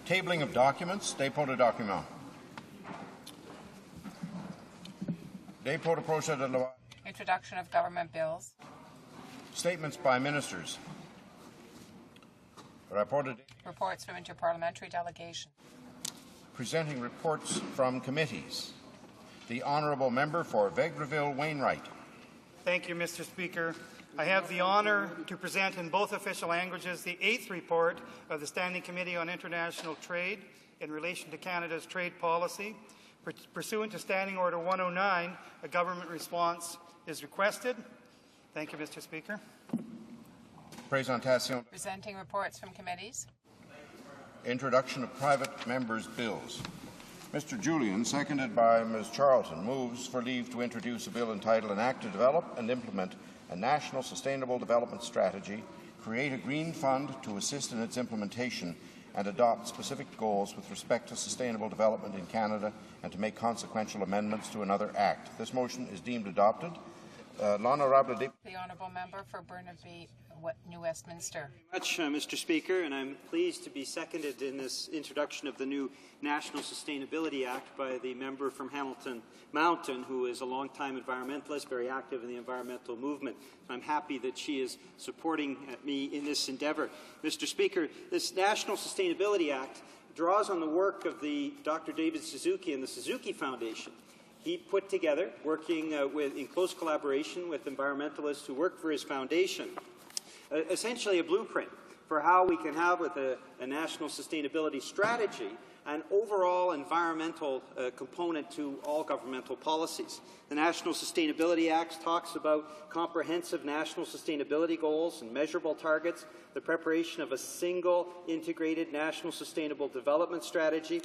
Tabling of documents. Dépôt de documents. Dépôt de projet de loi. Introduction of government bills. Statements by ministers. Reports from interparliamentary delegation. Presenting reports from committees. The Honourable Member for Vegreville-Wainwright. Thank you, Mr. Speaker. I have the honour to present in both official languages the 8th report of the Standing Committee on International Trade in relation to Canada's trade policy. Pursuant to Standing Order 109, a government response is requested. Thank you, Mr. Speaker. Presentation. Presenting reports from committees. Introduction of private members' bills. Mr. Julian, seconded by Ms. Charlton, moves for leave to introduce a bill entitled An Act to Develop and Implement a National Sustainable Development Strategy, create a green fund to assist in its implementation, and adopt specific goals with respect to sustainable development in Canada, and to make consequential amendments to another act. This motion is deemed adopted. The Honourable Member for Burnaby, New Westminster. Thank you very much, Mr. Speaker, and I'm pleased to be seconded in this introduction of the new National Sustainability Act by the member from Hamilton Mountain, who is a long-time environmentalist, very active in the environmental movement. I'm happy that she is supporting me in this endeavour. Mr. Speaker, this National Sustainability Act draws on the work of Dr. David Suzuki and the Suzuki Foundation. He put together, working in close collaboration with environmentalists who work for his foundation, essentially a blueprint for how we can have, with a national sustainability strategy, an overall environmental component to all governmental policies. The National Sustainability Act talks about comprehensive national sustainability goals and measurable targets, the preparation of a single integrated national sustainable development strategy,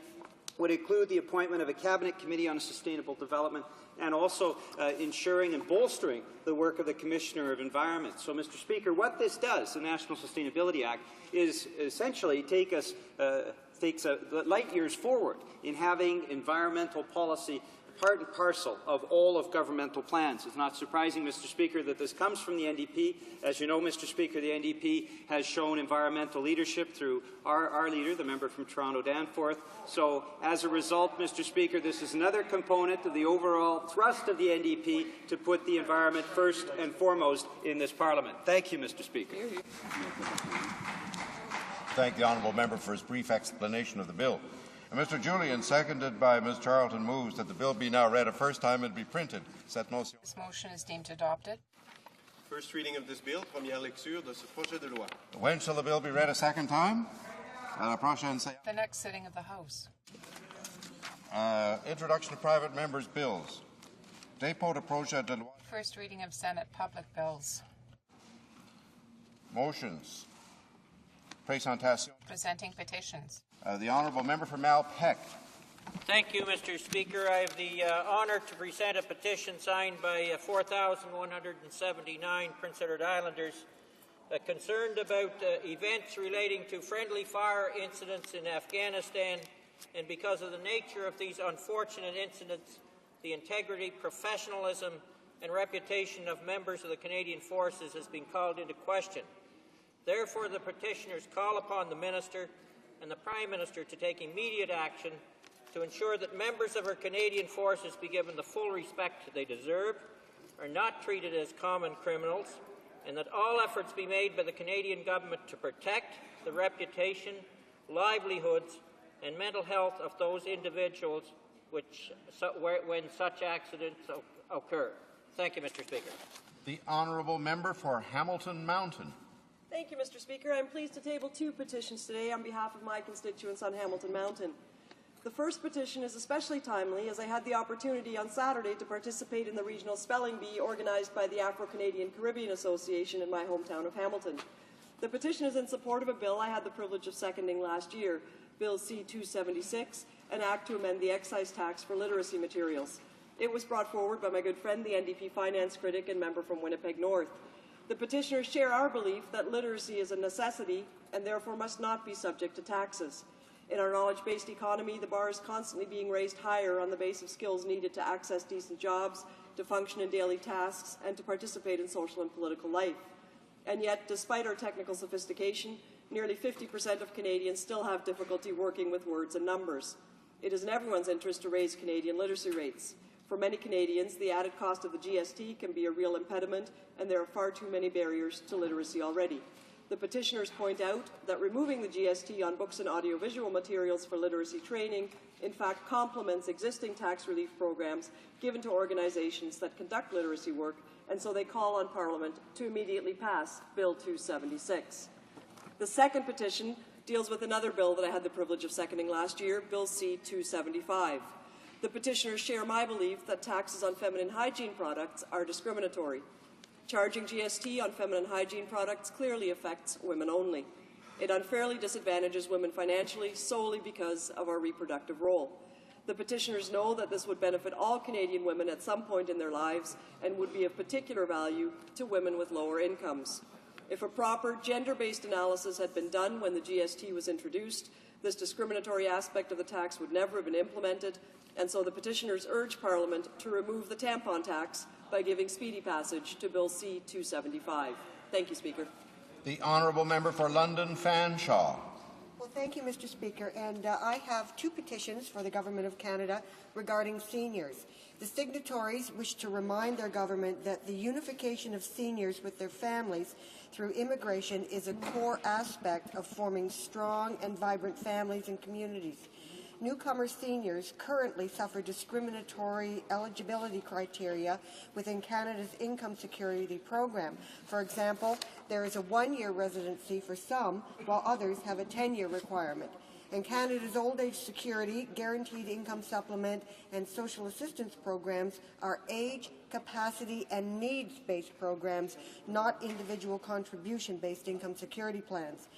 would include the appointment of a Cabinet Committee on Sustainable Development, and also ensuring and bolstering the work of the Commissioner of Environment. So, Mr. Speaker, what this does, the National Sustainability Act, is essentially takes light years forward in having environmental policy part and parcel of all of governmental plans. It's not surprising, Mr. Speaker, that this comes from the NDP. As you know, Mr. Speaker, the NDP has shown environmental leadership through our leader, the member from Toronto Danforth. So, as a result, Mr. Speaker, this is another component of the overall thrust of the NDP to put the environment first and foremost in this Parliament. Thank you, Mr. Speaker. Thank the honourable member for his brief explanation of the bill. Mr. Julian, seconded by Ms. Charlton, moves that the bill be now read a first time and be printed. Cette motion. This motion is deemed adopted. First reading of this bill, première lecture de ce projet de loi. When shall the bill be read a second time? The next sitting of the House. Introduction of private members' bills. Dépôt de projet de loi. First reading of Senate public bills. Motions. Presentation. Presenting petitions. The honourable member for Malpeque. Thank you, Mr. Speaker. I have the honour to present a petition signed by 4,179 Prince Edward Islanders concerned about events relating to friendly fire incidents in Afghanistan, and because of the nature of these unfortunate incidents, the integrity, professionalism and reputation of members of the Canadian Forces has been called into question. Therefore, the petitioners call upon the Minister and the Prime Minister to take immediate action to ensure that members of our Canadian Forces be given the full respect they deserve, are not treated as common criminals, and that all efforts be made by the Canadian Government to protect the reputation, livelihoods and mental health of those individuals when such accidents occur. Thank you, Mr. Speaker. The honourable member for Hamilton Mountain. Thank you, Mr. Speaker. I'm pleased to table two petitions today on behalf of my constituents on Hamilton Mountain. The first petition is especially timely as I had the opportunity on Saturday to participate in the regional spelling bee organised by the Afro-Canadian Caribbean Association in my hometown of Hamilton. The petition is in support of a bill I had the privilege of seconding last year, Bill C-276, an act to amend the excise tax for literacy materials. It was brought forward by my good friend, the NDP finance critic and member from Winnipeg North. The petitioners share our belief that literacy is a necessity and therefore must not be subject to taxes. In our knowledge-based economy, the bar is constantly being raised higher on the base of skills needed to access decent jobs, to function in daily tasks, and to participate in social and political life. And yet, despite our technical sophistication, nearly 50% of Canadians still have difficulty working with words and numbers. It is in everyone's interest to raise Canadian literacy rates. For many Canadians, the added cost of the GST can be a real impediment, and there are far too many barriers to literacy already. The petitioners point out that removing the GST on books and audiovisual materials for literacy training in fact complements existing tax relief programs given to organizations that conduct literacy work, and so they call on Parliament to immediately pass Bill 276. The second petition deals with another bill that I had the privilege of seconding last year, Bill C-275. The petitioners share my belief that taxes on feminine hygiene products are discriminatory. Charging GST on feminine hygiene products clearly affects women only. It unfairly disadvantages women financially solely because of our reproductive role. The petitioners know that this would benefit all Canadian women at some point in their lives and would be of particular value to women with lower incomes. If a proper gender-based analysis had been done when the GST was introduced, this discriminatory aspect of the tax would never have been implemented, and so the petitioners urge Parliament to remove the tampon tax by giving speedy passage to Bill C-275. Thank you, Speaker. The honourable member for London Fanshawe. Well, thank you, Mr. Speaker. And I have two petitions for the Government of Canada regarding seniors. The signatories wish to remind their government that the unification of seniors with their families through immigration is a core aspect of forming strong and vibrant families and communities. Newcomer seniors currently suffer discriminatory eligibility criteria within Canada's income security program. For example, there is a one-year residency for some, while others have a 10-year requirement. And Canada's old age security, guaranteed income supplement, and social assistance programs are age, capacity, and needs-based programs, not individual contribution-based income security plans.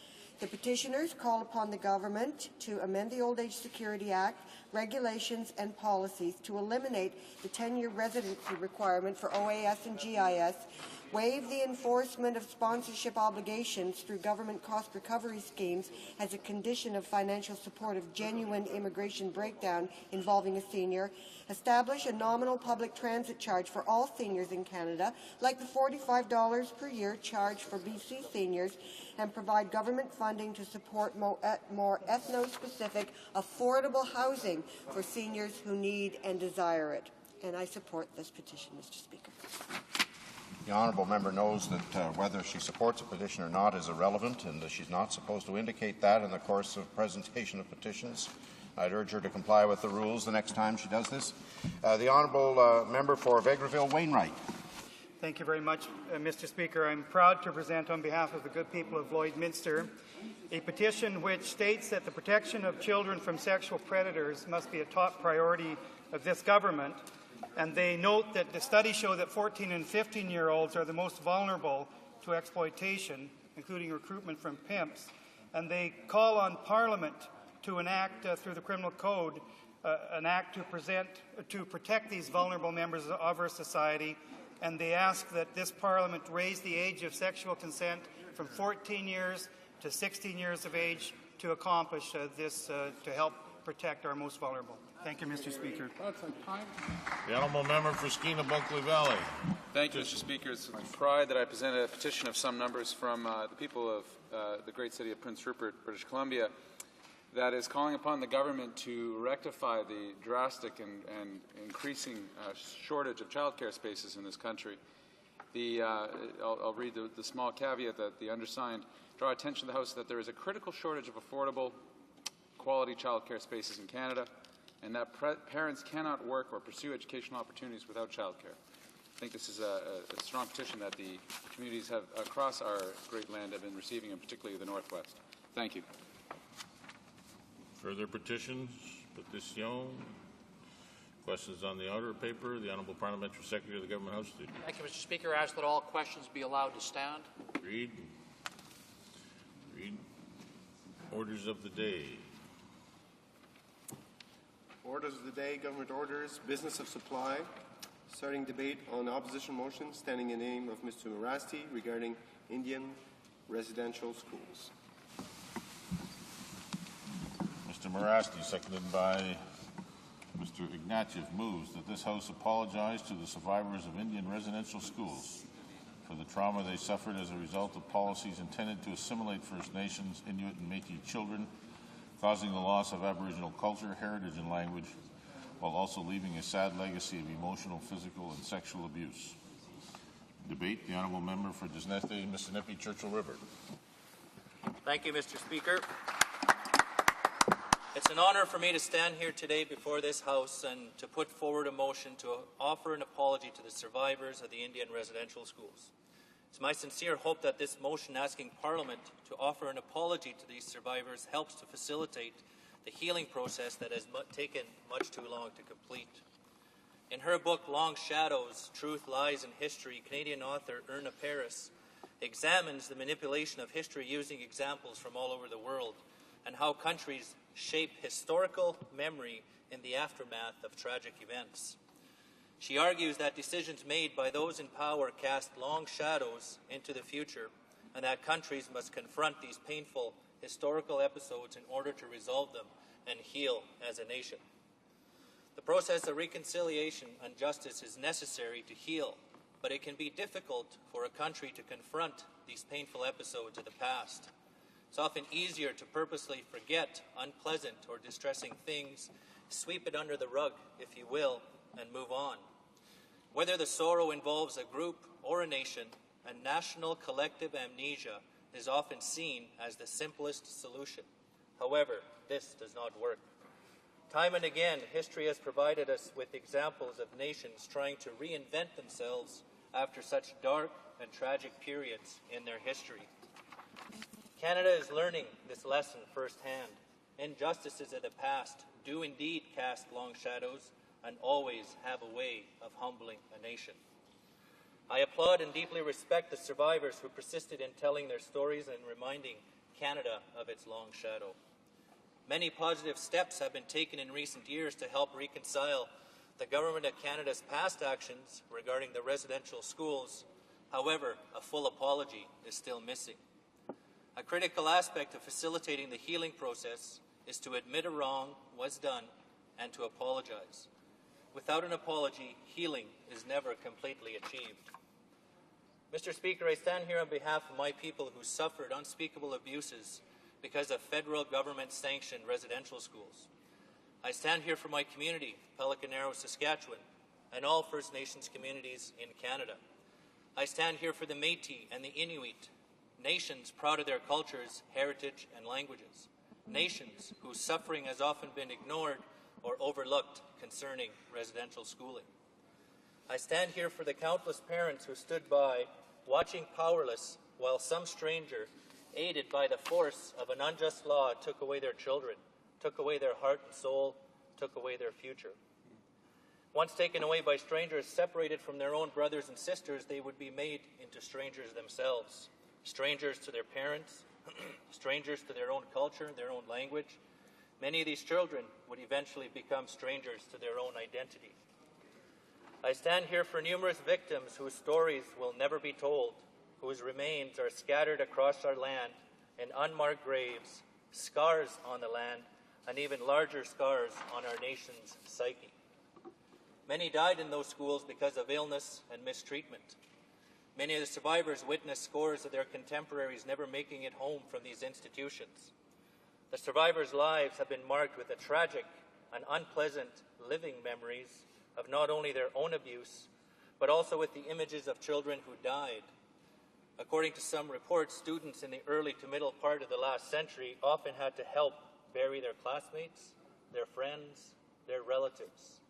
The petitioners call upon the government to amend the Old Age Security Act, regulations and policies to eliminate the 10-year residency requirement for OAS and GIS, waive the enforcement of sponsorship obligations through government cost recovery schemes as a condition of financial support of genuine immigration breakdown involving a senior, establish a nominal public transit charge for all seniors in Canada, like the $45 per year charge for BC seniors, and provide government funding to support more ethno-specific, affordable housing for seniors who need and desire it. And I support this petition, Mr. Speaker. The honourable member knows that whether she supports a petition or not is irrelevant, and that she's not supposed to indicate that in the course of presentation of petitions. I'd urge her to comply with the rules the next time she does this. The honourable member for Vegreville Wainwright. Thank you very much, Mr. Speaker. I'm proud to present on behalf of the good people of Lloydminster a petition which states that the protection of children from sexual predators must be a top priority of this government. And they note that the studies show that 14 and 15-year-olds are the most vulnerable to exploitation, including recruitment from pimps. And they call on Parliament to enact, through the Criminal Code, an act to protect these vulnerable members of our society. And they ask that this Parliament raise the age of sexual consent from 14 years to 16 years of age to accomplish this, to help protect our most vulnerable. Thank you, Mr. Speaker. The honourable member for Skeena-Bulkley Valley. Thank you, Mr. Speaker. It's with pride that I present a petition of some numbers from the people of the great city of Prince Rupert, British Columbia, that is calling upon the government to rectify the drastic and increasing shortage of childcare spaces in this country. I'll read the small caveat that the undersigned draw attention to the House that there is a critical shortage of affordable, quality childcare spaces in Canada, and that parents cannot work or pursue educational opportunities without childcare. I think this is a strong petition that the communities across our great land have been receiving, and particularly the Northwest. Thank you. Further petitions? Petition? Questions on the order paper? The Honourable Parliamentary Secretary of the Government House. Thank you, Mr. Speaker. I ask that all questions be allowed to stand. Read. Orders of the day. Orders of the day, government orders, business of supply. Starting debate on opposition motion standing in name of Mr. Morasti regarding Indian residential schools. Mr. Morasti, seconded by Mr. Ignatieff, moves that this House apologize to the survivors of Indian residential schools. for the trauma they suffered as a result of policies intended to assimilate First Nations, Inuit, and Métis children, causing the loss of Aboriginal culture, heritage, and language, while also leaving a sad legacy of emotional, physical, and sexual abuse. Debate, the Honourable Member for Disney, Mississippi, Churchill River. Thank you, Mr. Speaker. It's an honour for me to stand here today before this House and to put forward a motion to offer an apology to the survivors of the Indian residential schools. It's my sincere hope that this motion asking Parliament to offer an apology to these survivors helps to facilitate the healing process that has taken much too long to complete. In her book, Long Shadows, Truth, Lies, and History, Canadian author Erna Paris examines the manipulation of history using examples from all over the world and how countries shape historical memory in the aftermath of tragic events. She argues that decisions made by those in power cast long shadows into the future and that countries must confront these painful historical episodes in order to resolve them and heal as a nation. The process of reconciliation and justice is necessary to heal, but it can be difficult for a country to confront these painful episodes of the past. It's often easier to purposely forget unpleasant or distressing things, sweep it under the rug, if you will, and move on. Whether the sorrow involves a group or a nation, a national collective amnesia is often seen as the simplest solution. However, this does not work. Time and again, history has provided us with examples of nations trying to reinvent themselves after such dark and tragic periods in their history. Canada is learning this lesson firsthand. Injustices of the past do indeed cast long shadows and always have a way of humbling a nation. I applaud and deeply respect the survivors who persisted in telling their stories and reminding Canada of its long shadow. Many positive steps have been taken in recent years to help reconcile the Government of Canada's past actions regarding the residential schools. However, a full apology is still missing. A critical aspect of facilitating the healing process is to admit a wrong was done and to apologize. Without an apology, healing is never completely achieved. Mr. Speaker, I stand here on behalf of my people who suffered unspeakable abuses because of federal government-sanctioned residential schools. I stand here for my community, Pelican Arrow, Saskatchewan, and all First Nations communities in Canada. I stand here for the Métis and the Inuit, nations proud of their cultures, heritage, and languages, nations whose suffering has often been ignored or overlooked concerning residential schooling. I stand here for the countless parents who stood by, watching powerless, while some stranger, aided by the force of an unjust law, took away their children, took away their heart and soul, took away their future. Once taken away by strangers, separated from their own brothers and sisters, they would be made into strangers themselves. Strangers to their parents, strangers to their own culture, their own language. Many of these children would eventually become strangers to their own identity. I stand here for numerous victims whose stories will never be told, whose remains are scattered across our land in unmarked graves, scars on the land, and even larger scars on our nation's psyche. Many died in those schools because of illness and mistreatment. Many of the survivors witnessed scores of their contemporaries never making it home from these institutions. The survivors' lives have been marked with the tragic and unpleasant living memories of not only their own abuse, but also with the images of children who died. According to some reports, students in the early to middle part of the last century often had to help bury their classmates, their friends, their relatives.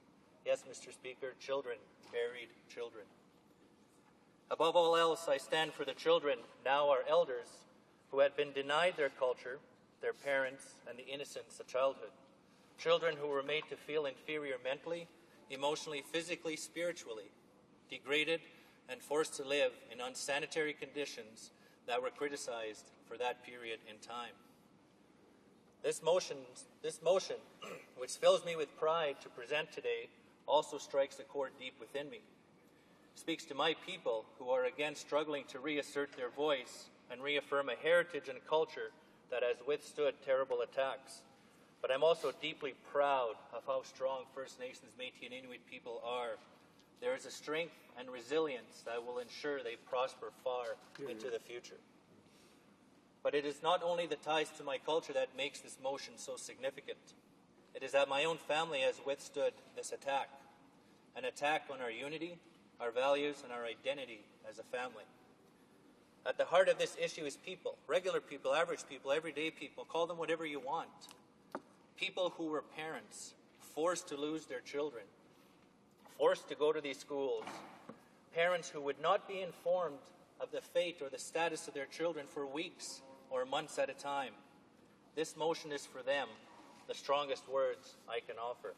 Yes, Mr. Speaker, children buried children. Above all else, I stand for the children, now our elders, who had been denied their culture, their parents, and the innocence of childhood. Children who were made to feel inferior mentally, emotionally, physically, spiritually, degraded, and forced to live in unsanitary conditions that were criticized for that period in time. This motion, which fills me with pride to present today, also strikes a chord deep within me. Speaks to my people who are again struggling to reassert their voice and reaffirm a heritage and culture that has withstood terrible attacks. But I'm also deeply proud of how strong First Nations, Métis, and Inuit people are. there is a strength and resilience that will ensure they prosper far into the future. But it is not only the ties to my culture that makes this motion so significant. It is that my own family has withstood this attack, an attack on our unity, our values, and our identity as a family. At the heart of this issue is people, regular people, average people, everyday people, call them whatever you want. People who were parents, forced to lose their children, forced to go to these schools, parents who would not be informed of the fate or the status of their children for weeks or months at a time. This motion is for them, the strongest words I can offer.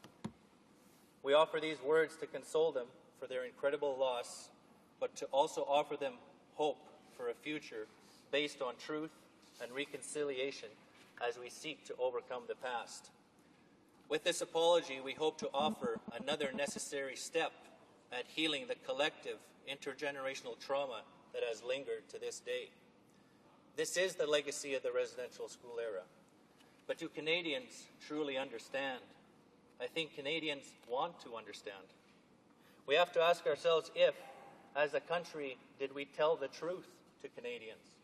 We offer these words to console them for their incredible loss, but to also offer them hope for a future based on truth and reconciliation as we seek to overcome the past. With this apology, we hope to offer another necessary step at healing the collective intergenerational trauma that has lingered to this day. This is the legacy of the residential school era. But do Canadians truly understand? I think Canadians want to understand. We have to ask ourselves if, as a country, did we tell the truth to Canadians?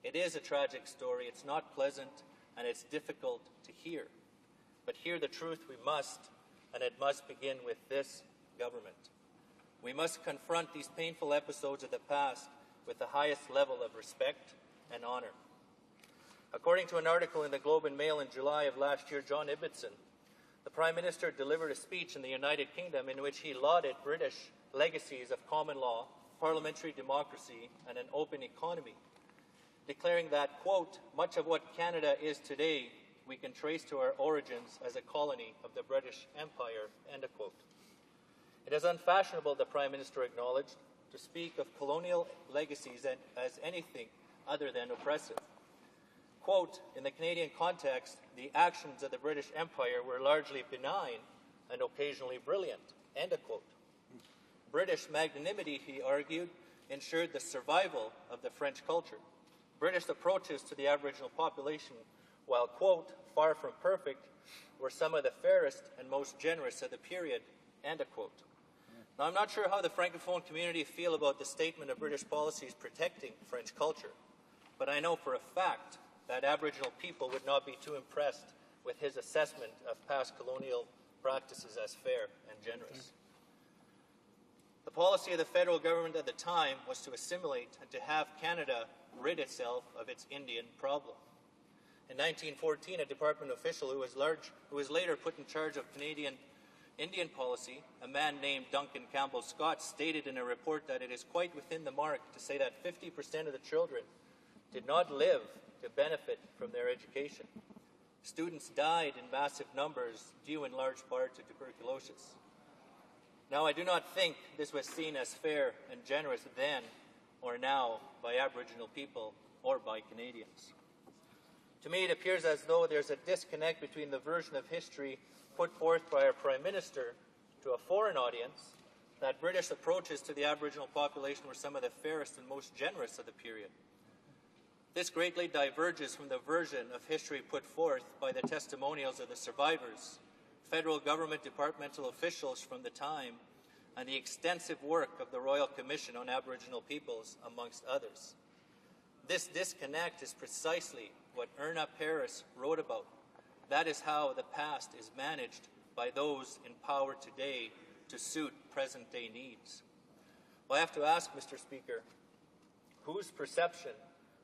It is a tragic story. It's not pleasant, and it's difficult to hear. But hear the truth we must, and it must begin with this government. We must confront these painful episodes of the past with the highest level of respect and honor. According to an article in the Globe and Mail in July of last year, John Ibbitson, the Prime Minister delivered a speech in the United Kingdom in which he lauded British legacies of common law, parliamentary democracy, and an open economy, declaring that, quote, much of what Canada is today we can trace to our origins as a colony of the British Empire, end of quote. It is unfashionable, the Prime Minister acknowledged, to speak of colonial legacies as anything other than oppressive. Quote, in the Canadian context, the actions of the British Empire were largely benign and occasionally brilliant, end of quote. British magnanimity, he argued, ensured the survival of the French culture. British approaches to the Aboriginal population, while, quote, far from perfect, were some of the fairest and most generous of the period, end of quote. Now, I'm not sure how the Francophone community feel about the statement of British policies protecting French culture, but I know for a fact that Aboriginal people would not be too impressed with his assessment of past colonial practices as fair and generous. The policy of the federal government at the time was to assimilate and to have Canada rid itself of its Indian problem. In 1914, a department official who was later put in charge of Canadian Indian policy, a man named Duncan Campbell Scott, stated in a report that it is quite within the mark to say that 50% of the children did not live to benefit from their education. Students died in massive numbers due in large part to tuberculosis. Now, I do not think this was seen as fair and generous then or now by Aboriginal people or by Canadians. To me, it appears as though there's a disconnect between the version of history put forth by our Prime Minister to a foreign audience, that British approaches to the Aboriginal population were some of the fairest and most generous of the period. This greatly diverges from the version of history put forth by the testimonials of the survivors, federal government departmental officials from the time, and the extensive work of the Royal Commission on Aboriginal Peoples, amongst others. This disconnect is precisely what Erna Paris wrote about. That is how the past is managed by those in power today to suit present-day needs. Well, I have to ask, Mr. Speaker, whose perception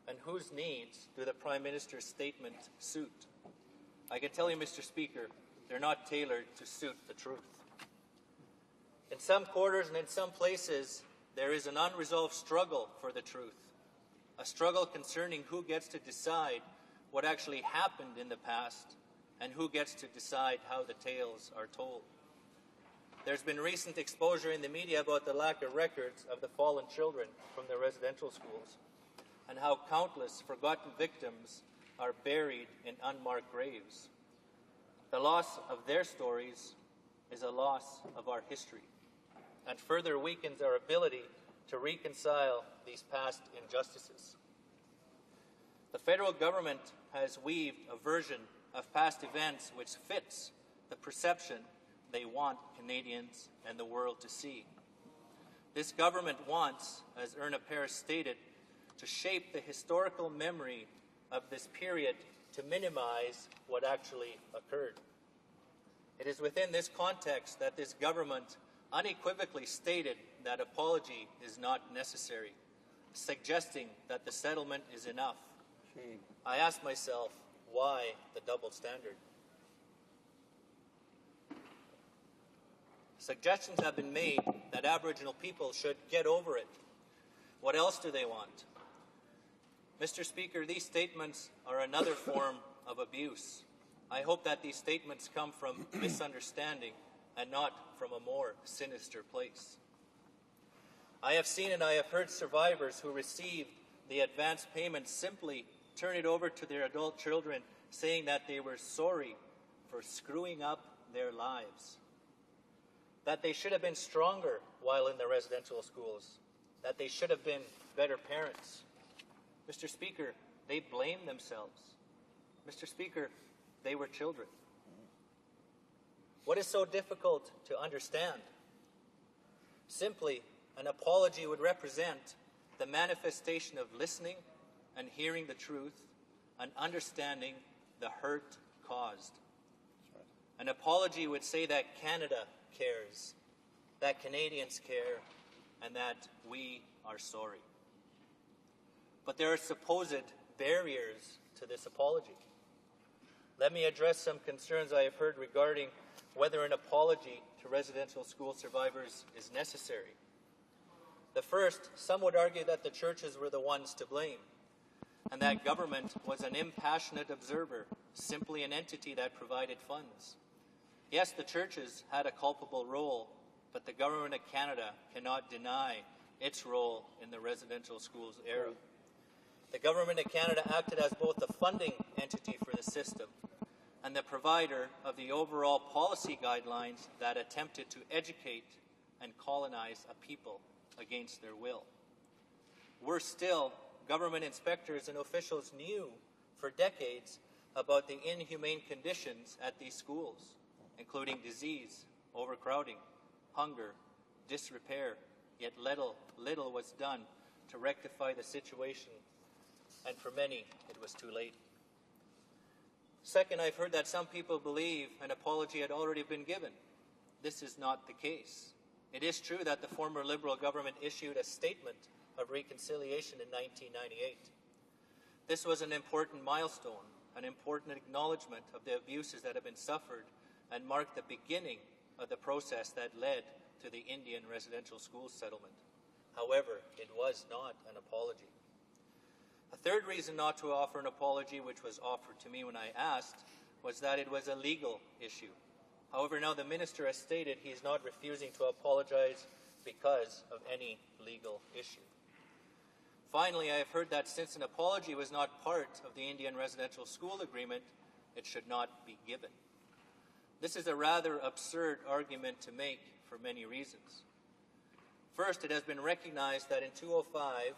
and whose needs do the Prime Minister's statement suit? I can tell you, Mr. Speaker, they're not tailored to suit the truth. In some quarters and in some places, there is an unresolved struggle for the truth, a struggle concerning who gets to decide what actually happened in the past and who gets to decide how the tales are told. There's been recent exposure in the media about the lack of records of the fallen children from the residential schools and how countless forgotten victims are buried in unmarked graves. The loss of their stories is a loss of our history and further weakens our ability to reconcile these past injustices. The federal government has weaved a version of past events which fits the perception they want Canadians and the world to see. This government wants, as Erna Paris stated, to shape the historical memory of this period to minimize what actually occurred. It is within this context that this government unequivocally stated that apology is not necessary, suggesting that the settlement is enough. I ask myself, why the double standard? Suggestions have been made that Aboriginal people should get over it. What else do they want? Mr. Speaker, these statements are another form of abuse. I hope that these statements come from misunderstanding and not from a more sinister place. I have seen and I have heard survivors who received the advance payment simply turn it over to their adult children, saying that they were sorry for screwing up their lives, that they should have been stronger while in the residential schools, that they should have been better parents. Mr. Speaker, they blame themselves. Mr. Speaker, they were children. What is so difficult to understand? Simply, an apology would represent the manifestation of listening and hearing the truth and understanding the hurt caused. An apology would say that Canada cares, that Canadians care, and that we are sorry. But there are supposed barriers to this apology. Let me address some concerns I have heard regarding whether an apology to residential school survivors is necessary. The first, some would argue that the churches were the ones to blame, and that government was an impassionate observer, simply an entity that provided funds. Yes, the churches had a culpable role, but the government of Canada cannot deny its role in the residential schools era. The government of Canada acted as both the funding entity for the system and the provider of the overall policy guidelines that attempted to educate and colonize a people against their will. Worse still, government inspectors and officials knew for decades about the inhumane conditions at these schools, including disease, overcrowding, hunger, disrepair, yet little was done to rectify the situation, and for many, it was too late. Second, I've heard that some people believe an apology had already been given. This is not the case. It is true that the former Liberal government issued a statement of reconciliation in 1998. This was an important milestone, an important acknowledgement of the abuses that have been suffered, and marked the beginning of the process that led to the Indian residential schools settlement. However, it was not an apology. A third reason not to offer an apology, which was offered to me when I asked, was that it was a legal issue. However, now the minister has stated he is not refusing to apologize because of any legal issue. Finally, I have heard that since an apology was not part of the Indian residential school agreement, it should not be given. This is a rather absurd argument to make for many reasons. First, it has been recognized that in 2005,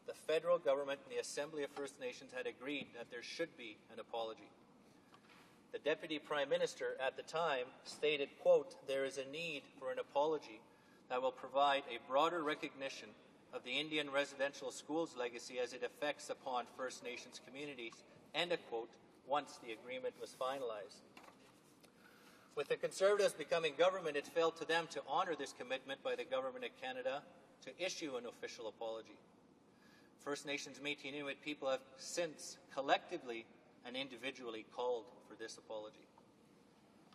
the federal government and the Assembly of First Nations had agreed that there should be an apology. The Deputy Prime Minister at the time stated, quote, "There is a need for an apology that will provide a broader recognition of the Indian residential schools legacy as it affects upon First Nations communities," end of quote, once the agreement was finalized. With the Conservatives becoming government, it fell to them to honour this commitment by the Government of Canada to issue an official apology. First Nations Métis Inuit people have since collectively and individually called for this apology.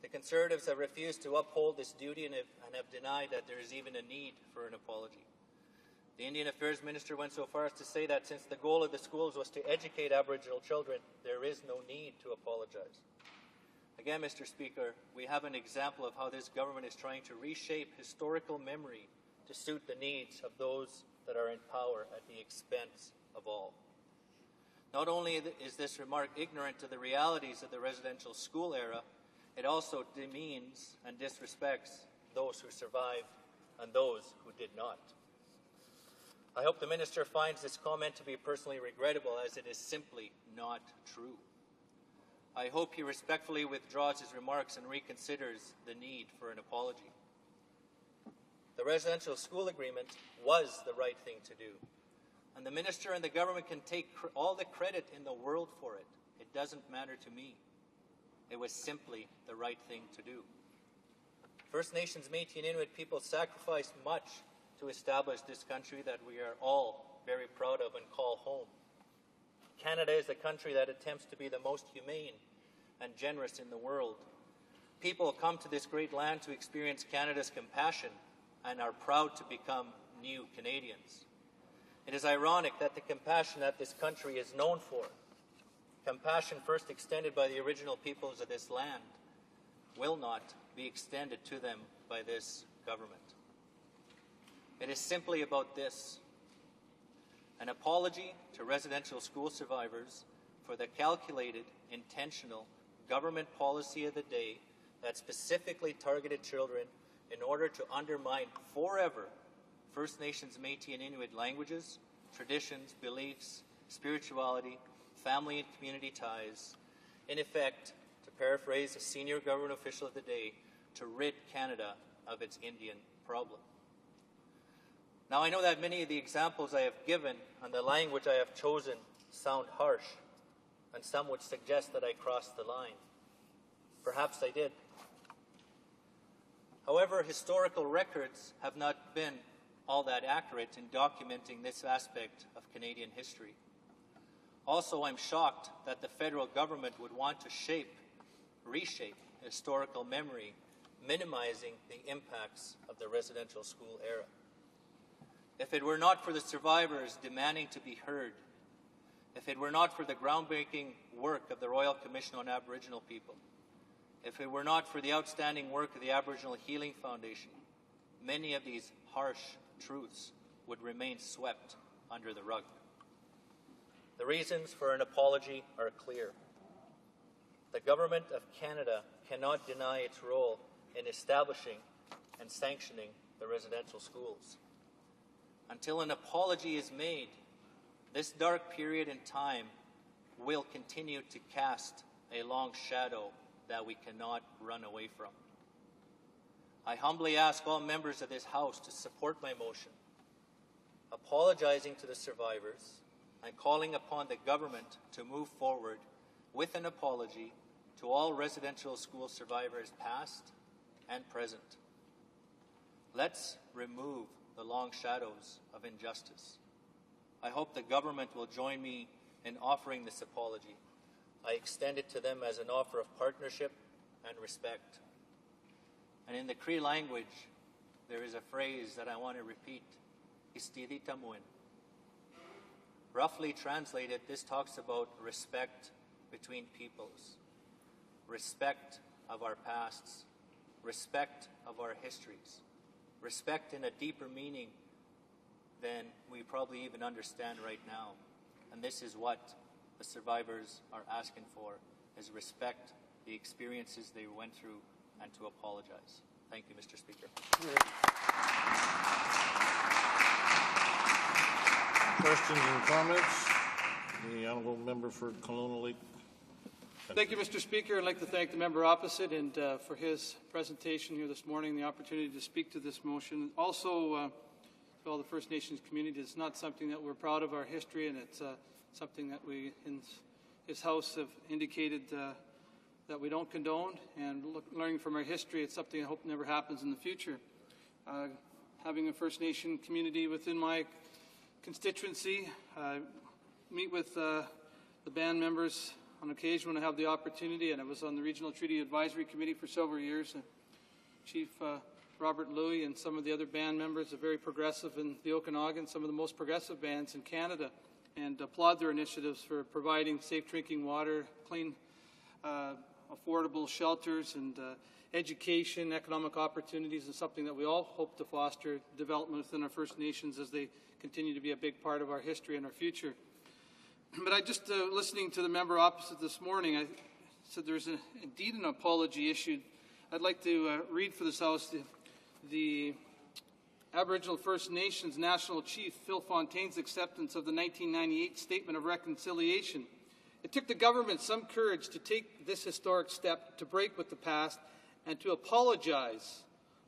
The Conservatives have refused to uphold this duty and have denied that there is even a need for an apology. The Indian Affairs Minister went so far as to say that since the goal of the schools was to educate Aboriginal children, there is no need to apologize. Again, Mr. Speaker, we have an example of how this government is trying to reshape historical memory to suit the needs of those that are in power at the expense of all. Not only is this remark ignorant of the realities of the residential school era, it also demeans and disrespects those who survived and those who did not. I hope the Minister finds this comment to be personally regrettable, as it is simply not true. I hope he respectfully withdraws his remarks and reconsiders the need for an apology. The residential school agreement was the right thing to do. And the minister and the government can take all the credit in the world for it. It doesn't matter to me. It was simply the right thing to do. First Nations, Métis, and Inuit people sacrificed much to establish this country that we are all very proud of and call home. Canada is a country that attempts to be the most humane and generous in the world. People come to this great land to experience Canada's compassion and are proud to become new Canadians. It is ironic that the compassion that this country is known for, compassion first extended by the original peoples of this land, will not be extended to them by this government. It is simply about this: an apology to residential school survivors for the calculated, intentional government policy of the day that specifically targeted children in order to undermine forever First Nations, Métis, and Inuit languages, traditions, beliefs, spirituality, family and community ties. In effect, to paraphrase a senior government official of the day, to rid Canada of its Indian problem. Now, I know that many of the examples I have given and the language I have chosen sound harsh, and some would suggest that I crossed the line. Perhaps I did. However, historical records have not been all that accurate in documenting this aspect of Canadian history. Also, I'm shocked that the federal government would want to reshape historical memory, minimizing the impacts of the residential school era. If it were not for the survivors demanding to be heard, if it were not for the groundbreaking work of the Royal Commission on Aboriginal People, if it were not for the outstanding work of the Aboriginal Healing Foundation, many of these harsh truths would remain swept under the rug. The reasons for an apology are clear. The Government of Canada cannot deny its role in establishing and sanctioning the residential schools. Until an apology is made, this dark period in time will continue to cast a long shadow that we cannot run away from. I humbly ask all members of this House to support my motion, apologizing to the survivors and calling upon the government to move forward with an apology to all residential school survivors past and present. Let's remove the long shadows of injustice. I hope the government will join me in offering this apology. I extend it to them as an offer of partnership and respect. And in the Cree language, there is a phrase that I want to repeat, Istidi Tamuin. Roughly translated, this talks about respect between peoples, respect of our pasts, respect of our histories, respect in a deeper meaning than we probably even understand right now. And this is what the survivors are asking for, is respect the experiences they went through and to apologize. Thank you, Mr. Speaker. Questions and comments? The honourable member for Kelowna Lake. Thank you, Mr. Speaker. I'd like to thank the member opposite and for his presentation here this morning, the opportunity to speak to this motion. Also, to all the First Nations community, it's not something that we're proud of our history, and it's something that we in this House have indicated that we don't condone. And learning from our history, it's something I hope never happens in the future. Having a First Nation community within my constituency, meet with the band members on occasion when I have the opportunity, and I was on the Regional Treaty Advisory Committee for several years. Chief Robert Louis and some of the other band members are very progressive in the Okanagan, some of the most progressive bands in Canada, and applaud their initiatives for providing safe drinking water, clean, affordable shelters, and education, economic opportunities, and something that we all hope to foster development within our First Nations as they continue to be a big part of our history and our future. But I just, listening to the member opposite this morning, I said there's indeed an apology issued. I'd like to read for this House the Aboriginal First Nations National Chief Phil Fontaine's acceptance of the 1998 Statement of Reconciliation. It took the government some courage to take this historic step to break with the past and to apologize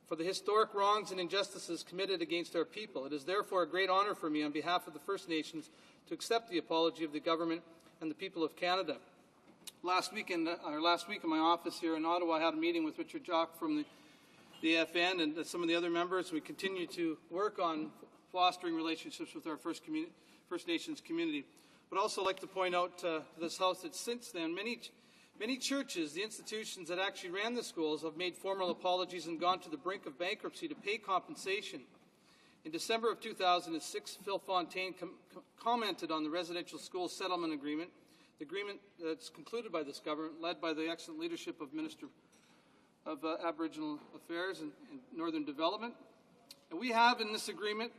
for for the historic wrongs and injustices committed against our people. It is therefore a great honor for me on behalf of the First Nations to accept the apology of the government and the people of Canada. Last week in my office here in Ottawa, I had a meeting with Richard Jock from the FN and some of the other members. We continue to work on fostering relationships with our First Nations community. But also like to point out to this House that since then, many churches, the institutions that actually ran the schools, have made formal apologies and gone to the brink of bankruptcy to pay compensation. In December of 2006, Phil Fontaine commented on the residential school settlement agreement, the agreement that's concluded by this government, led by the excellent leadership of Minister of Aboriginal Affairs and Northern Development. And we have in this agreement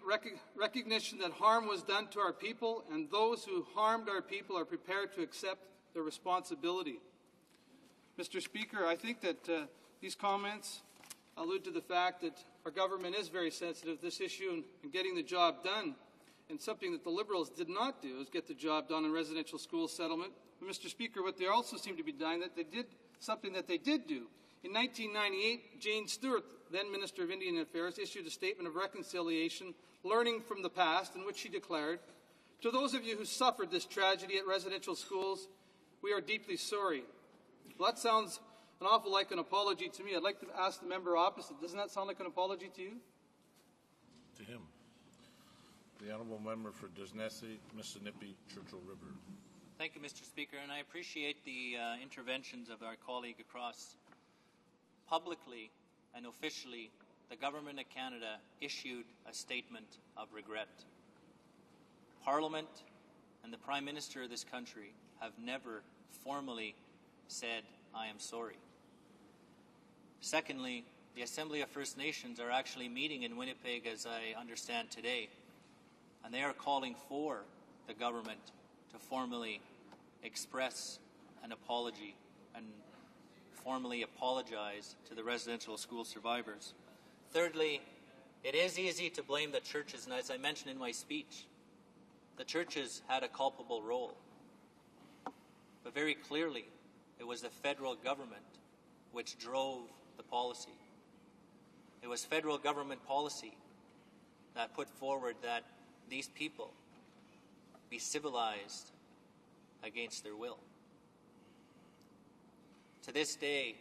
recognition that harm was done to our people, and those who harmed our people are prepared to accept their responsibility. Mr. Speaker, I think that these comments allude to the fact that our government is very sensitive to this issue and getting the job done. And something that the Liberals did not do is get the job done in residential school settlement. But Mr. Speaker, what they also seem to be doing, that they did something that they did do. In 1998, Jane Stewart, then Minister of Indian Affairs, issued a statement of reconciliation, learning from the past, in which she declared, "To those of you who suffered this tragedy at residential schools, we are deeply sorry." Well, that sounds an awful like an apology to me. I'd like to ask the member opposite, doesn't that sound like an apology to you? To him. The honourable member for Disnessy, Mississippi, Churchill River. Thank you, Mr. Speaker, and I appreciate the interventions of our colleague across. Publicly and officially, the Government of Canada issued a statement of regret. Parliament and the Prime Minister of this country have never formally said, "I am sorry." Secondly, the Assembly of First Nations are actually meeting in Winnipeg, as I understand today, and they are calling for the government to formally express an apology and formally apologize to the residential school survivors. Thirdly, it is easy to blame the churches, and as I mentioned in my speech, the churches had a culpable role. But very clearly, it was the federal government which drove the policy. It was federal government policy that put forward that these people be civilized against their will. To this day,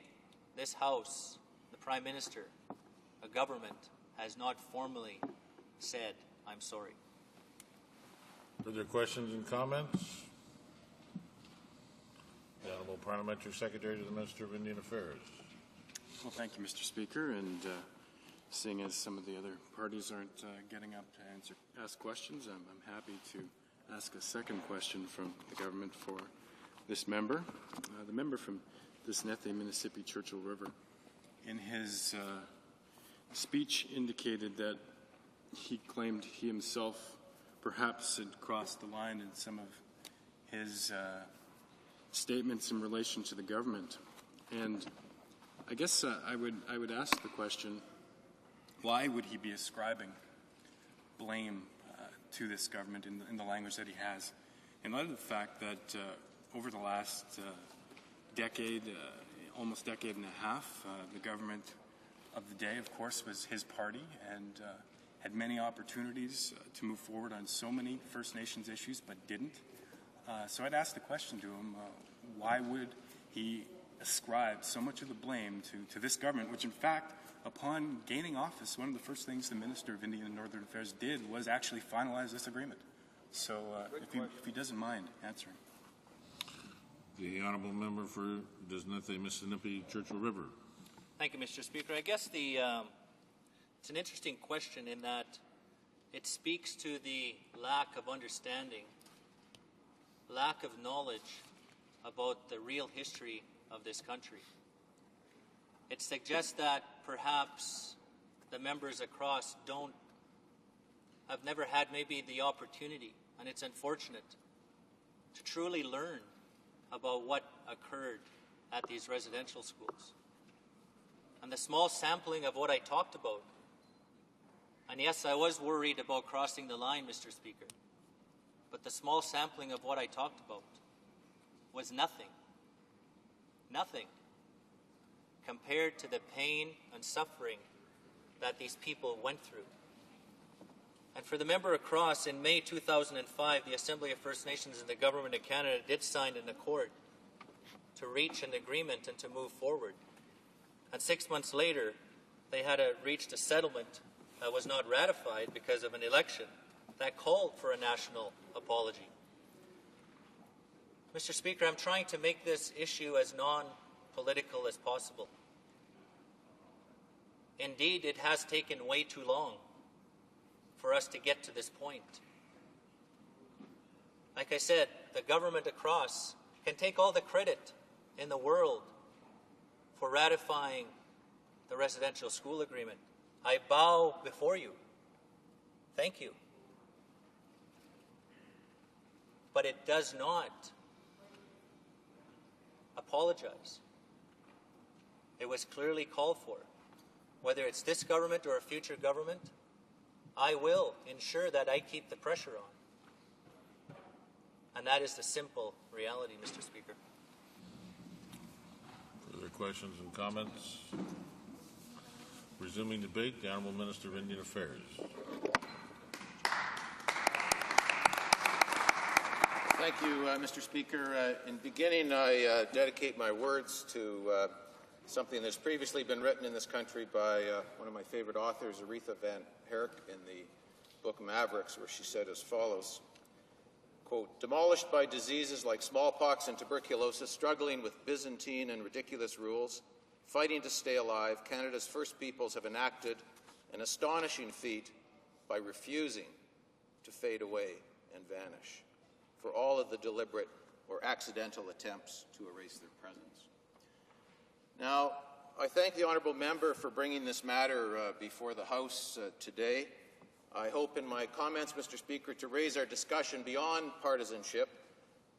this House, the Prime Minister, a government, has not formally said, "I'm sorry." Further questions and comments? The Honourable Parliamentary Secretary to the Minister of Indian Affairs. Well, thank you, Mr. Speaker, and seeing as some of the other parties aren't getting up to ask questions, I'm happy to ask a second question from the government for this member. The member from Disnessy, Mississippi, Churchill River, in his speech indicated that he claimed he himself perhaps had crossed the line in some of his statements in relation to the government. And I guess I would ask the question, why would he be ascribing blame to this government in the language that he has, in light of the fact that over the last decade, almost decade and a half, the government of the day, of course, was his party and had many opportunities to move forward on so many First Nations issues, but didn't. So I'd ask the question to him, why would he ascribe so much of the blame to this government, which in fact, upon gaining office, one of the first things the Minister of Indian and Northern Affairs did was actually finalize this agreement. So if he doesn't mind answering. The honourable member for Disnessy, Mississippi, Churchill River. Thank you, Mr. Speaker. I guess it's an interesting question in that it speaks to the lack of understanding, lack of knowledge about the real history of this country. It suggests that perhaps the members across have never had maybe the opportunity, and it's unfortunate, to truly learn about what occurred at these residential schools. And the small sampling of what I talked about, and yes, I was worried about crossing the line, Mr. Speaker, but the small sampling of what I talked about was nothing compared to the pain and suffering that these people went through. And for the member across, in May 2005, the Assembly of First Nations and the Government of Canada did sign an accord to reach an agreement and to move forward. And 6 months later, they had reached a settlement that was not ratified because of an election that called for a national apology. Mr. Speaker, I'm trying to make this issue as non-political as possible. Indeed, it has taken way too long for us to get to this point. Like I said, the government across can take all the credit in the world for ratifying the residential school agreement. I bow before you. Thank you. But it does not apologize. It was clearly called for. Whether it's this government or a future government, I will ensure that I keep the pressure on. And that is the simple reality, Mr. Speaker. Further questions and comments? Resuming debate, the Honourable Minister of Indian Affairs. Thank you, Mr. Speaker. In beginning, I dedicate my words to something that's previously been written in this country by one of my favorite authors, Aretha Van Herk, in the book Mavericks, where she said as follows, quote, "Demolished by diseases like smallpox and tuberculosis, struggling with Byzantine and ridiculous rules, fighting to stay alive, Canada's first peoples have enacted an astonishing feat by refusing to fade away and vanish for all of the deliberate or accidental attempts to erase their presence." Now, I thank the honourable member for bringing this matter before the House today. I hope in my comments, Mr. Speaker, to raise our discussion beyond partisanship,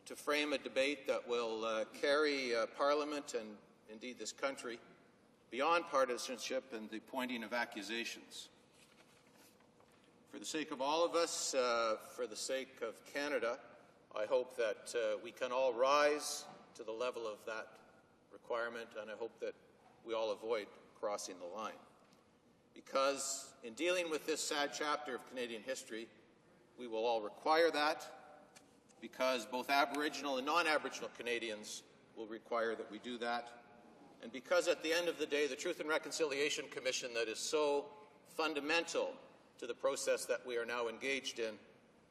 to frame a debate that will carry Parliament and indeed this country beyond partisanship and the pointing of accusations. For the sake of all of us, for the sake of Canada, I hope that we can all rise to the level of that requirement, and I hope that we all avoid crossing the line. Because in dealing with this sad chapter of Canadian history, we will all require that, because both Aboriginal and non-Aboriginal Canadians will require that we do that, and because at the end of the day, the Truth and Reconciliation Commission that is so fundamental to the process that we are now engaged in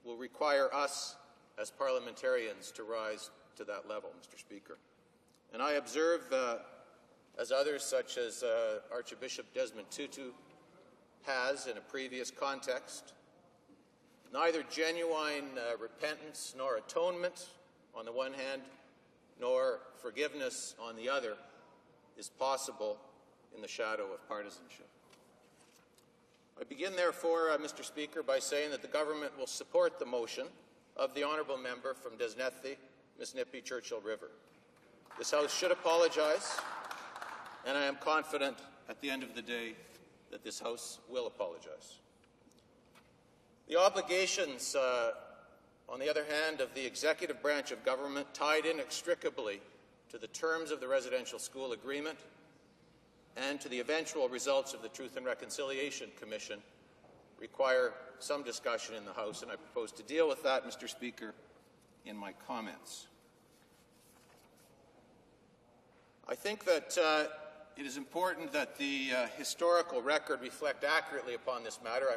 will require us as parliamentarians to rise to that level, Mr. Speaker. And I observe, as others such as Archbishop Desmond Tutu has in a previous context, neither genuine repentance nor atonement on the one hand, nor forgiveness on the other, is possible in the shadow of partisanship. I begin, therefore, Mr. Speaker, by saying that the government will support the motion of the honourable member from Desnethi, Miss Nippy Churchill River. This House should apologize, and I am confident at the end of the day that this House will apologize. The obligations, on the other hand, of the executive branch of government, tied inextricably to the terms of the residential school agreement and to the eventual results of the Truth and Reconciliation Commission, require some discussion in the House, and I propose to deal with that, Mr. Speaker, in my comments. I think that it is important that the historical record reflect accurately upon this matter.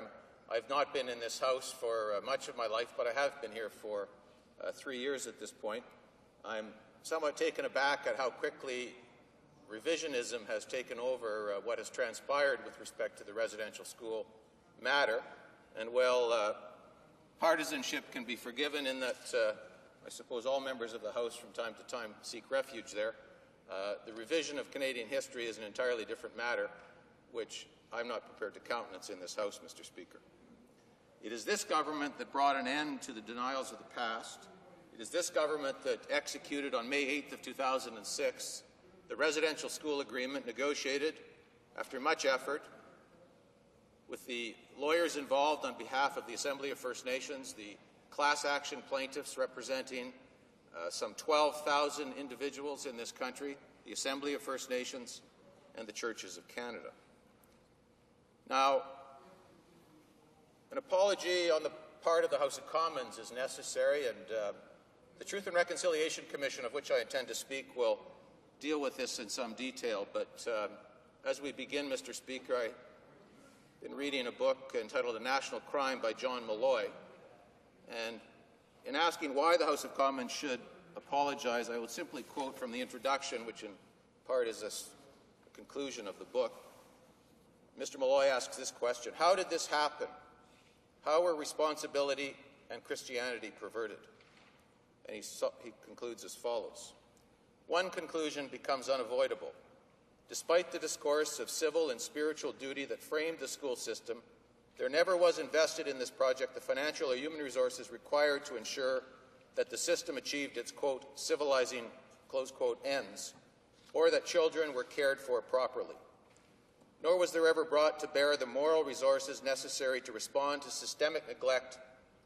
I've not been in this House for much of my life, but I have been here for 3 years at this point. I'm somewhat taken aback at how quickly revisionism has taken over what has transpired with respect to the residential school matter. And while partisanship can be forgiven in that I suppose all members of the House from time to time seek refuge there, the revision of Canadian history is an entirely different matter, which I'm not prepared to countenance in this House, Mr. Speaker. It is this government that brought an end to the denials of the past. It is this government that executed on May 8th of 2006 the residential school agreement negotiated after much effort with the lawyers involved on behalf of the Assembly of First Nations, the class action plaintiffs representing some 12,000 individuals in this country, the Assembly of First Nations, and the Churches of Canada. Now, an apology on the part of the House of Commons is necessary, and the Truth and Reconciliation Commission, of which I intend to speak, will deal with this in some detail. But as we begin, Mr. Speaker, I've been reading a book entitled A National Crime by John Malloy, and in asking why the House of Commons should apologize, I will simply quote from the introduction, which in part is a conclusion of the book. Mr. Malloy asks this question: how did this happen? How were responsibility and Christianity perverted? And he concludes as follows. One conclusion becomes unavoidable. Despite the discourse of civil and spiritual duty that framed the school system, there never was invested in this project the financial or human resources required to ensure that the system achieved its, quote, civilizing, close quote, ends, or that children were cared for properly. Nor was there ever brought to bear the moral resources necessary to respond to systemic neglect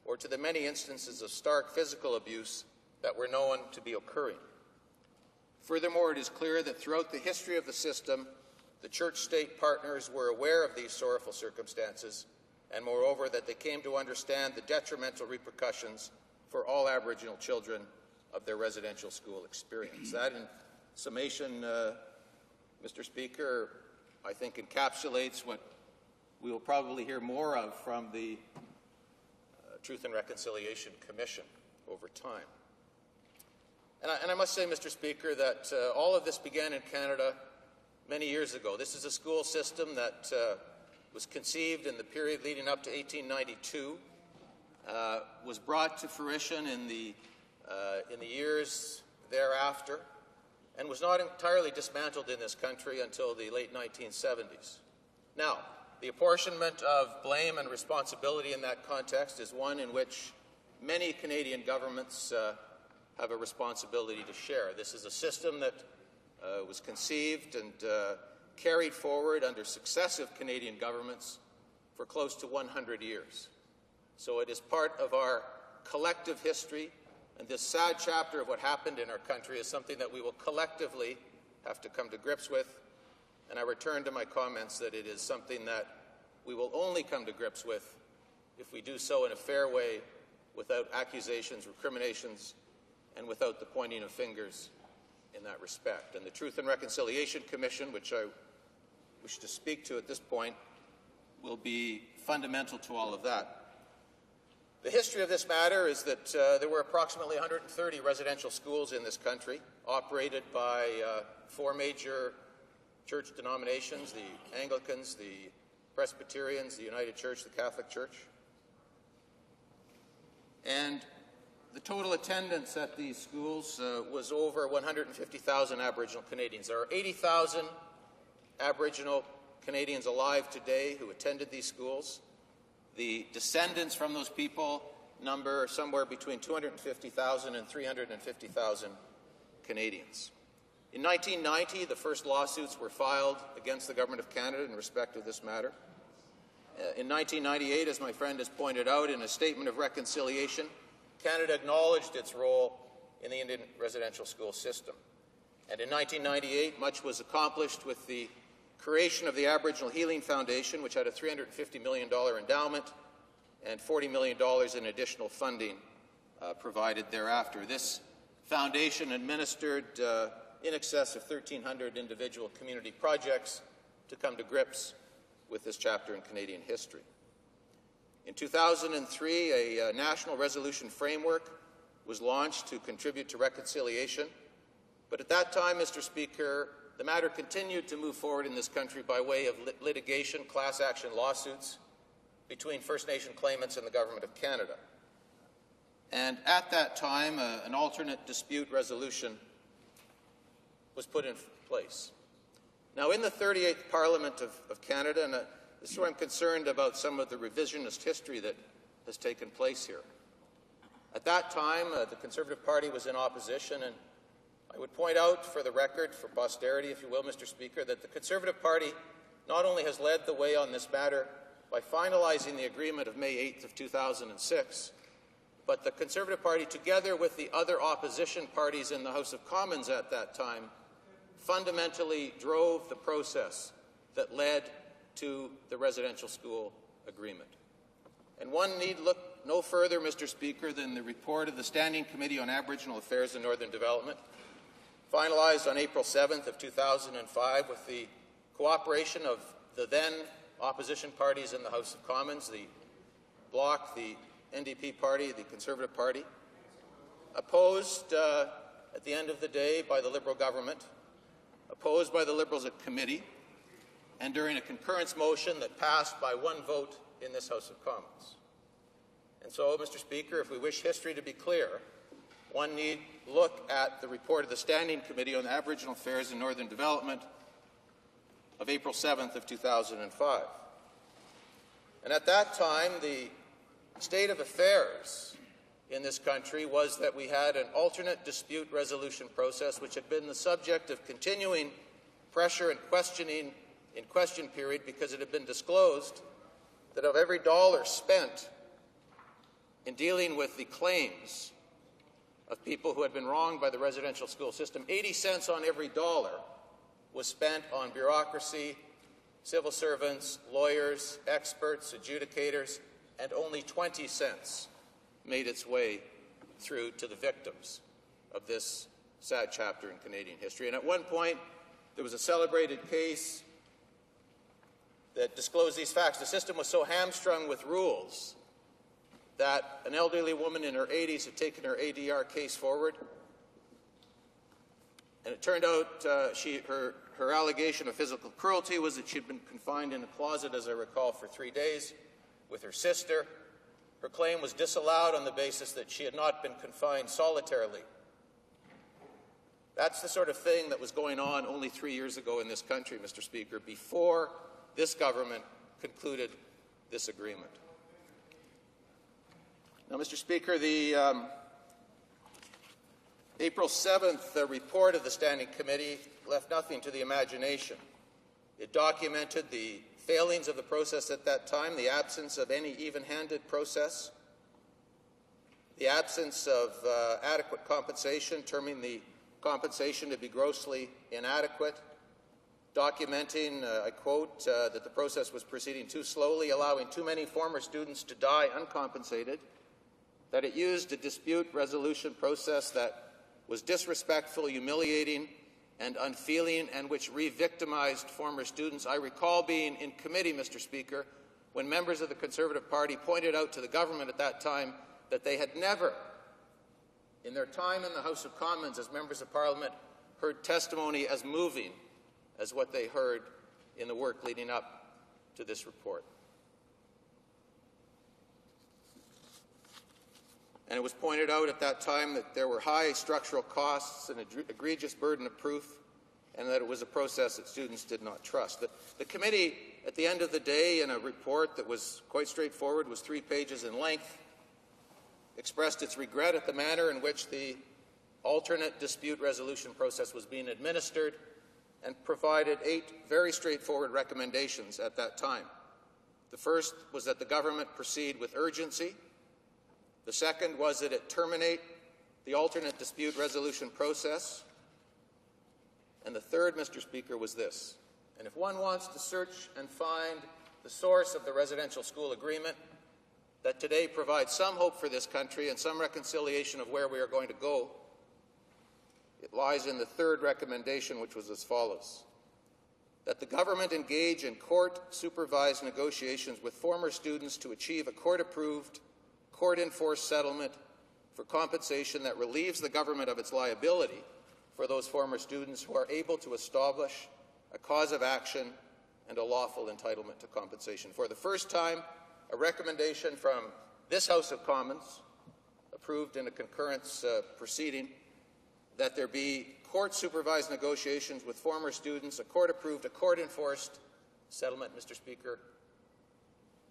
or to the many instances of stark physical abuse that were known to be occurring. Furthermore, it is clear that throughout the history of the system, the church-state partners were aware of these sorrowful circumstances, and moreover, that they came to understand the detrimental repercussions for all Aboriginal children of their residential school experience. That, in summation, Mr. Speaker, I think encapsulates what we will probably hear more of from the Truth and Reconciliation Commission over time. And I must say, Mr. Speaker, that all of this began in Canada many years ago. This is a school system that was conceived in the period leading up to 1892, was brought to fruition in the years thereafter, and was not entirely dismantled in this country until the late 1970s. Now, the apportionment of blame and responsibility in that context is one in which many Canadian governments have a responsibility to share. This is a system that was conceived and carried forward under successive Canadian governments for close to 100 years. So it is part of our collective history, and this sad chapter of what happened in our country is something that we will collectively have to come to grips with. And I return to my comments that it is something that we will only come to grips with if we do so in a fair way, without accusations, recriminations, and without the pointing of fingers in that respect. And the Truth and Reconciliation Commission, which I wish to speak to at this point, will be fundamental to all of that. The history of this matter is that there were approximately 130 residential schools in this country, operated by four major church denominations: the Anglicans, the Presbyterians, the United Church, the Catholic Church. And the total attendance at these schools was over 150,000 Aboriginal Canadians. There are 80,000 Aboriginal Canadians alive today who attended these schools. The descendants from those people number somewhere between 250,000 and 350,000 Canadians. In 1990, the first lawsuits were filed against the Government of Canada in respect of this matter. In 1998, as my friend has pointed out, in a statement of reconciliation, Canada acknowledged its role in the Indian residential school system. And in 1998, much was accomplished with the creation of the Aboriginal Healing Foundation, which had a $350 million endowment and $40 million in additional funding provided thereafter. This foundation administered in excess of 1,300 individual community projects to come to grips with this chapter in Canadian history. In 2003, a national resolution framework was launched to contribute to reconciliation. But at that time, Mr. Speaker, the matter continued to move forward in this country by way of litigation, class action lawsuits between First Nation claimants and the Government of Canada. And at that time, an alternate dispute resolution was put in place. Now, in the 38th Parliament of Canada, and this is where I'm concerned about some of the revisionist history that has taken place here. At that time, the Conservative Party was in opposition, and I would point out for the record, for posterity, if you will, Mr. Speaker, that the Conservative Party not only has led the way on this matter by finalizing the agreement of May 8th of 2006, but the Conservative Party, together with the other opposition parties in the House of Commons at that time, fundamentally drove the process that led to the residential school agreement. And one need look no further, Mr. Speaker, than the report of the Standing Committee on Aboriginal Affairs and Northern Development, finalized on April 7th of 2005 with the cooperation of the then opposition parties in the House of Commons, the Bloc, the NDP Party, the Conservative Party, opposed at the end of the day by the Liberal government, opposed by the Liberals at committee, and during a concurrence motion that passed by one vote in this House of Commons. And so, Mr. Speaker, if we wish history to be clear, one need look at the report of the Standing Committee on Aboriginal Affairs and Northern Development of April 7th of 2005. And at that time, the state of affairs in this country was that we had an alternate dispute resolution process which had been the subject of continuing pressure and questioning in question period because it had been disclosed that of every dollar spent in dealing with the claims of people who had been wronged by the residential school system, 80 cents on every dollar was spent on bureaucracy, civil servants, lawyers, experts, adjudicators, and only 20 cents made its way through to the victims of this sad chapter in Canadian history. And at one point, there was a celebrated case that disclosed these facts. The system was so hamstrung with rules that an elderly woman in her 80s had taken her ADR case forward, and it turned out her allegation of physical cruelty was that she'd been confined in a closet, as I recall, for 3 days with her sister. Her claim was disallowed on the basis that she had not been confined solitarily. That's the sort of thing that was going on only 3 years ago in this country, Mr. Speaker, before this government concluded this agreement. Now, Mr. Speaker, the April 7th report of the Standing Committee left nothing to the imagination. It documented the failings of the process at that time, the absence of any even-handed process, the absence of adequate compensation, terming the compensation to be grossly inadequate, documenting, I quote, that the process was proceeding too slowly, allowing too many former students to die uncompensated, that it used a dispute resolution process that was disrespectful, humiliating, and unfeeling, and which re-victimized former students. I recall being in committee, Mr. Speaker, when members of the Conservative Party pointed out to the government at that time that they had never, in their time in the House of Commons as members of Parliament, heard testimony as moving as what they heard in the work leading up to this report. And it was pointed out at that time that there were high structural costs and egregious burden of proof, and that it was a process that students did not trust. The committee, at the end of the day, in a report that was quite straightforward, was 3 pages in length, expressed its regret at the manner in which the alternate dispute resolution process was being administered, and provided 8 very straightforward recommendations at that time. The first was that the government proceed with urgency. The second was that it terminate the alternate dispute resolution process. And the third, Mr. Speaker, was this. And if one wants to search and find the source of the residential school agreement that today provides some hope for this country and some reconciliation of where we are going to go, it lies in the third recommendation, which was as follows: that the government engage in court-supervised negotiations with former students to achieve a court-approved, court-enforced settlement for compensation that relieves the government of its liability for those former students who are able to establish a cause of action and a lawful entitlement to compensation. For the first time, a recommendation from this House of Commons, approved in a concurrence proceeding, that there be court-supervised negotiations with former students, a court-approved, a court-enforced settlement, Mr. Speaker.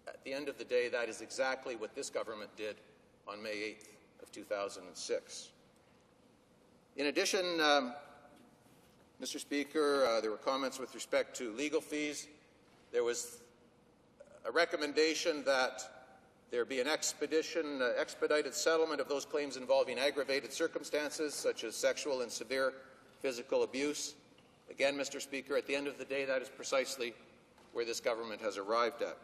At the end of the day, that is exactly what this government did on May 8th of 2006. In addition, Mr. Speaker, there were comments with respect to legal fees. There was a recommendation that there be an expedited settlement of those claims involving aggravated circumstances, such as sexual and severe physical abuse. Again, Mr. Speaker, at the end of the day, that is precisely where this government has arrived at.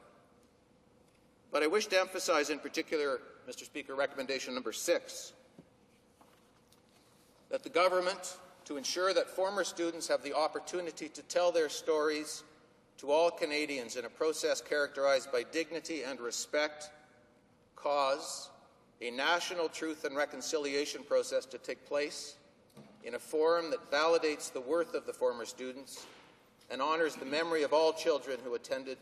But I wish to emphasize in particular, Mr. Speaker, recommendation number 6, that the government, to ensure that former students have the opportunity to tell their stories to all Canadians in a process characterized by dignity and respect, cause a national truth and reconciliation process to take place in a forum that validates the worth of the former students and honors the memory of all children who attended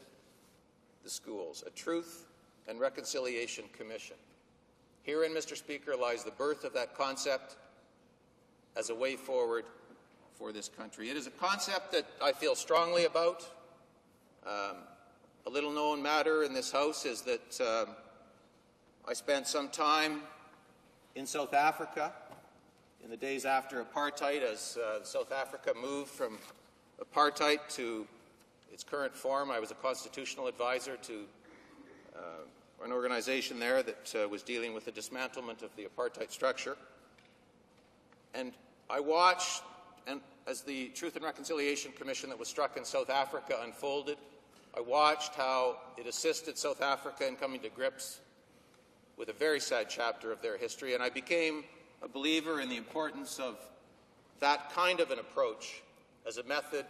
the schools, a Truth and Reconciliation Commission. Herein, Mr. Speaker, lies the birth of that concept as a way forward for this country. It is a concept that I feel strongly about. A little-known matter in this House is that I spent some time in South Africa in the days after apartheid as South Africa moved from apartheid to its current form. I was a constitutional advisor to an organization there that was dealing with the dismantlement of the apartheid structure. And I watched, and as the Truth and Reconciliation Commission that was struck in South Africa unfolded, I watched how it assisted South Africa in coming to grips with a very sad chapter of their history, and I became a believer in the importance of that kind of an approach as a method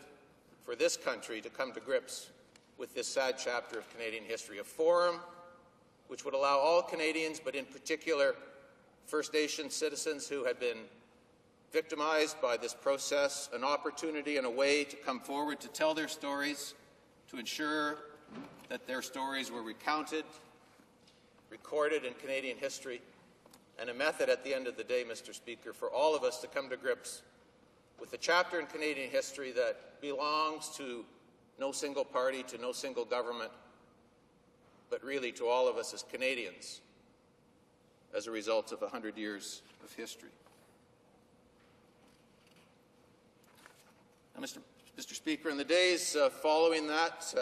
for this country to come to grips with this sad chapter of Canadian history, a forum which would allow all Canadians, but in particular First Nation citizens who had been victimized by this process, an opportunity and a way to come forward to tell their stories, to ensure that their stories were recounted, recorded in Canadian history, and a method at the end of the day, Mr. Speaker, for all of us to come to grips with the chapter in Canadian history that belongs to no single party, to no single government, but really to all of us as Canadians as a result of 100 years of history. Now, Mr. Speaker, in the days following that,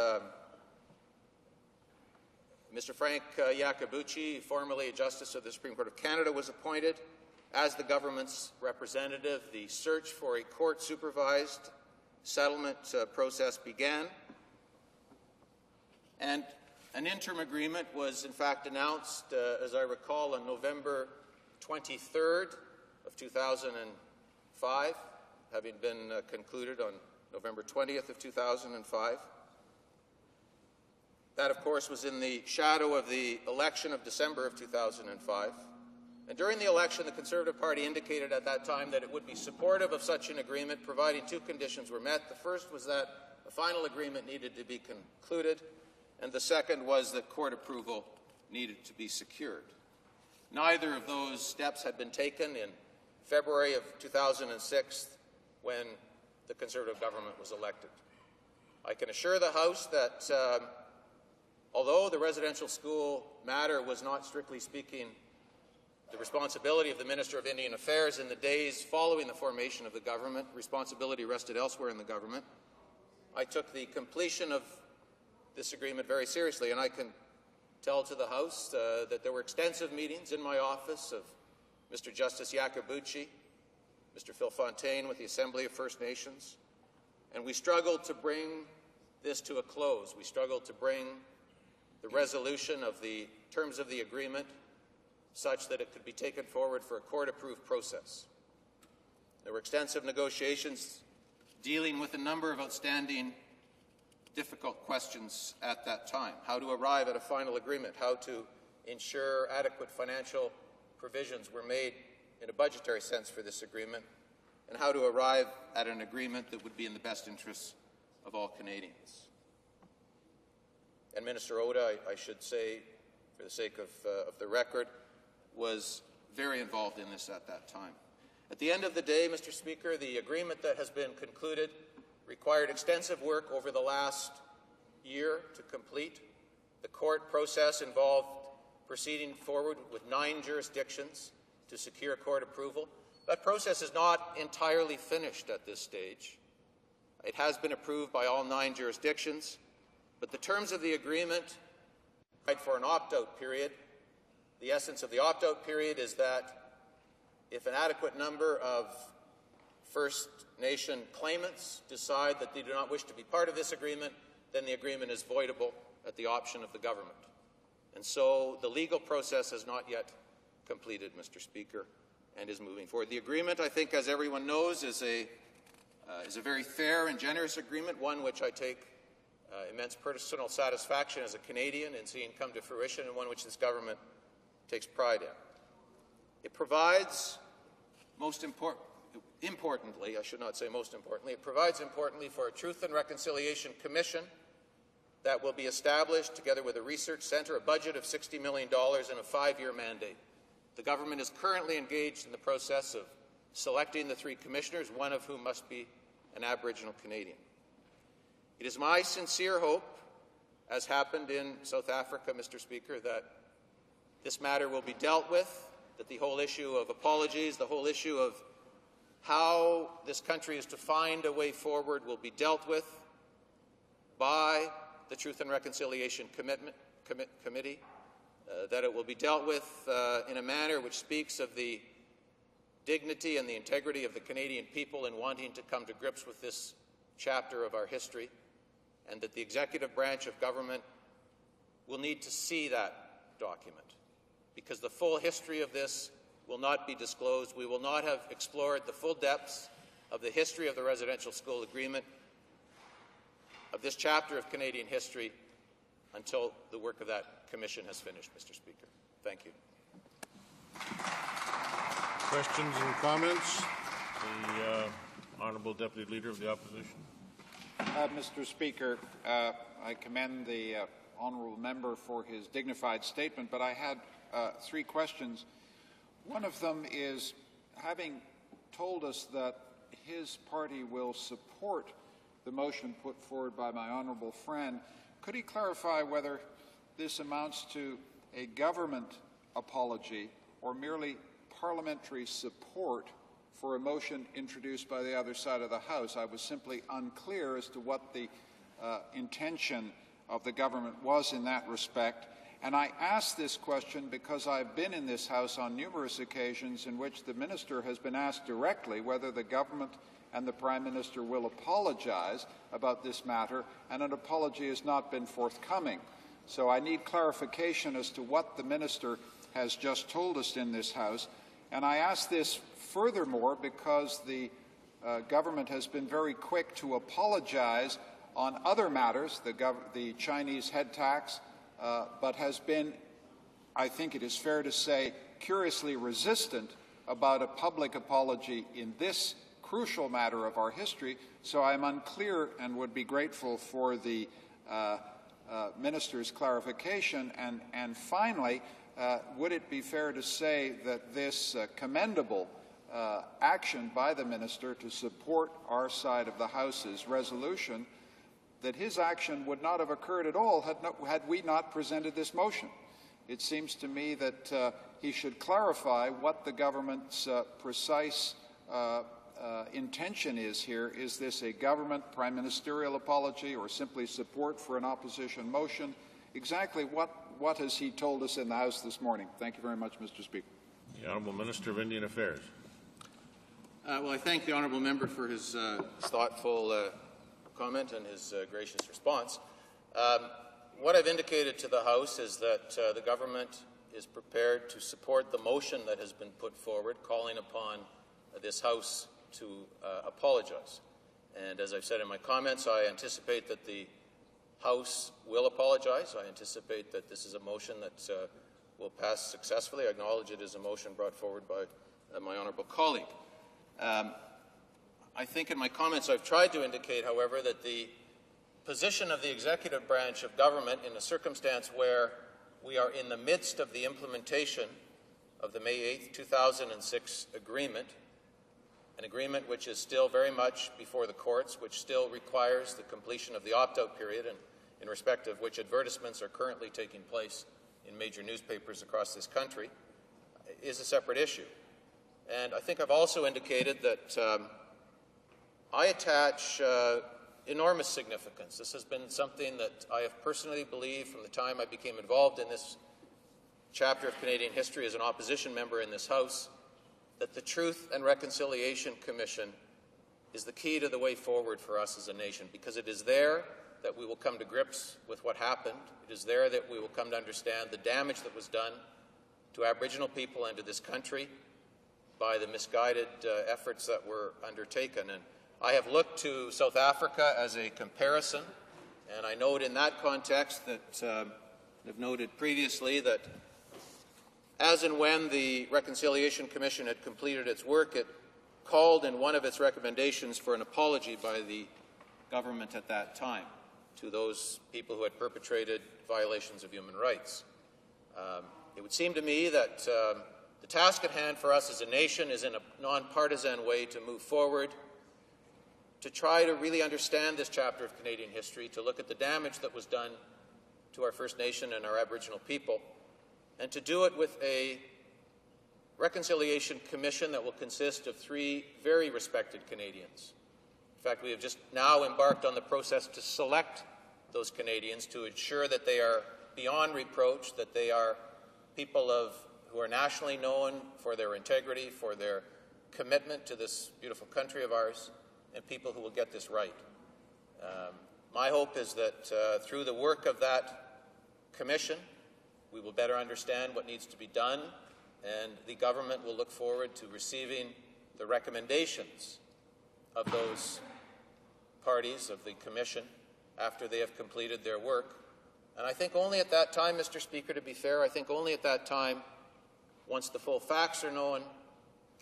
Mr. Frank Iacobucci, formerly a Justice of the Supreme Court of Canada, was appointed as the government's representative. The search for a court-supervised settlement process began, and an interim agreement was in fact announced, as I recall, on November 23rd of 2005, having been concluded on November 20th of 2005. That, of course, was in the shadow of the election of December of 2005. And during the election, the Conservative Party indicated at that time that it would be supportive of such an agreement, providing two conditions were met. The first was that a final agreement needed to be concluded, and the second was that court approval needed to be secured. Neither of those steps had been taken in February of 2006 when the Conservative government was elected. I can assure the House that although the residential school matter was not strictly speaking the responsibility of the Minister of Indian Affairs in the days following the formation of the government, responsibility rested elsewhere in the government, I took the completion of this agreement very seriously, and I can tell to the House that there were extensive meetings in my office of Mr. Justice Iacobucci, Mr. Phil Fontaine with the Assembly of First Nations, and we struggled to bring this to a close. We struggled to bring the resolution of the terms of the agreement such that it could be taken forward for a court-approved process. There were extensive negotiations dealing with a number of outstanding, difficult questions at that time. How to arrive at a final agreement, how to ensure adequate financial provisions were made in a budgetary sense for this agreement, and how to arrive at an agreement that would be in the best interests of all Canadians. And Minister Oda, I should say, for the sake of the record, was very involved in this at that time. At the end of the day, Mr. Speaker, the agreement that has been concluded required extensive work over the last year to complete. The court process involved proceeding forward with 9 jurisdictions to secure court approval. That process is not entirely finished at this stage. It has been approved by all 9 jurisdictions, but the terms of the agreement provide for an opt-out period. The essence of the opt-out period is that if an adequate number of First Nation claimants decide that they do not wish to be part of this agreement, then the agreement is voidable at the option of the government. And so the legal process has not yet completed, Mr. Speaker, and is moving forward. The agreement, I think, as everyone knows, is a very fair and generous agreement, one which I take immense personal satisfaction as a Canadian in seeing come to fruition, and one which this government takes pride in. It provides, importantly, I should not say most importantly, it provides importantly for a Truth and Reconciliation Commission that will be established together with a research centre, a budget of $60 million and a 5-year mandate. The government is currently engaged in the process of selecting the 3 commissioners, one of whom must be an Aboriginal Canadian. It is my sincere hope, as happened in South Africa, Mr. Speaker, that this matter will be dealt with, that the whole issue of apologies, the whole issue of how this country is to find a way forward will be dealt with by the Truth and Reconciliation Committee, that it will be dealt with in a manner which speaks of the dignity and the integrity of the Canadian people in wanting to come to grips with this chapter of our history, and that the executive branch of government will need to see that document, because the full history of this will not be disclosed. We will not have explored the full depths of the history of the residential school agreement, of this chapter of Canadian history, until the work of that commission has finished, Mr. Speaker. Thank you. Questions and comments? The Honourable Deputy Leader of the Opposition. Mr. Speaker, I commend the honourable member for his dignified statement, but I had 3 questions. One of them is, having told us that his party will support the motion put forward by my honourable friend, could he clarify whether this amounts to a government apology or merely parliamentary support for a motion introduced by the other side of the House? I was simply unclear as to what the intention of the government was in that respect. And I ask this question because I've been in this House on numerous occasions in which the Minister has been asked directly whether the government and the Prime Minister will apologize about this matter, and an apology has not been forthcoming. So I need clarification as to what the Minister has just told us in this House. And I ask this furthermore because the government has been very quick to apologize on other matters, the Chinese head tax, but has been, I think it is fair to say, curiously resistant about a public apology in this crucial matter of our history. So I'm unclear and would be grateful for the Minister's clarification. And finally, would it be fair to say that this commendable action by the Minister to support our side of the House's resolution, that his action would not have occurred at all had we not presented this motion? It seems to me that he should clarify what the government's precise intention is here. Is this a government prime ministerial apology or simply support for an opposition motion? Exactly what has he told us in the House this morning? Thank you very much, Mr. Speaker. The Honourable Minister of Indian Affairs. Well, I thank the honourable member for his thoughtful comment and his gracious response. What I've indicated to the House is that the government is prepared to support the motion that has been put forward, calling upon this House to apologize. And as I've said in my comments, I anticipate that the House will apologize. I anticipate that this is a motion that will pass successfully. I acknowledge it is a motion brought forward by my honourable colleague. I think in my comments I've tried to indicate, however, that the position of the executive branch of government in a circumstance where we are in the midst of the implementation of the May 8th, 2006 agreement, an agreement which is still very much before the courts, which still requires the completion of the opt-out period, and in respect of which advertisements are currently taking place in major newspapers across this country, is a separate issue. And I think I've also indicated that I attach enormous significance. This has been something that I have personally believed from the time I became involved in this chapter of Canadian history as an opposition member in this House, that the Truth and Reconciliation Commission is the key to the way forward for us as a nation, because it is there that we will come to grips with what happened. It is there that we will come to understand the damage that was done to Aboriginal people and to this country by the misguided efforts that were undertaken. And I have looked to South Africa as a comparison, and I note in that context that I've noted previously that as and when the Reconciliation Commission had completed its work, it called in one of its recommendations for an apology by the government at that time to those people who had perpetrated violations of human rights. It would seem to me that the task at hand for us as a nation is in a nonpartisan way to move forward, to try to really understand this chapter of Canadian history, to look at the damage that was done to our First Nation and our Aboriginal people, and to do it with a Reconciliation Commission that will consist of 3 very respected Canadians. In fact, we have just now embarked on the process to select those Canadians to ensure that they are beyond reproach, that they are people who are nationally known for their integrity, for their commitment to this beautiful country of ours, and people who will get this right. My hope is that through the work of that commission, we will better understand what needs to be done, and the government will look forward to receiving the recommendations of those parties of the commission after they have completed their work. And I think only at that time, Mr. Speaker, to be fair, I think only at that time, once the full facts are known,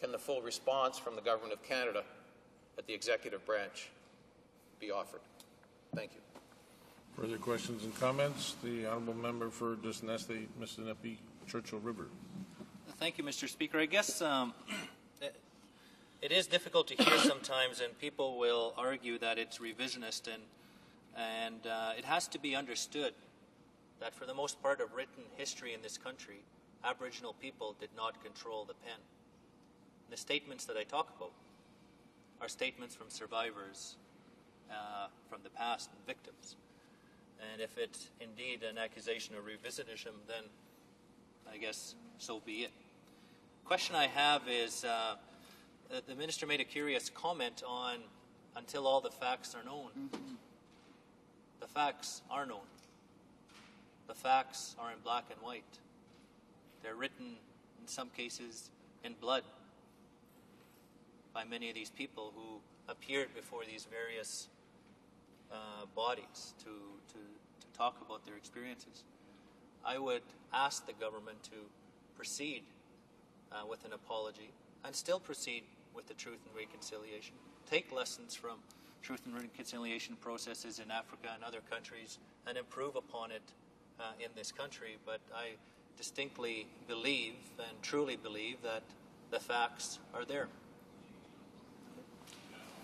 can the full response from the Government of Canada at the executive branch be offered. Thank you. Further questions and comments? The honourable member for Disnesti, Mississippi, Churchill River. Thank you, Mr. Speaker. I guess it is difficult to hear sometimes, and people will argue that it's revisionist, and it has to be understood that for the most part of written history in this country, Aboriginal people did not control the pen. The statements that I talk about are statements from survivors from the past and victims. And if it's indeed an accusation of revisionism, then I guess so be it. Question I have is, the Minister made a curious comment on until all the facts are known. Mm-hmm. The facts are known. The facts are in black and white. They're written, in some cases, in blood by many of these people who appeared before these various bodies to talk about their experiences. I would ask the government to proceed with an apology and still proceed with the truth and reconciliation. Take lessons from truth and reconciliation processes in Africa and other countries and improve upon it in this country. But I distinctly believe and truly believe that the facts are there.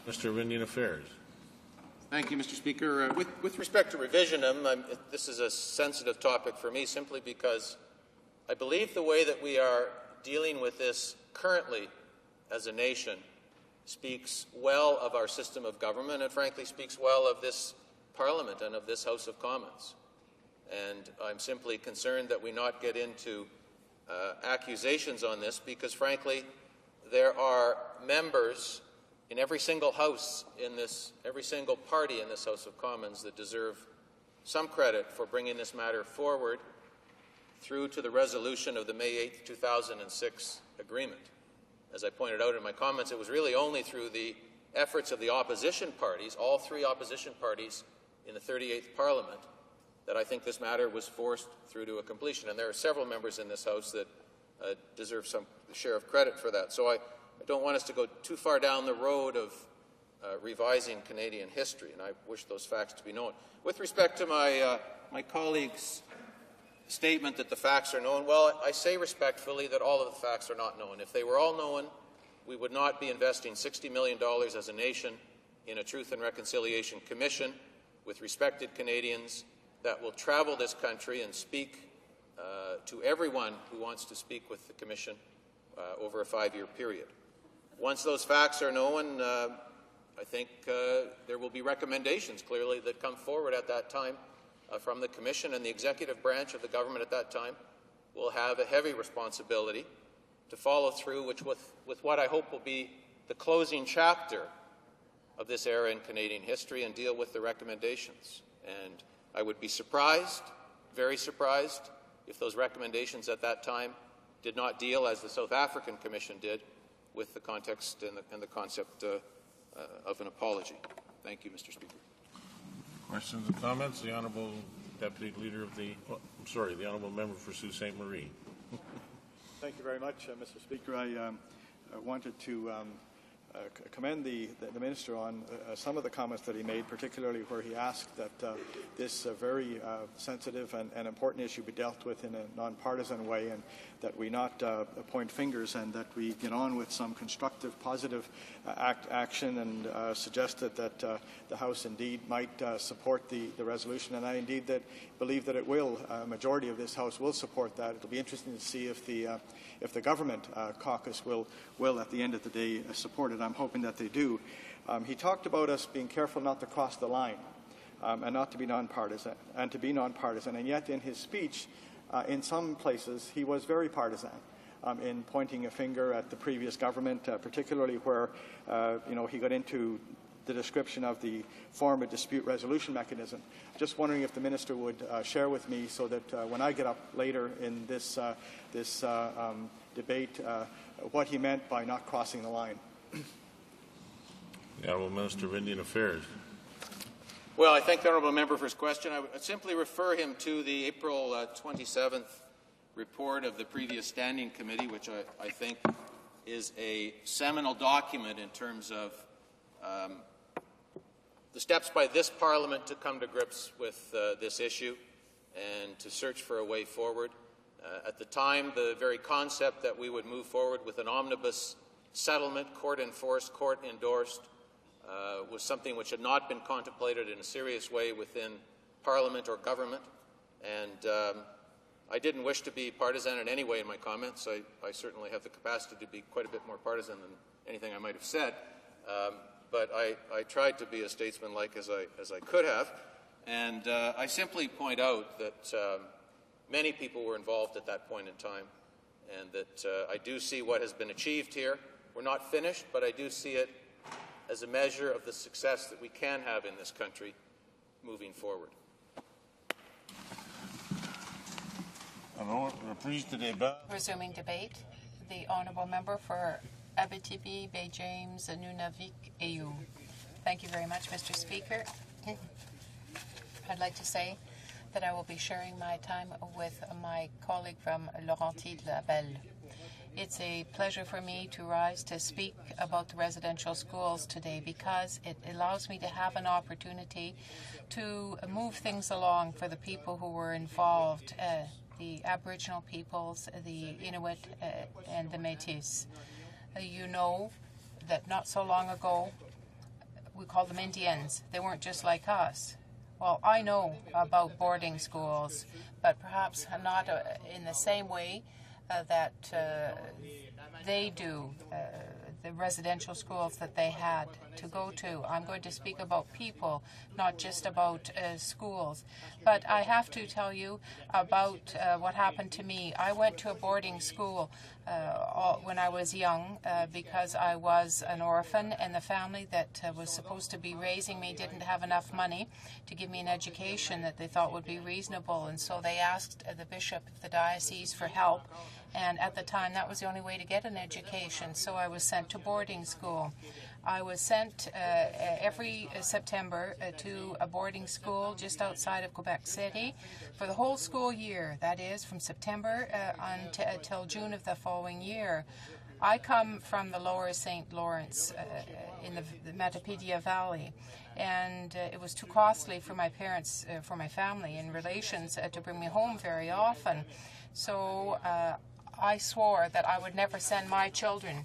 Mr. Indian Affairs. Thank you, Mr. Speaker. With respect to revisionism, this is a sensitive topic for me simply because I believe the way that we are dealing with this currently as a nation speaks well of our system of government and frankly speaks well of this Parliament and of this House of Commons. And I'm simply concerned that we not get into accusations on this because frankly there are members in every single house in this, every single party in this House of Commons that deserve some credit for bringing this matter forward through to the resolution of the May 8, 2006 agreement. As I pointed out in my comments, it was really only through the efforts of the opposition parties, all 3 opposition parties in the 38th Parliament, that I think this matter was forced through to a completion. And there are several members in this House that deserve some share of credit for that. So I don't want us to go too far down the road of revising Canadian history, and I wish those facts to be known. With respect to my colleague's statement that the facts are known, well, I say respectfully that all of the facts are not known. If they were all known, we would not be investing $60 million as a nation in a Truth and Reconciliation Commission with respected Canadians that will travel this country and speak to everyone who wants to speak with the Commission over a 5-year period. Once those facts are known, I think there will be recommendations, clearly, that come forward at that time from the Commission, and the executive branch of the government at that time will have a heavy responsibility to follow through with what I hope will be the closing chapter of this era in Canadian history and deal with the recommendations. And I would be surprised, very surprised, if those recommendations at that time did not deal, as the South African Commission did, with the context and the concept of an apology. Thank you, Mr. Speaker. Questions and comments? The Honourable Deputy Leader of the, the Honourable Member for Sault Ste. Marie. Thank you very much, Mr. Speaker. I wanted to commend the Minister on some of the comments that he made, particularly where he asked that this very sensitive and important issue be dealt with in a non-partisan way, and that we not point fingers, and that we get on with some constructive, positive action, and suggested that the House indeed might support the resolution, and I indeed believe that it will. A majority of this House will support that. It will be interesting to see if the government caucus will at the end of the day support it. I'm hoping that they do. He talked about us being careful not to cross the line and not to be nonpartisan, and yet in his speech, in some places, he was very partisan in pointing a finger at the previous government, particularly where he got into the description of the form of dispute resolution mechanism. Just wondering if the Minister would share with me, so that when I get up later in this debate, what he meant by not crossing the line. The Honourable Minister of Indian Affairs. Well, I thank the Honourable Member for his question. I would simply refer him to the April 27th report of the previous Standing Committee, which I think is a seminal document in terms of the steps by this Parliament to come to grips with this issue and to search for a way forward. At the time, the very concept that we would move forward with an omnibus settlement, court-enforced, court-endorsed, was something which had not been contemplated in a serious way within Parliament or government. And I didn't wish to be partisan in any way in my comments. I certainly have the capacity to be quite a bit more partisan than anything I might have said. But I tried to be as statesmanlike as I could have. And I simply point out that many people were involved at that point in time, and that I do see what has been achieved here. We're not finished, but I do see it as a measure of the success that we can have in this country moving forward. Resuming debate, the Honourable Member for Abitibi, Bay James, Nunavik, AU. Thank you very much, Mr. Speaker. I'd like to say that I will be sharing my time with my colleague from Laurentides-la-Belle. It's a pleasure for me to rise to speak about the residential schools today, because it allows me to have an opportunity to move things along for the people who were involved, the Aboriginal peoples, the Inuit, and the Métis. You know that not so long ago, we called them Indians. They weren't just like us. Well, I know about boarding schools, but perhaps not in the same way that they do, the residential schools that they had to go to. I'm going to speak about people, not just about schools. But I have to tell you about what happened to me. I went to a boarding school when I was young because I was an orphan, and the family that was supposed to be raising me didn't have enough money to give me an education that they thought would be reasonable. And so they asked the bishop of the diocese for help. And at the time, that was the only way to get an education. So I was sent to boarding school. I was sent every September to a boarding school just outside of Quebec City for the whole school year. That is, from September until June of the following year. I come from the lower St. Lawrence in the Matapedia Valley, and it was too costly for my parents, for my family and relations to bring me home very often. So I swore that I would never send my children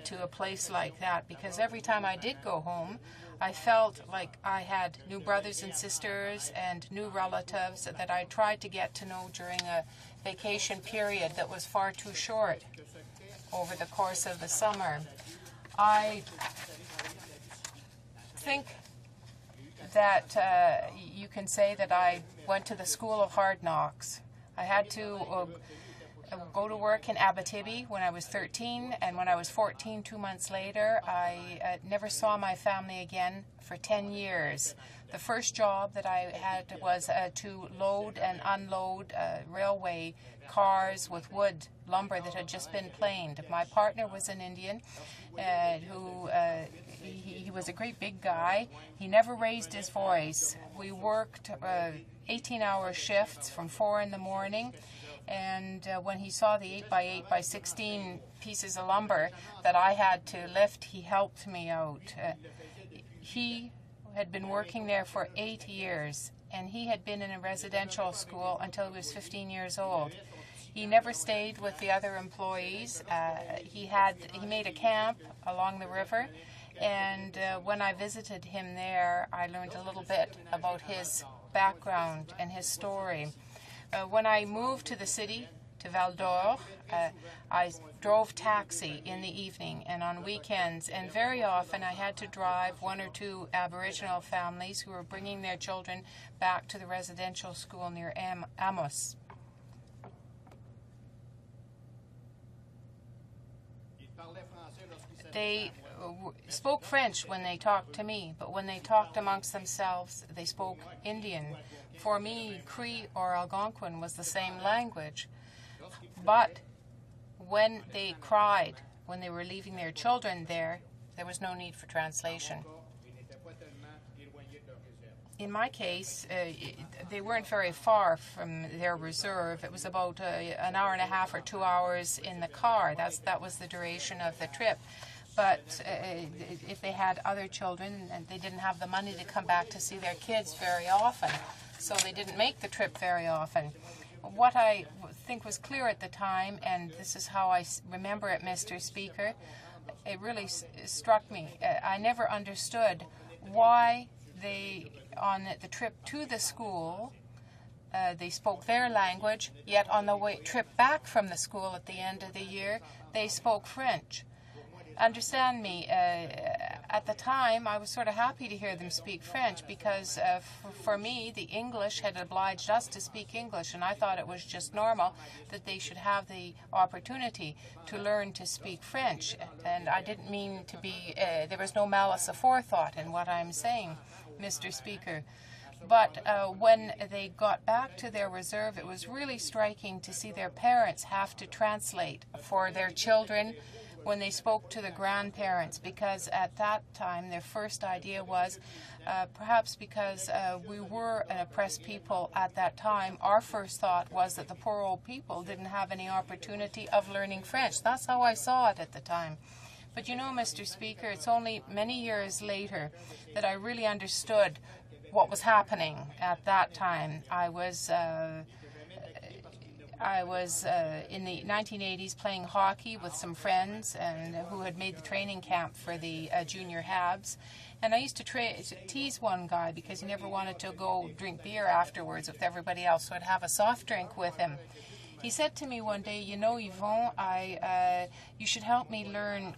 to a place like that, because every time I did go home, I felt like I had new brothers and sisters and new relatives that I tried to get to know during a vacation period that was far too short over the course of the summer. I think that you can say that I went to the school of hard knocks. I had to go to work in Abitibi when I was 13, and when I was 14, 2 months later, I never saw my family again for 10 years. The first job that I had was to load and unload railway cars with wood, lumber that had just been planed. My partner was an Indian he was a great big guy. He never raised his voice. We worked 18-hour shifts from 4 in the morning. And when he saw the 8x8 by 16 pieces of lumber that I had to lift, he helped me out. He had been working there for 8 years, and he had been in a residential school until he was 15 years old. He never stayed with the other employees. He made a camp along the river, and when I visited him there, I learned a little bit about his background and his story. When I moved to the city, to Val d'Or, I drove taxi in the evening and on weekends, and very often I had to drive 1 or 2 Aboriginal families who were bringing their children back to the residential school near Amos. They spoke French when they talked to me, but when they talked amongst themselves, they spoke Indian. For me, Cree or Algonquin was the same language. But when they cried, when they were leaving their children there was no need for translation. In my case, they weren't very far from their reserve. It was about an hour and a half or 2 hours in the car. That was the duration of the trip. But if they had other children, and they didn't have the money to come back to see their kids very often, so they didn't make the trip very often. What I think was clear at the time, and this is how I remember it, Mr. Speaker, it really struck me. I never understood why they, on the trip to the school, they spoke their language, yet on the trip back from the school at the end of the year, they spoke French. Understand me, at the time I was sort of happy to hear them speak French because for me the English had obliged us to speak English, and I thought it was just normal that they should have the opportunity to learn to speak French. And I didn't mean to be, there was no malice aforethought in what I'm saying, Mr. Speaker. But when they got back to their reserve, it was really striking to see their parents have to translate for their children when they spoke to the grandparents, because at that time their first idea was, perhaps because we were an oppressed people at that time, our first thought was that the poor old people didn't have any opportunity of learning French. That's how I saw it at the time. But you know, Mr. Speaker, it's only many years later that I really understood what was happening at that time. I was in the 1980s playing hockey with some friends and who had made the training camp for the junior Habs. And I used to tease one guy because he never wanted to go drink beer afterwards with everybody else, so I'd have a soft drink with him. He said to me one day, you know, Yvonne, you should help me learn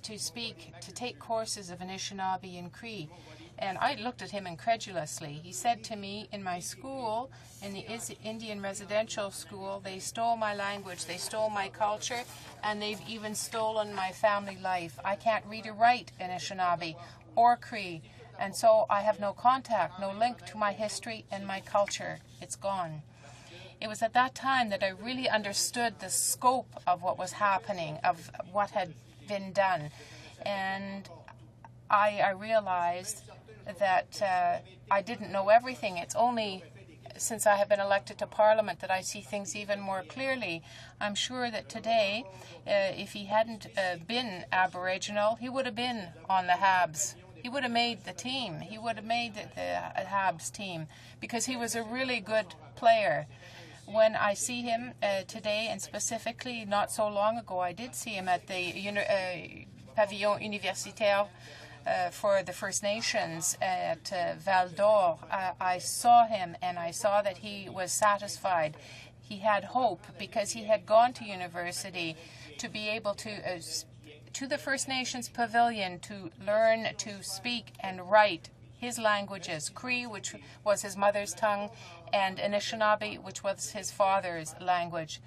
to take courses of Anishinaabe and Cree. And I looked at him incredulously. He said to me, in my school, in the Indian residential school, they stole my language, they stole my culture, and they've even stolen my family life. I can't read or write Anishinaabe or Cree, and so I have no contact, no link to my history and my culture. It's gone. It was at that time that I really understood the scope of what was happening, of what had been done. And I realized that I didn't know everything. It's only since I have been elected to Parliament that I see things even more clearly. I'm sure that today, if he hadn't been Aboriginal, he would have been on the Habs. He would have made the team. He would have made the Habs team because he was a really good player. When I see him today, and specifically not so long ago, I did see him at the Pavillon Universitaire for the First Nations at Val d'Or. I saw him and I saw that he was satisfied. He had hope because he had gone to university to be able to the First Nations Pavilion to learn to speak and write his languages, Cree, which was his mother's tongue, and Anishinaabe, which was his father's language.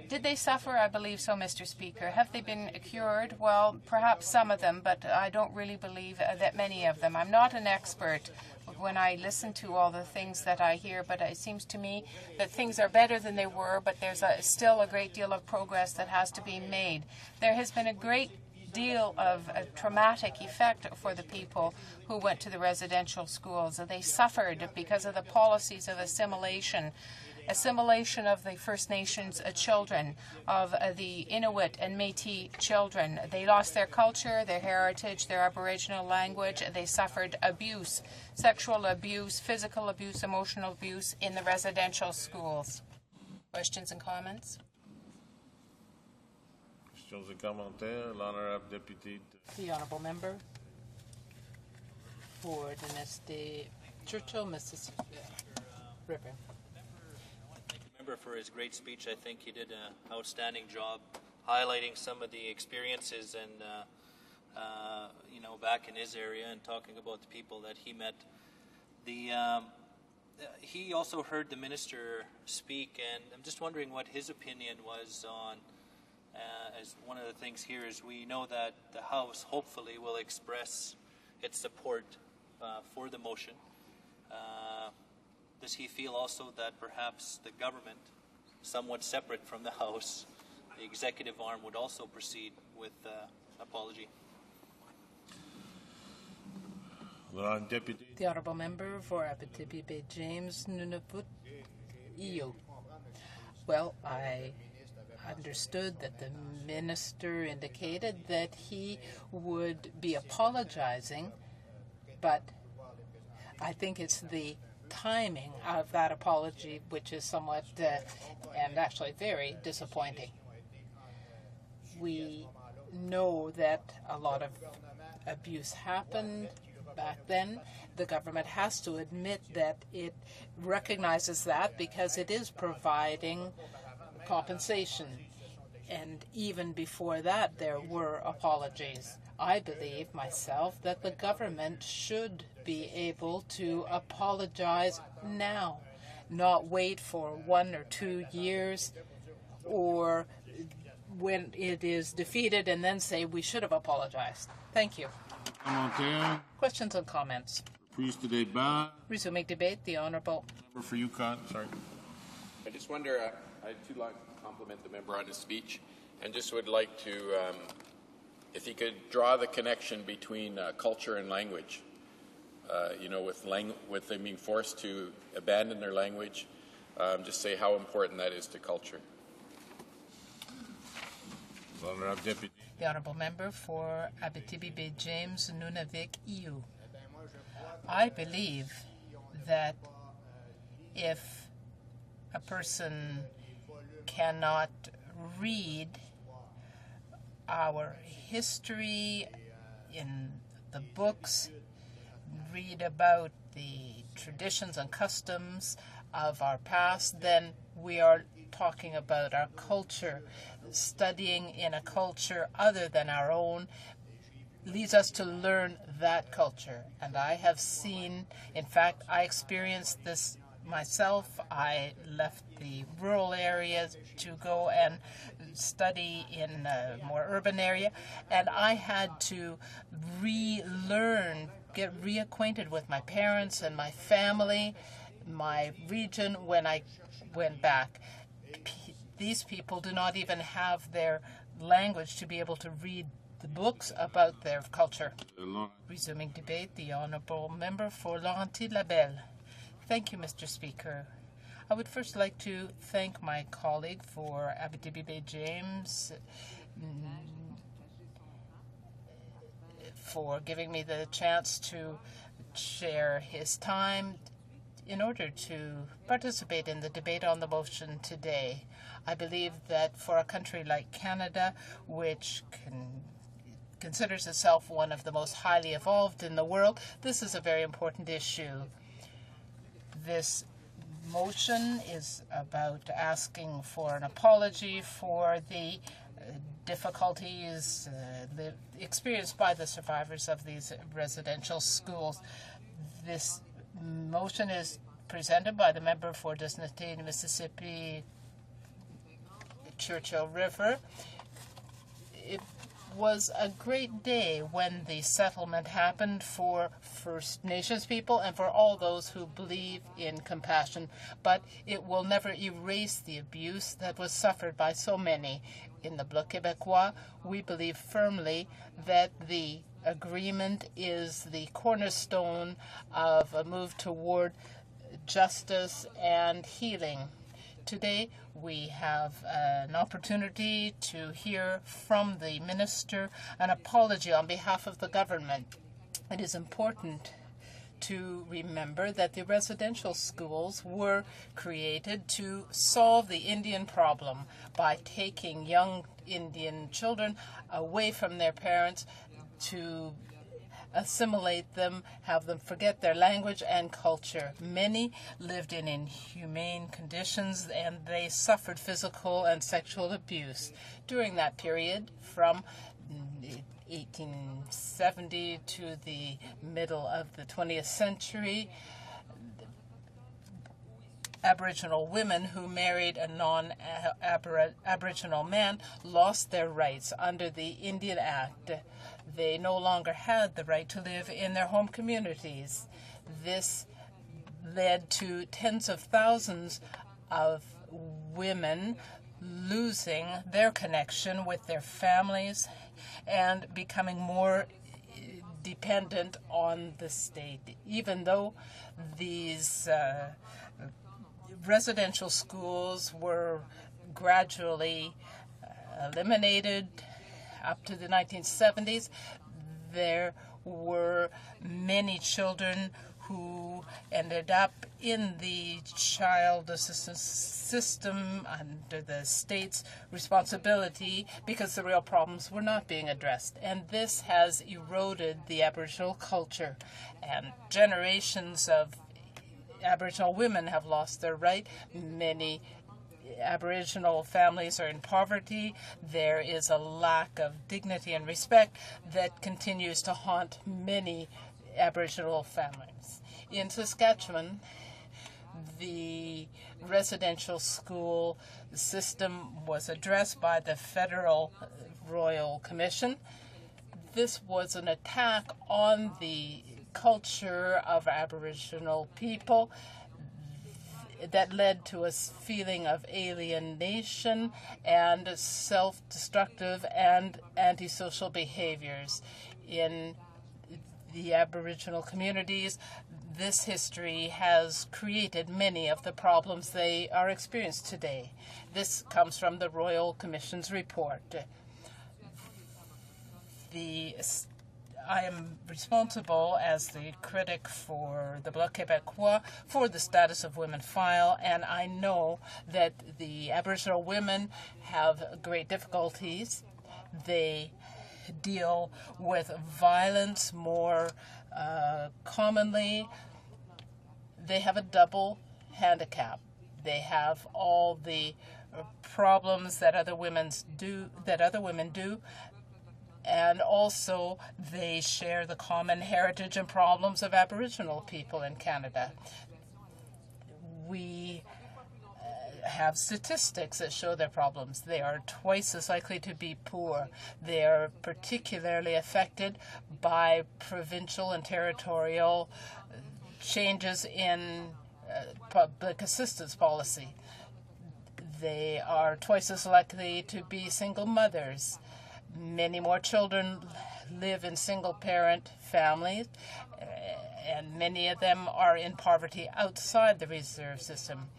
Did they suffer? I believe so, Mr. Speaker. Have they been cured? Well, perhaps some of them, but I don't really believe that many of them. I'm not an expert when I listen to all the things that I hear, but it seems to me that things are better than they were, but there's still a great deal of progress that has to be made. There has been a great deal of a traumatic effect for the people who went to the residential schools. They suffered because of the policies of assimilation of the First Nations children, of the Inuit and Métis children. They lost their culture, their heritage, their Aboriginal language. They suffered abuse, sexual abuse, physical abuse, emotional abuse in the residential schools. Questions and comments? Questions et commentaires. L'honorable député. The honourable member for Dynasty Churchill, Mississippi River. For his great speech. I think he did an outstanding job highlighting some of the experiences and back in his area and talking about the people that he met. He also heard the minister speak, and I'm just wondering what his opinion was on, as one of the things here is we know that the House hopefully will express its support for the motion. Does he feel also that perhaps the government, somewhat separate from the House, the executive arm, would also proceed with apology? The honourable member for Abitibi Bay James, Nunavut, EU. Well, I understood that the minister indicated that he would be apologizing, but I think it's the timing of that apology which is somewhat and actually very disappointing. We know that a lot of abuse happened back then. The government has to admit that it recognizes that because it is providing compensation. And even before that, there were apologies. I believe myself that the government should be able to apologize now, not wait for 1 or 2 years or when it is defeated and then say we should have apologized. Thank you. Questions and comments? Resuming debate, the Honourable. Member for Yukon, sorry. I just wonder, I'd too like to compliment the member on his speech and just would like to if he could draw the connection between culture and language, with them being forced to abandon their language, just say how important that is to culture. The honourable member for Abitibi Bay James, Nunavik, EU. I believe that if a person cannot read our history in the books, read about the traditions and customs of our past, then we are talking about our culture. Studying in a culture other than our own leads us to learn that culture. And I have seen, in fact, I experienced this myself. I left the rural areas to go and study in a more urban area, and I had to relearn, get reacquainted with my parents and my family, my region when I went back. These people do not even have their language to be able to read the books about their culture. Resuming debate, the Honourable Member for Laurentides-Labelle. Thank you, Mr. Speaker. I would first like to thank my colleague for Abitibi Bay James for giving me the chance to share his time in order to participate in the debate on the motion today. I believe that for a country like Canada, which considers itself one of the most highly evolved in the world, this is a very important issue. This motion is about asking for an apology for the difficulties experienced by the survivors of these residential schools. This motion is presented by the member for Disney, Mississippi, Churchill River. It was a great day when the settlement happened for First Nations people and for all those who believe in compassion, but it will never erase the abuse that was suffered by so many. In the Bloc Québécois, we believe firmly that the agreement is the cornerstone of a move toward justice and healing. Today, we have an opportunity to hear from the minister an apology on behalf of the government. It is important to remember that the residential schools were created to solve the Indian problem by taking young Indian children away from their parents to assimilate them, have them forget their language and culture. Many lived in inhumane conditions and they suffered physical and sexual abuse. During that period, from 1870 to the middle of the 20th century, Aboriginal women who married a non-Aboriginal man lost their rights under the Indian Act. They no longer had the right to live in their home communities. This led to tens of thousands of women losing their connection with their families and becoming more dependent on the state. Even though these residential schools were gradually eliminated up to the 1970s, there were many children who ended up in the child assistance system under the state's responsibility because the real problems were not being addressed. And this has eroded the Aboriginal culture. And generations of Aboriginal women have lost their right. Many Aboriginal families are in poverty. There is a lack of dignity and respect that continues to haunt many Aboriginal families. In Saskatchewan, the residential school system was addressed by the Federal Royal Commission. This was an attack on the culture of Aboriginal people that led to a feeling of alienation and self-destructive and antisocial behaviors. In the Aboriginal communities, this history has created many of the problems they are experiencing today. This comes from the Royal Commission's report. I am responsible as the critic for the Bloc Québécois for the Status of Women file, and I know that the Aboriginal women have great difficulties. They deal with violence more commonly. They have a double handicap. They have all the problems that other women do, and also they share the common heritage and problems of Aboriginal people in Canada. We have statistics that show their problems. They are twice as likely to be poor. They are particularly affected by provincial and territorial changes in public assistance policy. They are twice as likely to be single mothers. Many more children live in single-parent families, and many of them are in poverty outside the reserve system.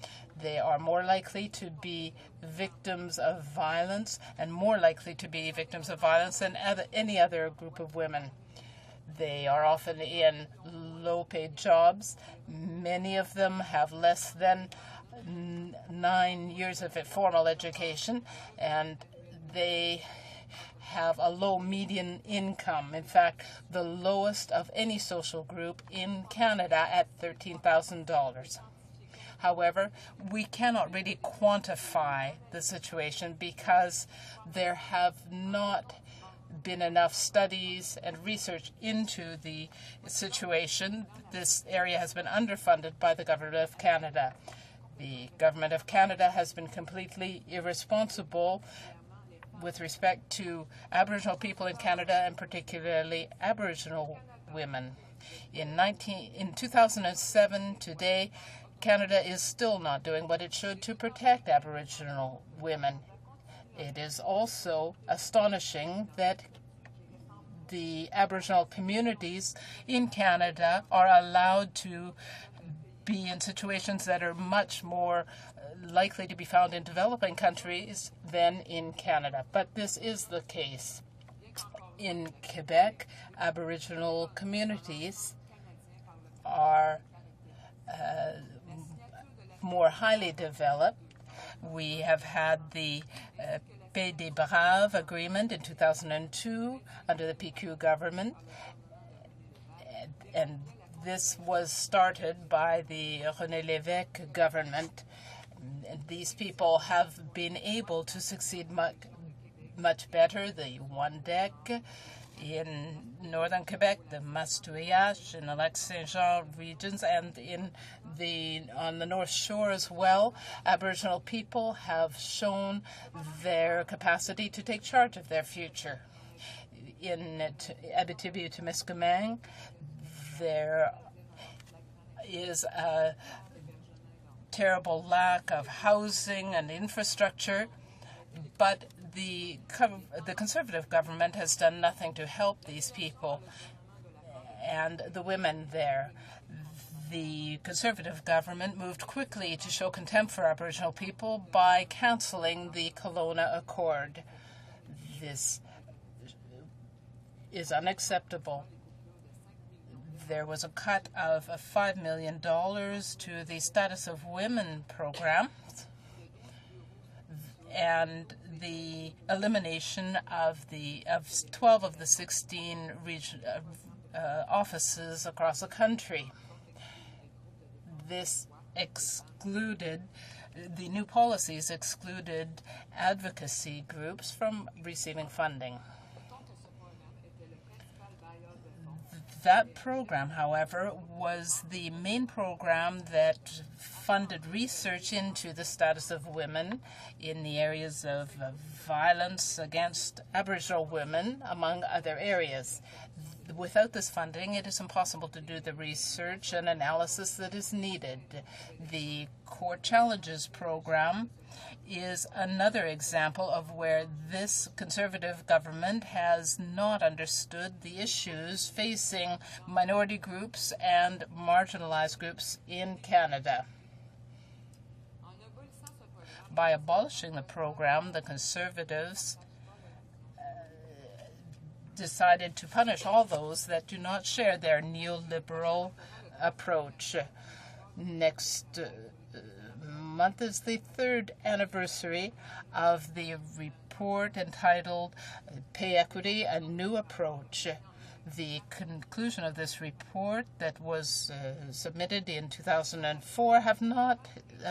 They are more likely to be victims of violence and more likely to be victims of violence than any other group of women. They are often in low-paid jobs. Many of them have less than 9 years of formal education, and they have a low median income. In fact, the lowest of any social group in Canada at $13,000. However, we cannot really quantify the situation because there have not been enough studies and research into the situation. This area has been underfunded by the Government of Canada. The Government of Canada has been completely irresponsible with respect to Aboriginal people in Canada, and particularly Aboriginal women. In 2007, today, Canada is still not doing what it should to protect Aboriginal women. It is also astonishing that the Aboriginal communities in Canada are allowed to be in situations that are much more likely to be found in developing countries than in Canada. But this is the case. In Quebec, Aboriginal communities are more highly developed. We have had the Pays des Braves agreement in 2002 under the PQ government, and this was started by the René Lévesque government. These people have been able to succeed much better. The Wandek in northern Quebec, the Mastouillache in the Lac-Saint-Jean regions, and on the North Shore as well, Aboriginal people have shown their capacity to take charge of their future. In Abitibi-Témiscamingue, there is a terrible lack of housing and infrastructure, but the Conservative government has done nothing to help these people and the women there. The Conservative government moved quickly to show contempt for Aboriginal people by cancelling the Kelowna Accord. This is unacceptable. There was a cut of $5 million to the Status of Women program, and the elimination of 12 of the 16 offices across the country. This excluded, the new policies excluded advocacy groups from receiving funding. That program, however, was the main program that funded research into the status of women in the areas of violence against Aboriginal women, among other areas. Without this funding, it is impossible to do the research and analysis that is needed. The Core Challenges program is another example of where this Conservative government has not understood the issues facing minority groups and marginalized groups in Canada. By abolishing the program, the Conservatives decided to punish all those that do not share their neoliberal approach. Next month is the third anniversary of the report entitled Pay Equity, a New Approach. The conclusion of this report that was submitted in 2004 have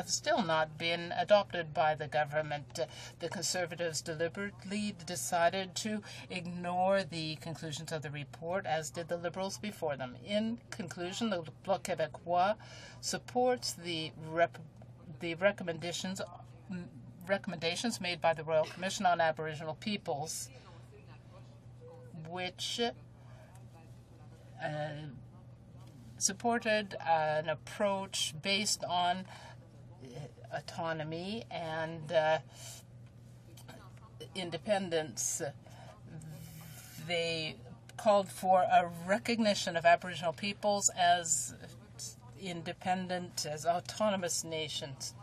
still not been adopted by the government. The Conservatives deliberately decided to ignore the conclusions of the report, as did the Liberals before them. In conclusion, the Bloc Québécois supports the recommendations made by the Royal Commission on Aboriginal Peoples, which supported an approach based on autonomy and independence. They called for a recognition of Aboriginal peoples as independent, as autonomous nations.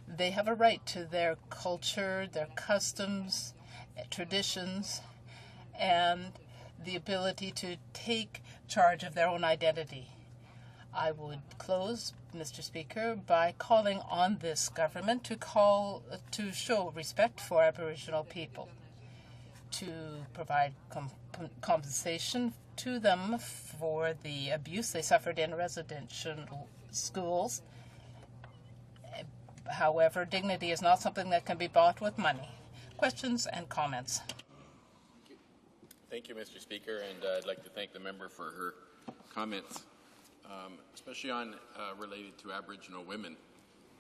They have a right to their culture, their customs, traditions, and the ability to take charge of their own identity. I would close, Mr. Speaker, by calling on this government to show respect for Aboriginal people, to provide compensation to them for the abuse they suffered in residential schools. However, dignity is not something that can be bought with money. Questions and comments? Thank you, Mr. Speaker, and I'd like to thank the member for her comments, especially on related to Aboriginal women.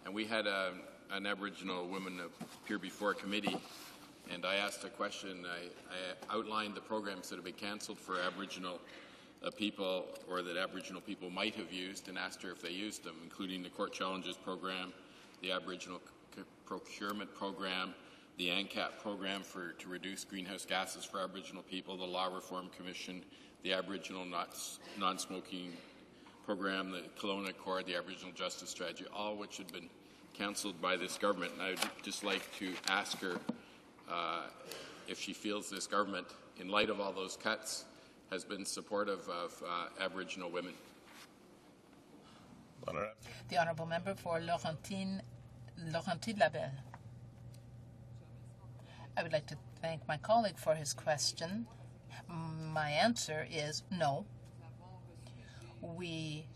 And we had an Aboriginal woman appear before a committee, and I asked a question. I outlined the programs that have been cancelled for Aboriginal people, or that Aboriginal people might have used, and asked her if they used them, including the Court Challenges program, the Aboriginal Procurement program, the ANCAP program to reduce greenhouse gases for Aboriginal people, the Law Reform Commission, the Aboriginal Non-Smoking program, the Kelowna Accord, the Aboriginal Justice Strategy, all which had been cancelled by this government. And I would just like to ask her if she feels this government, in light of all those cuts, has been supportive of Aboriginal women. The Honourable Member for Laurentide-Labelle. I would like to thank my colleague for his question. My answer is no. We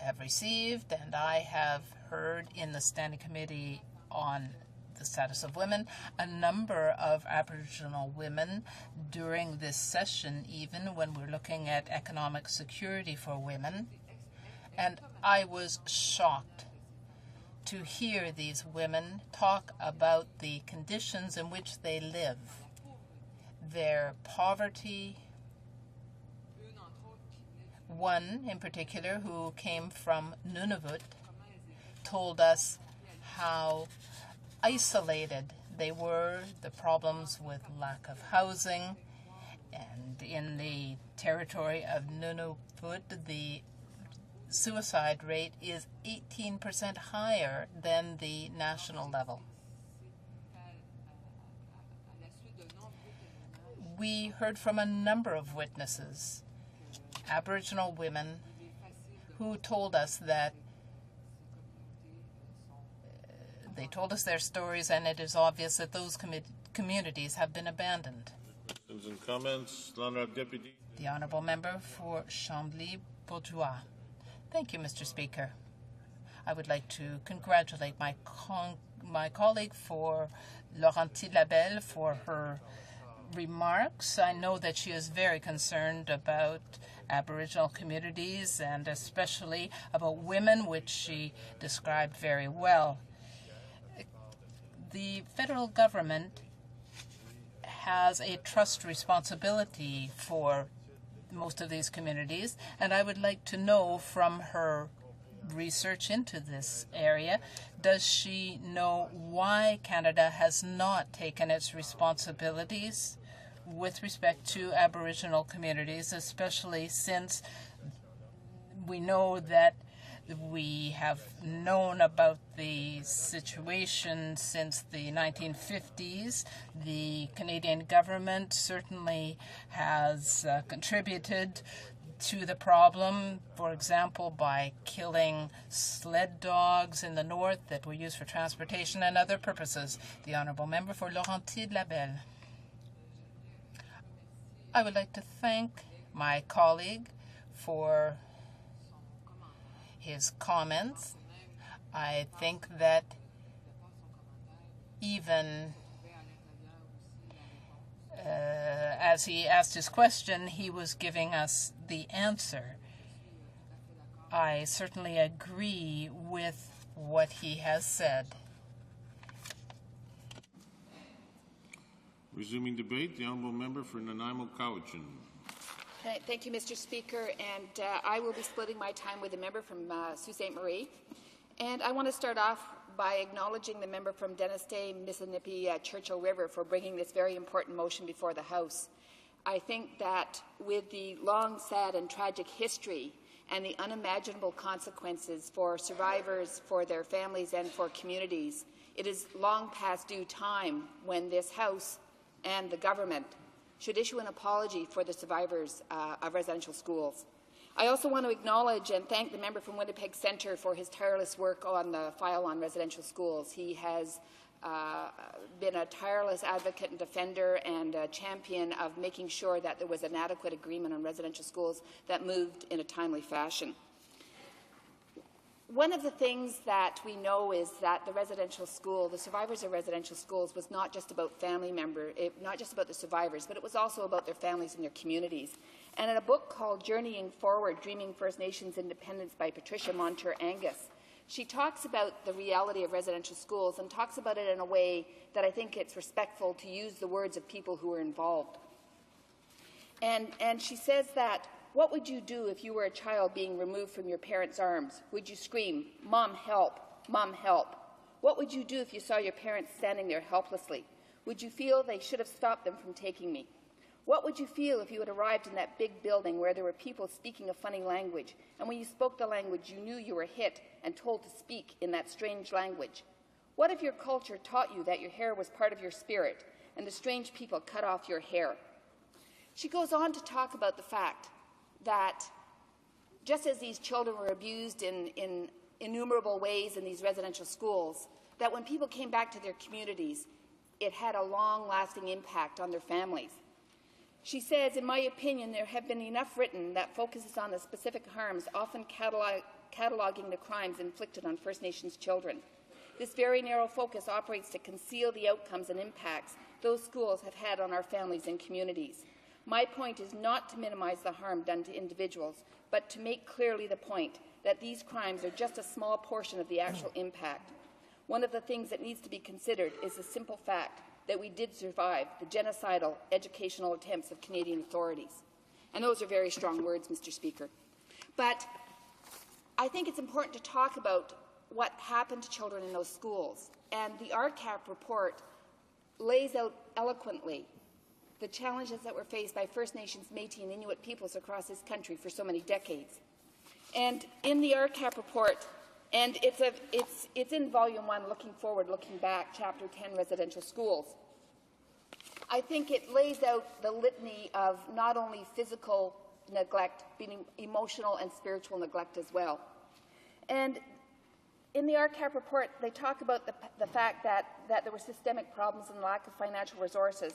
have received, and I have heard in the Standing Committee on the Status of Women, a number of Aboriginal women during this session, even when we're looking at economic security for women. And I was shocked to hear these women talk about the conditions in which they live, their poverty. One in particular, who came from Nunavut, told us how isolated they were, the problems with lack of housing, and in the territory of Nunavut, the suicide rate is 18% higher than the national level. We heard from a number of witnesses, Aboriginal women, who told us that they told us their stories, and it is obvious that those communities have been abandoned. Questions and comments? Honourable Deputy. The Honourable Member for Chambly-Bourgeois. Thank you, Mr. Speaker. I would like to congratulate my colleague for Laurentide-Labelle for her remarks. I know that she is very concerned about Aboriginal communities and especially about women, which she described very well. The federal government has a trust responsibility for most of these communities, and I would like to know from her research into this area, does she know why Canada has not taken its responsibilities with respect to Aboriginal communities, especially since we know that we have known about the situation since the 1950s. The Canadian government certainly has contributed to the problem, for example, by killing sled dogs in the north that were used for transportation and other purposes. The Honourable Member for Laurentide-Labelle. I would like to thank my colleague for his comments. I think that even as he asked his question, he was giving us the answer. I certainly agree with what he has said. Resuming debate, the Honourable Member for Nanaimo-Cowichan. Thank you, Mr. Speaker, and I will be splitting my time with the member from Sault Ste. Marie. And I want to start off by acknowledging the member from Dennis-Day, Mississippi, Churchill River for bringing this very important motion before the House. I think that with the long, sad and tragic history and the unimaginable consequences for survivors, for their families and for communities, it is long past due time when this House and the government should issue an apology for the survivors of residential schools. I also want to acknowledge and thank the member from Winnipeg Centre for his tireless work on the file on residential schools. He has been a tireless advocate and defender and a champion of making sure that there was an adequate agreement on residential schools that moved in a timely fashion. one of the things that we know is that the survivors of residential schools, was not just about not just about the survivors, but it was also about their families and their communities. And in a book called Journeying Forward, Dreaming First Nations Independence by Patricia Montour Angus, she talks about the reality of residential schools and talks about it in a way that I think it's respectful to use the words of people who are involved. And she says that, what would you do if you were a child being removed from your parents' arms? Would you scream, "Mom, help, Mom, help"? What would you do if you saw your parents standing there helplessly? Would you feel they should have stopped them from taking me? What would you feel if you had arrived in that big building where there were people speaking a funny language, and when you spoke the language, you knew you were hit and told to speak in that strange language? What if your culture taught you that your hair was part of your spirit, and the strange people cut off your hair? She goes on to talk about the fact that just as these children were abused in innumerable ways in these residential schools, that when people came back to their communities, it had a long-lasting impact on their families. She says, in my opinion, there have been enough written that focuses on the specific harms, often cataloging the crimes inflicted on First Nations children. This very narrow focus operates to conceal the outcomes and impacts those schools have had on our families and communities. My point is not to minimize the harm done to individuals, but to make clearly the point that these crimes are just a small portion of the actual impact. One of the things that needs to be considered is the simple fact that we did survive the genocidal educational attempts of Canadian authorities. And those are very strong words, Mr. Speaker. But I think it's important to talk about what happened to children in those schools. And the RCAP report lays out eloquently the challenges that were faced by First Nations, Métis, and Inuit peoples across this country for so many decades. And in the RCAP report, and it's in Volume 1, Looking Forward, Looking Back, Chapter 10, Residential Schools, I think it lays out the litany of not only physical neglect, but emotional and spiritual neglect as well. And in the RCAP report, they talk about the fact that there were systemic problems and lack of financial resources.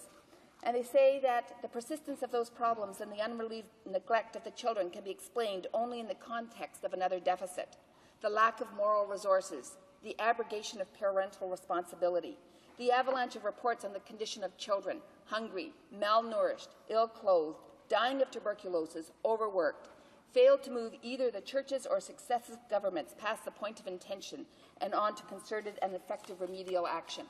And they say that the persistence of those problems and the unrelieved neglect of the children can be explained only in the context of another deficit: the lack of moral resources, the abrogation of parental responsibility, the avalanche of reports on the condition of children, hungry, malnourished, ill-clothed, dying of tuberculosis, overworked, failed to move either the churches or successive governments past the point of intention and on to concerted and effective remedial action.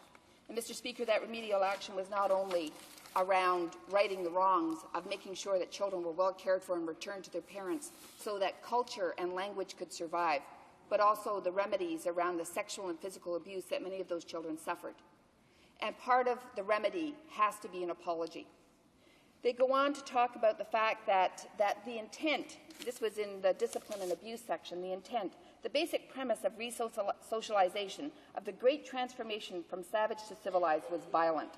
And, Mr. Speaker, that remedial action was not only around righting the wrongs of making sure that children were well cared for and returned to their parents so that culture and language could survive, but also the remedies around the sexual and physical abuse that many of those children suffered. And part of the remedy has to be an apology. They go on to talk about the fact that the intent, this was in the discipline and abuse section, the intent, the basic premise of re-socialization of the great transformation from savage to civilized was violent.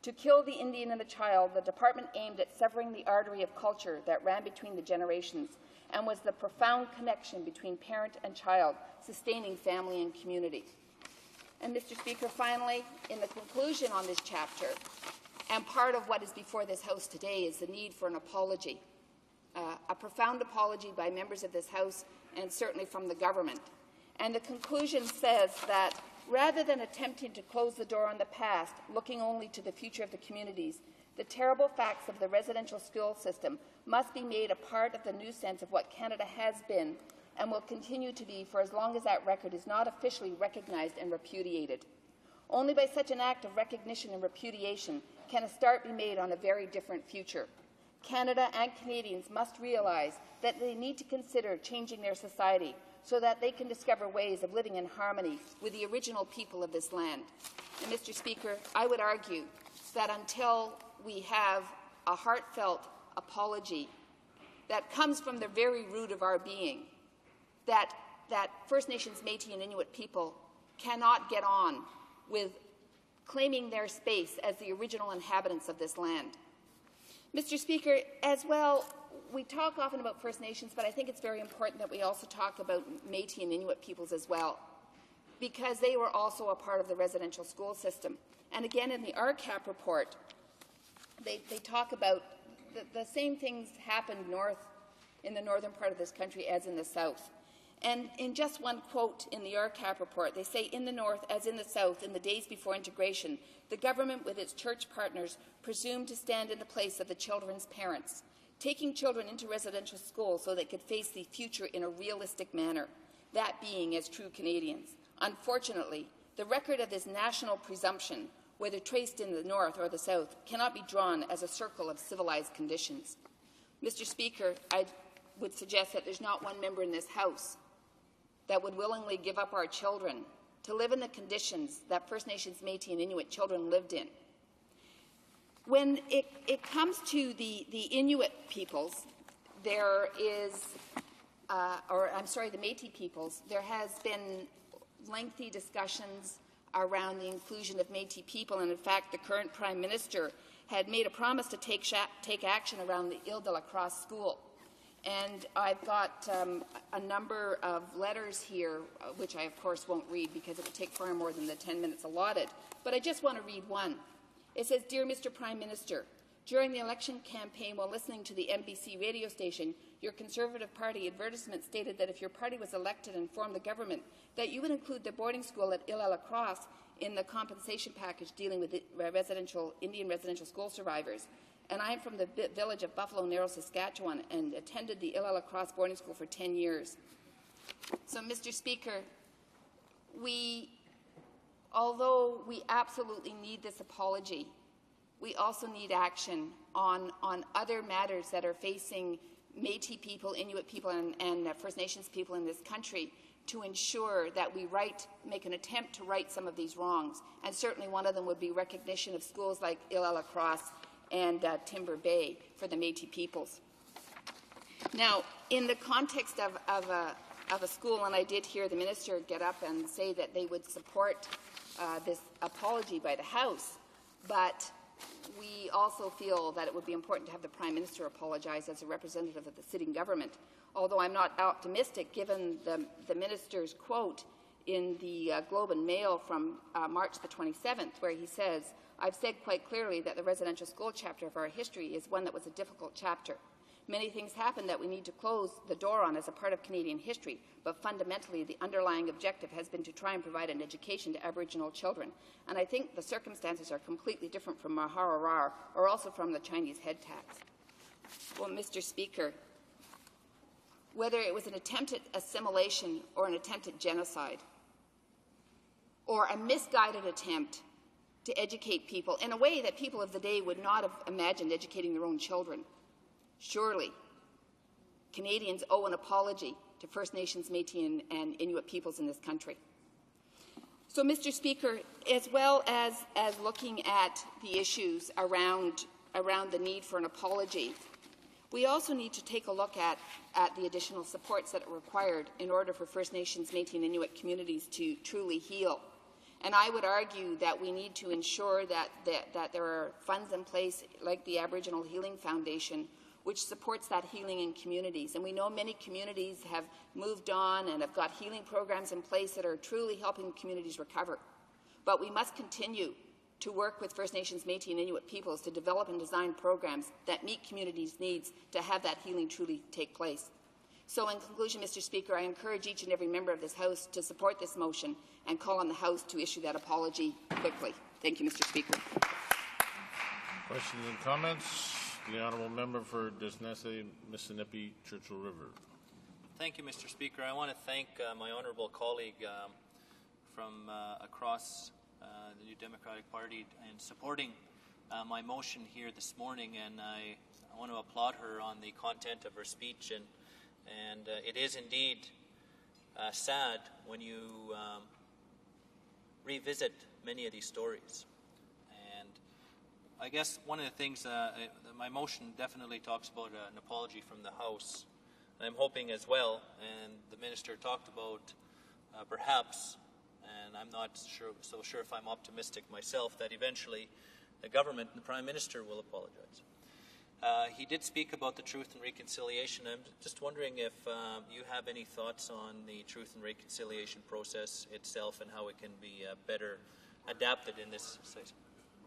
To kill the Indian and the child, the department aimed at severing the artery of culture that ran between the generations and was the profound connection between parent and child, sustaining family and community. And, Mr. Speaker, finally, in the conclusion on this chapter, and part of what is before this House today is the need for an apology, a profound apology by members of this House and certainly from the government. And the conclusion says that rather than attempting to close the door on the past, looking only to the future of the communities, the terrible facts of the residential school system must be made a part of the new sense of what Canada has been and will continue to be for as long as that record is not officially recognized and repudiated. Only by such an act of recognition and repudiation can a start be made on a very different future. Canada and Canadians must realize that they need to consider changing their society so that they can discover ways of living in harmony with the original people of this land. And, Mr. Speaker, I would argue that until we have a heartfelt apology that comes from the very root of our being, that First Nations, Métis, and Inuit people cannot get on with claiming their space as the original inhabitants of this land. Mr. Speaker, as well, we talk often about First Nations, but I think it's very important that we also talk about Métis and Inuit peoples as well, because they were also a part of the residential school system. And again, in the RCAP report, they talk about the same things happened in the northern part of this country as in the south. And in just one quote in the RCAP report, they say, in the North, as in the South, in the days before integration, the government with its church partners presumed to stand in the place of the children's parents, taking children into residential schools so they could face the future in a realistic manner, that being as true Canadians. Unfortunately, the record of this national presumption, whether traced in the North or the South, cannot be drawn as a circle of civilized conditions. Mr. Speaker, I would suggest that there's not one member in this House that would willingly give up our children to live in the conditions that First Nations, Métis and Inuit children lived in. When it comes to the Inuit peoples, there is, the Métis peoples, there has been lengthy discussions around the inclusion of Métis people, and in fact the current Prime Minister had made a promise to take action around the Ile de la Crosse school. And I've got a number of letters here, which I, of course, won't read because it would take far more than the 10 minutes allotted. But I just want to read one. It says, Dear Mr. Prime Minister, during the election campaign while listening to the NBC radio station, your Conservative Party advertisement stated that if your party was elected and formed the government, that you would include the boarding school at Ile de la Crosse in the compensation package dealing with Indian residential school survivors. And I'm from the village of Buffalo Narrows, Saskatchewan, and attended the Ile de la Crosse boarding school for 10 years. So, Mr. Speaker, although we absolutely need this apology, we also need action on other matters that are facing Métis people, Inuit people, and First Nations people in this country to ensure that we make an attempt to right some of these wrongs. And certainly one of them would be recognition of schools like Ile de la Crosse and Timber Bay for the Métis peoples. Now, in the context of a school, and I did hear the minister get up and say that they would support this apology by the House, but we also feel that it would be important to have the Prime Minister apologize as a representative of the sitting government, although I'm not optimistic given the minister's quote in the Globe and Mail from March the 27th, where he says, I've said quite clearly that the residential school chapter of our history is one that was a difficult chapter. Many things happened that we need to close the door on as a part of Canadian history, but fundamentally the underlying objective has been to try and provide an education to Aboriginal children. And I think the circumstances are completely different from Mahararar or also from the Chinese head tax. Well, Mr. Speaker, whether it was an attempted assimilation or an attempted genocide, or a misguided attempt to educate people in a way that people of the day would not have imagined educating their own children, surely Canadians owe an apology to First Nations, Métis and Inuit peoples in this country. So, Mr. Speaker, as well as looking at the issues around the need for an apology, we also need to take a look at the additional supports that are required in order for First Nations, Métis and Inuit communities to truly heal. And I would argue that we need to ensure that there are funds in place like the Aboriginal Healing Foundation, which supports that healing in communities. And we know many communities have moved on and have got healing programs in place that are truly helping communities recover. But we must continue to work with First Nations, Métis and Inuit peoples to develop and design programs that meet communities' needs to have that healing truly take place. So in conclusion, Mr. Speaker, I encourage each and every member of this House to support this motion and call on the House to issue that apology quickly. Thank you, Mr. Speaker. Questions and comments? The Honourable Member for Disnessy, Mississippi, Churchill River. Thank you, Mr. Speaker. I want to thank my honourable colleague from across the New Democratic Party in supporting my motion here this morning, and I want to applaud her on the content of her speech. And it is indeed sad when you revisit many of these stories. And I guess one of the things, my motion definitely talks about an apology from the House. And I'm hoping as well, and the Minister talked about perhaps, and I'm not so sure if I'm optimistic myself, that eventually the government and the Prime Minister will apologize. He did speak about the Truth and Reconciliation. I'm just wondering if you have any thoughts on the Truth and Reconciliation process itself and how it can be better adapted in this situation.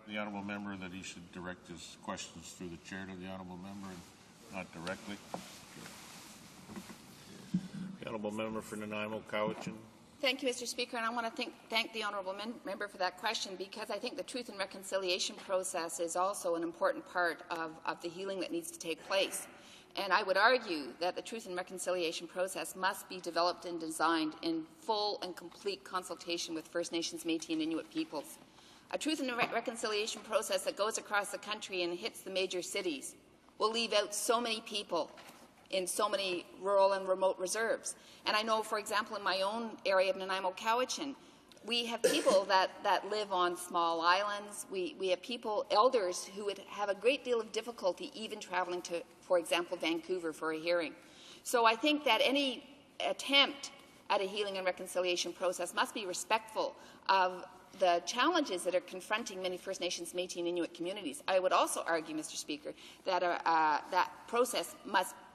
The Honourable Member that he should direct his questions through the chair to the Honourable Member and not directly. The honourable member for Nanaimo Cowichan. Thank you, Mr. Speaker, and I want to thank the honourable member for that question, because I think the truth and reconciliation process is also an important part of the healing that needs to take place. And I would argue that the truth and reconciliation process must be developed and designed in full and complete consultation with First Nations, Métis and Inuit peoples. A truth and reconciliation process that goes across the country and hits the major cities will leave out so many people in so many rural and remote reserves. And I know, for example, in my own area of Nanaimo Cowichan, we have people that live on small islands. We have people, elders, who would have a great deal of difficulty even traveling to, for example, Vancouver for a hearing. So I think that any attempt at a healing and reconciliation process must be respectful of the challenges that are confronting many First Nations, Métis and Inuit communities. I would also argue, Mr. Speaker, that that process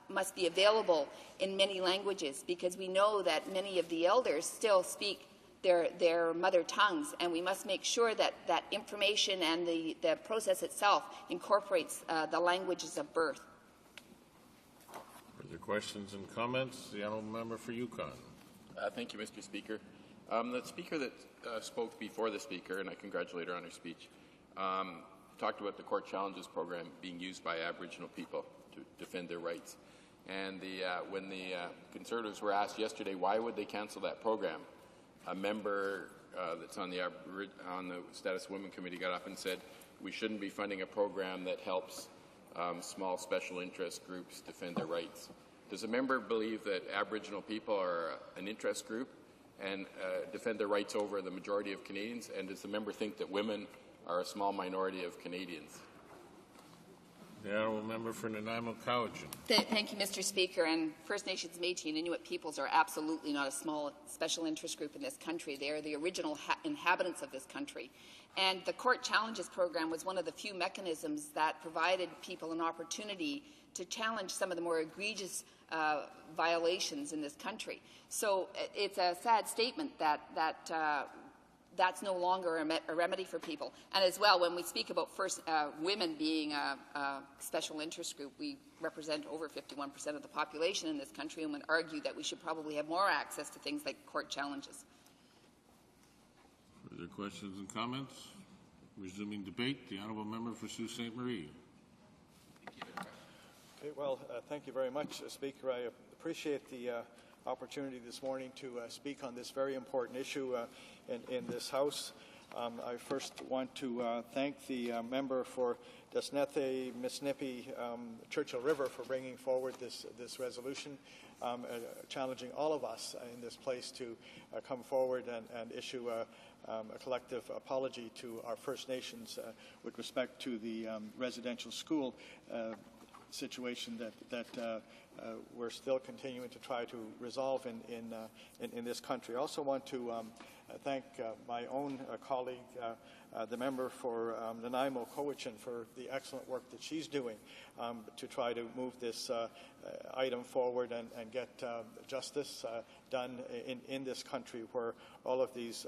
must be available in many languages, because we know that many of the elders still speak their mother tongues, and we must make sure that that information and the process itself incorporates the languages of birth. Further questions and comments? The honourable member for Yukon. Thank you, Mr. Speaker. The speaker that spoke before the speaker, and I congratulate her on her speech, talked about the Court Challenges program being used by Aboriginal people to defend their rights. And when the Conservatives were asked yesterday why would they cancel that program, a member that's on the Status of Women Committee got up and said we shouldn't be funding a program that helps small special interest groups defend their rights. Does a member believe that Aboriginal people are an interest group and defend their rights over the majority of Canadians? And does the member think that women are a small minority of Canadians? The honourable member for Nanaimo Cowichan. Thank you, Mr. Speaker. And First Nations, Métis and Inuit peoples are absolutely not a small special interest group in this country. They are the original inhabitants of this country. And the Court Challenges program was one of the few mechanisms that provided people an opportunity to challenge some of the more egregious violations in this country. So it's a sad statement that that's no longer a remedy for people. And as well, when we speak about women being a special interest group, we represent over 51% of the population in this country, and would argue that we should probably have more access to things like court challenges. Further questions and comments? Resuming debate, the honourable member for Sault Ste. Marie. Okay, well, thank you very much, Speaker. I appreciate the opportunity this morning to speak on this very important issue in this House. I first want to thank the member for Desnethe, Misnipi, Churchill River for bringing forward this resolution, challenging all of us in this place to come forward and issue a collective apology to our First Nations with respect to the residential school situation that we're still continuing to try to resolve in this country. I also want to thank my own colleague, the member for Nanaimo Cowichan, for the excellent work that she's doing to try to move this item forward and get justice done in this country, where all of these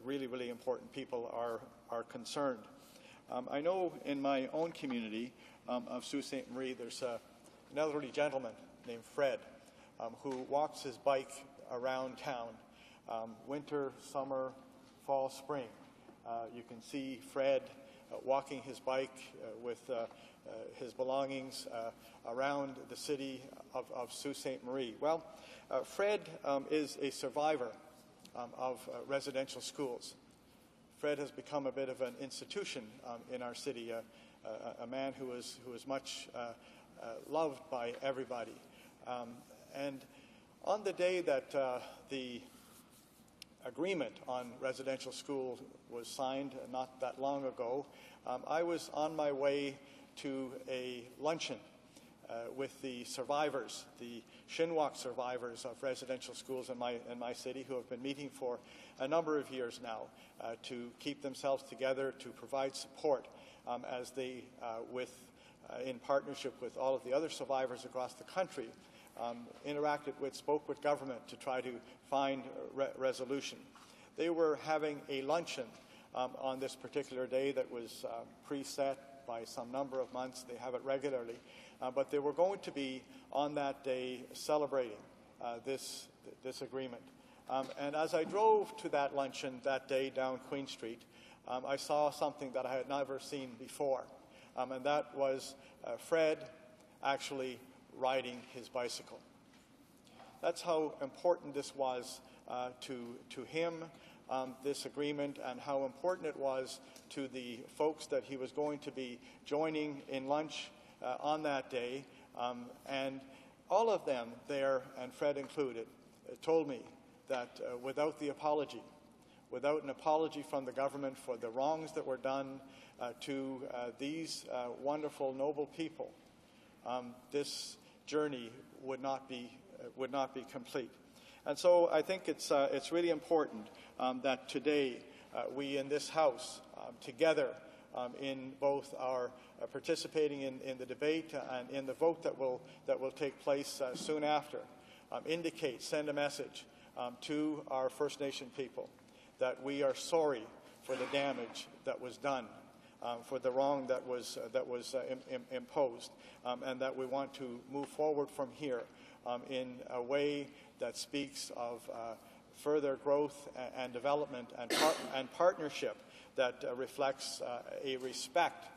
really, really important people are concerned. I know in my own community of Sault Ste. Marie, there's an elderly gentleman named Fred who walks his bike around town, winter, summer, fall, spring. You can see Fred walking his bike with his belongings around the city of Sault Ste. Marie. Well, Fred is a survivor of residential schools. Fred has become a bit of an institution in our city, a man who is much loved by everybody. And on the day that the agreement on residential schools was signed not that long ago, I was on my way to a luncheon with the survivors, the Shinwalk survivors of residential schools in my city, who have been meeting for a number of years now to keep themselves together, to provide support as they, in partnership with all of the other survivors across the country, spoke with government to try to find resolution. They were having a luncheon on this particular day that was preset by some number of months. They have it regularly. But they were going to be, on that day, celebrating this agreement. And as I drove to that luncheon that day down Queen Street, I saw something that I had never seen before, and that was Fred actually riding his bicycle. That's how important this was to him, this agreement, and how important it was to the folks that he was going to be joining in lunch on that day. And all of them there, and Fred included, told me that without the apology, without an apology from the government for the wrongs that were done to these wonderful, noble people, this journey would not be complete. And so I think it's really important that today we in this House together in both our participating in the debate and in the vote that will take place soon after, send a message to our First Nation people that we are sorry for the damage that was done, for the wrong that was imposed, and that we want to move forward from here in a way that speaks of further growth and development and partnership that reflects a respect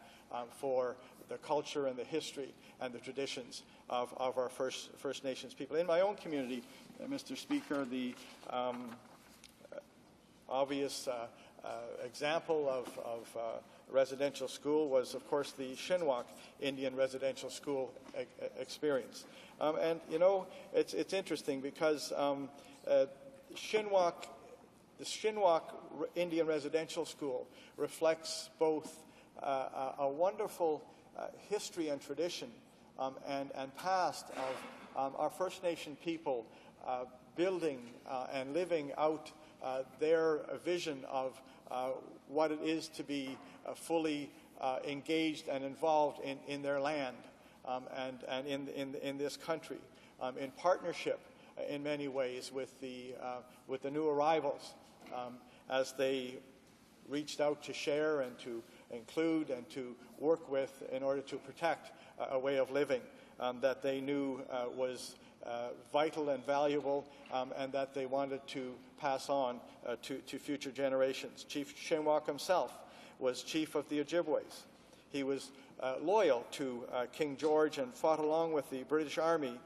for the culture and the history and the traditions of our First Nations people. In my own community, Mr. Speaker, the obvious example of residential school was, of course, the Shinwak Indian residential school experience. And, you know, it's interesting because the Shinwak Indian residential school reflects both a wonderful history and tradition and past of our First Nation people building and living out their vision of what it is to be fully engaged and involved in their land and in this country, in partnership in many ways with the new arrivals as they reached out to share and to include and to work with in order to protect a way of living that they knew was vital and valuable and that they wanted to pass on to future generations. Chief Shinwak himself was chief of the Ojibways. He was loyal to King George and fought along with the British Army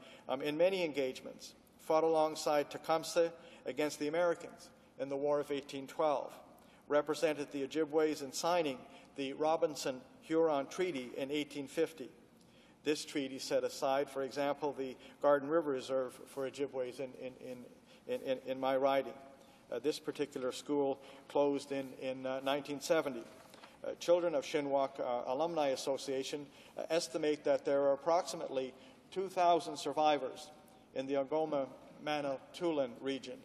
in many engagements, fought alongside Tecumseh against the Americans in the War of 1812, represented the Ojibways in signing the Robinson-Huron Treaty in 1850. This treaty set aside, for example, the Garden River Reserve for Ojibways in my riding. This particular school closed in 1970. Children of Shinwak Alumni Association estimate that there are approximately 2,000 survivors in the Algoma-Manitoulin region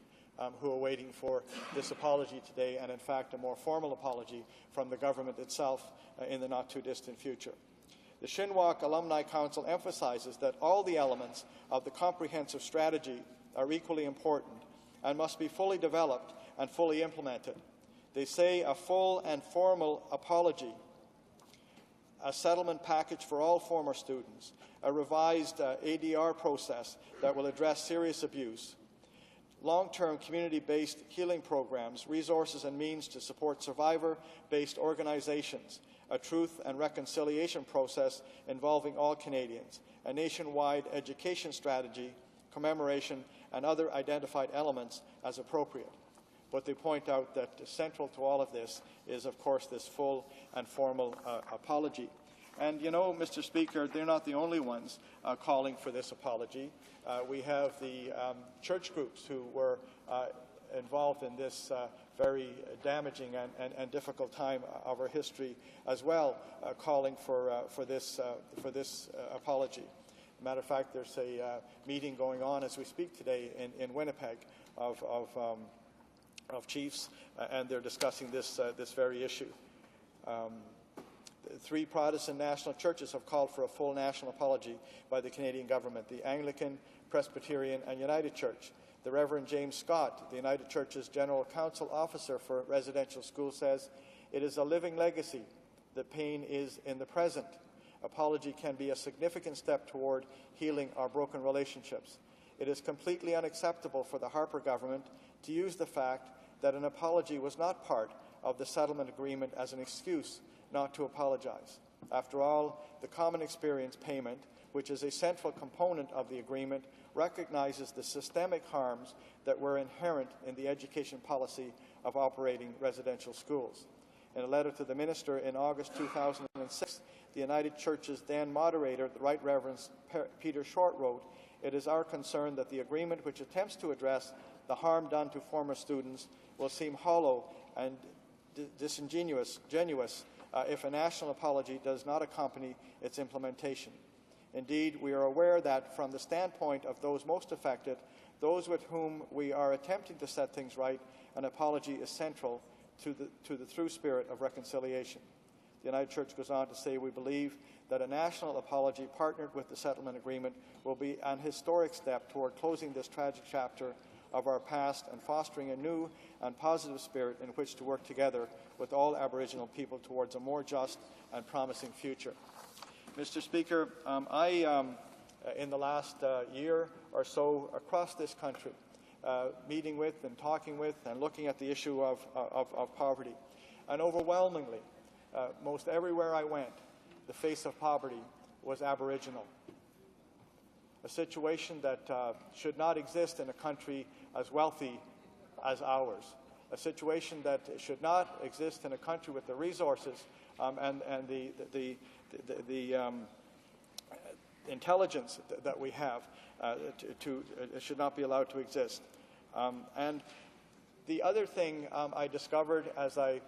who are waiting for this apology today, and in fact a more formal apology from the government itself in the not-too-distant future. The Shinwak Alumni Council emphasizes that all the elements of the comprehensive strategy are equally important and must be fully developed and fully implemented. They say a full and formal apology, a settlement package for all former students, a revised ADR process that will address serious abuse, long-term community-based healing programs, resources and means to support survivor-based organizations, a truth and reconciliation process involving all Canadians, a nationwide education strategy, commemoration, and other identified elements as appropriate. But they point out that central to all of this is, of course, this full and formal apology. And, you know, Mr. Speaker, they're not the only ones calling for this apology. We have the church groups who were involved in this very damaging and difficult time of our history as well, calling for this apology. As a matter of fact, there's a meeting going on as we speak today in Winnipeg of chiefs, and they're discussing this very issue. 3 Protestant national churches have called for a full national apology by the Canadian government: the Anglican, Presbyterian, and United Church. The Reverend James Scott, the United Church's General Counsel Officer for Residential Schools, says, "It is a living legacy. The pain is in the present. Apology can be a significant step toward healing our broken relationships. it is completely unacceptable for the Harper government to use the fact that an apology was not part of the settlement agreement as an excuse not to apologize. After all, the common experience payment, which is a central component of the agreement, recognizes the systemic harms that were inherent in the education policy of operating residential schools. In a letter to the Minister in August 2006, the United Church's then moderator, the Right Reverend Peter Short, wrote, "It is our concern that the agreement which attempts to address the harm done to former students will seem hollow and disingenuous if a national apology does not accompany its implementation. Indeed, we are aware that from the standpoint of those most affected, those with whom we are attempting to set things right, an apology is central to the true spirit of reconciliation." The United Church goes on to say, "We believe that a national apology partnered with the settlement agreement will be an historic step toward closing this tragic chapter of our past and fostering a new and positive spirit in which to work together with all Aboriginal people towards a more just and promising future." Mr. Speaker, in the last year or so across this country, meeting with and talking with and looking at the issue of poverty, and overwhelmingly, most everywhere I went, the face of poverty was Aboriginal. A situation that should not exist in a country as wealthy as ours. A situation that should not exist in a country with the resources and the intelligence that we have. It should not be allowed to exist. And the other thing I discovered as I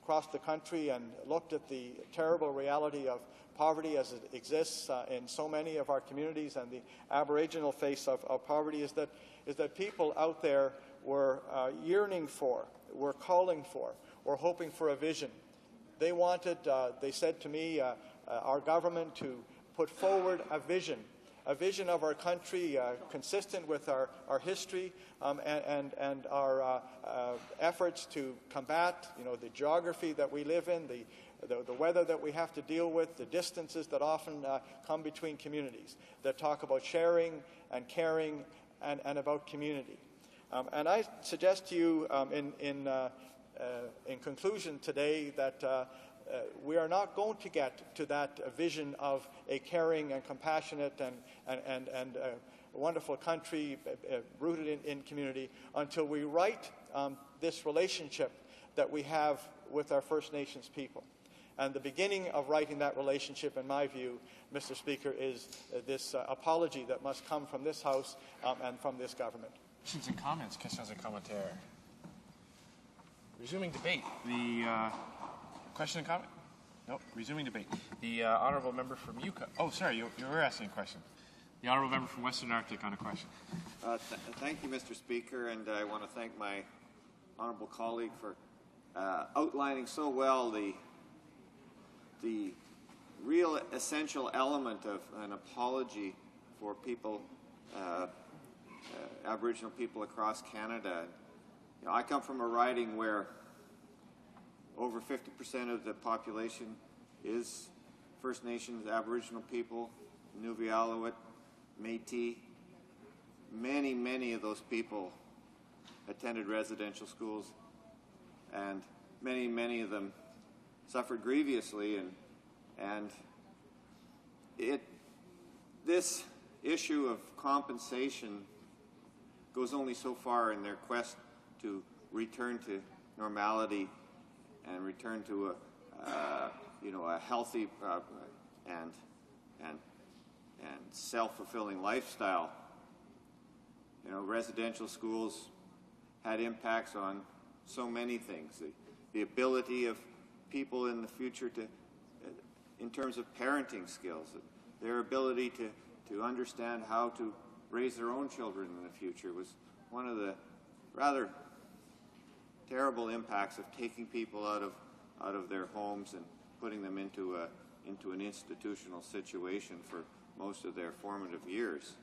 crossed the country and looked at the terrible reality of poverty as it exists in so many of our communities and the Aboriginal face of poverty is that people out there were yearning for, were calling for, were hoping for a vision. They wanted, they said to me, our government to put forward a vision of our country consistent with our history and our efforts to combat, the geography that we live in, the weather that we have to deal with, the distances that often come between communities, that talk about sharing and caring and about community. And I suggest to you in conclusion today that we are not going to get to that vision of a caring and compassionate and wonderful country rooted in community until we right this relationship that we have with our First Nations people. And the beginning of writing that relationship, in my view, Mr. Speaker, is this apology that must come from this House and from this government. Questions and comments. Questions and commentaire. Resuming debate. The question and comment? No. Resuming debate. The honourable member from Yukon. Oh, sorry, you were asking a question. The honourable member from Western Arctic on a question. Thank you, Mr. Speaker, and I want to thank my honourable colleague for outlining so well the real essential element of an apology for people, Aboriginal people across Canada. I come from a riding where over 50% of the population is First Nations, Aboriginal people, Nunavut, Métis. Many of those people attended residential schools, and many of them suffered grievously, and this issue of compensation goes only so far in their quest to return to normality and return to a healthy and self-fulfilling lifestyle. Residential schools had impacts on so many things. The ability of people in the future to, in terms of parenting skills, their ability to understand how to raise their own children in the future was one of the rather terrible impacts of taking people out of their homes and putting them into an institutional situation for most of their formative years.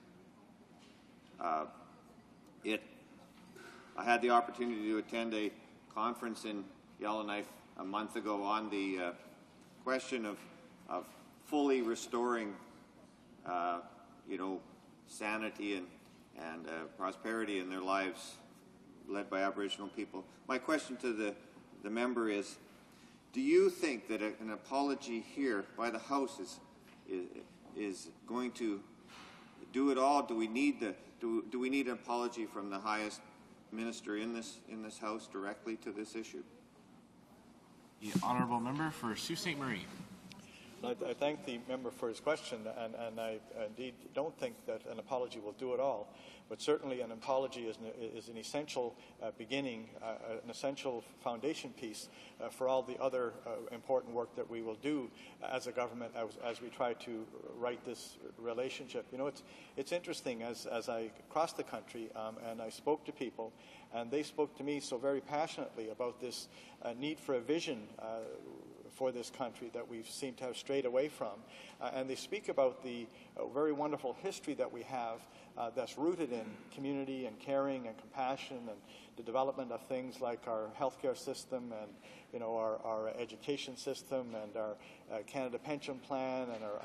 I had the opportunity to attend a conference in Yellowknife a month ago on the question of fully restoring, sanity and prosperity in their lives led by Aboriginal people. My question to the member is, do you think that an apology here by the House is going to do it all? Do we need an apology from the highest minister in this House directly to this issue? The honourable member for Sault Ste. Marie. I thank the member for his question, and I indeed don't think that an apology will do it all. But certainly an apology is an essential beginning, an essential foundation piece for all the other important work that we will do as a government as we try to right this relationship. You know, it's interesting as I crossed the country and I spoke to people, and they spoke to me so very passionately about this need for a vision for this country that we seem to have strayed away from. And they speak about the very wonderful history that we have that's rooted in community and caring and compassion and the development of things like our healthcare system and, you know, our education system and our Canada pension plan and our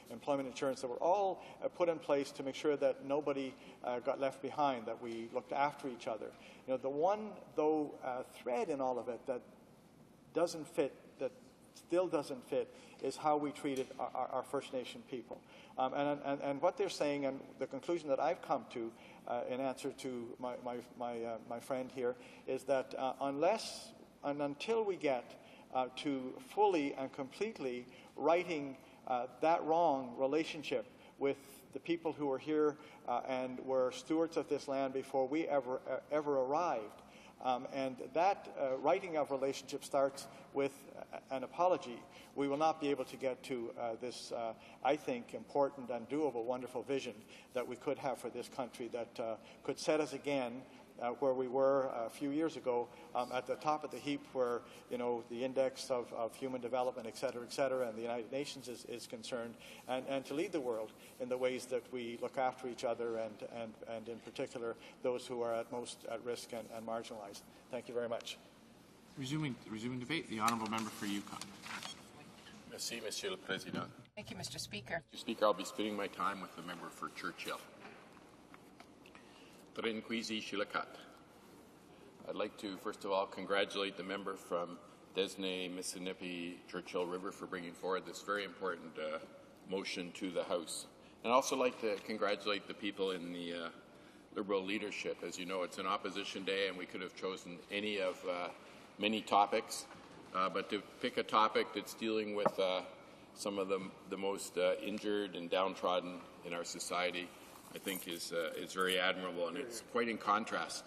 employment insurance that were all put in place to make sure that nobody got left behind, that we looked after each other. You know, the one, though, thread in all of it that doesn't fit, that still doesn't fit, is how we treated our First Nation people. And what they're saying, and the conclusion that I've come to in answer to my friend here, is that unless and until we get to fully and completely righting that wrong relationship with the people who were here and were stewards of this land before we ever arrived, and that righting of relationship starts with an apology, we will not be able to get to this, I think, important and doable, wonderful vision that we could have for this country that could set us again where we were a few years ago, at the top of the heap where, you know, the index of human development, et cetera, and the United Nations is concerned, and to lead the world in the ways that we look after each other and in particular those who are most at risk and marginalized. Thank you very much. Resuming debate, the honourable member for Yukon. Merci, Monsieur le Président. Thank you, Mr. Speaker. Mr. Speaker, I'll be splitting my time with the member for Churchill. I'd like to, first of all, congratulate the member from Desnay, Mississippi, Churchill River for bringing forward this very important motion to the House. And I'd also like to congratulate the people in the Liberal leadership. As you know, it's an opposition day, and we could have chosen any of many topics, but to pick a topic that's dealing with some of the most injured and downtrodden in our society, I think is very admirable, and it's quite in contrast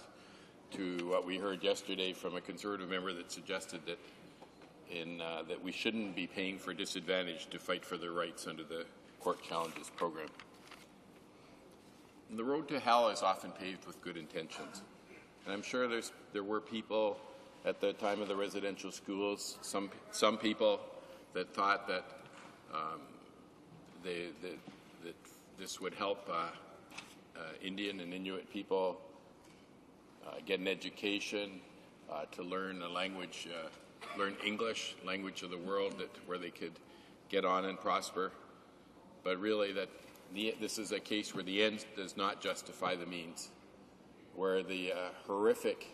to what we heard yesterday from a Conservative member that suggested that that we shouldn't be paying for disadvantage to fight for their rights under the Court Challenges program. And the road to hell is often paved with good intentions, and I'm sure there were people at the time of the residential schools, some people that thought that that this would help Indian and Inuit people get an education, to learn a language, learn English, language of the world, where they could get on and prosper. But really, this is a case where the end does not justify the means, where the horrific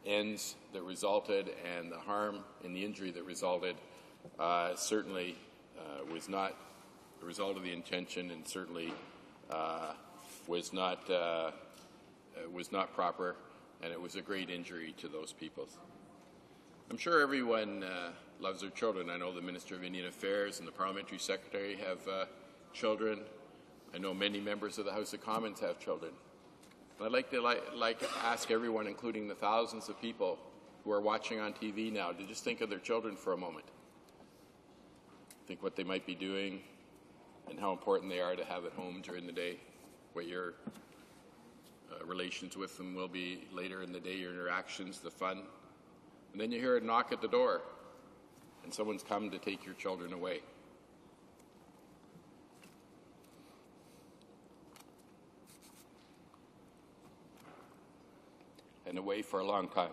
ends that resulted and the harm and the injury that resulted certainly was not the result of the intention, and certainly was not proper, and it was a great injury to those people. I'm sure everyone loves their children. I know the Minister of Indian Affairs and the Parliamentary Secretary have children. I know many members of the House of Commons have children. I'd like to ask everyone, including the thousands of people who are watching on TV now, to just think of their children for a moment. Think what they might be doing and how important they are to have at home during the day, what your relations with them will be later in the day, your interactions, the fun. And then you hear a knock at the door, and someone's come to take your children away. And away for a long time.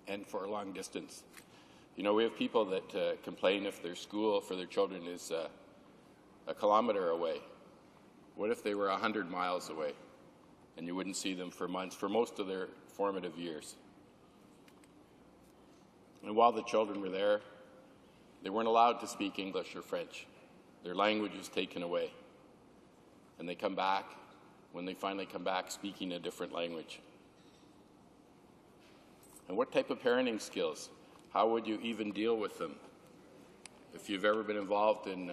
And for a long distance. You know, we have people that complain if their school for their children is a kilometer away. What if they were 100 miles away and you wouldn't see them for months, for most of their formative years? And while the children were there, they weren't allowed to speak English or French. Their language was taken away. And they come back, when they finally come back, speaking a different language. And what type of parenting skills? How would you even deal with them? If you've ever been involved in,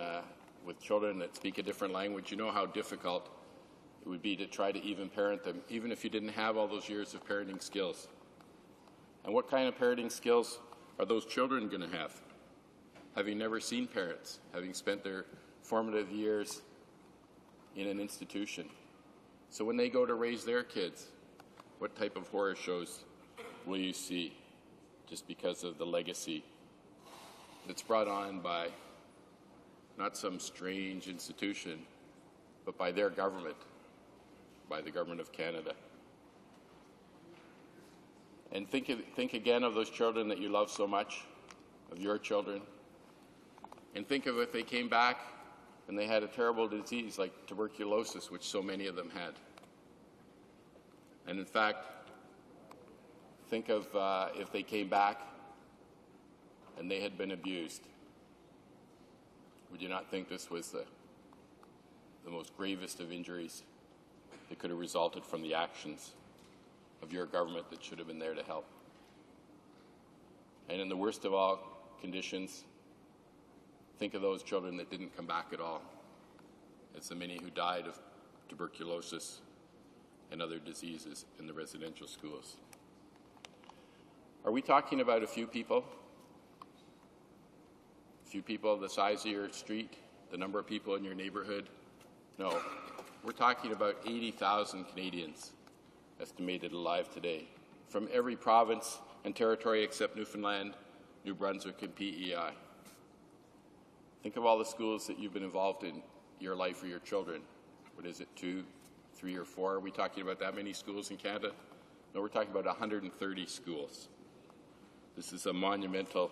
with children that speak a different language, you know how difficult it would be to try to even parent them, even if you didn't have all those years of parenting skills. And what kind of parenting skills are those children going to have? Having never seen parents, having spent their formative years in an institution. So when they go to raise their kids, what type of horror shows will you see just because of the legacy that's brought on by not some strange institution, but by their government, by the Government of Canada? And think again of those children that you love so much, of your children. And think of if they came back and they had a terrible disease like tuberculosis, which so many of them had. And in fact, think of if they came back and they had been abused. Would you not think this was the most gravest of injuries that could have resulted from the actions of your government that should have been there to help? And in the worst of all conditions, think of those children that didn't come back at all. It's the many who died of tuberculosis and other diseases in the residential schools. Are we talking about a few people? A few people the size of your street? The number of people in your neighborhood? No. We're talking about 80,000 Canadians estimated alive today, from every province and territory except Newfoundland, New Brunswick, and PEI. Think of all the schools that you've been involved in your life or your children. What is it, 2, 3, or 4? Are we talking about that many schools in Canada? No, we're talking about 130 schools. This is a monumental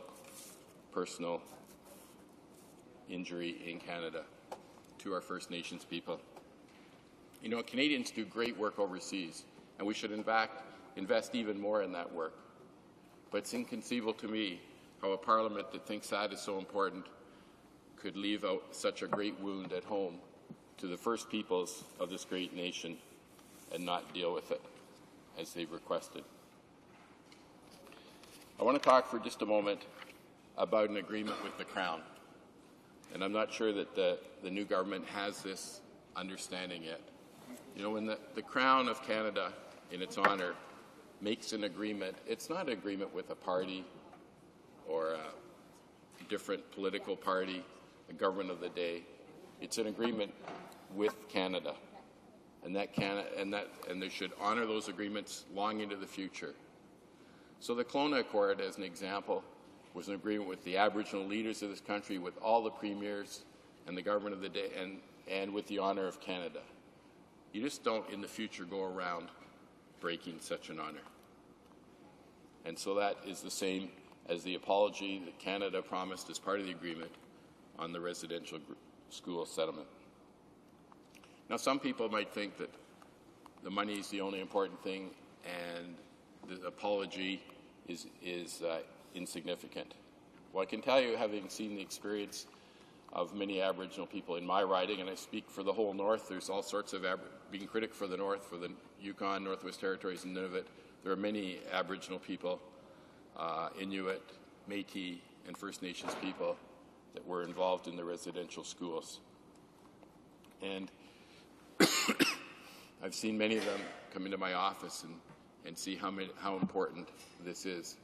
personal injury in Canada to our First Nations people. You know, Canadians do great work overseas, and we should in fact invest even more in that work. But it's inconceivable to me how a parliament that thinks that is so important could leave out such a great wound at home to the first peoples of this great nation and not deal with it as they've requested. I want to talk for just a moment about an agreement with the Crown. And I'm not sure that the new government has this understanding yet. You know, when the Crown of Canada, in its honour, makes an agreement, it's not an agreement with a party or a different political party, a government of the day. It's an agreement with Canada. And they should honour those agreements long into the future. So the Kelowna Accord, as an example, was an agreement with the Aboriginal leaders of this country, with all the premiers and the government of the day, and with the honour of Canada. You just don't, in the future, go around breaking such an honour. And so that is the same as the apology that Canada promised as part of the agreement on the residential school settlement. Now, some people might think that the money is the only important thing and the apology is insignificant. Well, I can tell you, having seen the experience of many Aboriginal people in my riding, and I speak for the whole North, there's all sorts of, being critic for the North, for the Yukon, Northwest Territories, and Nunavut, there are many Aboriginal people, Inuit, Métis, and First Nations people that were involved in the residential schools. And I've seen many of them come into my office and see how important this is.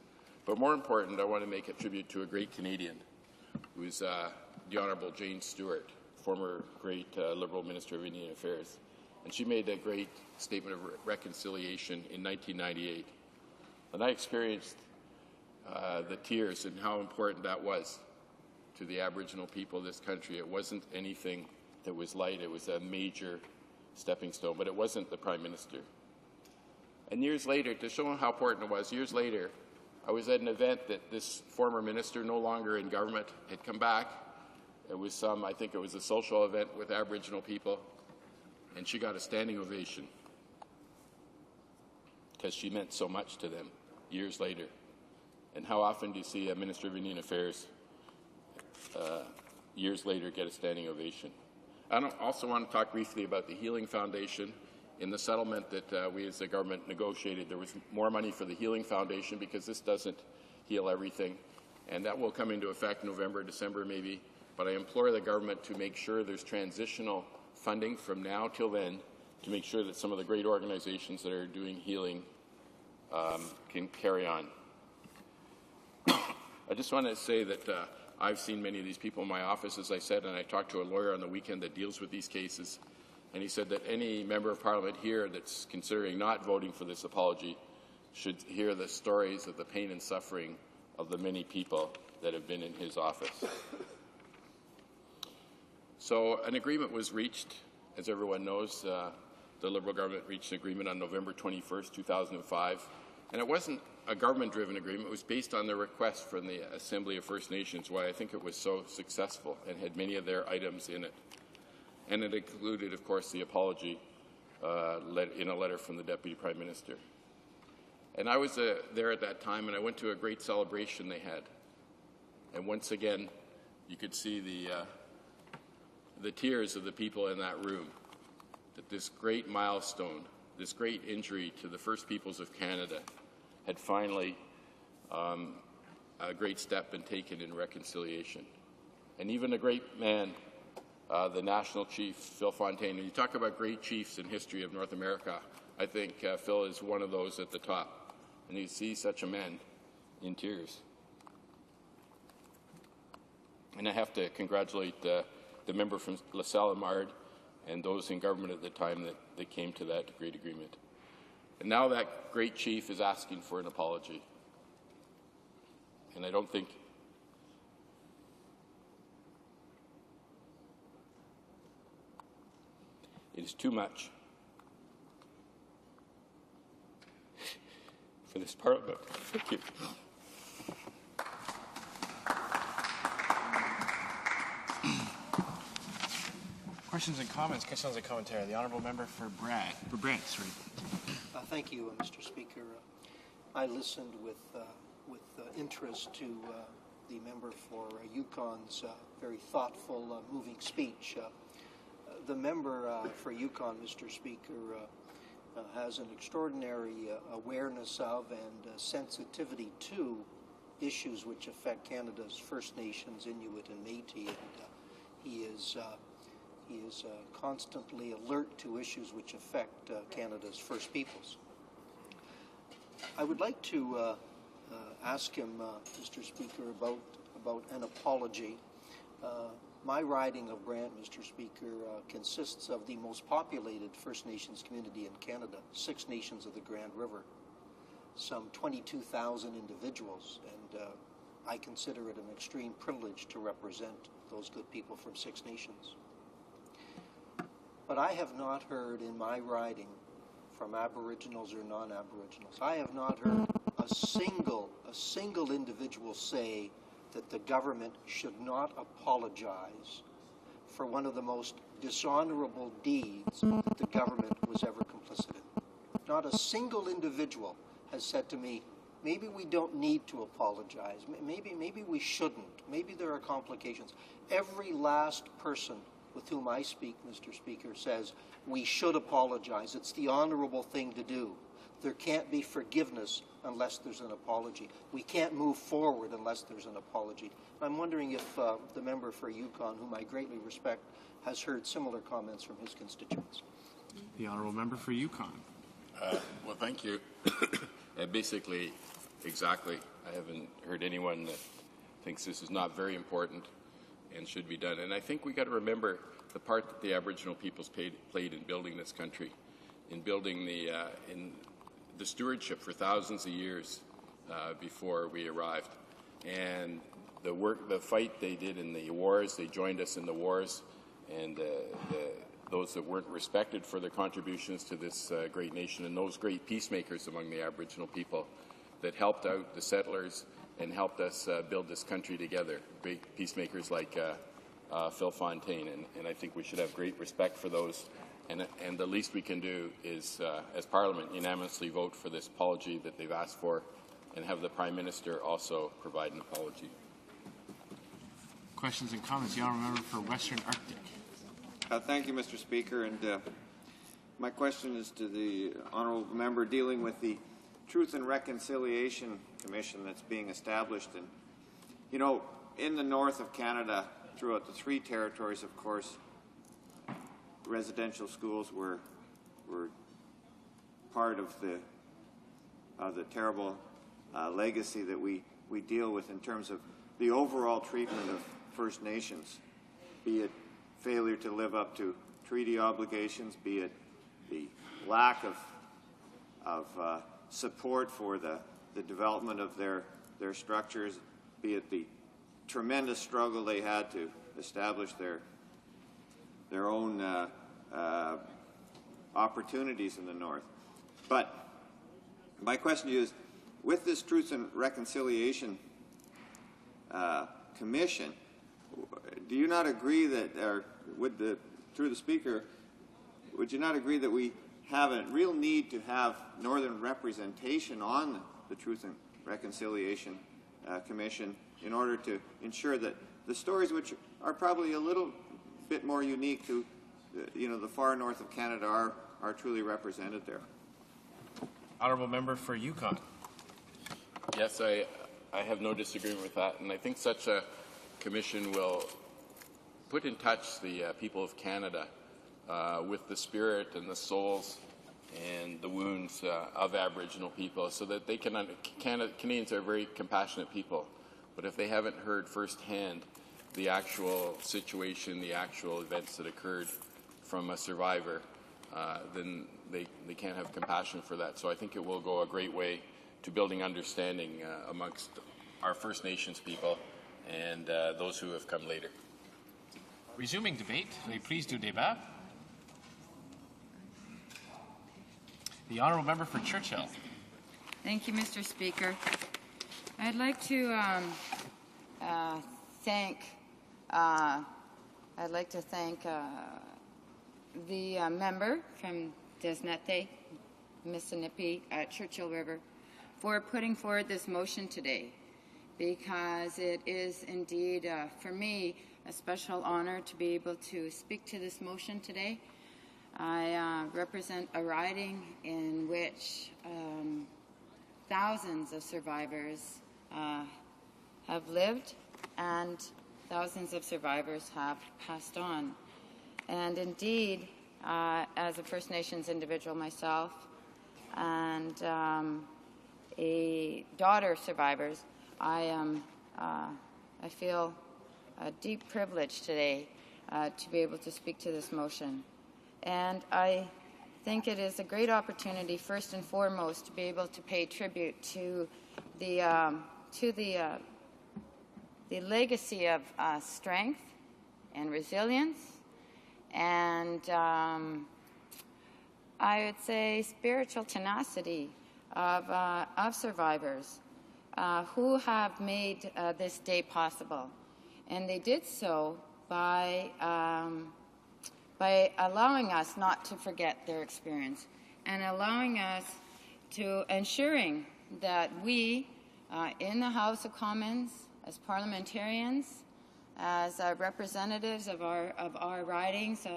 But more important, I want to make a tribute to a great Canadian, who is the Honourable Jane Stewart, former great Liberal Minister of Indian Affairs. And she made a great statement of reconciliation in 1998. And I experienced the tears and how important that was to the Aboriginal people of this country. It wasn't anything that was light. It was a major stepping stone, but it wasn't the Prime Minister. And years later, to show how important it was, years later, I was at an event that this former minister, no longer in government, had come back. It was I think it was a social event with Aboriginal people. and she got a standing ovation because she meant so much to them years later. And how often do you see a Minister of Indian Affairs years later get a standing ovation? I also want to talk briefly about the Healing Foundation. In the settlement that we as the government negotiated, there was more money for the Healing Foundation because this doesn't heal everything. And that will come into effect November, December maybe. But I implore the government to make sure there's transitional funding from now till then to make sure that some of the great organizations that are doing healing can carry on. I just want to say that I've seen many of these people in my office, as I said, and I talked to a lawyer on the weekend that deals with these cases, and he said that any member of Parliament here that's considering not voting for this apology should hear the stories of the pain and suffering of the many people that have been in his office. So an agreement was reached. As everyone knows, the Liberal government reached an agreement on November 21st, 2005. And it wasn't a government-driven agreement. It was based on the request from the Assembly of First Nations, why I think it was so successful and had many of their items in it. And it included, of course, the apology in a letter from the Deputy Prime Minister. And I was there at that time, and I went to a great celebration they had. And once again, you could see the tears of the people in that room, that this great milestone, this great injury to the First Peoples of Canada had finally a great step been taken in reconciliation. And even a great man, the National Chief, Phil Fontaine, and you talk about great chiefs in history of North America, I think Phil is one of those at the top. And you see such a man in tears. And I have to congratulate the member from LaSalle and Mard and those in government at the time that came to that great agreement. And now that great chief is asking for an apology. And I don't think it is too much for this Parliament. Thank you. Questions and comments, questions and commentary. The Honourable Member for Brant. Thank you, Mr. Speaker. I listened with interest to the member for Yukon's very thoughtful, moving speech. The member for Yukon, Mr. Speaker, has an extraordinary awareness of and sensitivity to issues which affect Canada's First Nations, Inuit, and Métis, and he is constantly alert to issues which affect Canada's First Peoples. I would like to ask him, Mr. Speaker, about an apology. My riding of Brant, Mr. Speaker, consists of the most populated First Nations community in Canada, 6 nations of the Grand River, some 22,000 individuals, and I consider it an extreme privilege to represent those good people from 6 nations. But I have not heard in my riding from Aboriginals or non-Aboriginals, I have not heard a single individual say that the government should not apologize for one of the most dishonorable deeds that the government was ever complicit in. Not a single individual has said to me, maybe we don't need to apologize, maybe we shouldn't, maybe there are complications. Every last person with whom I speak, Mr. Speaker, says we should apologize. It's the honorable thing to do. There can't be forgiveness unless there's an apology. We can't move forward unless there's an apology. I'm wondering if the member for Yukon, whom I greatly respect, has heard similar comments from his constituents. The Honourable Member for Yukon. Well, thank you. Basically, exactly. I haven't heard anyone that thinks this is not very important and should be done. And I think we got to remember the part that the Aboriginal peoples played in building this country, in building the stewardship for thousands of years before we arrived. And the fight they did in the wars, they joined us in the wars, and those that weren't respected for their contributions to this great nation, and those great peacemakers among the Aboriginal people that helped out the settlers and helped us build this country together. Great peacemakers like Phil Fontaine, and I think we should have great respect for those And the least we can do is, as Parliament, unanimously vote for this apology that they've asked for, and have the Prime Minister also provide an apology. Questions and comments. The honourable member for Western Arctic. Thank you, Mr. Speaker. And my question is to the honourable member dealing with the Truth and Reconciliation Commission that's being established. And, you know, in the north of Canada, throughout the 3 territories, of course, residential schools were part of the terrible legacy that we deal with in terms of the overall treatment of First Nations, be it failure to live up to treaty obligations, be it the lack of support for the development of their structures, be it the tremendous struggle they had to establish their own opportunities in the north. But my question to you is, with this Truth and Reconciliation Commission, do you not agree that, or through the Speaker, would you not agree that we have a real need to have Northern representation on the Truth and Reconciliation Commission in order to ensure that the stories, which are probably a little bit more unique to the far north of Canada, are truly represented there? Honourable member for Yukon. Yes, I have no disagreement with that, and I think such a commission will put in touch the people of Canada with the spirit and the souls and the wounds of Aboriginal people, so that they can Canadians are very compassionate people, but if they haven't heard firsthand the actual situation, the actual events that occurred from a survivor, then they can't have compassion for that. So I think it will go a great way to building understanding amongst our First Nations people and those who have come later. Resuming debate, les prises du débat. The honourable member for Churchill. Thank you, Mr. Speaker. I'd like to thank the member from Desnete, Mississippi at Churchill River for putting forward this motion today, because it is indeed, for me, a special honor to be able to speak to this motion today. I represent a riding in which thousands of survivors have lived and thousands of survivors have passed on. And indeed, as a First Nations individual myself and a daughter of survivors, I feel a deep privilege today to be able to speak to this motion. And I think it is a great opportunity, first and foremost, to be able to pay tribute to the legacy of strength and resilience, and I would say spiritual tenacity of survivors who have made this day possible. And they did so by allowing us not to forget their experience and allowing us to ensuring that we in the House of Commons, as parliamentarians, as representatives of our ridings,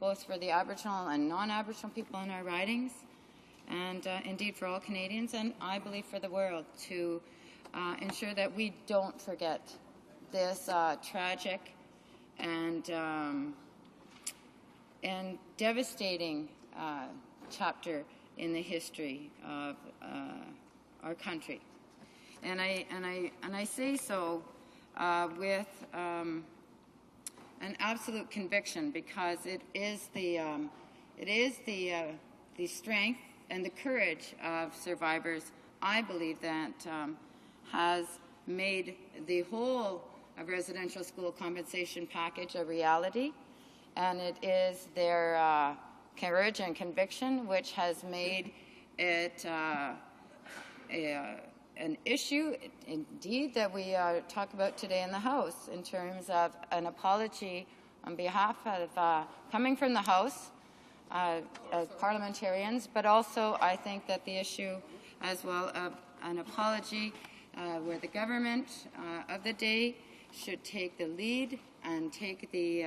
both for the Aboriginal and non-Aboriginal people in our ridings, and indeed for all Canadians, and I believe for the world, to ensure that we don't forget this tragic and devastating chapter in the history of our country. And I say so with an absolute conviction, because it is the strength and the courage of survivors, I believe, that has made the whole of residential school compensation package a reality, and it is their courage and conviction which has made it an issue, indeed, that we talk about today in the House, in terms of an apology on behalf of, coming from the House, as parliamentarians, but also I think that the issue as well of an apology where the government of the day should take the lead and take the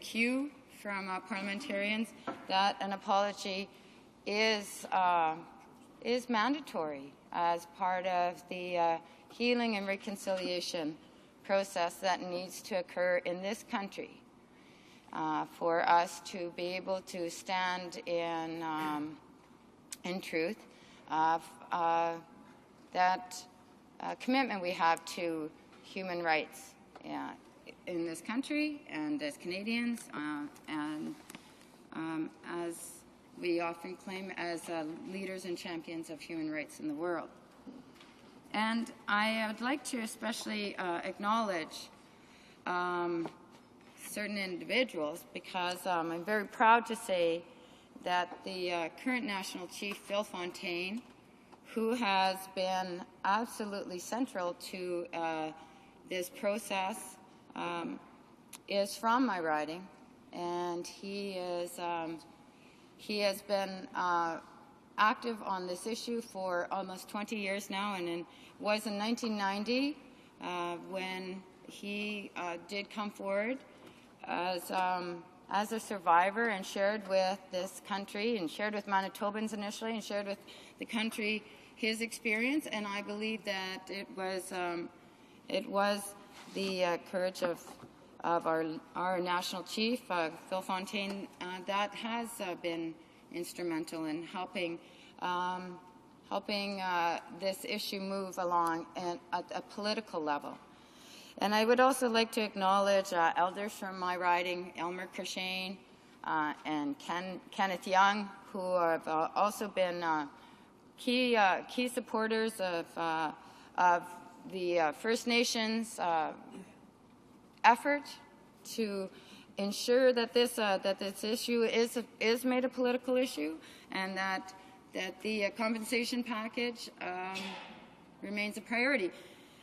cue from parliamentarians that an apology is mandatory as part of the healing and reconciliation process that needs to occur in this country for us to be able to stand in truth of that commitment we have to human rights in this country and as Canadians and as we often claim as leaders and champions of human rights in the world. And I would like to especially acknowledge certain individuals because I'm very proud to say that the current National Chief, Phil Fontaine, who has been absolutely central to this process, is from my riding, and he has been active on this issue for almost 20 years now, and was in 1990 when he did come forward as a survivor and shared with this country and shared with Manitobans initially and shared with the country his experience. And I believe that it was the courage of our national chief, Phil Fontaine, that has been instrumental in helping this issue move along at a political level. And I would also like to acknowledge elders from my riding, Elmer Kershane and Kenneth Young, who have also been key supporters of the First Nations effort to ensure that this issue is made a political issue, and that the compensation package remains a priority.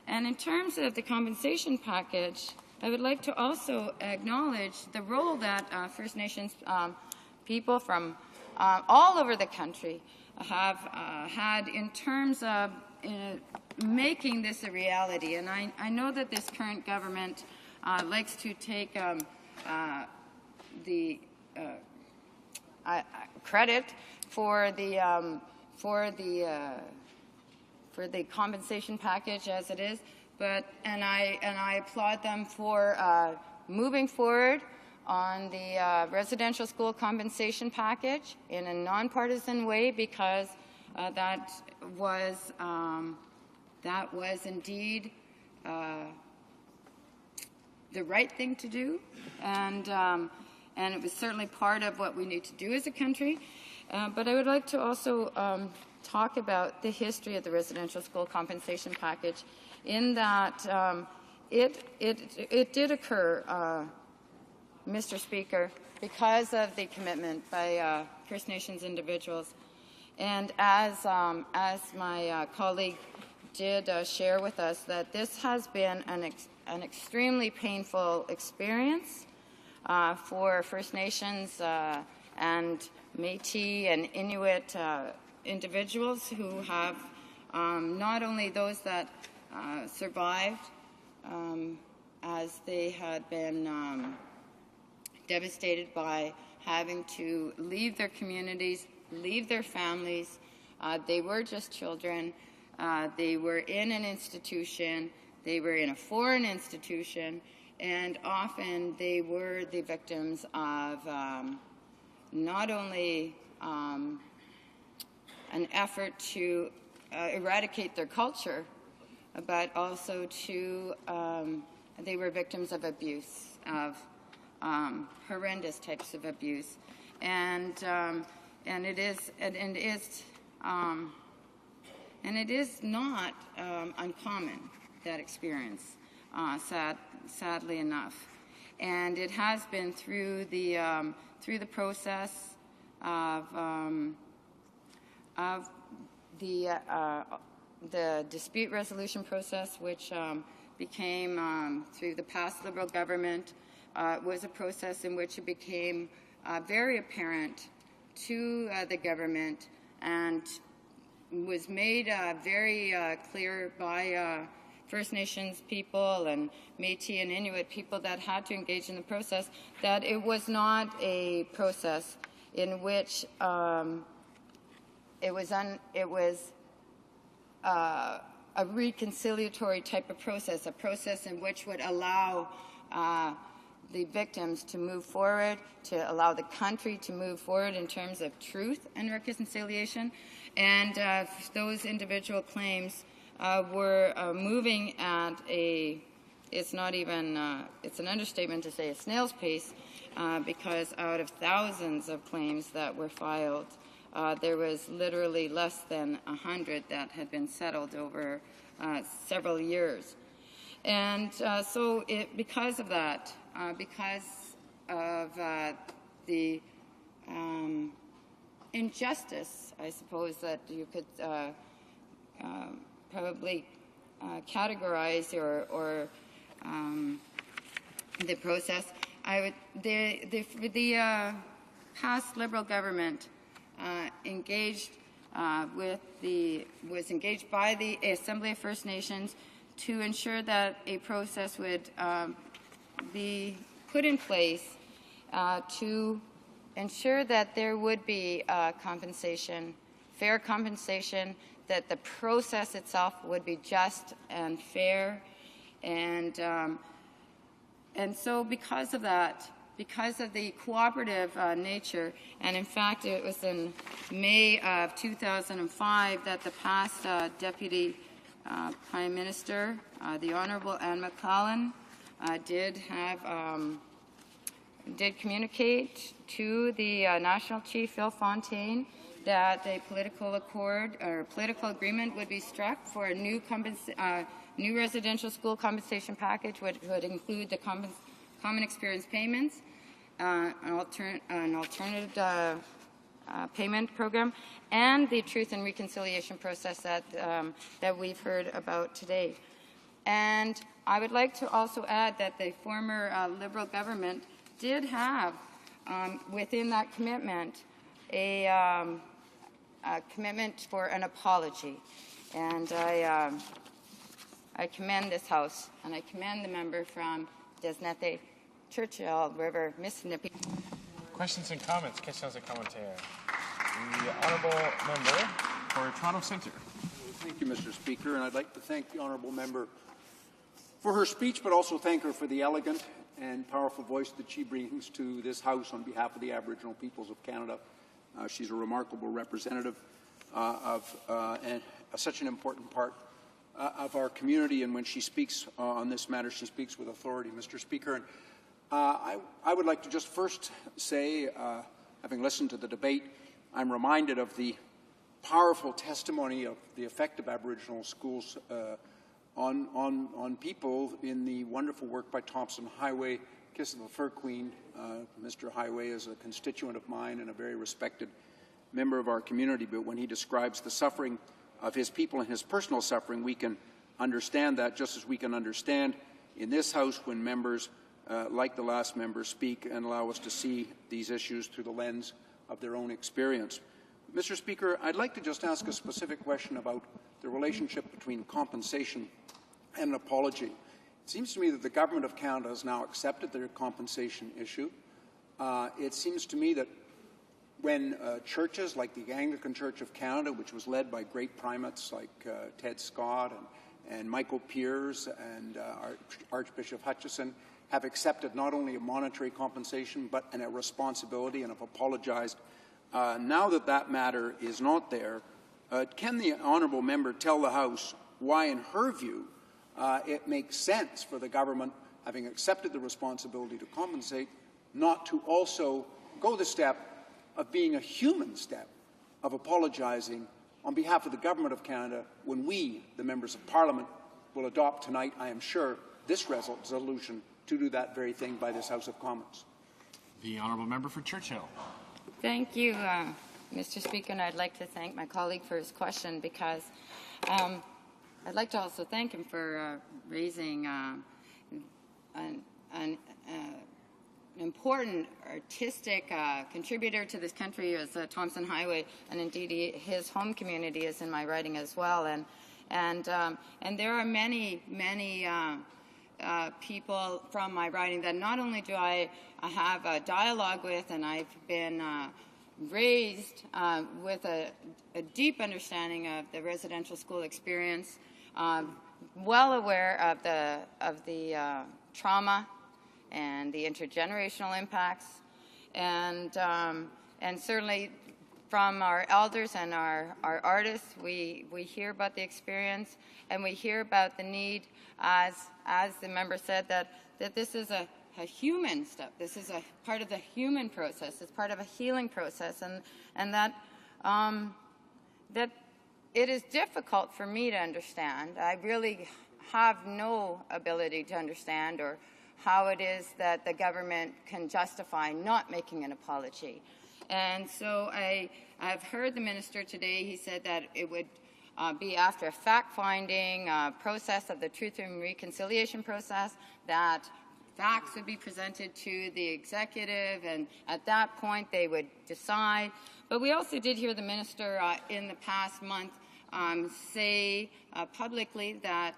And in terms of the compensation package, I would like to also acknowledge the role that First Nations people from all over the country have had in terms of making this a reality. And I know that this current government likes to take the credit for the compensation package as it is, and I applaud them for moving forward on the residential school compensation package in a nonpartisan way, because that was indeed the right thing to do, and it was certainly part of what we need to do as a country. But I would like to also talk about the history of the residential school compensation package, in that it did occur, Mr. Speaker, because of the commitment by First Nations individuals. And as my colleague did share with us, that this has been an extremely painful experience for First Nations and Métis and Inuit individuals who have not only those that survived as they had been devastated by having to leave their communities, leave their families. They were just children. They were in an institution. They were in a foreign institution. And often they were the victims of not only an effort to eradicate their culture, but also they were victims of abuse, of horrendous types of abuse, and it is not uncommon, that experience, sadly enough, and it has been through the process of the dispute resolution process, which became, through the past Liberal government, was a process in which it became very apparent to the government and was made very clear by First Nations people and Métis and Inuit people that had to engage in the process, that it was not a process in which it was a reconciliatory type of process, a process in which would allow the victims to move forward, to allow the country to move forward in terms of truth and reconciliation. And those individual claims were moving at it's not even, it's an understatement to say a snail's pace, because out of thousands of claims that were filed, there was literally less than 100 that had been settled over several years. And so because of that, because of the injustice, I suppose, that you could probably categorize or the process, the past Liberal government was engaged by the Assembly of First Nations to ensure that a process would be put in place to ensure that there would be compensation, fair compensation, that the process itself would be just and fair. And so because of that, because of the cooperative nature, and in fact it was in May of 2005 that the past Deputy Prime Minister, the Honourable Anne McClellan, did communicate to the National Chief Phil Fontaine that a political accord or political agreement would be struck for a new residential school compensation package, which would include the common experience payments, an alternative payment program, and the truth and reconciliation process that we've heard about today. And I would like to also add that the former Liberal government did have within that commitment a commitment for an apology. And I commend this House, and I commend the member from Desnete, Churchill River, Mississippi. Questions and comments? Questions et commentaires. The Honourable Member for Toronto Centre. Thank you, Mr. Speaker, and I'd like to thank the Honourable Member for her speech, but also thank her for the elegant and powerful voice that she brings to this House on behalf of the Aboriginal peoples of Canada. She's a remarkable representative of such an important part of our community, and when she speaks on this matter, she speaks with authority, Mr. Speaker. And I would like to just first say, having listened to the debate, I'm reminded of the powerful testimony of the effect of Aboriginal schools on people in the wonderful work by Thompson Highway, Kiss of the Fur Queen. Mr. Highway is a constituent of mine and a very respected member of our community, but when he describes the suffering of his people and his personal suffering, we can understand that, just as we can understand in this House when members like the last member speak and allow us to see these issues through the lens of their own experience. Mr. Speaker, I'd like to just ask a specific question about the relationship between compensation and an apology. It seems to me that the Government of Canada has now accepted their compensation issue. It seems to me that when churches like the Anglican Church of Canada, which was led by great primates like Ted Scott and Michael Pearce and Archbishop Hutchison, have accepted not only a monetary compensation but a responsibility and have apologized. Now that that matter is not there, can the honourable member tell the House why, in her view, it makes sense for the government, having accepted the responsibility to compensate, not to also go the step of being a human step of apologizing on behalf of the Government of Canada when we, the members of Parliament, will adopt tonight, I am sure, this resolution to do that very thing by this House of Commons. The Honourable Member for Churchill. Thank you, Mr. Speaker, and I'd like to thank my colleague for his question, because I'd like to also thank him for raising an important artistic contributor to this country is Thompson Highway, and indeed his home community is in my writing as well. And there are many people from my writing that not only do I have a dialogue with, and I've been raised with a deep understanding of the residential school experience, well aware of the trauma and the intergenerational impacts, and certainly from our elders and our artists, we hear about the experience, and we hear about the need, as the member said, that this is a human step. This is a part of the human process. It's part of a healing process, and that it is difficult for me to understand. I really have no ability to understand or how it is that the government can justify not making an apology. And so I've heard the minister today. He said that it would be after a fact-finding process of the Truth and Reconciliation process, that facts would be presented to the executive, and at that point they would decide. But we also did hear the minister in the past month say publicly that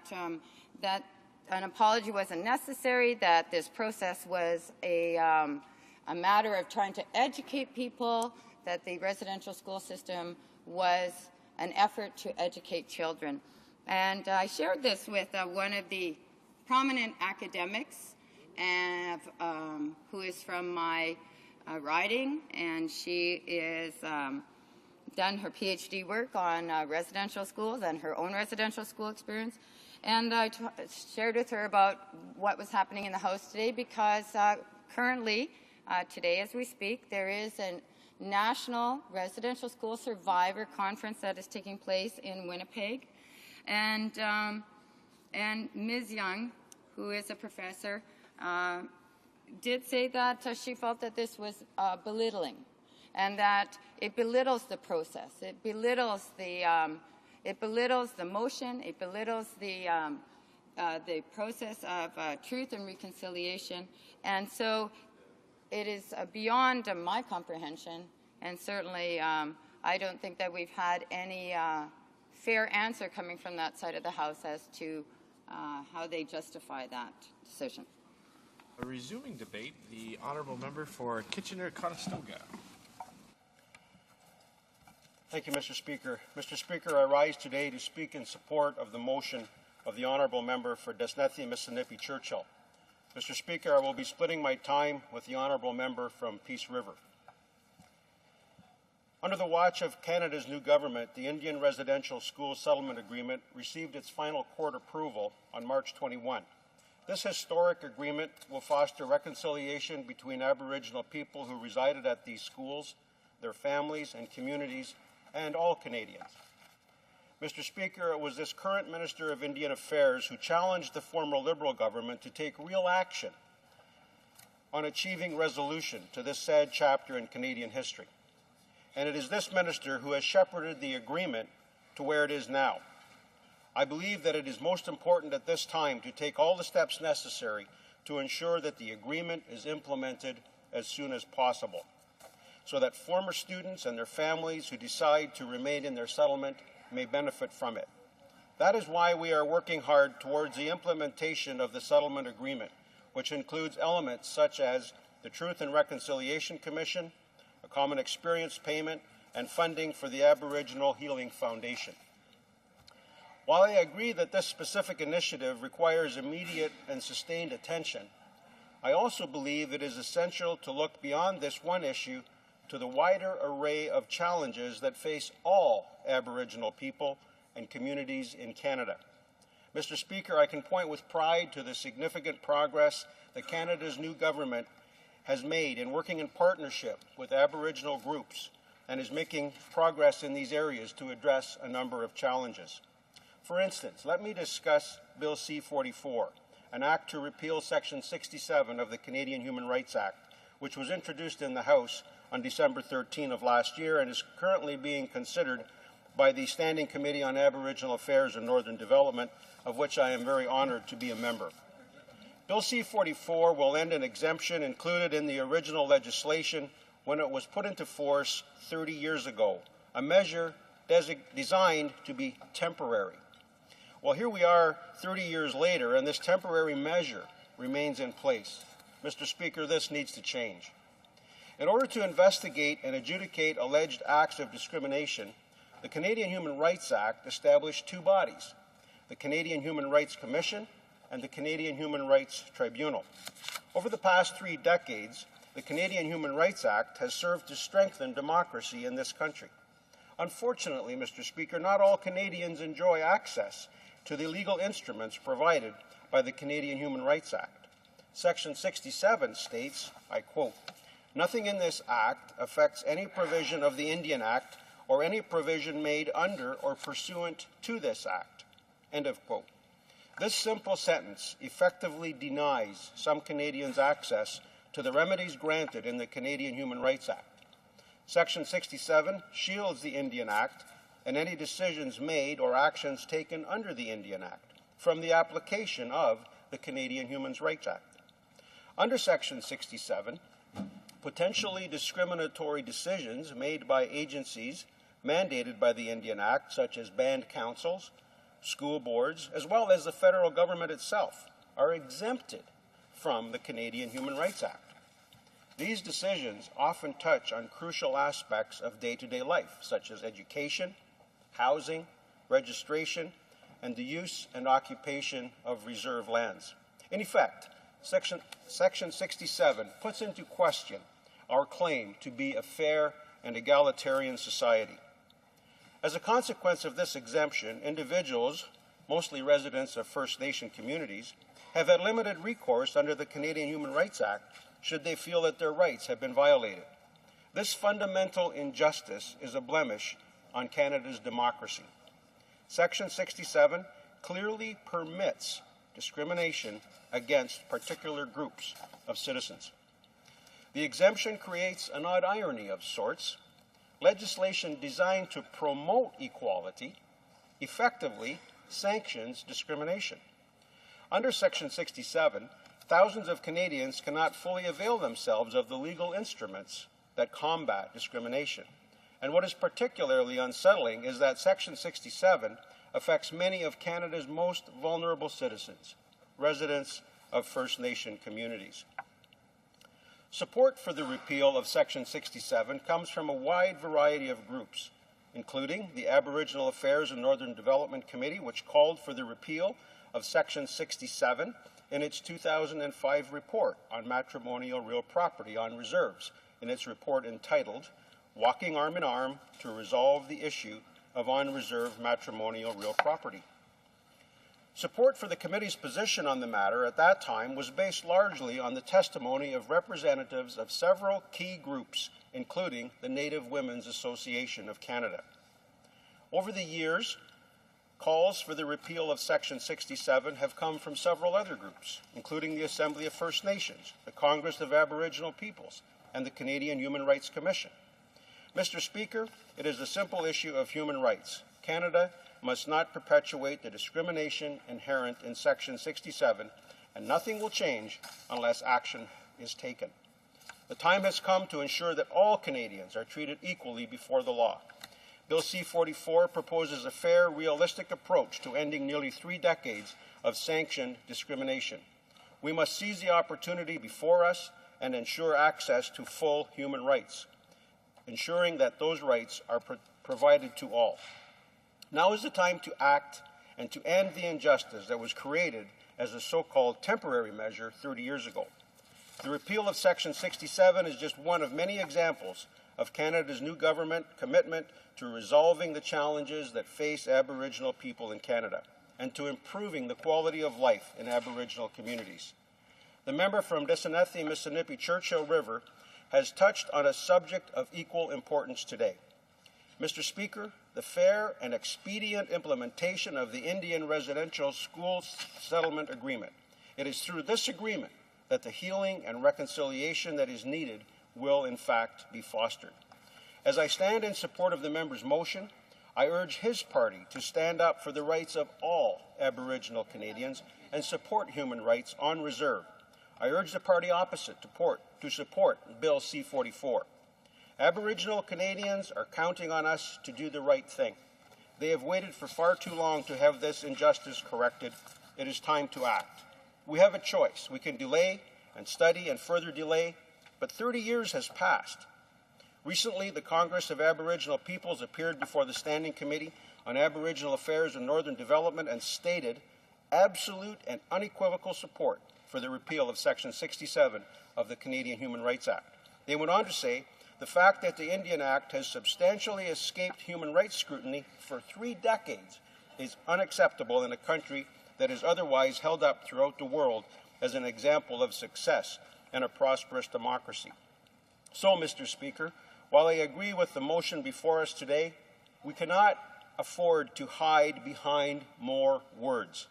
an apology wasn't necessary, that this process was a matter of trying to educate people, that the residential school system was an effort to educate children. And I shared this with one of the prominent academics and who is from my riding, and she is done her PhD work on residential schools and her own residential school experience. And I shared with her about what was happening in the House today, because currently, today as we speak, there is a National Residential School Survivor Conference that is taking place in Winnipeg. And Ms. Young, who is a professor, did say that she felt that this was belittling, and that it belittles the process. It belittles the motion. It belittles the process of truth and reconciliation. And so it is beyond my comprehension, and certainly I don't think that we've had any fair answer coming from that side of the House as to how they justify that decision. Resuming debate, the honourable member for Kitchener-Conestoga. Thank you, Mr. Speaker. Mr. Speaker, I rise today to speak in support of the motion of the honourable member for Desnethi-Mississinipi Churchill. Mr. Speaker, I will be splitting my time with the honourable member from Peace River. Under the watch of Canada's new government, the Indian Residential School Settlement Agreement received its final court approval on March 21. This historic agreement will foster reconciliation between Aboriginal people who resided at these schools, their families and communities, and all Canadians. Mr. Speaker, it was this current Minister of Indian Affairs who challenged the former Liberal government to take real action on achieving resolution to this sad chapter in Canadian history. And it is this minister who has shepherded the agreement to where it is now. I believe that it is most important at this time to take all the steps necessary to ensure that the agreement is implemented as soon as possible, so that former students and their families who decide to remain in their settlement may benefit from it. That is why we are working hard towards the implementation of the settlement agreement, which includes elements such as the Truth and Reconciliation Commission, a common experience payment, and funding for the Aboriginal Healing Foundation. While I agree that this specific initiative requires immediate and sustained attention, I also believe it is essential to look beyond this one issue to the wider array of challenges that face all Aboriginal people and communities in Canada. Mr. Speaker, I can point with pride to the significant progress that Canada's new government has made in working in partnership with Aboriginal groups, and is making progress in these areas to address a number of challenges. For instance, let me discuss Bill C-44, an act to repeal Section 67 of the Canadian Human Rights Act, which was introduced in the House on December 13 of last year and is currently being considered by the Standing Committee on Aboriginal Affairs and Northern Development, of which I am very honoured to be a member. Bill C-44 will end an exemption included in the original legislation when it was put into force 30 years ago, a measure designed to be temporary. Well, here we are 30 years later, and this temporary measure remains in place. Mr. Speaker, this needs to change. In order to investigate and adjudicate alleged acts of discrimination, the Canadian Human Rights Act established two bodies, the Canadian Human Rights Commission and the Canadian Human Rights Tribunal. Over the past 3 decades, the Canadian Human Rights Act has served to strengthen democracy in this country. Unfortunately, Mr. Speaker, not all Canadians enjoy access to the legal instruments provided by the Canadian Human Rights Act. Section 67 states, I quote, "Nothing in this Act affects any provision of the Indian Act or any provision made under or pursuant to this Act." End of quote. This simple sentence effectively denies some Canadians access to the remedies granted in the Canadian Human Rights Act. Section 67 shields the Indian Act and any decisions made or actions taken under the Indian Act from the application of the Canadian Human Rights Act. Under Section 67, potentially discriminatory decisions made by agencies mandated by the Indian Act, such as band councils, school boards, as well as the federal government itself, are exempted from the Canadian Human Rights Act. These decisions often touch on crucial aspects of day-to-day life, such as education, housing, registration, and the use and occupation of reserve lands. In effect, Section 67 puts into question our claim to be a fair and egalitarian society. As a consequence of this exemption, individuals, mostly residents of First Nation communities, have had limited recourse under the Canadian Human Rights Act should they feel that their rights have been violated. This fundamental injustice is a blemish on Canada's democracy. Section 67 clearly permits discrimination against particular groups of citizens. The exemption creates an odd irony of sorts. Legislation designed to promote equality effectively sanctions discrimination. Under Section 67, thousands of Canadians cannot fully avail themselves of the legal instruments that combat discrimination. And what is particularly unsettling is that Section 67 affects many of Canada's most vulnerable citizens, residents of First Nation communities. Support for the repeal of Section 67 comes from a wide variety of groups, including the Aboriginal Affairs and Northern Development Committee, which called for the repeal of Section 67 in its 2005 report on matrimonial real property on reserves, in its report entitled Walking Arm in Arm to Resolve the Issue of On-Reserve Matrimonial Real Property. Support for the committee's position on the matter at that time was based largely on the testimony of representatives of several key groups, including the Native Women's Association of Canada. Over the years, calls for the repeal of Section 67 have come from several other groups, including the Assembly of First Nations, the Congress of Aboriginal Peoples, and the Canadian Human Rights Commission. Mr. Speaker, it is a simple issue of human rights. Canada must not perpetuate the discrimination inherent in Section 67, and nothing will change unless action is taken. The time has come to ensure that all Canadians are treated equally before the law. Bill C-44 proposes a fair, realistic approach to ending nearly 3 decades of sanctioned discrimination. We must seize the opportunity before us and ensure access to full human rights, ensuring that those rights are provided to all. Now is the time to act and to end the injustice that was created as a so-called temporary measure 30 years ago. The repeal of Section 67 is just one of many examples of Canada's new government commitment to resolving the challenges that face Aboriginal people in Canada and to improving the quality of life in Aboriginal communities. The member from Disanethi, Mississippi, Churchill River has touched on a subject of equal importance today. Mr. Speaker, the fair and expedient implementation of the Indian Residential School Settlement Agreement. It is through this agreement that the healing and reconciliation that is needed will, in fact, be fostered. As I stand in support of the member's motion, I urge his party to stand up for the rights of all Aboriginal Canadians and support human rights on reserve. I urge the party opposite to support Bill C-44. Aboriginal Canadians are counting on us to do the right thing. They have waited for far too long to have this injustice corrected. It is time to act. We have a choice. We can delay and study and further delay, but 30 years has passed. Recently, the Congress of Aboriginal Peoples appeared before the Standing Committee on Aboriginal Affairs and Northern Development and stated absolute and unequivocal support for the repeal of Section 67 of the Canadian Human Rights Act. They went on to say, the fact that the Indian Act has substantially escaped human rights scrutiny for 3 decades is unacceptable in a country that is otherwise held up throughout the world as an example of success and a prosperous democracy. So, Mr. Speaker, while I agree with the motion before us today, we cannot afford to hide behind more words.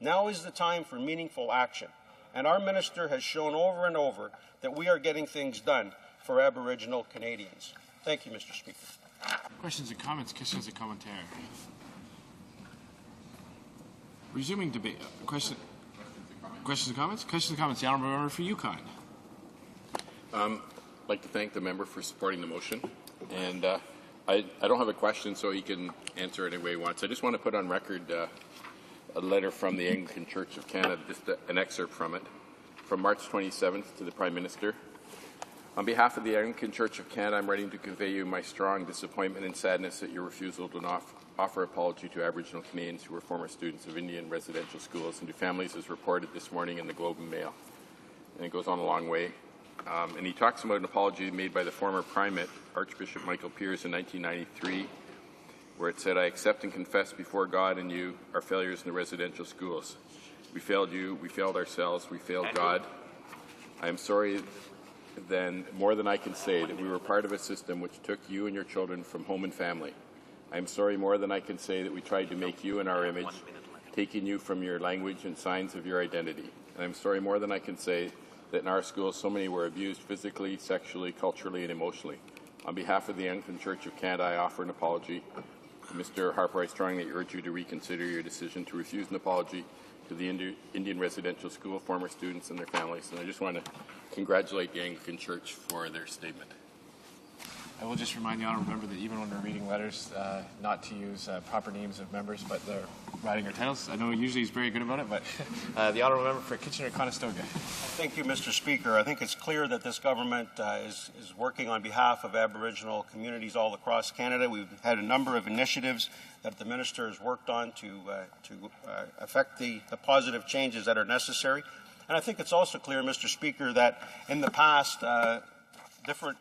Now is the time for meaningful action, and our minister has shown over and over that we are getting things done for Aboriginal Canadians. Thank you, Mr. Speaker. Questions and comments? Questions and commentary? Resuming debate. Questions and comments? Questions and comments. The Honourable Member for Yukon. I'd like to thank the member for supporting the motion. And I don't have a question, so he can answer any way he wants. I just want to put on record a letter from the Anglican Church of Canada, just an excerpt from it, from March 27th to the Prime Minister. On behalf of the Anglican Church of Canada, I'm writing to convey you my strong disappointment and sadness at your refusal to offer apology to Aboriginal Canadians who were former students of Indian residential schools and to families as reported this morning in the Globe and Mail. And it goes on a long way. And he talks about an apology made by the former primate, Archbishop Michael Pearce, in 1993, where it said, I accept and confess before God and you our failures in the residential schools. We failed you, we failed ourselves, we failed God. I am sorry then, more than I can say, that we were part of a system which took you and your children from home and family. I am sorry more than I can say that we tried to make you in our image, taking you from your language and signs of your identity. And I'm sorry more than I can say that in our schools so many were abused physically, sexually, culturally, and emotionally. On behalf of the Anglican Church of Canada, I offer an apology. Mr. Harper, I strongly urge you to reconsider your decision to refuse an apology to the Indian residential school former students and their families. And I just want to congratulate the Anglican Church for their statement. I will just remind the Honourable Member that even when we're reading letters, not to use proper names of members, but they're writing our titles. I know usually he's very good about it, but the Honourable Member for Kitchener-Conestoga. Thank you, Mr. Speaker. I think it's clear that this government is working on behalf of Aboriginal communities all across Canada. We've had a number of initiatives that the Minister has worked on to affect the positive changes that are necessary. And I think it's also clear, Mr. Speaker, that in the past, different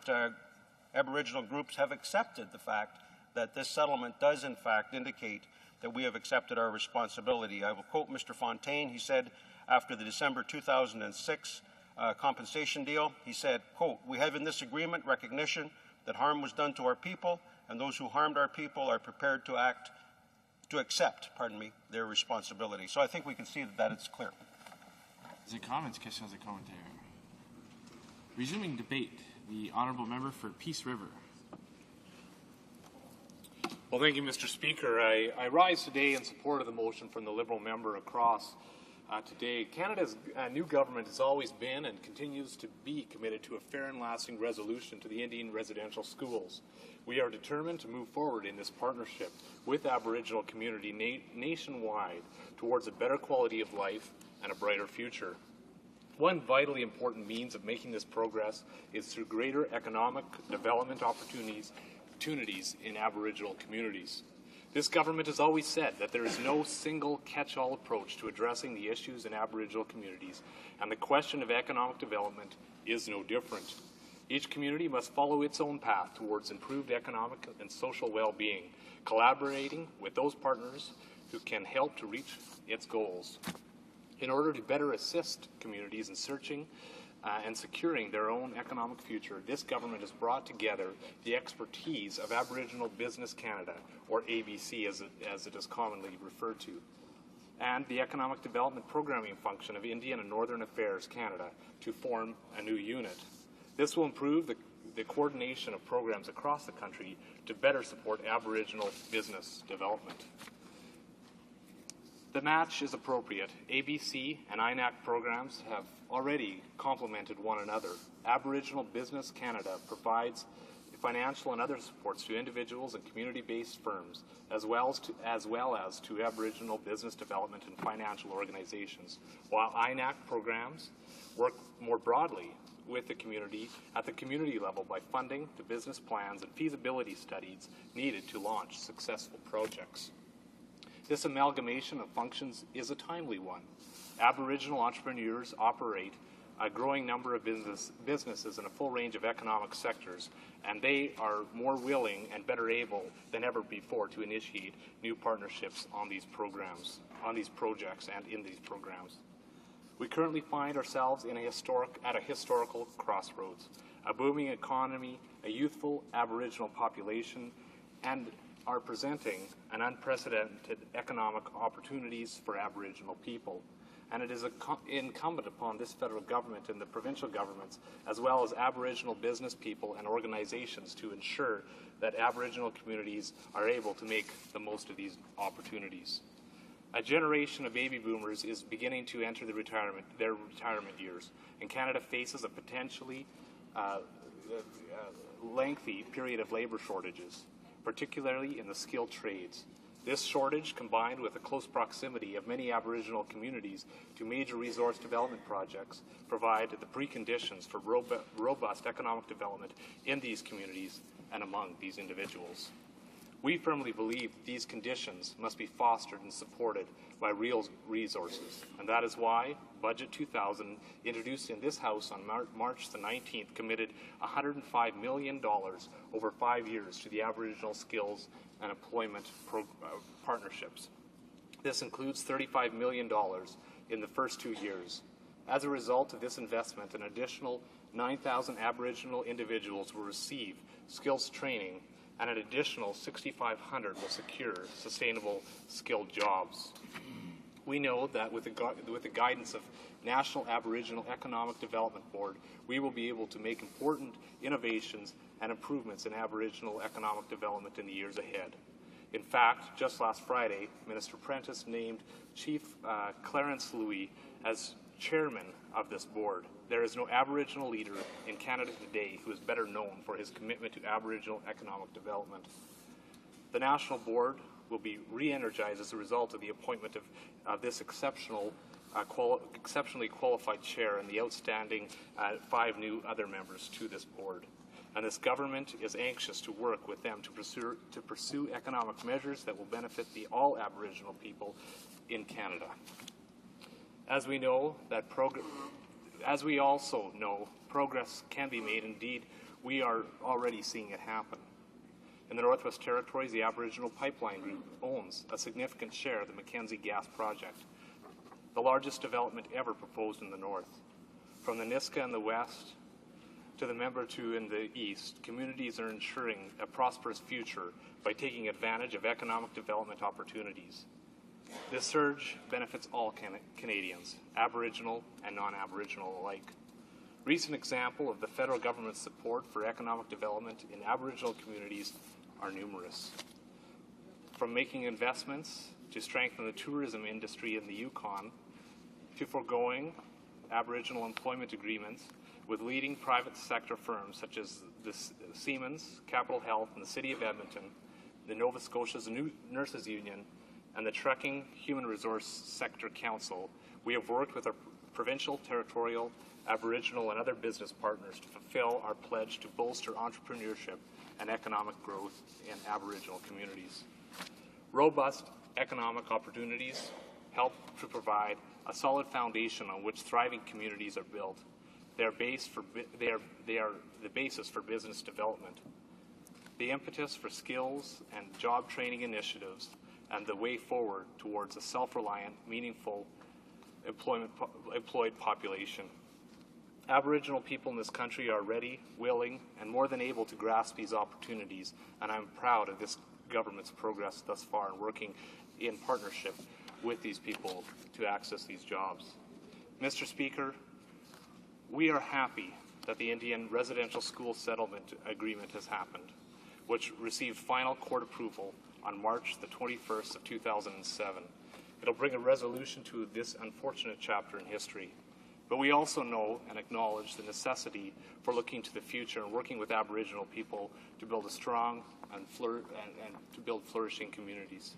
Aboriginal groups have accepted the fact that this settlement does in fact indicate that we have accepted our responsibility. I will quote Mr. Fontaine. He said after the December 2006 compensation deal, he said, quote, we have in this agreement recognition that harm was done to our people and those who harmed our people are prepared to accept their responsibility. So I think we can see that it's clear. Is there comments, questions, or commentary? Resuming debate. The Honourable Member for Peace River. Well, thank you, Mr. Speaker. I rise today in support of the motion from the Liberal member across today. Canada's new government has always been and continues to be committed to a fair and lasting resolution to the Indian residential schools. We are determined to move forward in this partnership with Aboriginal community nationwide towards a better quality of life and a brighter future. One vitally important means of making this progress is through greater economic development opportunities in Aboriginal communities. This government has always said that there is no single catch-all approach to addressing the issues in Aboriginal communities, and the question of economic development is no different. Each community must follow its own path towards improved economic and social well-being, collaborating with those partners who can help to reach its goals. In order to better assist communities in searching and securing their own economic future, this government has brought together the expertise of Aboriginal Business Canada, or ABC as it is commonly referred to, and the Economic Development Programming Function of Indian and Northern Affairs Canada to form a new unit. This will improve the coordination of programs across the country to better support Aboriginal business development. The match is appropriate. ABC and INAC programs have already complemented one another. Aboriginal Business Canada provides financial and other supports to individuals and community-based firms, as well as to Aboriginal business development and financial organizations, while INAC programs work more broadly with the community at the community level by funding the business plans and feasibility studies needed to launch successful projects. This amalgamation of functions is a timely one. Aboriginal entrepreneurs operate a growing number of businesses in a full range of economic sectors, and they are more willing and better able than ever before to initiate new partnerships on these programs, on these projects, and in these programs. We currently find ourselves at a historical crossroads, a booming economy, a youthful Aboriginal population, and are presenting an unprecedented economic opportunities for Aboriginal people. And it is incumbent upon this federal government and the provincial governments, as well as Aboriginal business people and organizations, to ensure that Aboriginal communities are able to make the most of these opportunities. A generation of baby boomers is beginning to enter their retirement years, and Canada faces a potentially lengthy period of labor shortages, particularly in the skilled trades. This shortage, combined with the close proximity of many Aboriginal communities to major resource development projects, provide the preconditions for robust economic development in these communities and among these individuals. We firmly believe these conditions must be fostered and supported by real resources, and that is why Budget 2000, introduced in this House on March the 19th, committed $105 million over 5 years to the Aboriginal skills and employment partnerships. This includes $35 million in the first 2 years. As a result of this investment, an additional 9,000 Aboriginal individuals will receive skills training, and an additional 6,500 will secure sustainable skilled jobs. We know that with the guidance of National Aboriginal Economic Development Board, we will be able to make important innovations and improvements in Aboriginal economic development in the years ahead. In fact, just last Friday, Minister Prentice named Chief Clarence Louis as chairman of this board. There is no Aboriginal leader in Canada today who is better known for his commitment to Aboriginal economic development. The National Board will be re-energized as a result of the appointment of this exceptionally qualified chair and the outstanding 5 new other members to this board. And this government is anxious to work with them to pursue economic measures that will benefit all Aboriginal people in Canada. As we also know, progress can be made. Indeed, we are already seeing it happen. In the Northwest Territories, the Aboriginal Pipeline Group owns a significant share of the Mackenzie Gas Project, the largest development ever proposed in the north. From the Niska in the west to the Membertou in the east, communities are ensuring a prosperous future by taking advantage of economic development opportunities. This surge benefits all Canadians, Aboriginal and non-Aboriginal alike. Recent examples of the federal government's support for economic development in Aboriginal communities are numerous. From making investments to strengthen the tourism industry in the Yukon, to foregoing Aboriginal employment agreements with leading private sector firms such as the Siemens, Capital Health, and the City of Edmonton, the Nova Scotia's Nurses Union, and the Trucking Human Resource Sector Council, we have worked with our provincial, territorial, Aboriginal, and other business partners to fulfill our pledge to bolster entrepreneurship and economic growth in Aboriginal communities. Robust economic opportunities help to provide a solid foundation on which thriving communities are built. They are the basis for business development. The impetus for skills and job training initiatives and the way forward towards a self-reliant, meaningful employed population. Aboriginal people in this country are ready, willing, and more than able to grasp these opportunities, and I'm proud of this government's progress thus far in working in partnership with these people to access these jobs. Mr. Speaker, we are happy that the Indian Residential School Settlement Agreement has happened, which received final court approval on March the 21st of 2007. It'll bring a resolution to this unfortunate chapter in history. But we also know and acknowledge the necessity for looking to the future and working with Aboriginal people to build a strong and to build flourishing communities.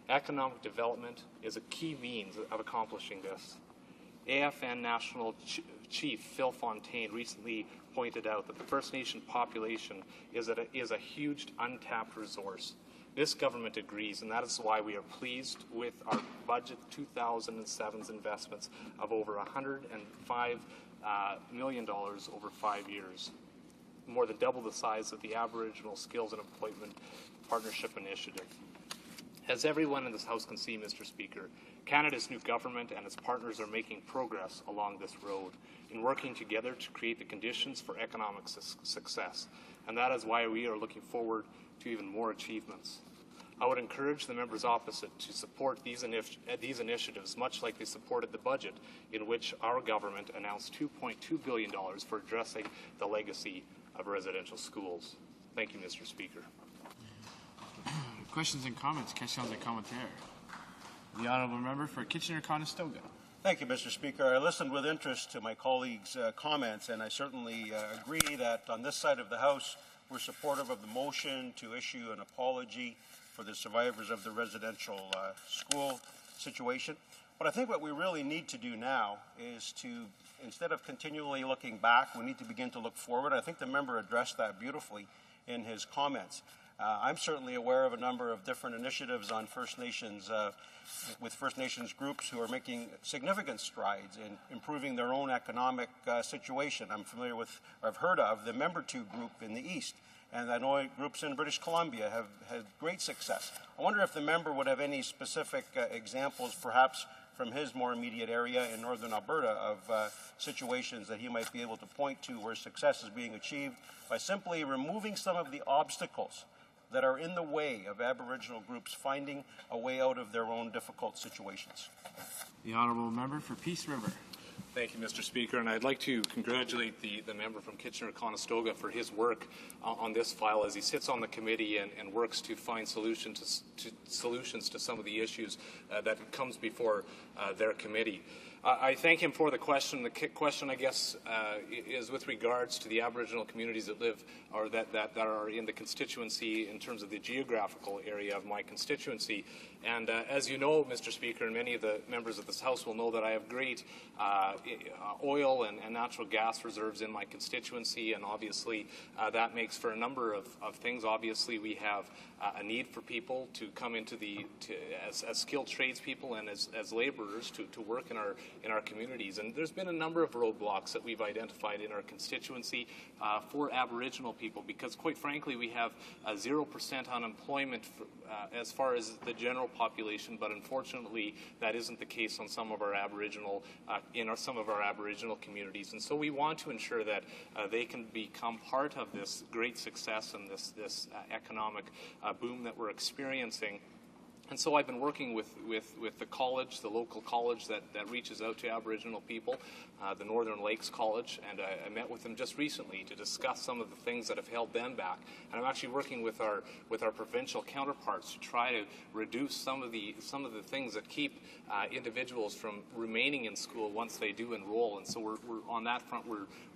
Economic development is a key means of accomplishing this. AFN National Chief Phil Fontaine recently pointed out that the First Nation population is a huge untapped resource. This government agrees, and that is why we are pleased with our budget 2007's investments of over $105 million over 5 years, more than double the size of the Aboriginal Skills and Employment Partnership Initiative. As everyone in this House can see, Mr. Speaker, Canada's new government and its partners are making progress along this road in working together to create the conditions for economic success, and that is why we are looking forward to even more achievements. I would encourage the members opposite to support these initiatives, much like they supported the budget in which our government announced $2.2 billion for addressing the legacy of residential schools. Thank you, Mr. Speaker. Questions and comments? Questions et commentaires? The honourable member for Kitchener-Conestoga. Thank you, Mr. Speaker. I listened with interest to my colleagues' comments, and I certainly agree that on this side of the House, we're supportive of the motion to issue an apology for the survivors of the residential school situation. But I think what we really need to do now is to, instead of continually looking back, we need to begin to look forward. I think the member addressed that beautifully in his comments. I'm certainly aware of a number of different initiatives on First Nations, with First Nations groups who are making significant strides in improving their own economic situation. I'm familiar with, or I've heard of, the Member 2 group in the East, and I know groups in British Columbia have had great success. I wonder if the member would have any specific examples, perhaps from his more immediate area in northern Alberta, of situations that he might be able to point to where success is being achieved by simply removing some of the obstacles that are in the way of Aboriginal groups finding a way out of their own difficult situations. The honourable member for Peace River. Thank you, Mr. Speaker, and I'd like to congratulate the member from Kitchener-Conestoga for his work on this file as he sits on the committee and works to find solutions to some of the issues that comes before their committee. I thank him for the question. The question, I guess, is with regards to the Aboriginal communities that live or that are in the constituency in terms of the geographical area of my constituency. And as you know, Mr. Speaker, and many of the members of this House will know that I have great oil and natural gas reserves in my constituency, and obviously that makes for a number of things. Obviously, we have a need for people to come into as skilled tradespeople and as laborers to work in our communities. And there's been a number of roadblocks that we've identified in our constituency for Aboriginal people, because quite frankly, we have 0% unemployment as far as the general population, but unfortunately that isn't the case on some of our Aboriginal some of our Aboriginal communities. And so we want to ensure that they can become part of this great success and this economic boom that we're experiencing. And so I've been working with the college, the local college that reaches out to Aboriginal people, the Northern Lakes College, and I met with them just recently to discuss some of the things that have held them back. And I'm actually working with our provincial counterparts to try to reduce some of the things that keep individuals from remaining in school once they do enroll. And so we're on that front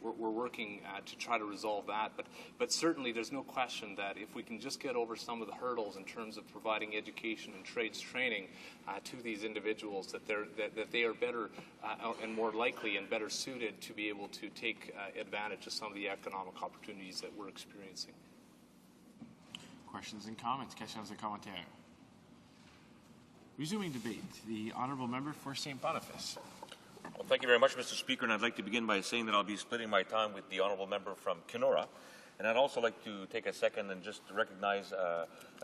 we're working to try to resolve that. But certainly there's no question that if we can just get over some of the hurdles in terms of providing education and trades training to these individuals, that they are better and more likely and better suited to be able to take advantage of some of the economic opportunities that we're experiencing. Questions and comments? Questions et commentaires? Resuming debate, the honourable member for St. Boniface. Well, thank you very much, Mr. Speaker, and I'd like to begin by saying that I'll be splitting my time with the honourable member from Kenora. And I'd also like to take a second and just recognize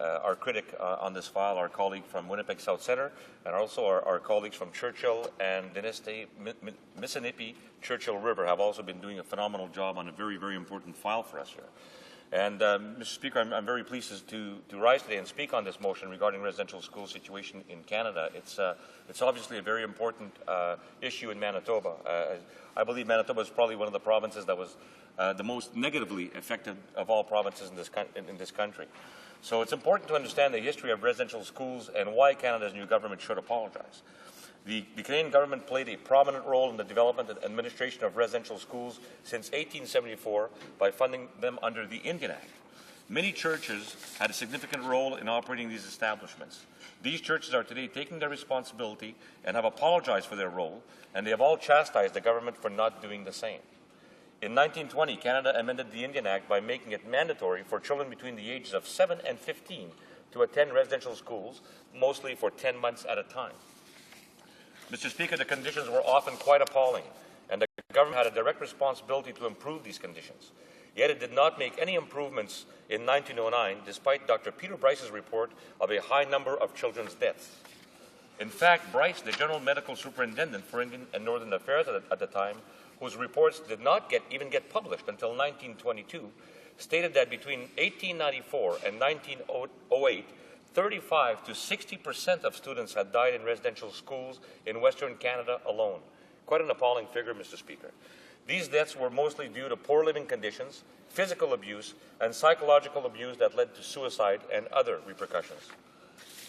our critic on this file, our colleague from Winnipeg South Centre, and also our colleagues from Churchill and Dineste, Missinippi, Churchill River have also been doing a phenomenal job on a very, very important file for us here. And, Mr. Speaker, I'm very pleased to rise today and speak on this motion regarding residential school situation in Canada. It's obviously a very important issue in Manitoba. I believe Manitoba is probably one of the provinces that was the most negatively affected of all provinces in this country. So it's important to understand the history of residential schools and why Canada's new government should apologize. The Canadian government played a prominent role in the development and administration of residential schools since 1874 by funding them under the Indian Act. Many churches had a significant role in operating these establishments. These churches are today taking their responsibility and have apologized for their role, and they have all chastised the government for not doing the same. In 1920, Canada amended the Indian Act by making it mandatory for children between the ages of 7 and 15 to attend residential schools, mostly for 10 months at a time. Mr. Speaker, the conditions were often quite appalling, and the government had a direct responsibility to improve these conditions. Yet it did not make any improvements in 1909, despite Dr. Peter Bryce's report of a high number of children's deaths. In fact, Bryce, the General Medical Superintendent for Indian and Northern Affairs at the time, whose reports did not even get published until 1922, stated that between 1894 and 1908, 35 to 60% of students had died in residential schools in Western Canada alone. Quite an appalling figure, Mr. Speaker. These deaths were mostly due to poor living conditions, physical abuse, and psychological abuse that led to suicide and other repercussions.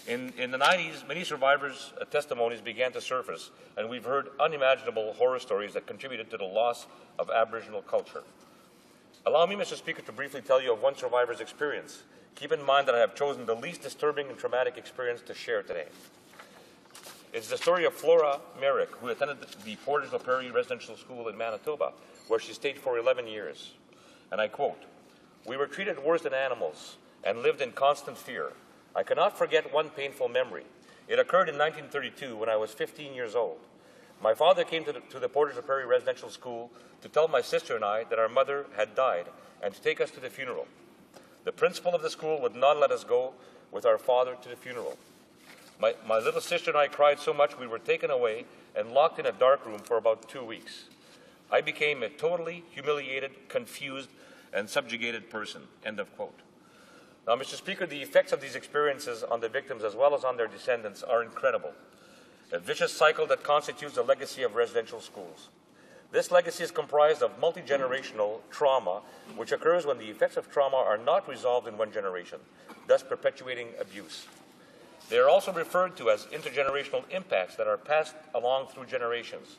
In the 90s, many survivors' testimonies began to surface, and we've heard unimaginable horror stories that contributed to the loss of Aboriginal culture. Allow me, Mr. Speaker, to briefly tell you of one survivor's experience. Keep in mind that I have chosen the least disturbing and traumatic experience to share today. It's the story of Flora Merrick, who attended the Portage La Prairie Residential School in Manitoba, where she stayed for 11 years. And I quote, "We were treated worse than animals and lived in constant fear. I cannot forget one painful memory. It occurred in 1932 when I was 15 years old. My father came to the Portage La Prairie Residential School to tell my sister and I that our mother had died and to take us to the funeral. The principal of the school would not let us go with our father to the funeral. My little sister and I cried so much we were taken away and locked in a dark room for about 2 weeks. I became a totally humiliated, confused, and subjugated person." End of quote. Now, Mr. Speaker, the effects of these experiences on the victims as well as on their descendants are incredible. A vicious cycle that constitutes the legacy of residential schools. This legacy is comprised of multi-generational trauma, which occurs when the effects of trauma are not resolved in one generation, thus perpetuating abuse. They are also referred to as intergenerational impacts that are passed along through generations.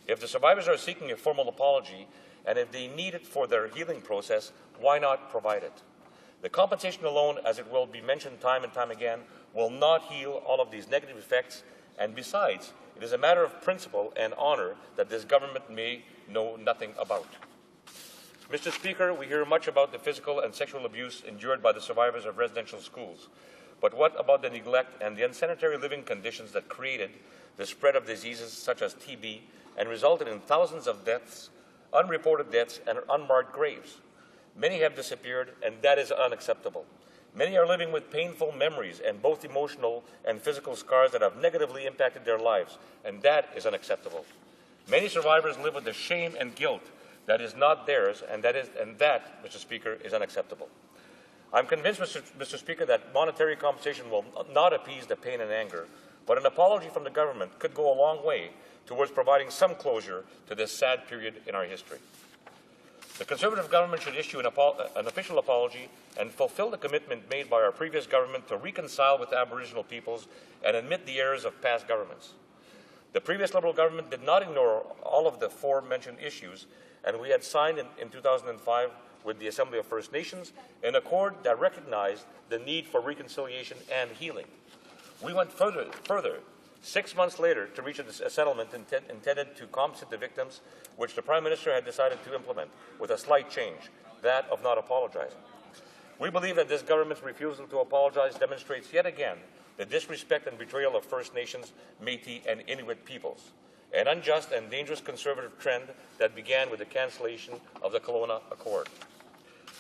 If the survivors are seeking a formal apology, and if they need it for their healing process, why not provide it? The compensation alone, as it will be mentioned time and time again, will not heal all of these negative effects, and besides, it is a matter of principle and honor that this government may know nothing about. Mr. Speaker, we hear much about the physical and sexual abuse endured by the survivors of residential schools. But what about the neglect and the unsanitary living conditions that created the spread of diseases such as TB and resulted in thousands of deaths, unreported deaths, and unmarked graves? Many have disappeared, and that is unacceptable. Many are living with painful memories and both emotional and physical scars that have negatively impacted their lives, and that is unacceptable. Many survivors live with the shame and guilt that is not theirs, and that, Mr. Speaker, is unacceptable. I'm convinced, Mr. Speaker, that monetary compensation will not appease the pain and anger, but an apology from the government could go a long way towards providing some closure to this sad period in our history. The Conservative government should issue an official apology and fulfill the commitment made by our previous government to reconcile with Aboriginal peoples and admit the errors of past governments. The previous Liberal government did not ignore all of the aforementioned issues, and we had signed in 2005 with the Assembly of First Nations an accord that recognized the need for reconciliation and healing. We went further 6 months later to reach a settlement intended to compensate the victims, which the Prime Minister had decided to implement with a slight change, that of not apologizing. We believe that this government's refusal to apologize demonstrates yet again the disrespect and betrayal of First Nations, Métis, and Inuit peoples, an unjust and dangerous conservative trend that began with the cancellation of the Kelowna Accord.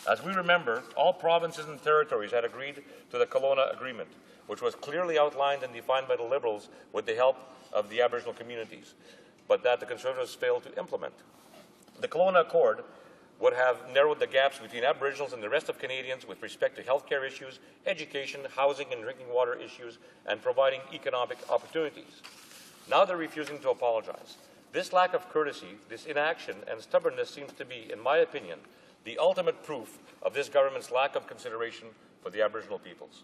As we remember, all provinces and territories had agreed to the Kelowna Agreement, which was clearly outlined and defined by the Liberals with the help of the Aboriginal communities, but that the Conservatives failed to implement. The Kelowna Accord would have narrowed the gaps between Aboriginals and the rest of Canadians with respect to healthcare issues, education, housing and drinking water issues, and providing economic opportunities. Now they're refusing to apologize. This lack of courtesy, this inaction and stubbornness seems to be, in my opinion, the ultimate proof of this government's lack of consideration for the Aboriginal peoples.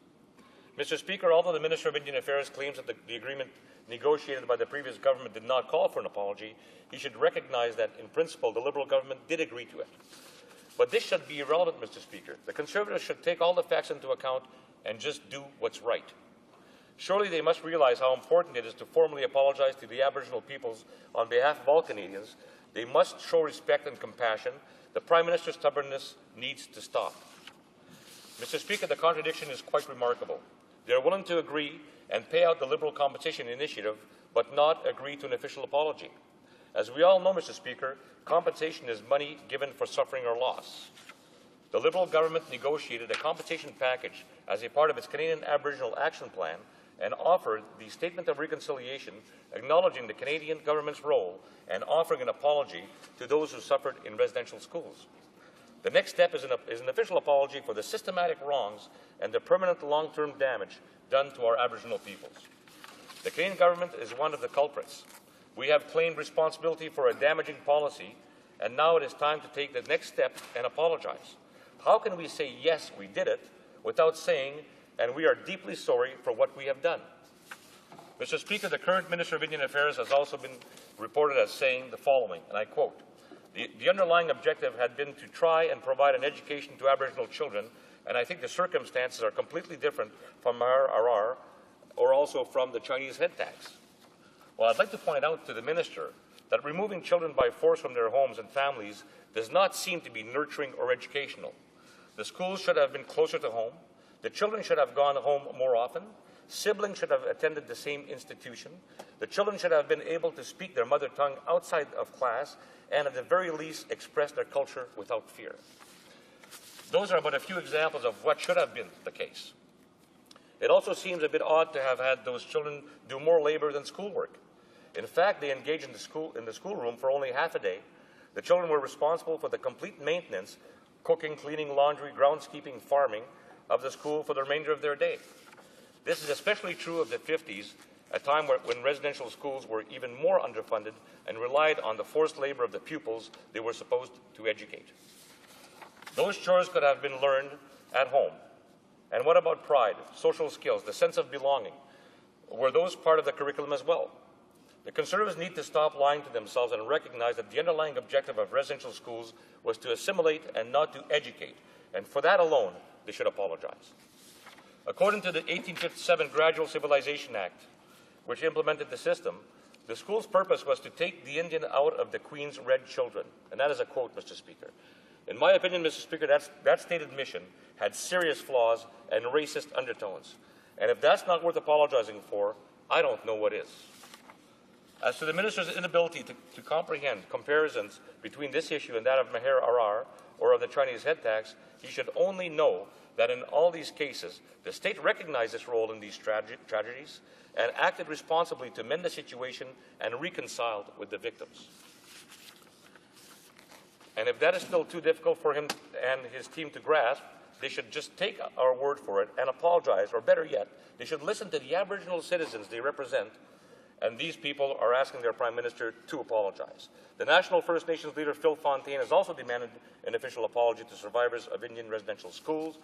Mr. Speaker, although the Minister of Indian Affairs claims that the agreement negotiated by the previous government did not call for an apology, he should recognize that, in principle, the Liberal government did agree to it. But this should be irrelevant, Mr. Speaker. The Conservatives should take all the facts into account and just do what's right. Surely they must realize how important it is to formally apologize to the Aboriginal peoples on behalf of all Canadians. They must show respect and compassion. The Prime Minister's stubbornness needs to stop. Mr. Speaker, the contradiction is quite remarkable. They are willing to agree and pay out the Liberal compensation initiative, but not agree to an official apology. As we all know, Mr. Speaker, compensation is money given for suffering or loss. The Liberal government negotiated a compensation package as a part of its Canadian Aboriginal Action Plan and offered the Statement of Reconciliation acknowledging the Canadian government's role and offering an apology to those who suffered in residential schools. The next step is an official apology for the systematic wrongs and the permanent long-term damage done to our Aboriginal peoples. The Canadian government is one of the culprits. We have claimed responsibility for a damaging policy, and now it is time to take the next step and apologize. How can we say, yes, we did it, without saying, and we are deeply sorry for what we have done? Mr. Speaker, the current Minister of Indian Affairs has also been reported as saying the following, and I quote, the underlying objective had been to try and provide an education to Aboriginal children, and I think the circumstances are completely different from RRR or also from the Chinese head tax. Well, I'd like to point out to the Minister that removing children by force from their homes and families does not seem to be nurturing or educational. The schools should have been closer to home. The children should have gone home more often. Siblings should have attended the same institution. The children should have been able to speak their mother tongue outside of class and at the very least express their culture without fear. Those are but a few examples of what should have been the case. It also seems a bit odd to have had those children do more labor than schoolwork. In fact, they engaged in the schoolroom for only half a day. The children were responsible for the complete maintenance, cooking, cleaning, laundry, groundskeeping, farming of the school for the remainder of their day. This is especially true of the 50s, a time when residential schools were even more underfunded and relied on the forced labor of the pupils they were supposed to educate. Those chores could have been learned at home. And what about pride, social skills, the sense of belonging? Were those part of the curriculum as well? The Conservatives need to stop lying to themselves and recognize that the underlying objective of residential schools was to assimilate and not to educate. And for that alone, they should apologize. According to the 1857 Gradual Civilization Act, which implemented the system, the school's purpose was to take the Indian out of the Queen's red children. And that is a quote, Mr. Speaker. In my opinion, Mr. Speaker, that stated mission had serious flaws and racist undertones. And if that's not worth apologizing for, I don't know what is. As to the Minister's inability to comprehend comparisons between this issue and that of Meher Arar or of the Chinese head tax, he should only know that in all these cases, the state recognized its role in these tragedies and acted responsibly to mend the situation and reconciled with the victims. And if that is still too difficult for him and his team to grasp, they should just take our word for it and apologize, or better yet, they should listen to the Aboriginal citizens they represent, and these people are asking their Prime Minister to apologize. The National First Nations leader, Phil Fontaine, has also demanded an official apology to survivors of Indian residential schools.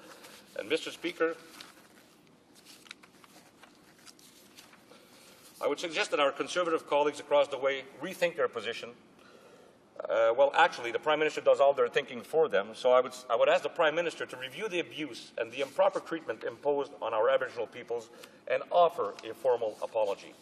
And Mr. Speaker, I would suggest that our Conservative colleagues across the way rethink their position. Well, actually, the Prime Minister does all their thinking for them, so I would ask the Prime Minister to review the abuse and the improper treatment imposed on our Aboriginal peoples and offer a formal apology.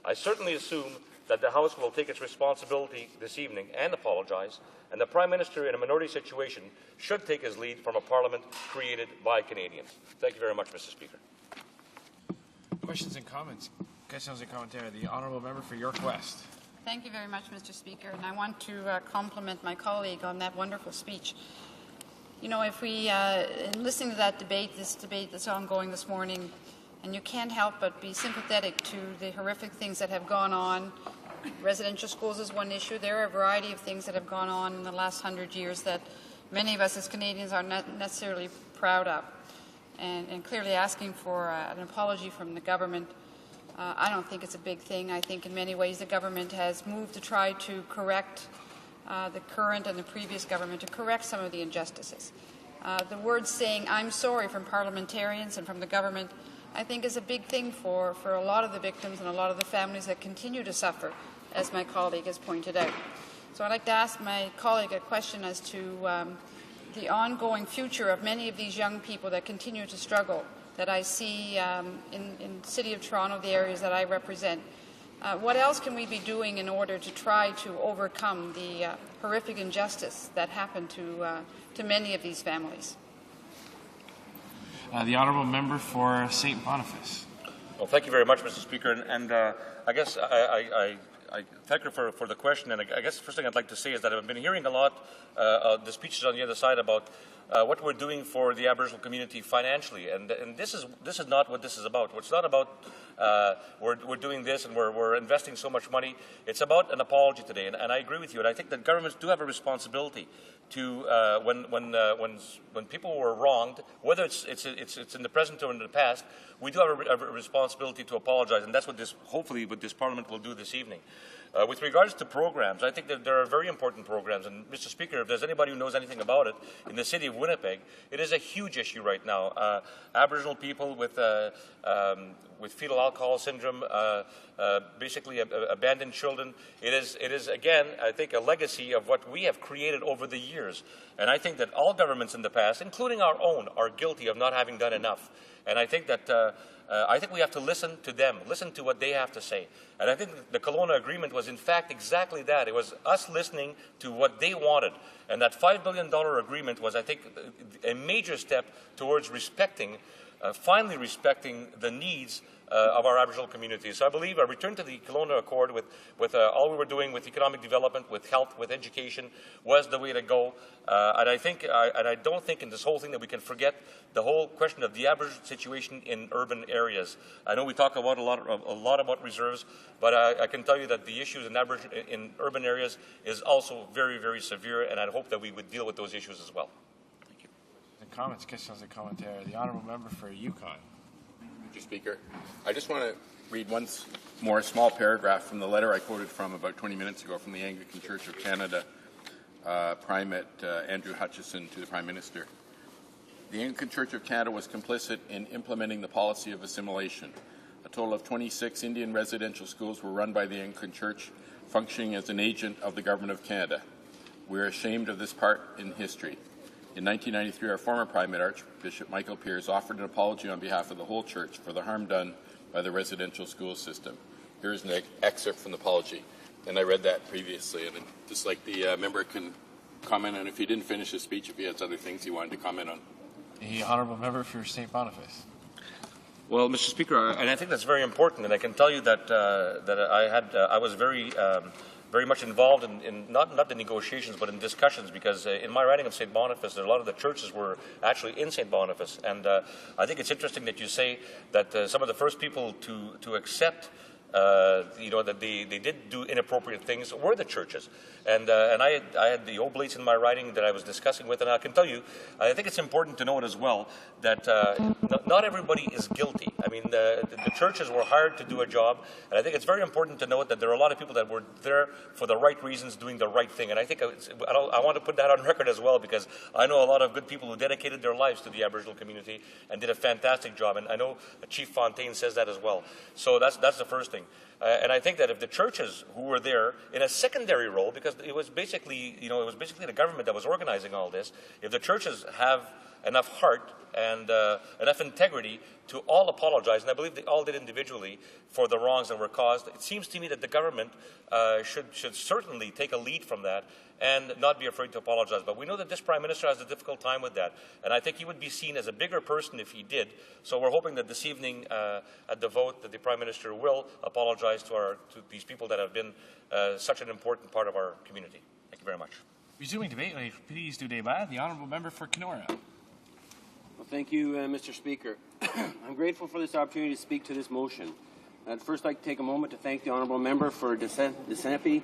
I certainly assume that the House will take its responsibility this evening and apologize, and the Prime Minister in a minority situation should take his lead from a Parliament created by Canadians. Thank you very much, Mr. Speaker. Questions and comments? Questions and commentaires. The Honourable Member for York West. Thank you very much, Mr. Speaker, and I want to compliment my colleague on that wonderful speech. You know, if we, in listening to that debate, this debate that's ongoing this morning, and you can't help but be sympathetic to the horrific things that have gone on Residential schools is one issue. There are a variety of things that have gone on in the last 100 years that many of us as Canadians are not necessarily proud of. And clearly asking for an apology from the government, I don't think it's a big thing. I think in many ways the government has moved to try to correct the current and the previous government, to correct some of the injustices. The words saying "I'm sorry" from parliamentarians and from the government, I think, is a big thing for a lot of the victims and a lot of the families that continue to suffer, as my colleague has pointed out. So I'd like to ask my colleague a question as to the ongoing future of many of these young people that continue to struggle, that I see in the City of Toronto, the areas that I represent. What else can we be doing in order to try to overcome the horrific injustice that happened to many of these families? The honourable member for St. Boniface. Well, thank you very much, Mr. Speaker. And I guess I thank her for the question. And I guess the first thing I'd like to say is that I've been hearing a lot the speeches on the other side about what we're doing for the Aboriginal community financially. And this is not what this is about. It's not about we're doing this and we're investing so much money. It's about an apology today. And I agree with you. And I think that governments do have a responsibility to when people were wronged, whether it's in the present or in the past, we do have a responsibility to apologize, and that's what hopefully what this Parliament will do this evening. With regards to programs, I think that there are very important programs, and Mr. Speaker, if there's anybody who knows anything about it, in the city of Winnipeg, it is a huge issue right now. Aboriginal people with fetal alcohol syndrome, basically abandoned children. It is again, I think, a legacy of what we have created over the years. And I think that all governments in the past, including our own, are guilty of not having done enough. And I think that we have to listen to them, listen to what they have to say. And I think the Kelowna Agreement was, in fact, exactly that. It was us listening to what they wanted. And that $5 billion agreement was, I think, a major step towards finally respecting the needs of our Aboriginal communities. So I believe a return to the Kelowna Accord with all we were doing with economic development, with health, with education, was the way to go. And I don't think in this whole thing that we can forget the whole question of the Aboriginal situation in urban areas. I know we talk about a lot about reserves, but I can tell you that the issues in urban areas is also very, very severe, and I hope that we would deal with those issues as well. Thank you. The comments, questions, and commentary. The honourable member for Yukon. Mr. Speaker, I just want to read once more a small paragraph from the letter I quoted from about 20 minutes ago from the Anglican Church of Canada, Primate Andrew Hutchison, to the Prime Minister. The Anglican Church of Canada was complicit in implementing the policy of assimilation. A total of 26 Indian residential schools were run by the Anglican Church, functioning as an agent of the Government of Canada. We are ashamed of this part in history. In 1993, our former Primate, Archbishop Michael Pearce, offered an apology on behalf of the whole Church for the harm done by the residential school system. Here is an excerpt from the apology, and I read that previously, and just like the member can comment on if he didn't finish his speech, if he has other things he wanted to comment on. The honourable member for St. Boniface. Well, Mr. Speaker, and I think that's very important, and I can tell you that I was very much involved in not the negotiations, but in discussions, because in my riding of St. Boniface, a lot of the churches were actually in St. Boniface. And I think it's interesting that you say that some of the first people to accept that they did do inappropriate things were the churches. And I had the oblates in my writing that I was discussing with, and I can tell you, I think it's important to note as well that not everybody is guilty. I mean, the churches were hired to do a job, and I think it's very important to note that there are a lot of people that were there for the right reasons, doing the right thing. And I think I want to put that on record as well, because I know a lot of good people who dedicated their lives to the Aboriginal community and did a fantastic job, and I know Chief Fontaine says that as well. So that's the first thing. And I think that if the churches who were there in a secondary role, because it was basically the government that was organizing all this, if the churches have enough heart and enough integrity to all apologize, and I believe they all did individually for the wrongs that were caused, it seems to me that the government should certainly take a lead from that and not be afraid to apologize. But we know that this Prime Minister has a difficult time with that, and I think he would be seen as a bigger person if he did. So we're hoping that this evening at the vote that the Prime Minister will apologize to these people that have been such an important part of our community. Thank you very much. Resuming debate, please do débat. The honourable member for Kenora. Well, thank you, Mr. Speaker. I'm grateful for this opportunity to speak to this motion. I'd first like to take a moment to thank the honourable member for Mississippi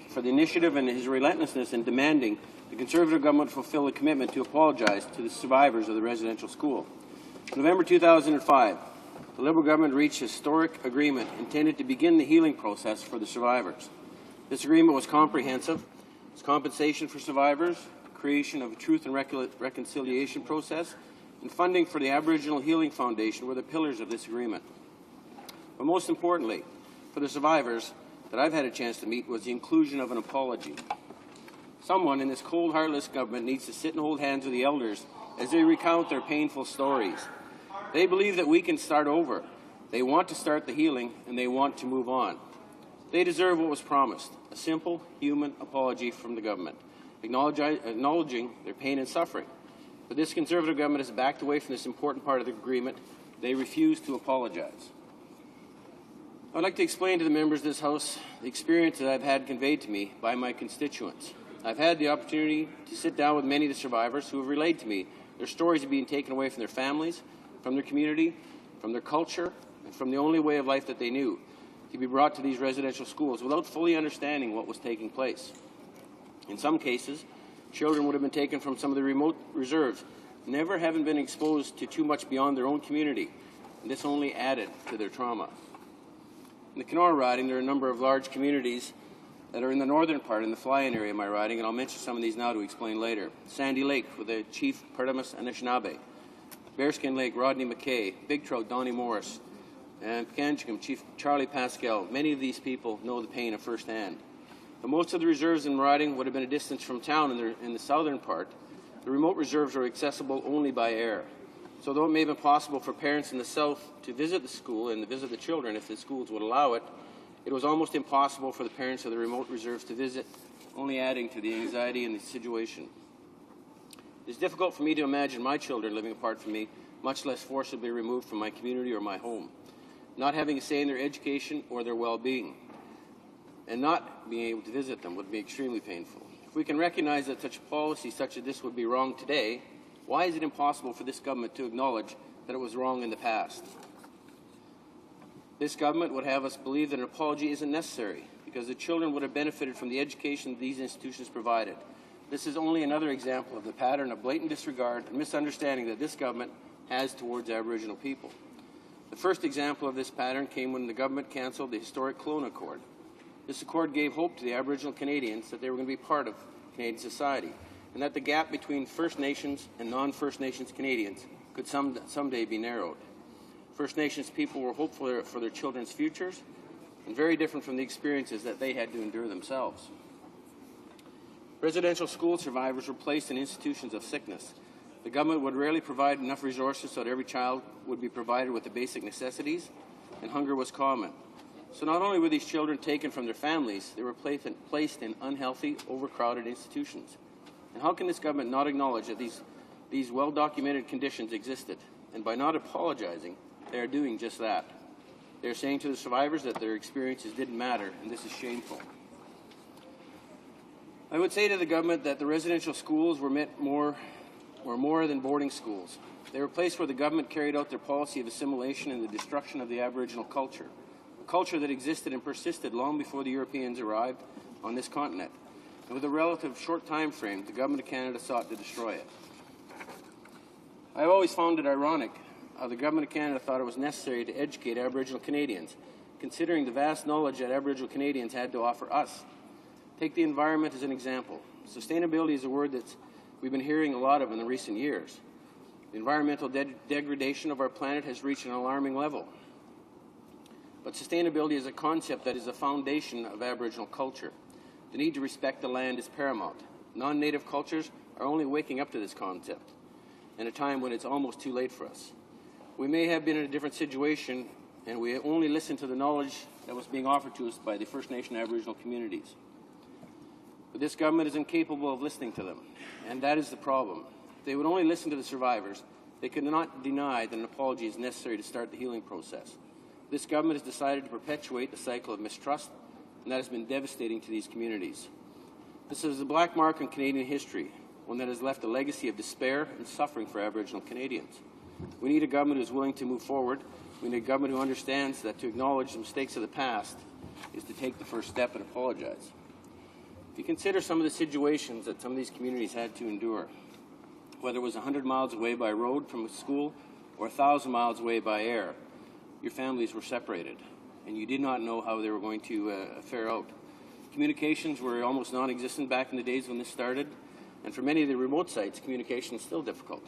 for the initiative and his relentlessness in demanding the Conservative government fulfill the commitment to apologize to the survivors of the residential school. In November 2005, the Liberal government reached a historic agreement intended to begin the healing process for the survivors. This agreement was comprehensive. It's compensation for survivors, creation of a truth and reconciliation process, and funding for the Aboriginal Healing Foundation were the pillars of this agreement. But most importantly, for the survivors that I've had a chance to meet was the inclusion of an apology. Someone in this cold, heartless government needs to sit and hold hands with the elders as they recount their painful stories. They believe that we can start over. They want to start the healing, and they want to move on. They deserve what was promised, a simple, human apology from the government, acknowledging their pain and suffering. But this Conservative government has backed away from this important part of the agreement. They refuse to apologize. I'd like to explain to the members of this House the experience that I've had conveyed to me by my constituents. I've had the opportunity to sit down with many of the survivors who have relayed to me their stories of being taken away from their families, from their community, from their culture, and from the only way of life that they knew, to be brought to these residential schools without fully understanding what was taking place. In some cases, children would have been taken from some of the remote reserves, never having been exposed to too much beyond their own community, and this only added to their trauma. In the Kenora riding, there are a number of large communities that are in the northern part, in the fly-in area of my riding, and I'll mention some of these now to explain later. Sandy Lake with the Chief Perdamus Anishinaabe, Bearskin Lake, Rodney McKay, Big Trout, Donnie Morris, and Pekanchikam, Chief Charlie Pascal. Many of these people know the pain of firsthand. But most of the reserves in riding would have been a distance from town in the southern part. The remote reserves are accessible only by air. So though it may have been possible for parents in the south to visit the school and to visit the children if the schools would allow it, it was almost impossible for the parents of the remote reserves to visit, only adding to the anxiety in the situation. It is difficult for me to imagine my children living apart from me, much less forcibly removed from my community or my home, not having a say in their education or their well-being, and not being able to visit them would be extremely painful. If we can recognize that such a policy such as this would be wrong today, why is it impossible for this government to acknowledge that it was wrong in the past? This government would have us believe that an apology isn't necessary because the children would have benefited from the education these institutions provided. This is only another example of the pattern of blatant disregard and misunderstanding that this government has towards Aboriginal people. The first example of this pattern came when the government cancelled the historic Kelowna Accord. This accord gave hope to the Aboriginal Canadians that they were going to be part of Canadian society, and that the gap between First Nations and non-First Nations Canadians could someday be narrowed. First Nations people were hopeful for their children's futures, and very different from the experiences that they had to endure themselves. Residential school survivors were placed in institutions of sickness. The government would rarely provide enough resources so that every child would be provided with the basic necessities, and hunger was common. So not only were these children taken from their families, they were placed in unhealthy, overcrowded institutions. And how can this government not acknowledge that these well-documented conditions existed? And by not apologizing, they are doing just that. They are saying to the survivors that their experiences didn't matter, and this is shameful. I would say to the government that the residential schools were more than boarding schools. They were a place where the government carried out their policy of assimilation and the destruction of the Aboriginal culture, a culture that existed and persisted long before the Europeans arrived on this continent. And with a relative short time frame, the Government of Canada sought to destroy it. I have always found it ironic how the Government of Canada thought it was necessary to educate Aboriginal Canadians, considering the vast knowledge that Aboriginal Canadians had to offer us. Take the environment as an example. Sustainability is a word that we've been hearing a lot of in the recent years. The environmental degradation of our planet has reached an alarming level. But sustainability is a concept that is the foundation of Aboriginal culture. The need to respect the land is paramount. Non-native cultures are only waking up to this concept in a time when it's almost too late for us. We may have been in a different situation, and we only listened to the knowledge that was being offered to us by the First Nation Aboriginal communities. But this government is incapable of listening to them, and that is the problem. If they would only listen to the survivors, they could not deny that an apology is necessary to start the healing process. This government has decided to perpetuate the cycle of mistrust, and that has been devastating to these communities. This is a black mark in Canadian history, one that has left a legacy of despair and suffering for Aboriginal Canadians. We need a government who is willing to move forward We need a government who understands that to acknowledge the mistakes of the past is to take the first step and apologize. If you consider some of the situations that some of these communities had to endure, whether it was 100 miles away by road from a school or 1,000 miles away by air, your families were separated, and you did not know how they were going to fare out. Communications were almost non-existent back in the days when this started, and for many of the remote sites, communication is still difficult.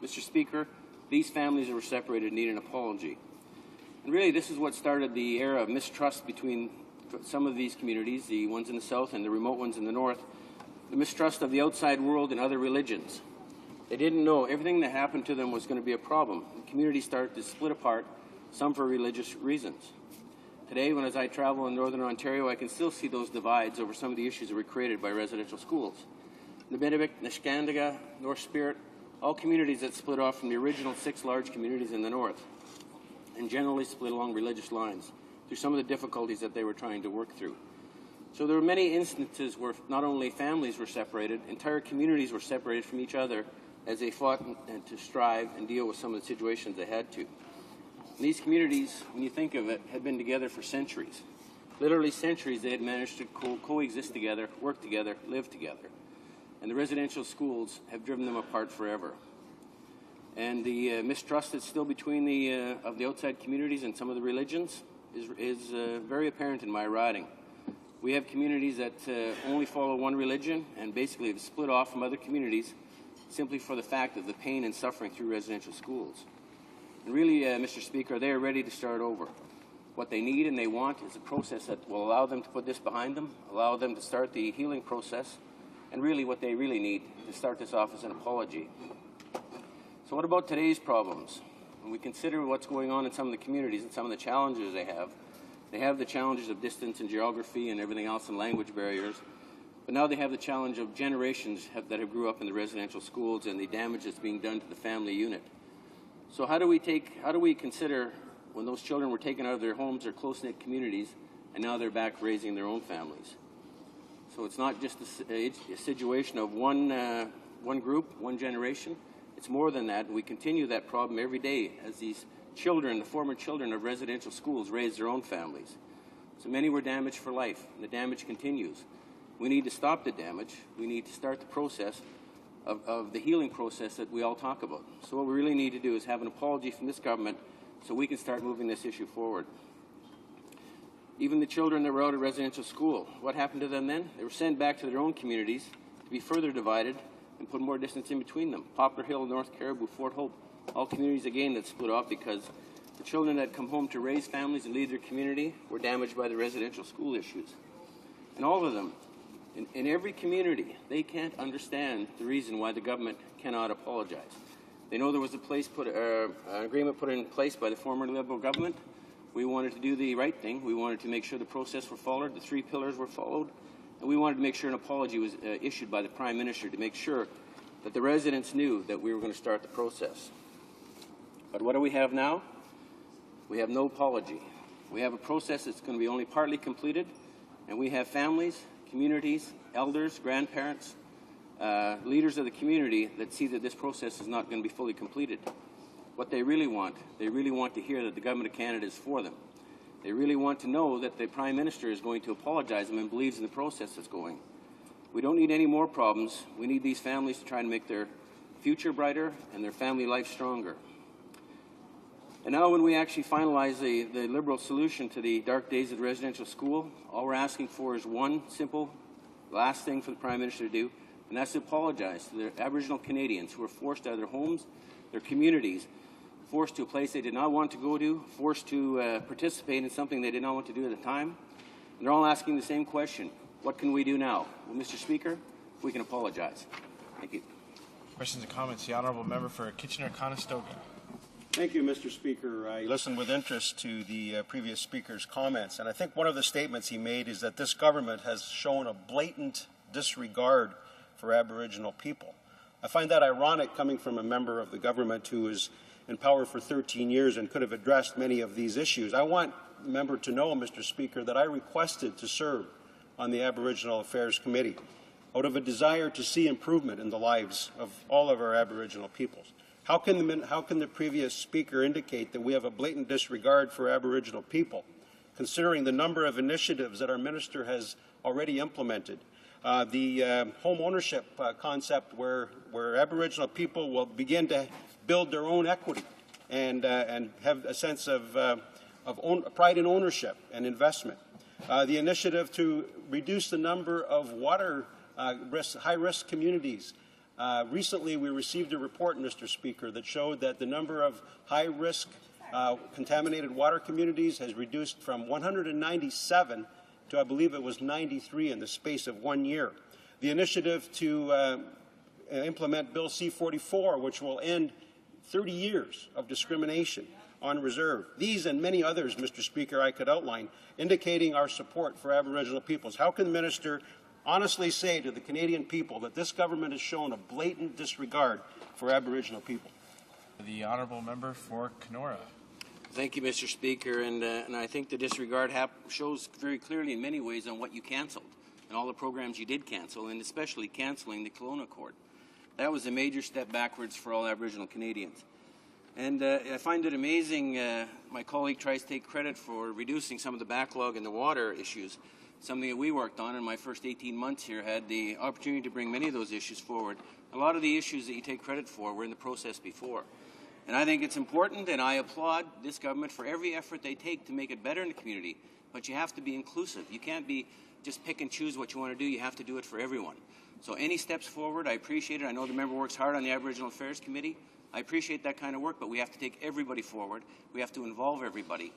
Mr. Speaker, these families that were separated need an apology. And really, this is what started the era of mistrust between some of these communities, the ones in the south and the remote ones in the north, the mistrust of the outside world and other religions. They didn't know everything that happened to them was going to be a problem. The community started to split apart, some for religious reasons. Today, as I travel in Northern Ontario, I can still see those divides over some of the issues that were created by residential schools. Nabinabik, Niskandaga, North Spirit, all communities that split off from the original 6 large communities in the north, and generally split along religious lines through some of the difficulties that they were trying to work through. So there were many instances where not only families were separated, entire communities were separated from each other as they fought and to strive and deal with some of the situations they had to. And these communities, when you think of it, had been together for centuries. Literally centuries they had managed to coexist together, work together, live together. And the residential schools have driven them apart forever. And the mistrust that's still between the outside communities and some of the religions is very apparent in my riding. We have communities that only follow one religion and basically have split off from other communities simply for the fact of the pain and suffering through residential schools. And really, Mr. Speaker, they are ready to start over. What they need and they want is a process that will allow them to put this behind them, allow them to start the healing process, and really what they really need to start this off as an apology. So what about today's problems? When we consider what's going on in some of the communities and some of the challenges they have the challenges of distance and geography and everything else and language barriers, but now they have the challenge of generations that have grew up in the residential schools and the damage that's being done to the family unit. So how do we consider when those children were taken out of their homes, their close-knit communities, and now they're back raising their own families? So it's not just a situation of one group, one generation. It's more than that, and we continue that problem every day as these children, the former children of residential schools, raise their own families. So many were damaged for life, and the damage continues. We need to stop the damage. We need to start the process of the healing process that we all talk about. So what we really need to do is have an apology from this government so we can start moving this issue forward. Even the children that were out of residential school, what happened to them then? They were sent back to their own communities to be further divided and put more distance in between them. Poplar Hill, North Caribou, Fort Hope, all communities again that split off because the children that come home to raise families and lead their community were damaged by the residential school issues. And all of them, in every community, they can't understand the reason why the government cannot apologize. They know there was an agreement put in place by the former Liberal government. We wanted to do the right thing. We wanted to make sure the process were followed, the 3 pillars were followed, and we wanted to make sure an apology was issued by the Prime Minister to make sure that the residents knew that we were going to start the process. But what do we have now? We have no apology. We have a process that's going to be only partly completed, and we have families, communities, elders, grandparents, leaders of the community that see that this process is not going to be fully completed. What they really want to hear that the Government of Canada is for them. They really want to know that the Prime Minister is going to apologize to them and believes in the process that's going. We don't need any more problems. We need these families to try and make their future brighter and their family life stronger. And now when we actually finalize the Liberal solution to the dark days of the residential school, all we're asking for is one simple last thing for the Prime Minister to do, and that's to apologize to the Aboriginal Canadians who were forced out of their homes, their communities, forced to a place they did not want to go to, forced to participate in something they did not want to do at the time. And they're all asking the same question: what can we do now? Well, Mr. Speaker, we can apologize. Thank you. Questions and comments? The Honourable Member for Kitchener-Conestoga. Thank you, Mr. Speaker. I listened with interest to the previous speaker's comments, and I think one of the statements he made is that this government has shown a blatant disregard for Aboriginal people. I find that ironic coming from a member of the government who is in power for 13 years and could have addressed many of these issues. I want the member to know, Mr. Speaker, that I requested to serve on the Aboriginal Affairs Committee out of a desire to see improvement in the lives of all of our Aboriginal peoples. How can the previous speaker indicate that we have a blatant disregard for Aboriginal people, considering the number of initiatives that our minister has already implemented? The home ownership concept where Aboriginal people will begin to build their own equity and have a sense of pride in ownership and investment. The initiative to reduce the number of water high-risk communities. Recently, we received a report, Mr. Speaker, that showed that the number of high-risk contaminated water communities has reduced from 197 to, I believe it was 93 in the space of 1 year. The initiative to implement Bill C-44, which will end 30 years of discrimination on reserve. These and many others, Mr. Speaker, I could outline, indicating our support for Aboriginal peoples. How can the minister honestly say to the Canadian people that this government has shown a blatant disregard for Aboriginal people? The honourable member for Kenora. Thank you, Mr. Speaker, and I think the disregard shows very clearly in many ways on what you cancelled and all the programs you did cancel, and especially cancelling the Kelowna Accord. That was a major step backwards for all Aboriginal Canadians. And I find it amazing, my colleague tries to take credit for reducing some of the backlog in the water issues, something that we worked on in my first 18 months here, had the opportunity to bring many of those issues forward. A lot of the issues that you take credit for were in the process before. And I think it's important, and I applaud this government for every effort they take to make it better in the community, but you have to be inclusive. You can't be just pick and choose what you want to do. You have to do it for everyone. So any steps forward, I appreciate it. I know the member works hard on the Aboriginal Affairs Committee. I appreciate that kind of work, but we have to take everybody forward. We have to involve everybody.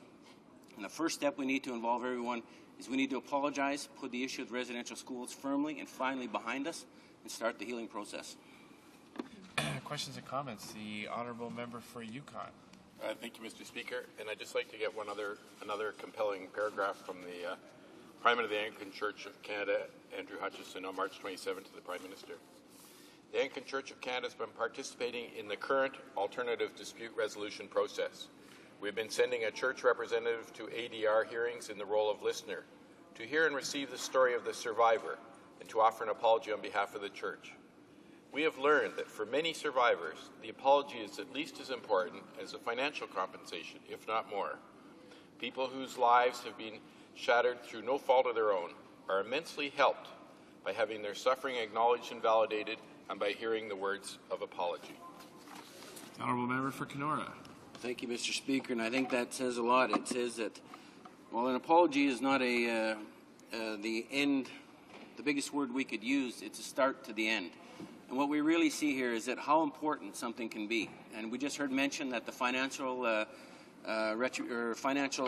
And the first step we need to involve everyone is we need to apologize, put the issue of residential schools firmly and finally behind us, and start the healing process. Questions and comments? The honourable member for Yukon. Thank you, Mr. Speaker. And I'd just like to get another compelling paragraph from the Primate of the Anglican Church of Canada, Andrew Hutchison, on March 27 to the Prime Minister. The Anglican Church of Canada has been participating in the current alternative dispute resolution process. We've been sending a church representative to ADR hearings in the role of listener to hear and receive the story of the survivor and to offer an apology on behalf of the church. We have learned that for many survivors, the apology is at least as important as the financial compensation, if not more. People whose lives have been shattered through no fault of their own are immensely helped by having their suffering acknowledged and validated and by hearing the words of apology. The honourable member for Kenora. Thank you, Mr. Speaker, and I think that says a lot. It says that, while an apology is not the end, the biggest word we could use, it's a start to the end. And what we really see here is that how important something can be. And we just heard mention that the financial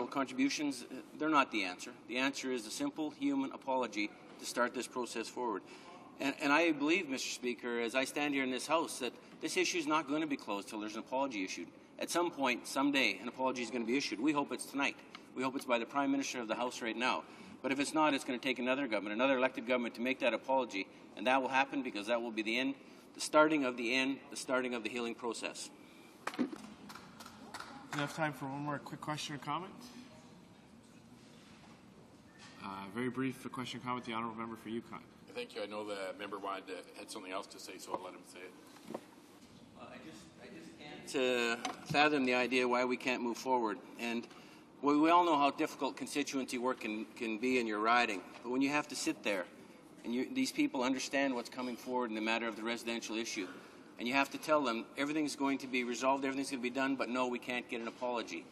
contributions, they're not the answer. The answer is a simple human apology to start this process forward. And I believe, Mr. Speaker, as I stand here in this House, that this issue is not going to be closed till there's an apology issued. At some point, someday, an apology is going to be issued. We hope it's tonight. We hope it's by the Prime Minister of the House right now. But if it's not, it's going to take another government, another elected government, to make that apology. And that will happen because that will be the end, the starting of the end, the starting of the healing process. Enough time for one more quick question or comment? Very brief question or comment, the honourable member for Yukon. Thank you. I know the member had something else to say, so I'll let him say it. I just can't fathom the idea why we can't move forward. And we all know how difficult constituency work can be in your riding. But when you have to sit there and these people understand what's coming forward in the matter of the residential issue, and you have to tell them everything's going to be resolved, everything's going to be done, but no, we can't get an apology.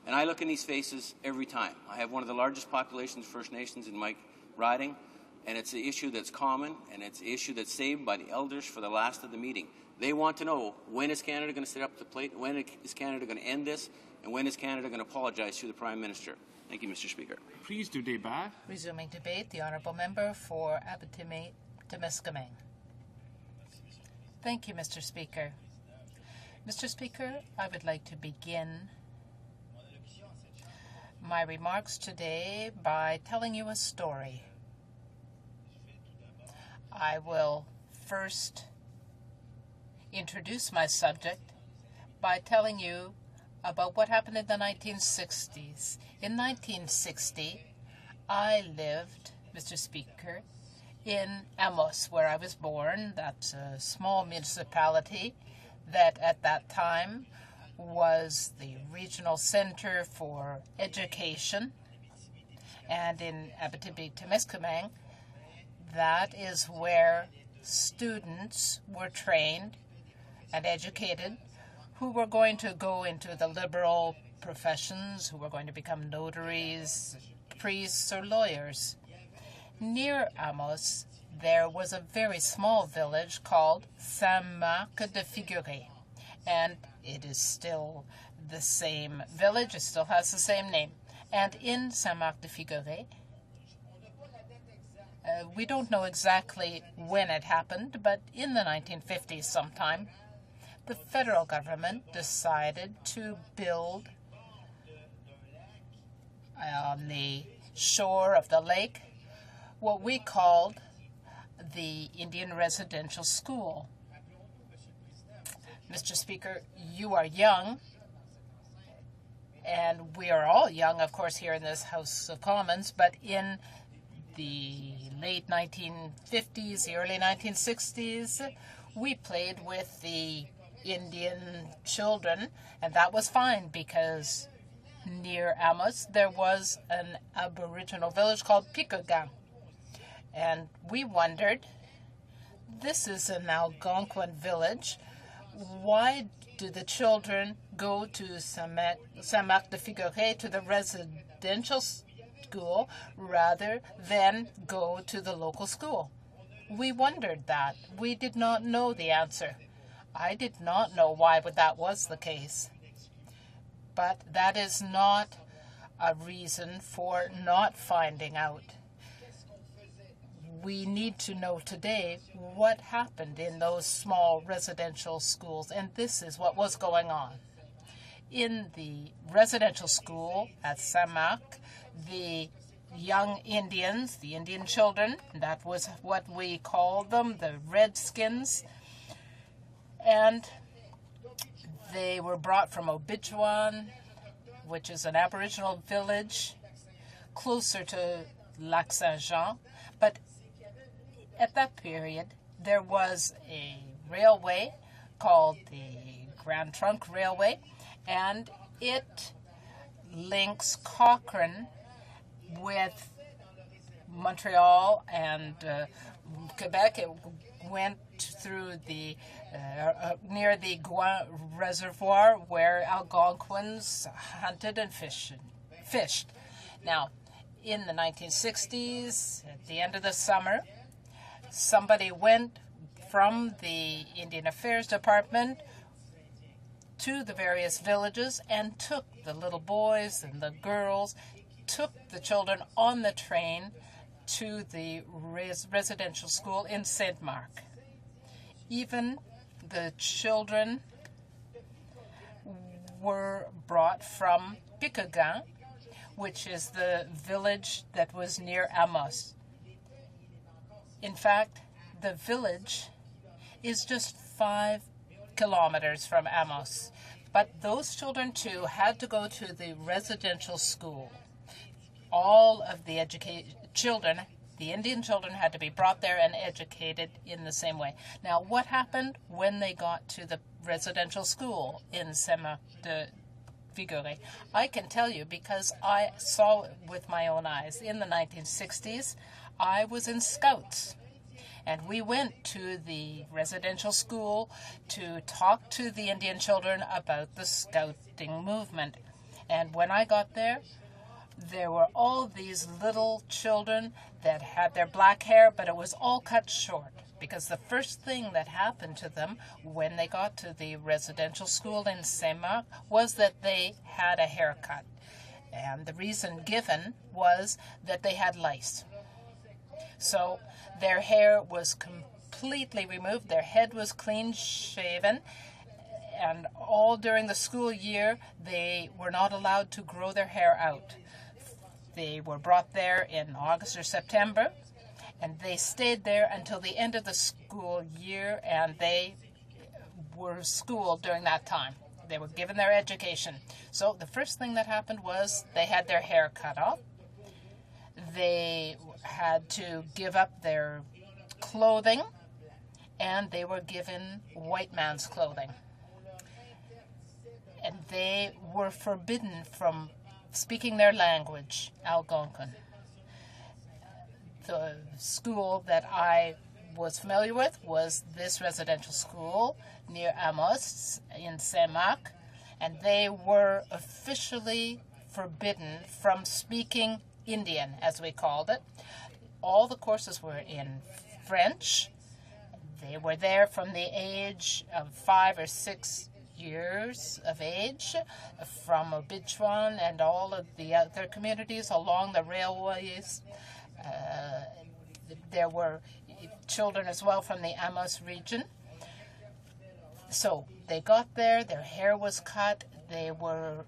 And I look in these faces every time. I have one of the largest populations of First Nations in my riding, and it's an issue that's common, and it's an issue that's saved by the elders for the last of the meeting. They want to know, when is Canada going to sit up to the plate? When is Canada going to end this? And when is Canada going to apologize to the Prime Minister? Thank you, Mr. Speaker. Please do debate. Resuming debate, the honourable member for Abitibi-Témiscamingue. Thank you, Mr. Speaker. Mr. Speaker, I would like to begin my remarks today by telling you a story. I will first introduce my subject by telling you about what happened in the 1960s. In 1960, I lived, Mr. Speaker, in Amos, where I was born. That's a small municipality that at that time was the regional center for education. And in Abitibi-Témiscamingue, that is where students were trained and educated who were going to go into the liberal professions, who were going to become notaries, priests, or lawyers. Near Amos, there was a very small village called Saint-Marc-de-Figueray, and it is still the same village. It still has the same name. And in Saint-Marc-de-Figueray, we don't know exactly when it happened, but in the 1950s sometime, the federal government decided to build on the shore of the lake what we called the Indian Residential School. Mr. Speaker, you are young, and we are all young, of course, here in this House of Commons, but in the late 1950s, the early 1960s, we played with the Indian children, and that was fine because near Amos there was an Aboriginal village called Picogan. And we wondered, this is an Algonquin village, why do the children go to Saint-Marc-de-Figueray to the residential school rather than go to the local school? We wondered that. We did not know the answer. I did not know why that was the case. But that is not a reason for not finding out. We need to know today what happened in those small residential schools, and this is what was going on. In the residential school at Saint-Marc, the young Indians, the Indian children, that was what we called them, the Redskins, and they were brought from Obidjwan, which is an Aboriginal village closer to Lac Saint-Jean. But at that period, there was a railway called the Grand Trunk Railway, and it links Cochrane with Montreal and Quebec. It went through the near the Gouin Reservoir, where Algonquins hunted and fished. Now, in the 1960s, at the end of the summer, somebody went from the Indian Affairs Department to the various villages and took the little boys and the girls, took the children on the train to the residential school in Saint-Marc. Even the children were brought from Picogan, which is the village that was near Amos. In fact, the village is just 5 kilometers from Amos. But those children, too, had to go to the residential school. All of the children, the Indian children, had to be brought there and educated in the same way. Now, what happened when they got to the residential school in Saint-Marc-de-Figueray? I can tell you because I saw it with my own eyes. In the 1960s, I was in Scouts. And we went to the residential school to talk to the Indian children about the Scouting movement. And when I got there were all these little children that had their black hair, but it was all cut short. Because the first thing that happened to them when they got to the residential school in Saint-Marc was that they had a haircut. And the reason given was that they had lice. So their hair was completely removed, their head was clean shaven, and all during the school year they were not allowed to grow their hair out. They were brought there in August or September, and they stayed there until the end of the school year, and they were schooled during that time. They were given their education. So the first thing that happened was they had their hair cut off. They had to give up their clothing, and they were given white man's clothing. and they were forbidden from speaking their language, Algonquin. The school that I was familiar with was this residential school near Amos in Saint-Marc, and they were officially forbidden from speaking Indian, as we called it. All the courses were in French. They were there from the age of 5 or 6 years of age, from Obidchuan and all of the other communities along the railways. There were children as well from the Amos region. So they got there, their hair was cut, they were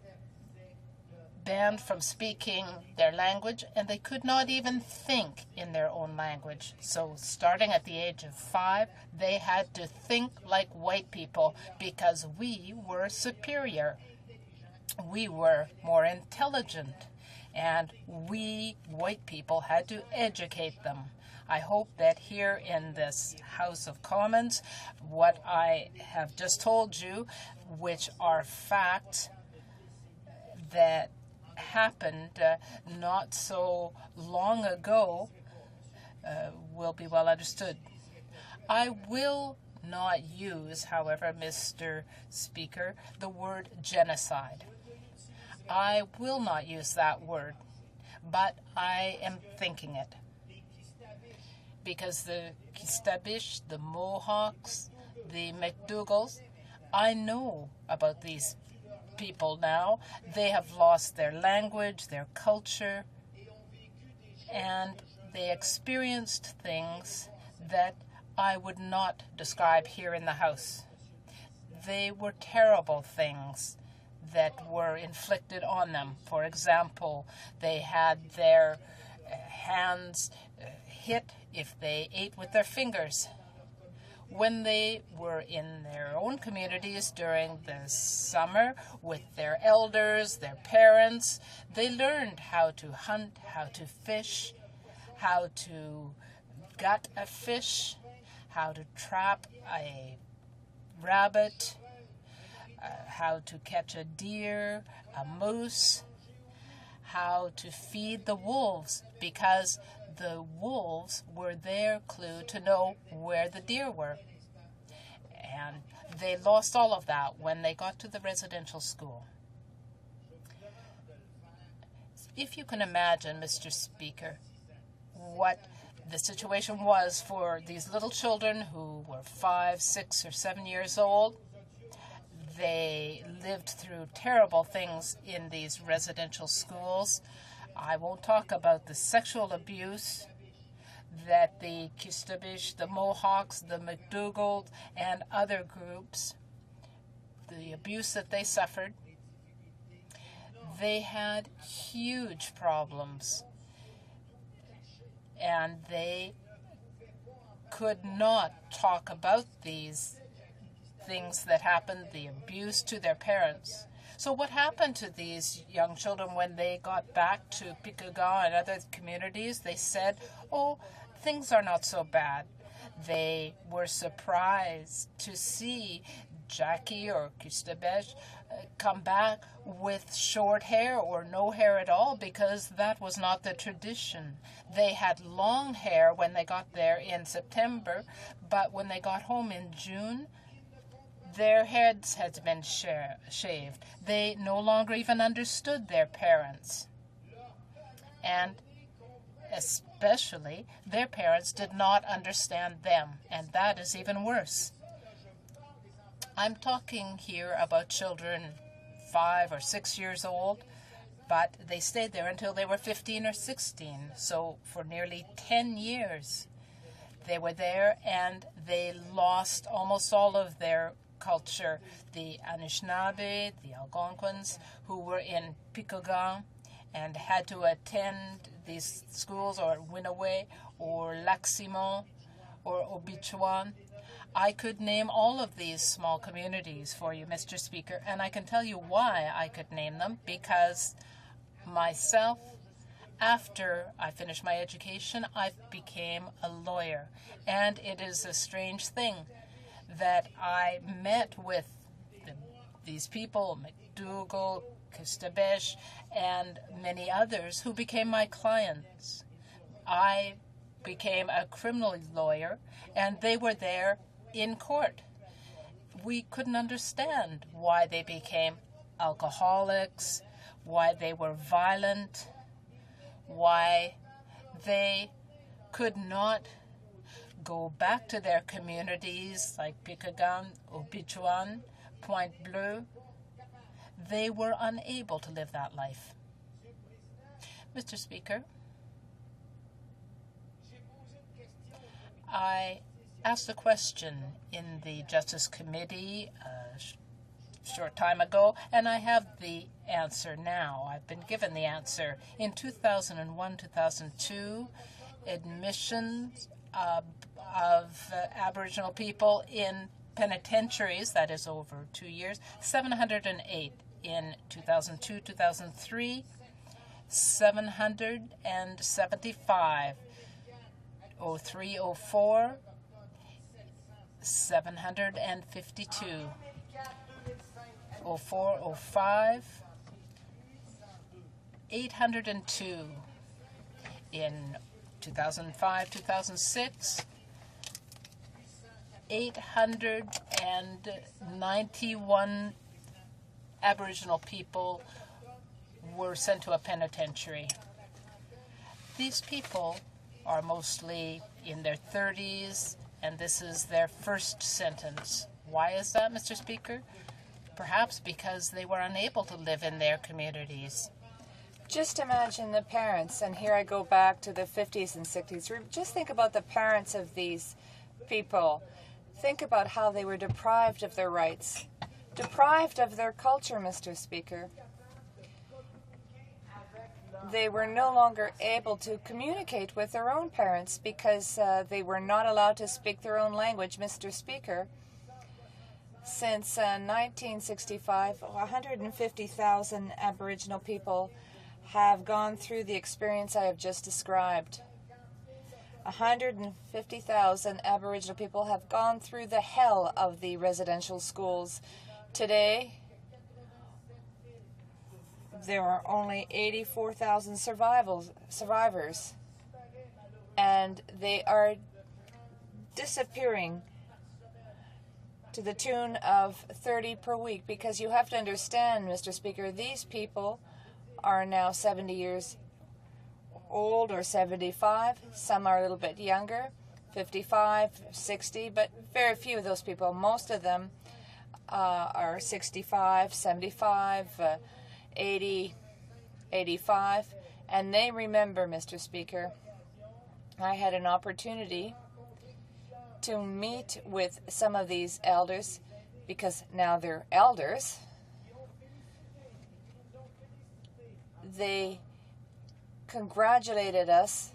banned from speaking their language, and they could not even think in their own language. So starting at the age of 5, they had to think like white people because we were superior. We were more intelligent, and we, white people, had to educate them. I hope that here in this House of Commons, what I have just told you, which are facts that happened not so long ago, will be well understood. I will not use, however, Mr. Speaker, the word genocide. I will not use that word, but I am thinking it. Because the Kistabish, the Mohawks, the McDougals, I know about these people now. They have lost their language, their culture, and they experienced things that I would not describe here in the House. They were terrible things that were inflicted on them. For example, they had their hands hit if they ate with their fingers. When they were in their own communities during the summer with their elders, their parents, they learned how to hunt, how to fish, how to gut a fish, how to trap a rabbit, how to catch a deer, a moose, how to feed the wolves, because the wolves were their clue to know where the deer were. And they lost all of that when they got to the residential school. If you can imagine, Mr. Speaker, what the situation was for these little children who were 5, 6, or 7 years old. They lived through terrible things in these residential schools. I won't talk about the sexual abuse that the Kistabish, the Mohawks, the McDougall, and other groups, the abuse that they suffered. They had huge problems, and they could not talk about these things that happened, the abuse to their parents. So what happened to these young children when they got back to Picougon and other communities? They said, oh, things are not so bad. They were surprised to see Jackie or Kistabesh come back with short hair or no hair at all, because that was not the tradition. They had long hair when they got there in September, but when they got home in June, their heads had been shaved. They no longer even understood their parents. And especially, their parents did not understand them, and that is even worse. I'm talking here about children 5 or 6 years old, but they stayed there until they were 15 or 16, so for nearly 10 years they were there, and they lost almost all of their culture. The Anishinaabe, the Algonquins, who were in Picougon and had to attend these schools, or Winaway, or Lac-Simon, or Obidchuan. I could name all of these small communities for you, Mr. Speaker, and I can tell you why I could name them, because myself, after I finished my education, I became a lawyer, and it is a strange thing that I met with the these people, McDougall, Kustabesh, and many others who became my clients. I became a criminal lawyer, and they were there in court. We couldn't understand why they became alcoholics, why they were violent, why they could not go back to their communities like Picagan, Obichuan, Pointe Bleu. They were unable to live that life. Mr. Speaker, I asked a question in the Justice Committee a short time ago, and I have the answer now. I've been given the answer. In 2001-2002, admissions of Aboriginal people in penitentiaries, that is over 2 years, 708. In 2002-2003, 775. 03-04, 752. 04-05, 802. In 2005-2006, 891 Aboriginal people were sent to a penitentiary. These people are mostly in their 30s, and this is their first sentence. Why is that, Mr. Speaker? Perhaps because they were unable to live in their communities. Just imagine the parents, and here I go back to the 50s and 60s. Just think about the parents of these people. Think about how they were deprived of their rights, deprived of their culture, Mr. Speaker. They were no longer able to communicate with their own parents because they were not allowed to speak their own language, Mr. Speaker. Since 1965, 150,000 Aboriginal people have gone through the experience I have just described. 150,000 Aboriginal people have gone through the hell of the residential schools. Today, there are only 84,000 survivors, and they are disappearing to the tune of 30 per week, because you have to understand, Mr. Speaker, these people are now 70 years old or 75. Some are a little bit younger, 55, 60, but very few of those people. Most of them are 65, 75, 80, 85, and they remember, Mr. Speaker. I had an opportunity to meet with some of these elders, because now they're elders. They congratulated us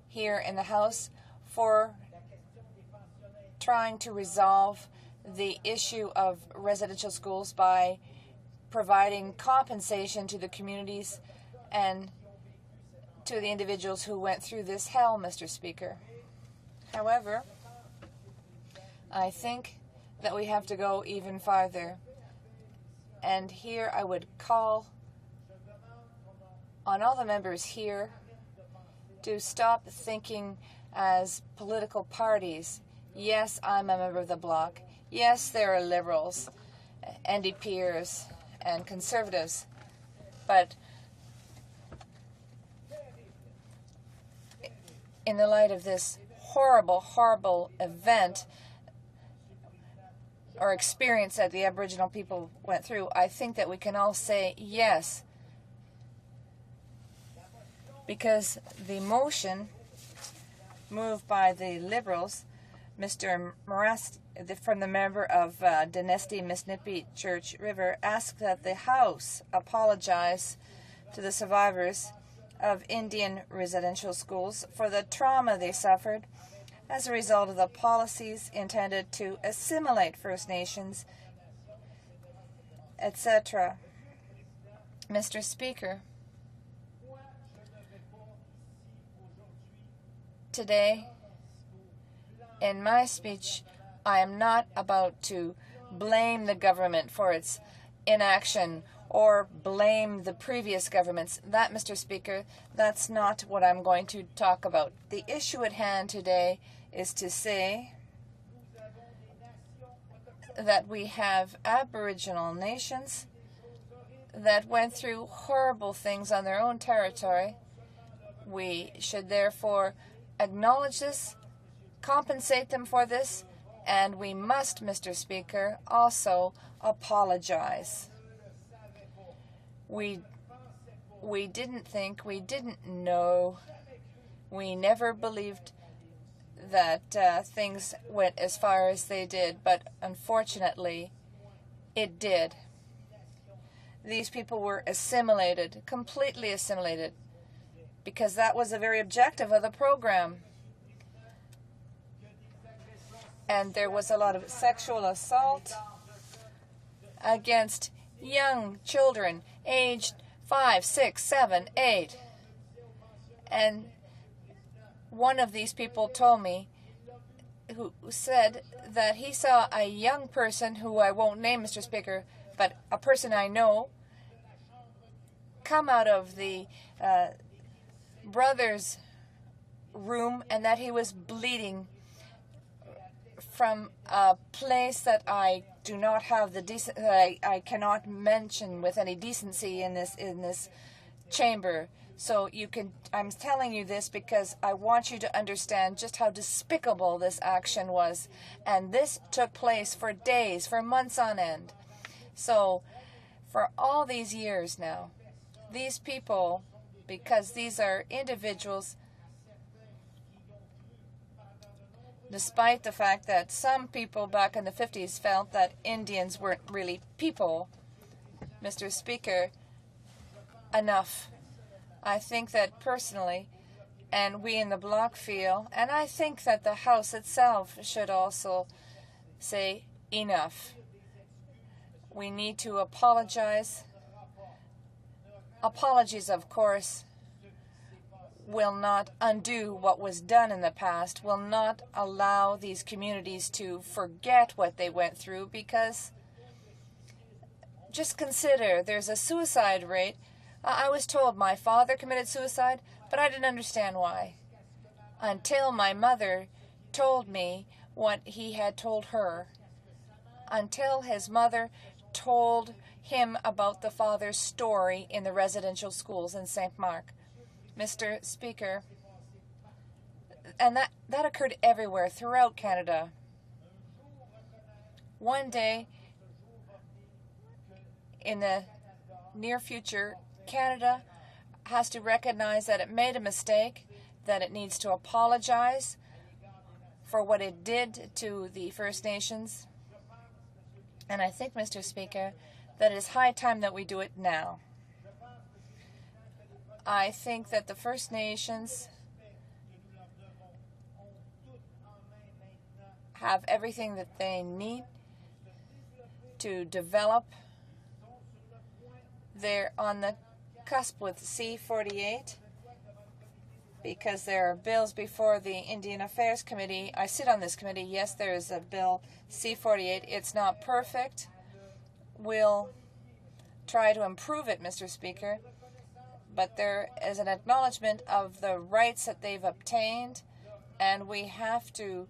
here in the House for trying to resolve the issue of residential schools by providing compensation to the communities and to the individuals who went through this hell, Mr. Speaker. However, I think that we have to go even farther. And here I would call on all the members here to stop thinking as political parties. Yes, I'm a member of the Bloc. Yes, there are Liberals, NDPers, and Conservatives. But in the light of this horrible, horrible event or experience that the Aboriginal people went through, I think that we can all say yes, because the motion moved by the Liberals, Mr. Moras, from the member of Dinesti Misnipi Church River, asked that the House apologize to the survivors of Indian residential schools for the trauma they suffered as a result of the policies intended to assimilate First Nations, etc. Mr. Speaker, today, in my speech, I am not about to blame the government for its inaction or blame the previous governments. That, Mr. Speaker, that's not what I'm going to talk about. The issue at hand today is to say that we have Aboriginal nations that went through horrible things on their own territory. We should therefore acknowledge this, compensate them for this, and we must, Mr. Speaker, also apologize. We didn't think, we didn't know, we never believed that things went as far as they did, but unfortunately, it did. These people were assimilated, completely assimilated, because that was the very objective of the program. And there was a lot of sexual assault against young children aged 5, 6, 7, 8. And one of these people told me, who said that he saw a young person, who I won't name, Mr. Speaker, but a person I know, come out of the brother's room, and that he was bleeding from a place that I do not have the I cannot mention with any decency in this chamber. So you can, I'm telling you this because I want you to understand just how despicable this action was. And this took place for days, for months on end. So for all these years now, these people, because these are individuals, despite the fact that some people back in the 50s felt that Indians weren't really people, Mr. Speaker, enough. I think that personally, and we in the Bloc feel, and I think that the House itself should also say enough. We need to apologize. Apologies, of course, will not undo what was done in the past, will not allow these communities to forget what they went through, because just consider, there's a suicide rate. I was told my father committed suicide, but I didn't understand why, until my mother told me what he had told her, until his mother told him about the father's story in the residential schools in St. Mark. Mr. Speaker, and that occurred everywhere throughout Canada. One day, in the near future, Canada has to recognize that it made a mistake, that it needs to apologize for what it did to the First Nations. And I think, Mr. Speaker, that it is high time that we do it now. I think that the First Nations have everything that they need to develop. They're on the cusp with C-48 because there are bills before the Indian Affairs Committee. I sit on this committee. Yes, there is a bill, C-48. It's not perfect. We'll try to improve it, Mr. Speaker. But there is an acknowledgement of the rights that they've obtained, and we have to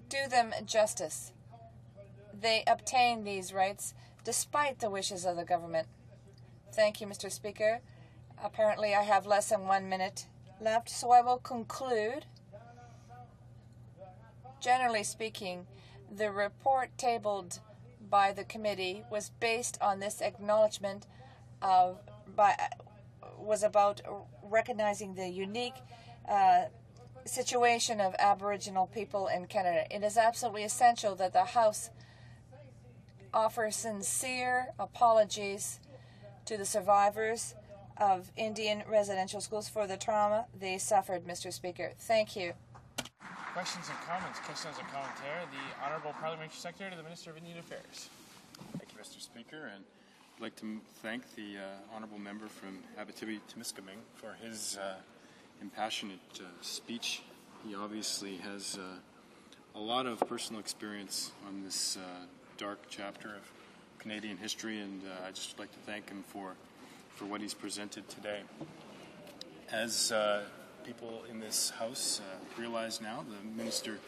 do them justice. They obtain these rights despite the wishes of the government. Thank you, Mr. Speaker. Apparently I have less than 1 minute left, so I will conclude. Generally speaking, the report tabled by the committee was based on this acknowledgement of was about recognizing the unique situation of Aboriginal people in Canada. It is absolutely essential that the House offer sincere apologies to the survivors of Indian residential schools for the trauma they suffered, Mr. Speaker. Thank you. Questions and comments? Questions and commentaire. The Honourable Parliamentary Secretary to the Minister of Indian Affairs. Thank you, Mr. Speaker, and I'd like to thank the Honourable Member from Abitibi-Temiskaming for his impassionate speech. He obviously has a lot of personal experience on this dark chapter of Canadian history, and I'd just like to thank him for what he's presented today. As people in this House realize now, the Minister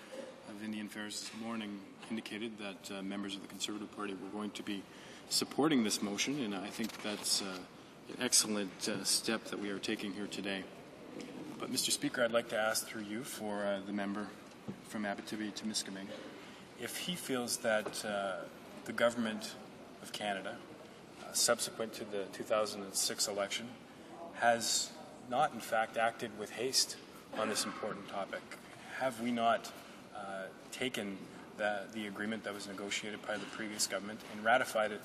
of Indian Affairs this morning indicated that members of the Conservative Party were going to be supporting this motion, and I think that's an excellent step that we are taking here today. But, Mr. Speaker, I'd like to ask through you for the member from Abitibi-Temiskaming if he feels that the government of Canada, subsequent to the 2006 election, has not, in fact, acted with haste on this important topic. Have we not taken the agreement that was negotiated by the previous government and ratified it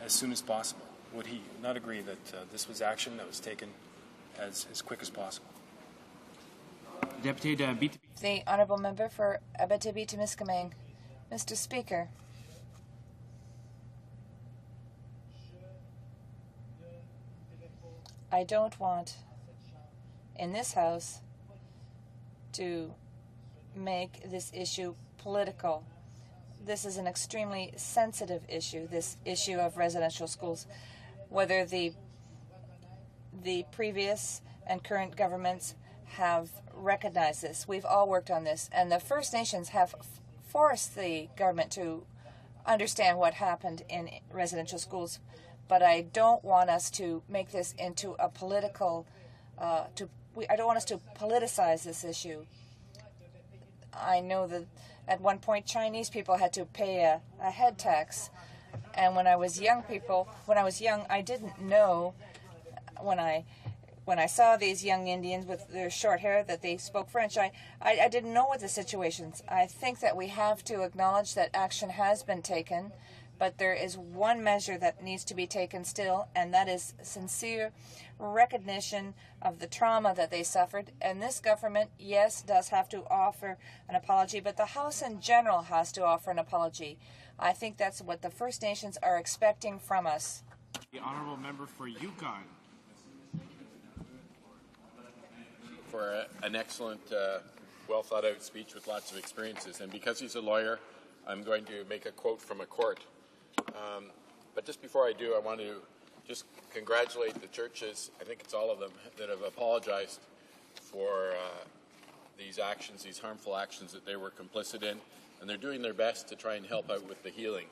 as soon as possible? Would he not agree that this was action that was taken as quick as possible? The Honourable Member for Abitibi-Temiskaming. Mr. Speaker, I don't want in this House to make this issue political. This is an extremely sensitive issue, this issue of residential schools. Whether the previous and current governments have recognized this. We've all worked on this, and the First Nations have forced the government to understand what happened in residential schools. But I don't want us to make this into a political, I don't want us to politicize this issue. I know that at one point Chinese people had to pay a head tax, and when I was young, I didn't know when I saw these young Indians with their short hair that they spoke French. I didn't know what the situations. I think that we have to acknowledge that action has been taken, but there is one measure that needs to be taken still, and that is sincere recognition of the trauma that they suffered. And this government, yes, does have to offer an apology, but the House in general has to offer an apology. I think that's what the First Nations are expecting from us. The Honourable Member for Yukon. For an excellent, well-thought-out speech with lots of experiences. And because he's a lawyer, I'm going to make a quote from a court. But just before I do, I want to just congratulate the churches, I think it's all of them, that have apologized for these actions, these harmful actions that they were complicit in. And they're doing their best to try and help out with the healing.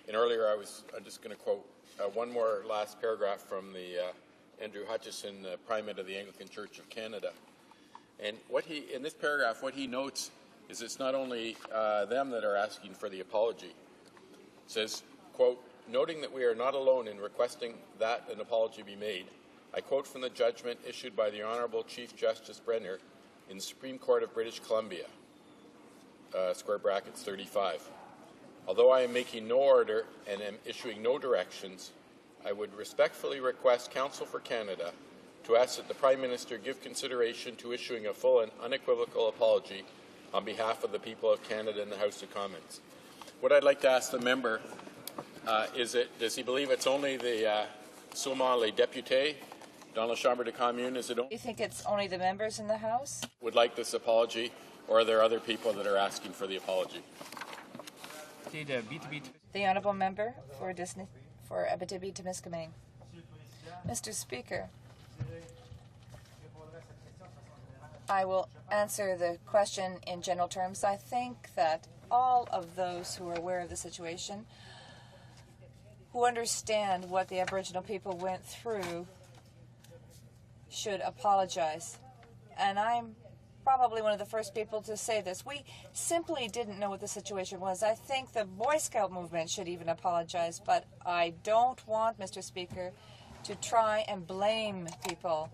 And earlier I'm just going to quote one more last paragraph from the Andrew Hutchison, Primate of the Anglican Church of Canada. And in this paragraph, what he notes is it's not only them that are asking for the apology. It says, quote, noting that we are not alone in requesting that an apology be made, I quote from the judgment issued by the Honourable Chief Justice Brenner in the Supreme Court of British Columbia, square brackets 35. Although I am making no order and am issuing no directions, I would respectfully request Counsel for Canada to ask that the Prime Minister give consideration to issuing a full and unequivocal apology on behalf of the people of Canada in the House of Commons. What I'd like to ask the member does he believe it's only the seulement les députés dans la Chambre de Commune? You think it's only the members in the House? Would like this apology, or are there other people that are asking for the apology? The Honourable Member for Abitibi-Temiskaming. Mr. Speaker, I will answer the question in general terms. I think that all of those who are aware of the situation, who understand what the Aboriginal people went through, should apologize. And I'm probably one of the first people to say this. We simply didn't know what the situation was. I think the Boy Scout movement should even apologize, but I don't want, Mr. Speaker, to try and blame people.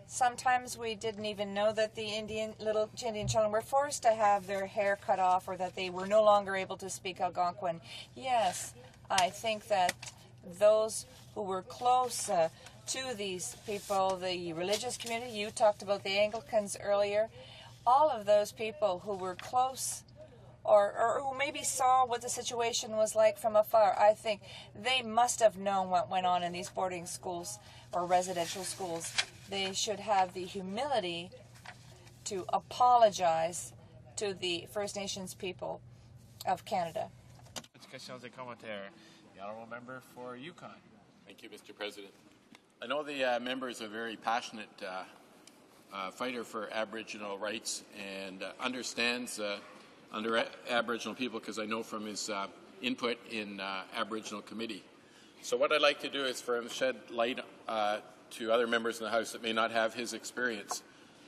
Sometimes we didn't even know that the little Indian children were forced to have their hair cut off, or that they were no longer able to speak Algonquin. Yes, I think that those who were close to these people, the religious community, you talked about the Anglicans earlier, all of those people who were close or who maybe saw what the situation was like from afar, I think they must have known what went on in these boarding schools or residential schools. They should have the humility to apologize to the First Nations people of Canada. questions et commentaires. The honourable member for Yukon. Thank you, Mr. President. I know the member is a very passionate fighter for Aboriginal rights and understands Aboriginal people, because I know from his input in Aboriginal committee. So what I'd like to do is for him to shed light to other members in the House that may not have his experience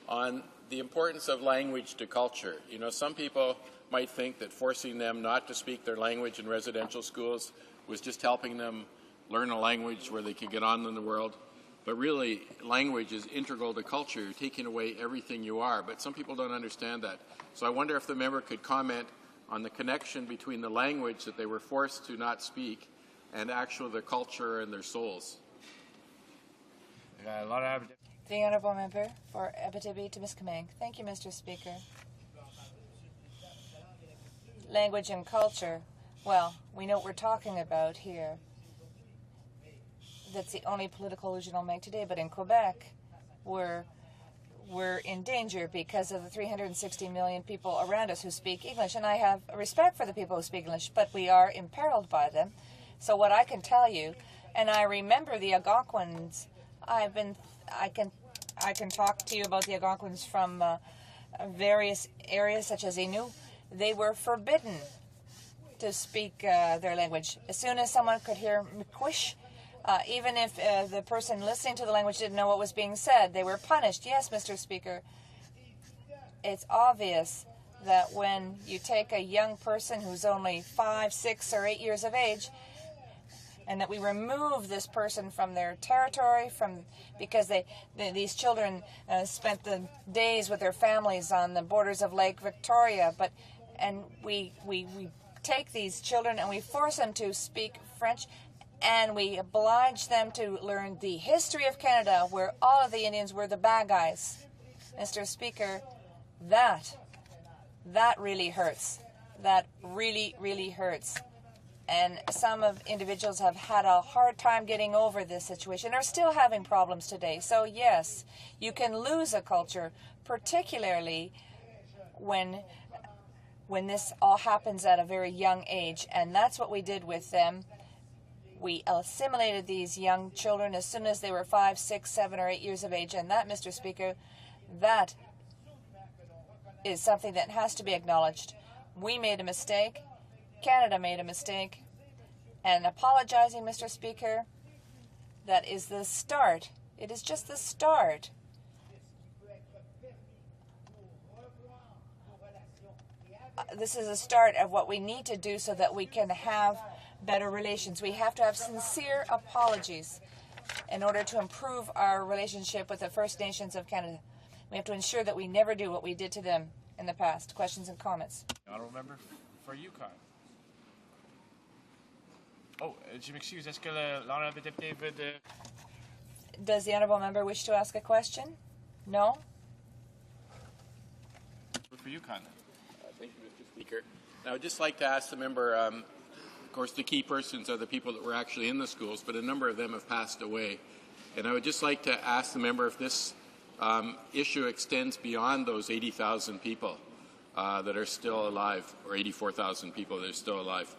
on the importance of language to culture. You know, some people might think that forcing them not to speak their language in residential schools was just helping them learn a language where they could get on in the world. But really, language is integral to culture. You're taking away everything you are. But some people don't understand that. So I wonder if the member could comment on the connection between the language that they were forced to not speak and actually their culture and their souls. The Honourable Member for Abitibi-Témiscamingue. Thank you, Mr. Speaker. Language and culture. Well, we know what we're talking about here. That's the only political allusion I'll make today. But in Quebec, we're in danger because of the 360 million people around us who speak English. And I have respect for the people who speak English, but we are imperiled by them. So what I can tell you, and I remember the Algonquins, I can talk to you about the Algonquins from various areas such as Innu. They were forbidden to speak their language. As soon as someone could hear Miigwech, even if the person listening to the language didn't know what was being said, they were punished. Yes, Mr. Speaker, it's obvious that when you take a young person who's only 5, 6, or 8 years of age, and that we remove this person from their territory, because these children spent the days with their families on the borders of Lake Victoria, and we take these children and we force them to speak French, and we oblige them to learn the history of Canada, where all of the Indians were the bad guys. Mr. Speaker, that really hurts. That really, really hurts. And some of individuals have had a hard time getting over this situation, are still having problems today. So yes, you can lose a culture, particularly when this all happens at a very young age. And that's what we did with them. We assimilated these young children as soon as they were 5, 6, 7, or 8 years of age. And that, Mr. Speaker, that is something that has to be acknowledged. We made a mistake. Canada made a mistake, and apologizing, Mr. Speaker, that is the start. It is just the start. This is a start of what we need to do so that we can have better relations. We have to have sincere apologies in order to improve our relationship with the First Nations of Canada. We have to ensure that we never do what we did to them in the past. Questions and comments? Honourable member for Yukon. Oh, je m'excuse. Est-ce que l'honorable député veut de... Does the honourable member wish to ask a question? No? For Yukon. Thank you, Mr. Speaker. Now, I'd just like to ask the member, of course, the key persons are the people that were actually in the schools, but a number of them have passed away. And I would just like to ask the member if this issue extends beyond those 80,000 people that are still alive, or 84,000 people that are still alive.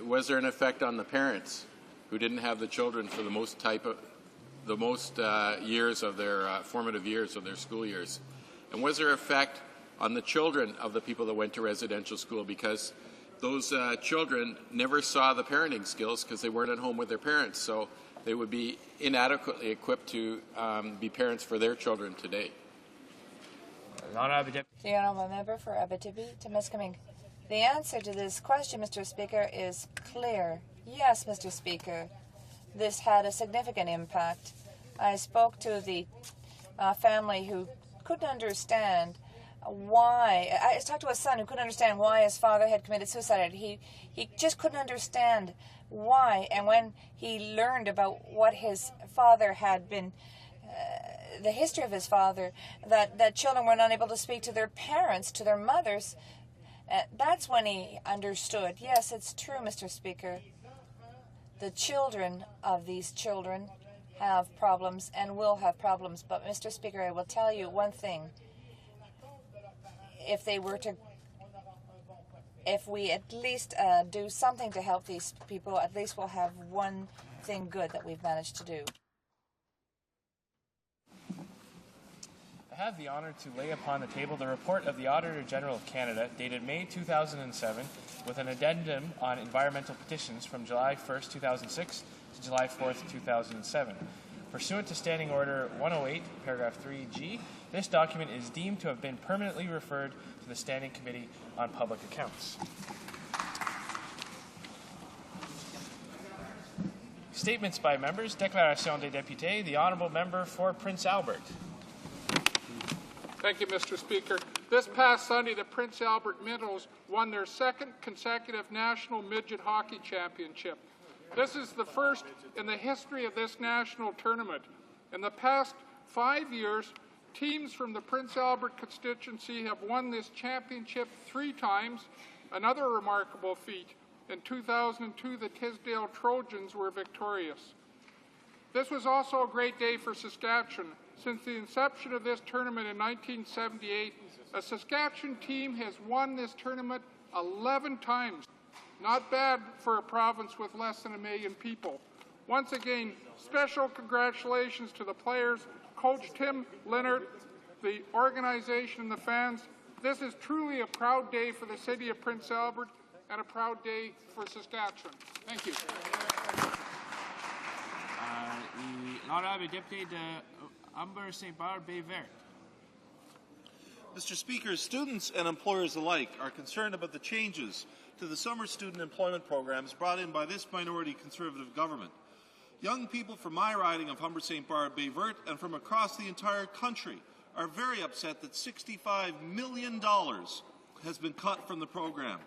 Was there an effect on the parents who didn't have the children for the most years of their formative years of their school years? And was there an effect on the children of the people that went to residential school, because those children never saw the parenting skills because they weren't at home with their parents, so they would be inadequately equipped to be parents for their children today? The honourable member for Abitibi-Témiscamingue. The answer to this question, Mr. Speaker, is clear. Yes, Mr. Speaker, this had a significant impact. I spoke to the family who couldn't understand why. I talked to a son who couldn't understand why his father had committed suicide. He just couldn't understand why. And when he learned about what his father had been, the history of his father, that children were not able to speak to their parents, to their mothers, that's when he understood. Yes, it's true, Mr. Speaker. The children of these children have problems and will have problems. But, Mr. Speaker, I will tell you one thing. If they were to if we at least do something to help these people, at least we'll have one thing good that we've managed to do. I have the honor to lay upon the table the report of the Auditor General of Canada dated May 2007 with an addendum on environmental petitions from July 1st, 2006 to July 4th, 2007. Pursuant to Standing Order 108, paragraph 3G, this document is deemed to have been permanently referred to the Standing Committee on Public Accounts. Statements by members. Déclaration des députés. The Honourable Member for Prince Albert. Thank you, Mr. Speaker. This past Sunday, the Prince Albert Minnows won their second consecutive National Midget Hockey Championship. This is the first in the history of this national tournament. In the past 5 years, teams from the Prince Albert constituency have won this championship 3 times, another remarkable feat. In 2002, the Tisdale Trojans were victorious. This was also a great day for Saskatchewan. Since the inception of this tournament in 1978, a Saskatchewan team has won this tournament 11 times. Not bad for a province with less than 1 million people. Once again, special congratulations to the players, Coach Tim Leonard, the organization and the fans. This is truly a proud day for the city of Prince Albert and a proud day for Saskatchewan. Thank you. L'honorable député de Humber St. Barbe Vert. Mr. Speaker, students and employers alike are concerned about the changes to the summer student employment programs brought in by this minority Conservative government. Young people from my riding of Humber St. Barbe Vert and from across the entire country are very upset that $65 million has been cut from the program.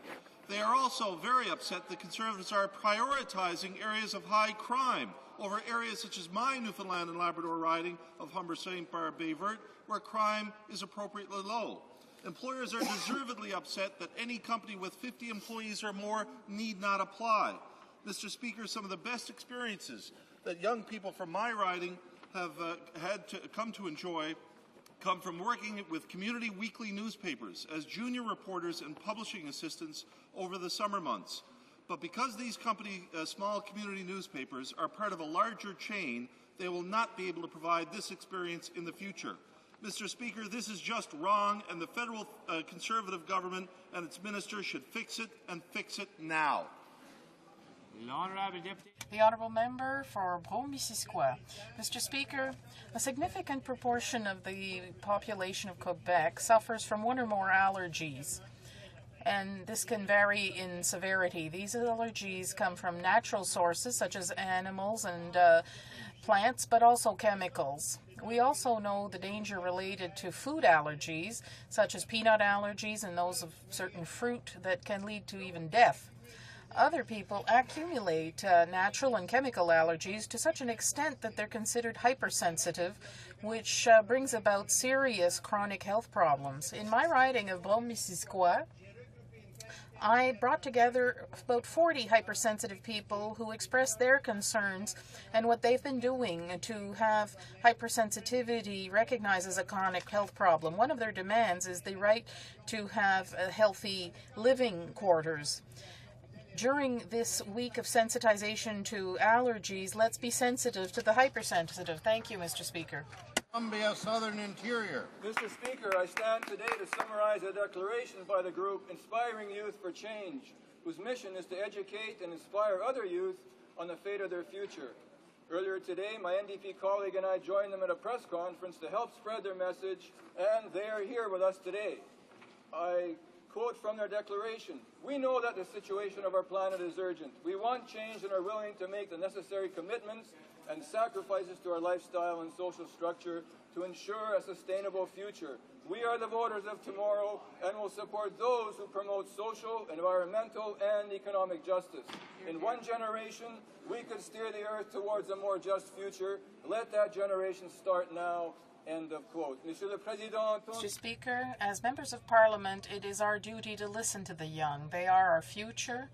They are also very upset that Conservatives are prioritizing areas of high crime over areas such as my Newfoundland and Labrador riding of Humber St. Barbe Vert, where crime is appropriately low. Employers are deservedly upset that any company with 50 employees or more need not apply. Mr. Speaker, some of the best experiences that young people from my riding have had to come to enjoy come from working with community weekly newspapers as junior reporters and publishing assistants over the summer months. But because these small community newspapers are part of a larger chain, they will not be able to provide this experience in the future. Mr. Speaker, this is just wrong, and the federal Conservative government and its ministers should fix it, and fix it now. The Honourable Member for Brome-Missisquoi. Mr. Speaker, a significant proportion of the population of Quebec suffers from one or more allergies, and this can vary in severity. These allergies come from natural sources such as animals and plants, but also chemicals. We also know the danger related to food allergies, such as peanut allergies and those of certain fruit that can lead to even death. Other people accumulate natural and chemical allergies to such an extent that they're considered hypersensitive, which brings about serious chronic health problems. In my riding of Brome-Missisquoi, I brought together about 40 hypersensitive people who expressed their concerns and what they've been doing to have hypersensitivity recognized as a chronic health problem. One of their demands is the right to have healthy living quarters. During this week of sensitization to allergies, let's be sensitive to the hypersensitive. Thank you, Mr. Speaker. Columbia Southern Interior. Mr. Speaker, I stand today to summarize a declaration by the group Inspiring Youth for Change, whose mission is to educate and inspire other youth on the fate of their future. Earlier today, my NDP colleague and I joined them at a press conference to help spread their message, and they are here with us today. I quote from their declaration, "We know that the situation of our planet is urgent. We want change and are willing to make the necessary commitments and sacrifices to our lifestyle and social structure to ensure a sustainable future. We are the voters of tomorrow and will support those who promote social, environmental, and economic justice. In one generation, we could steer the earth towards a more just future. Let that generation start now." End of quote. Mr. Speaker, as members of Parliament, it is our duty to listen to the young. They are our future,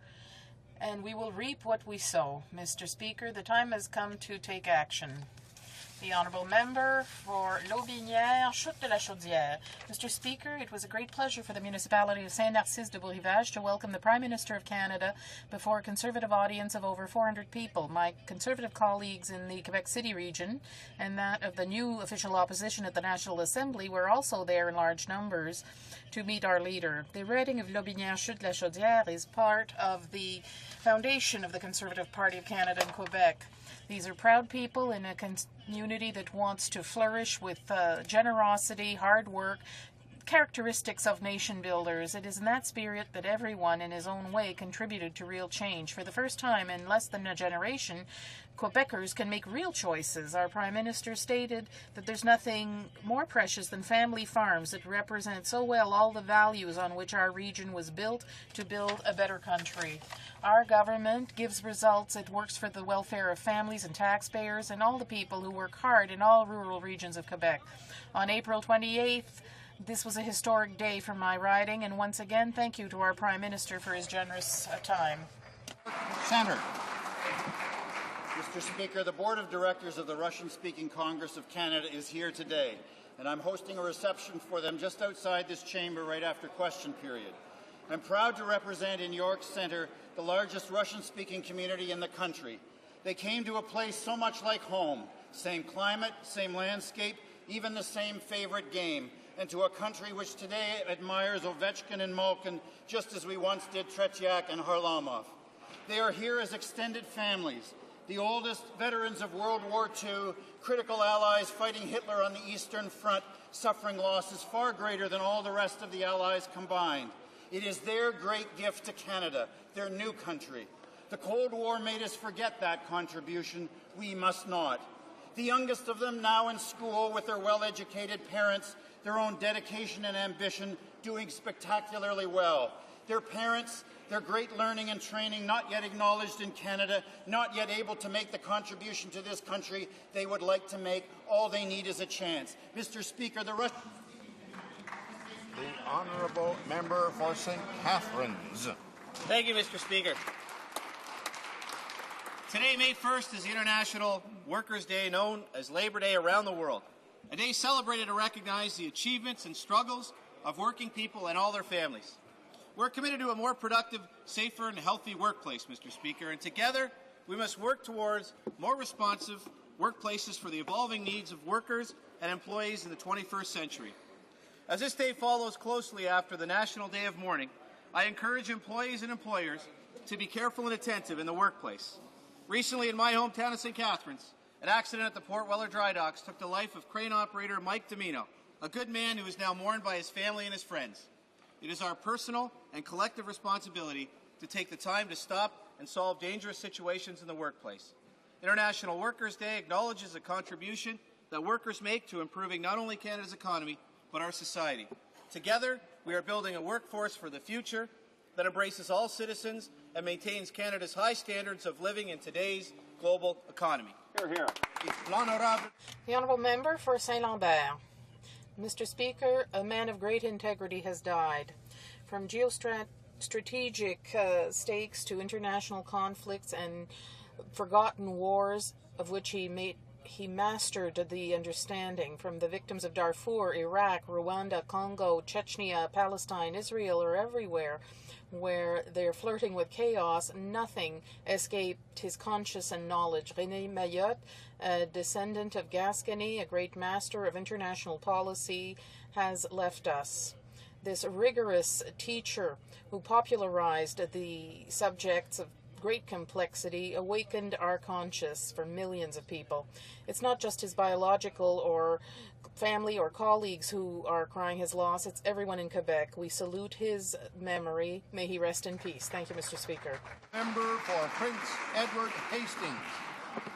and we will reap what we sow. Mr. Speaker, the time has come to take action. The Honourable Member for Lotbinière, Chute de la Chaudière. Mr. Speaker, it was a great pleasure for the municipality of Saint-Narcisse de Beau-Rivage to welcome the Prime Minister of Canada before a Conservative audience of over 400 people. My Conservative colleagues in the Quebec City region and that of the new official opposition at the National Assembly were also there in large numbers to meet our leader. The riding of Lotbinière, Chute de la Chaudière is part of the foundation of the Conservative Party of Canada in Quebec. These are proud people in a community that wants to flourish with generosity, hard work, characteristics of nation builders. It is in that spirit that everyone in his own way contributed to real change. For the first time in less than a generation, Quebecers can make real choices. Our Prime Minister stated that there's nothing more precious than family farms that represent so well all the values on which our region was built to build a better country. Our government gives results. It works for the welfare of families and taxpayers and all the people who work hard in all rural regions of Quebec. On April 28th, this was a historic day for my riding, and once again, thank you to our Prime Minister for his generous time. Center. Mr. Speaker, the Board of Directors of the Russian-speaking Congress of Canada is here today, and I'm hosting a reception for them just outside this chamber right after question period. I'm proud to represent in York Centre the largest Russian-speaking community in the country. They came to a place so much like home, same climate, same landscape, even the same favorite game, and to a country which today admires Ovechkin and Malkin just as we once did Tretiak and Harlamov. They are here as extended families, the oldest veterans of World War II, critical allies fighting Hitler on the Eastern Front, suffering losses far greater than all the rest of the Allies combined. It is their great gift to Canada, their new country. The Cold War made us forget that contribution. We must not. The youngest of them now in school with their well-educated parents, their own dedication and ambition, doing spectacularly well. Their parents, their great learning and training not yet acknowledged in Canada, not yet able to make the contribution to this country they would like to make. All they need is a chance. Mr. Speaker, the Honourable Member for St. Catharines. Thank you, Mr. Speaker. Today, May 1st, is International Workers' Day, known as Labor Day around the world. A day celebrated to recognize the achievements and struggles of working people and all their families. We're committed to a more productive, safer, and healthy workplace, Mr. Speaker, and together we must work towards more responsive workplaces for the evolving needs of workers and employees in the 21st century. As this day follows closely after the National Day of Mourning, I encourage employees and employers to be careful and attentive in the workplace. Recently, in my hometown of St. Catharines, an accident at the Port Weller Dry Docks took the life of crane operator Mike Domino, a good man who is now mourned by his family and his friends. It is our personal and collective responsibility to take the time to stop and solve dangerous situations in the workplace. International Workers' Day acknowledges the contribution that workers make to improving not only Canada's economy, but our society. Together, we are building a workforce for the future that embraces all citizens and maintains Canada's high standards of living in today's global economy. Hear, hear. The Honourable Member for Saint-Lambert. Mr. Speaker, a man of great integrity has died. From geostrategic stakes to international conflicts and forgotten wars of which he mastered the understanding, from the victims of Darfur, Iraq, Rwanda, Congo, Chechnya, Palestine, Israel, or everywhere where they're flirting with chaos, nothing escaped his conscience and knowledge. René Mayotte, a descendant of Gascony, a great master of international policy, has left us. This rigorous teacher who popularized the subjects of great complexity awakened our conscience for millions of people. It's not just his biological or family or colleagues who are crying his loss, it's everyone in Quebec. We salute his memory. May he rest in peace. Thank you, Mr. Speaker. Member for Prince Edward Hastings.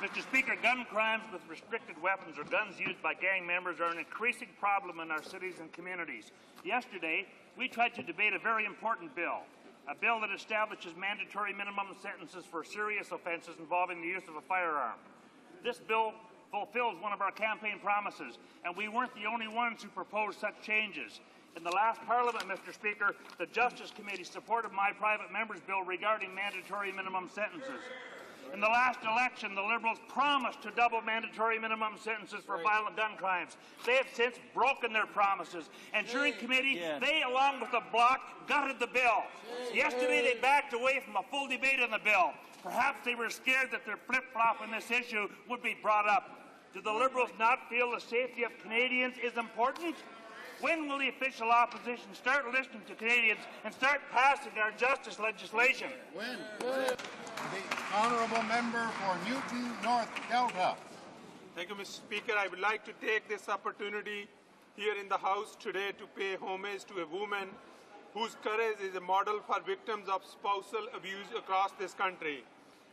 Mr. Speaker, gun crimes with restricted weapons or guns used by gang members are an increasing problem in our cities and communities. Yesterday, we tried to debate a very important bill, a bill that establishes mandatory minimum sentences for serious offenses involving the use of a firearm. This bill fulfills one of our campaign promises, and we weren't the only ones who proposed such changes. In the last Parliament, Mr. Speaker, the Justice Committee supported my private member's bill regarding mandatory minimum sentences. In the last election, the Liberals promised to double mandatory minimum sentences for violent gun crimes. They have since broken their promises. And during committee, they, along with the Bloc, gutted the bill. Yesterday, they backed away from a full debate on the bill. Perhaps they were scared that their flip-flop on this issue would be brought up. Do the Liberals not feel the safety of Canadians is important? When will the official opposition start listening to Canadians and start passing our justice legislation? When? The honourable member for Newton North Delta. Thank you, Mr. Speaker. I would like to take this opportunity here in the House today to pay homage to a woman whose courage is a model for victims of spousal abuse across this country.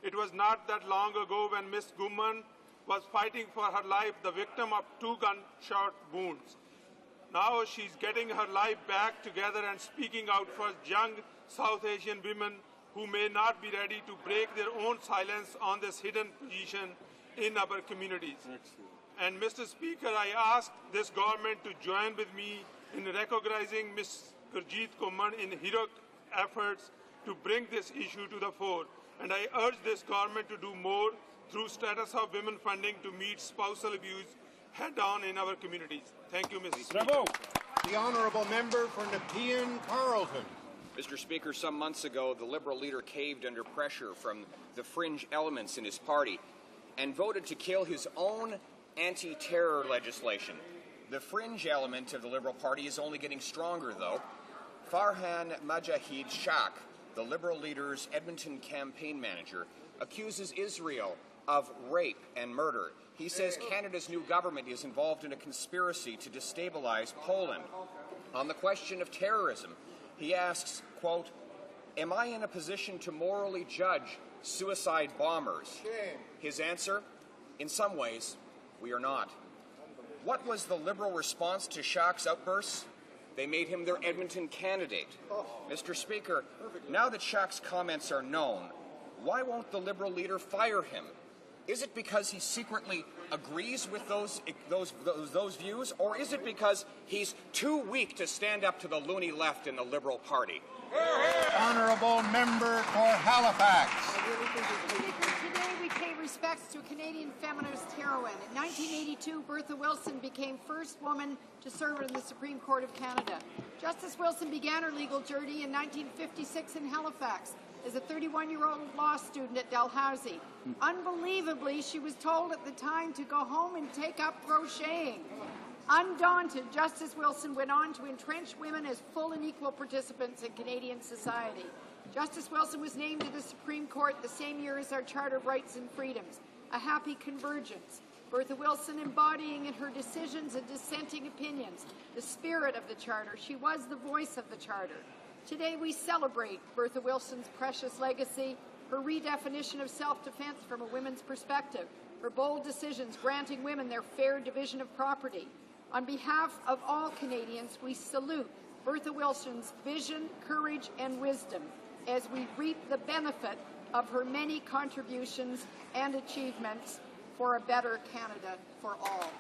It was not that long ago when Ms. Gumman was fighting for her life, the victim of 2 gunshot wounds. Now she's getting her life back together and speaking out for young South Asian women who may not be ready to break their own silence on this hidden position in our communities. And Mr. Speaker, I ask this government to join with me in recognizing Ms. Gurjeet Kumar in heroic efforts to bring this issue to the fore. And I urge this government to do more through status of women funding to meet spousal abuse head-on in our communities. Thank you, Mr. Speaker. The honourable member for Nepean Carleton. Mr. Speaker, some months ago, the Liberal leader caved under pressure from the fringe elements in his party and voted to kill his own anti-terror legislation. The fringe element of the Liberal Party is only getting stronger, though. Farhan Majahid Shak, the Liberal leader's Edmonton campaign manager, accuses Israel of rape and murder. He says Canada's new government is involved in a conspiracy to destabilize Poland. On the question of terrorism, he asks, quote, "Am I in a position to morally judge suicide bombers?" His answer, in some ways, we are not. What was the Liberal response to Shak's outbursts? They made him their Edmonton candidate. Mr. Speaker, now that Shak's comments are known, why won't the Liberal leader fire him? Is it because he secretly agrees with those views, or is it because he's too weak to stand up to the loony left in the Liberal Party? Honourable member for Halifax. Today we pay respects to a Canadian feminist heroine. In 1982, Bertha Wilson became first woman to serve on the Supreme Court of Canada. Justice Wilson began her legal journey in 1956 in Halifax as a 31-year-old law student at Dalhousie. Unbelievably, she was told at the time to go home and take up crocheting. Undaunted, Justice Wilson went on to entrench women as full and equal participants in Canadian society. Justice Wilson was named to the Supreme Court the same year as our Charter of Rights and Freedoms, a happy convergence. Bertha Wilson embodying in her decisions and dissenting opinions the spirit of the Charter. She was the voice of the Charter. Today we celebrate Bertha Wilson's precious legacy, her redefinition of self-defense from a women's perspective, her bold decisions granting women their fair division of property. On behalf of all Canadians, we salute Bertha Wilson's vision, courage, and wisdom as we reap the benefit of her many contributions and achievements for a better Canada for all.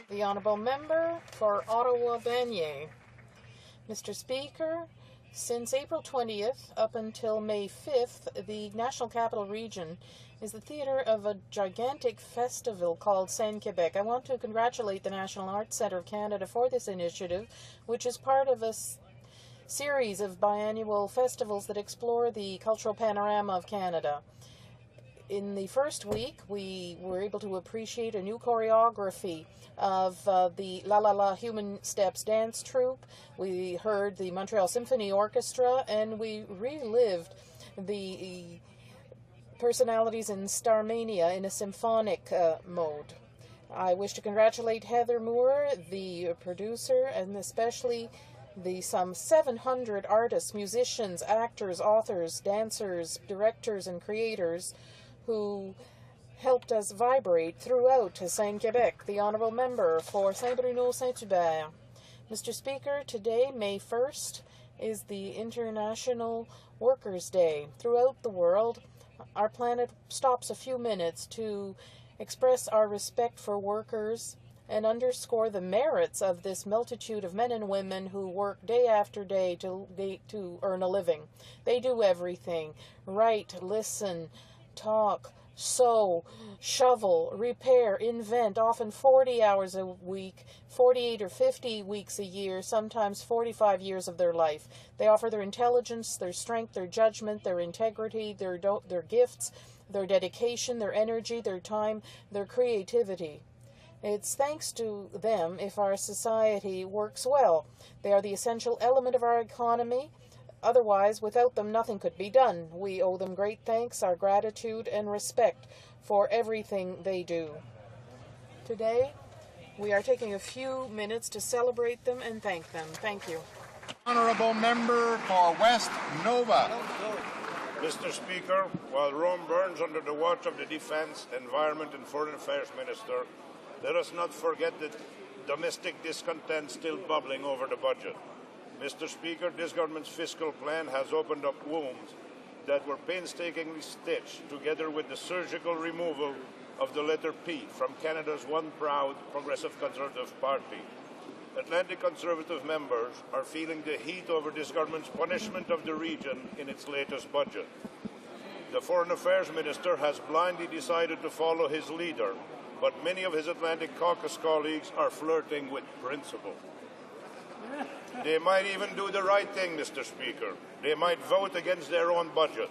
The Honourable Member for Ottawa-Vanier. Mr. Speaker, since April 20th up until May 5th, the National Capital Region is the theatre of a gigantic festival called Seine-Québec. I want to congratulate the National Arts Centre of Canada for this initiative, which is part of a series of biannual festivals that explore the cultural panorama of Canada. In the first week, we were able to appreciate a new choreography of the La La La Human Steps dance troupe. We heard the Montreal Symphony Orchestra, and we relived the personalities in Starmania in a symphonic mode. I wish to congratulate Heather Moore, the producer, and especially the some 700 artists, musicians, actors, authors, dancers, directors, and creators who helped us vibrate throughout Seine-Québec. The Honourable Member for Saint-Bruno-Saint-Hubert. Mr. Speaker, today, May 1st, is the International Workers' Day. Throughout the world, our planet stops a few minutes to express our respect for workers and underscore the merits of this multitude of men and women who work day after day to earn a living. They do everything: write, listen, talk, sew, shovel, repair, invent, often 40 hours a week, 48 or 50 weeks a year, sometimes 45 years of their life. They offer their intelligence, their strength, their judgment, their integrity, their gifts, their dedication, their energy, their time, their creativity. It's thanks to them if our society works well. They are the essential element of our economy. Otherwise, without them, nothing could be done. We owe them great thanks, our gratitude, and respect for everything they do. Today, we are taking a few minutes to celebrate them and thank them. Thank you. Honourable Member for West Nova. Mr. Speaker, while Rome burns under the watch of the Defence, Environment and Foreign Affairs Minister, let us not forget the domestic discontent still bubbling over the budget. Mr. Speaker, this government's fiscal plan has opened up wounds that were painstakingly stitched, together with the surgical removal of the letter P from Canada's one proud Progressive Conservative Party. Atlantic Conservative members are feeling the heat over this government's punishment of the region in its latest budget. The Foreign Affairs Minister has blindly decided to follow his leader, but many of his Atlantic Caucus colleagues are flirting with principle. They might even do the right thing, Mr. Speaker. They might vote against their own budget.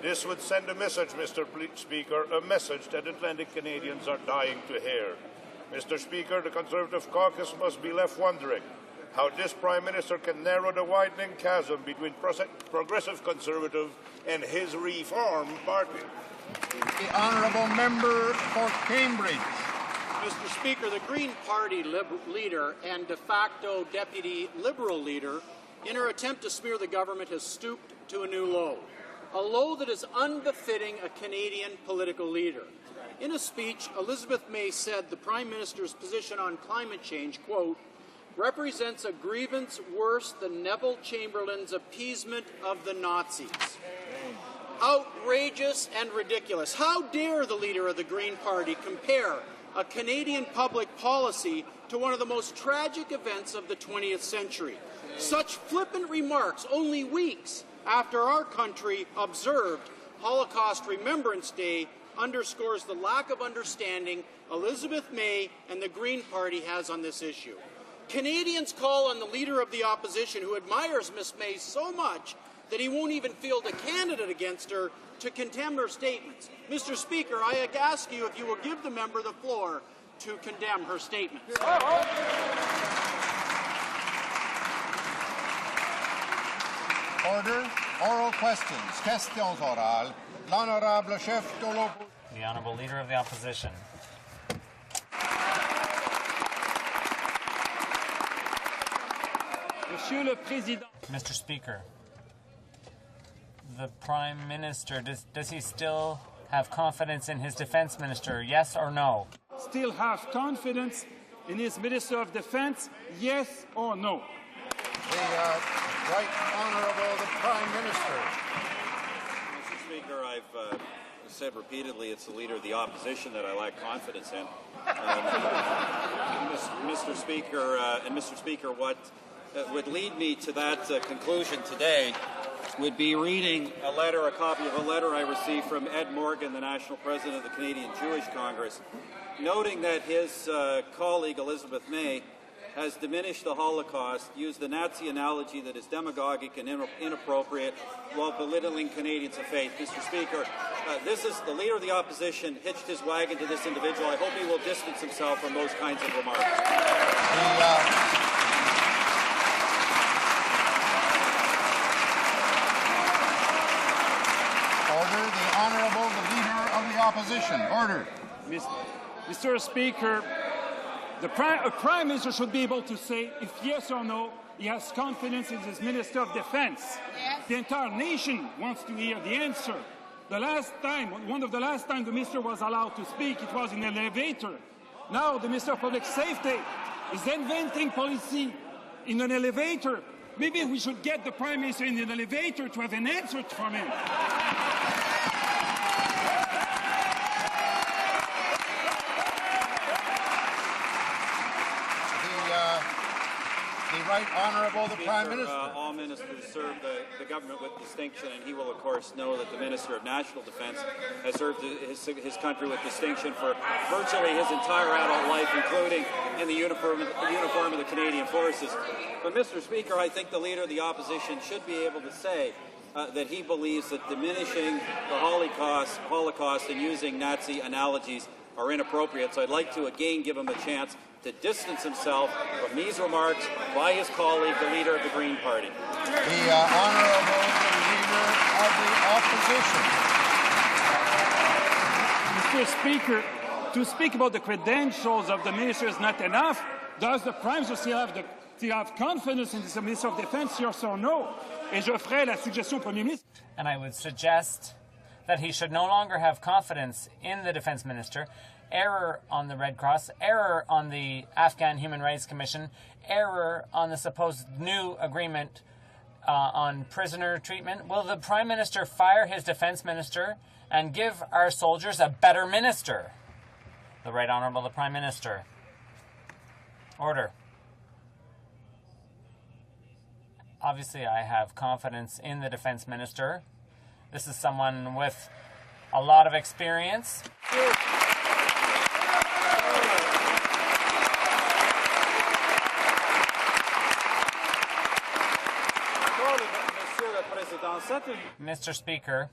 This would send a message, Mr. Speaker, a message that Atlantic Canadians are dying to hear. Mr. Speaker, the Conservative Caucus must be left wondering how this Prime Minister can narrow the widening chasm between Progressive Conservative and his Reform Party. The Honourable Member for Cambridge. Mr. Speaker, the Green Party leader and de facto Deputy Liberal leader, in her attempt to smear the government, has stooped to a new low, a low that is unbefitting a Canadian political leader. In a speech, Elizabeth May said the Prime Minister's position on climate change, quote, represents a grievance worse than Neville Chamberlain's appeasement of the Nazis. Outrageous and ridiculous. How dare the leader of the Green Party compare a Canadian public policy to one of the most tragic events of the 20th century? Such flippant remarks only weeks after our country observed Holocaust Remembrance Day underscores the lack of understanding Elizabeth May and the Green Party has on this issue. Canadians call on the Leader of the Opposition, who admires Ms. May so much that he won't even field a candidate against her, to condemn her statements. Mr. Speaker, I ask you if you will give the member the floor to condemn her statements. Order. Oral questions. Questions orales. L'Honorable Chef de l'Opposition. The Honourable Leader of the Opposition. Mr. Speaker, the Prime Minister, does he still have confidence in his Defence Minister, yes or no? Still have confidence in his Minister of Defence, yes or no? The Right Honourable the Prime Minister. Mr. Speaker, I've said repeatedly it's the Leader of the Opposition that I lack confidence in. Mr. Speaker, what would lead me to that conclusion today would be reading a copy of a letter I received from Ed Morgan, the National President of the Canadian Jewish Congress, noting that his colleague Elizabeth May has diminished the Holocaust, used the Nazi analogy that is demagogic and inappropriate while belittling Canadians of faith. Mr. Speaker, this is the Leader of the Opposition hitched his wagon to this individual. I hope he will distance himself from those kinds of remarks. Order. The Honourable the Leader of the Opposition. Order. Mr. Speaker, a Prime Minister should be able to say if yes or no he has confidence in his Minister of Defence. Yes. The entire nation wants to hear the answer. One of the last times the Minister was allowed to speak, it was in an elevator. Now the Minister of Public Safety is inventing policy in an elevator. Maybe we should get the Prime Minister in an elevator to have an answer from him. The Right Honourable the Prime Speaker, Minister. All ministers serve the government with distinction, and he will, of course, know that the Minister of National Defence has served his country with distinction for virtually his entire adult life, including in the uniform of the Canadian Forces. But, Mr. Speaker, I think the Leader of the Opposition should be able to say that he believes that diminishing the Holocaust and using Nazi analogies are inappropriate. So I'd like to again give him a chance to distance himself from these remarks by his colleague, the Leader of the Green Party. The Honourable Leader of the Opposition. Mr. Speaker, to speak about the credentials of the minister is not enough. Does the Prime Minister still have confidence in the Minister of Defence, yes or no? Et je ferai la suggestion au Premier Ministre. And I would suggest that he should no longer have confidence in the Defence Minister. Error on the Red Cross, error on the Afghan Human Rights Commission, error on the supposed new agreement on prisoner treatment. Will the Prime Minister fire his Defence Minister and give our soldiers a better minister? The Right Honourable the Prime Minister. Order. Obviously, I have confidence in the Defence Minister. This is someone with a lot of experience. Mr. Speaker,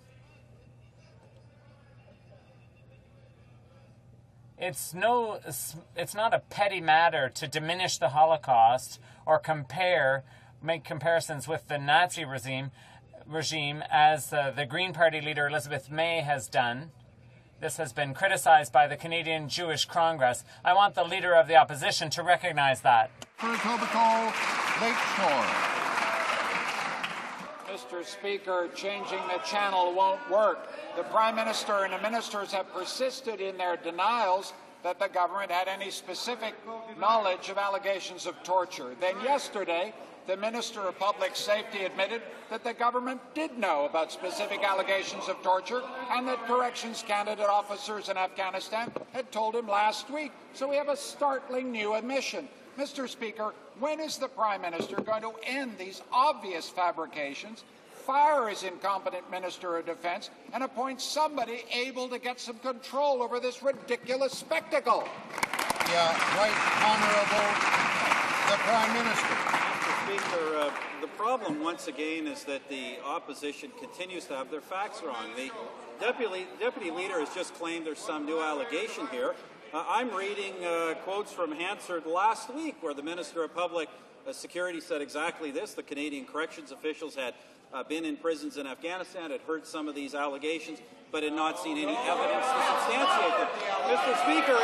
it's not a petty matter to diminish the Holocaust or make comparisons with the Nazi regime as the Green Party leader Elizabeth May has done. This has been criticized by the Canadian Jewish Congress. I want the Leader of the Opposition to recognize that. Lakeshore. Mr. Speaker, changing the channel won't work. The Prime Minister and the ministers have persisted in their denials that the government had any specific knowledge of allegations of torture. Then yesterday, the Minister of Public Safety admitted that the government did know about specific allegations of torture and that Corrections Canada officers in Afghanistan had told him last week. So we have a startling new admission. Mr. Speaker, when is the Prime Minister going to end these obvious fabrications, fire his incompetent Minister of Defence, and appoint somebody able to get some control over this ridiculous spectacle? Right Honourable the Prime Minister. Mr. Speaker, the problem once again is that the opposition continues to have their facts wrong. The deputy leader has just claimed there's some new allegation here. I'm reading quotes from Hansard last week where the Minister of Public Security said exactly this. The Canadian corrections officials had been in prisons in Afghanistan, had heard some of these allegations, but had not seen any evidence to substantiate them. Mr. Speaker,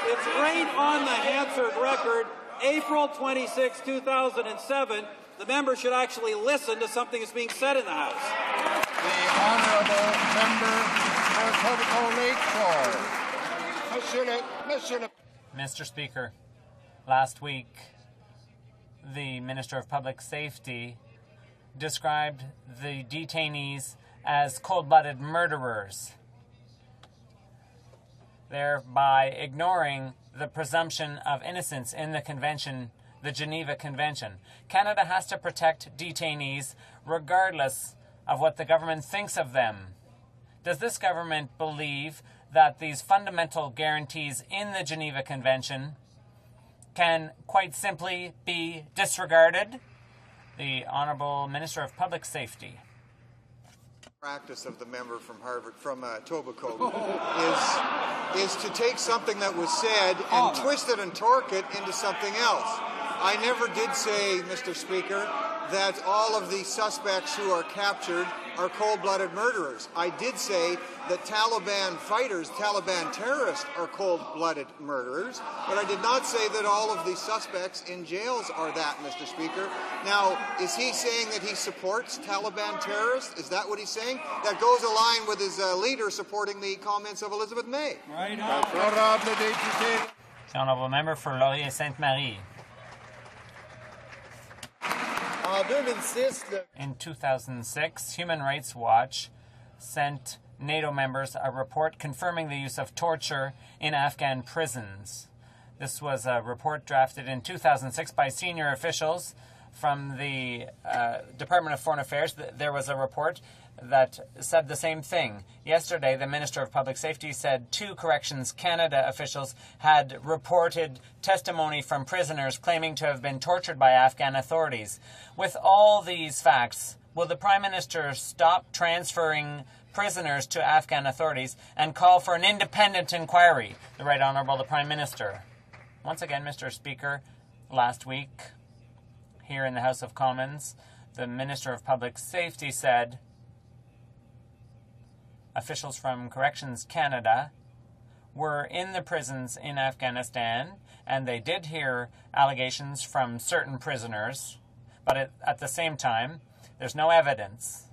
it's right on the Hansard record, April 26, 2007. The member should actually listen to something that's being said in the House. The Honourable Member for Etobicoke Lakeshore. Mr. Speaker, last week, the Minister of Public Safety described the detainees as cold-blooded murderers, thereby ignoring the presumption of innocence in the convention, the Geneva Convention. Canada has to protect detainees regardless of what the government thinks of them. Does this government believe that these fundamental guarantees in the Geneva Convention can quite simply be disregarded? The Honourable Minister of Public Safety. Practice of the member from Harvard, from Etobicoke, is to take something that was said and twist it and torque it into something else. I never did say, Mr. Speaker, that all of the suspects who are captured are cold-blooded murderers. I did say that Taliban fighters, Taliban terrorists are cold-blooded murderers, but I did not say that all of the suspects in jails are that, Mr. Speaker. Now, is he saying that he supports Taliban terrorists? Is that what he's saying? That goes aligned with his leader supporting the comments of Elizabeth May. Right. The Honourable Member for Laurier-Sainte-Marie. In 2006, Human Rights Watch sent NATO members a report confirming the use of torture in Afghan prisons. This was a report drafted in 2006 by senior officials from the Department of Foreign Affairs. There was a report that said the same thing. Yesterday, the Minister of Public Safety said 2 Corrections Canada officials had reported testimony from prisoners claiming to have been tortured by Afghan authorities. With all these facts, will the Prime Minister stop transferring prisoners to Afghan authorities and call for an independent inquiry? The Right Honourable the Prime Minister. Once again, Mr. Speaker, last week, here in the House of Commons, the Minister of Public Safety said officials from Corrections Canada were in the prisons in Afghanistan, and they did hear allegations from certain prisoners, but at the same time, there's no evidence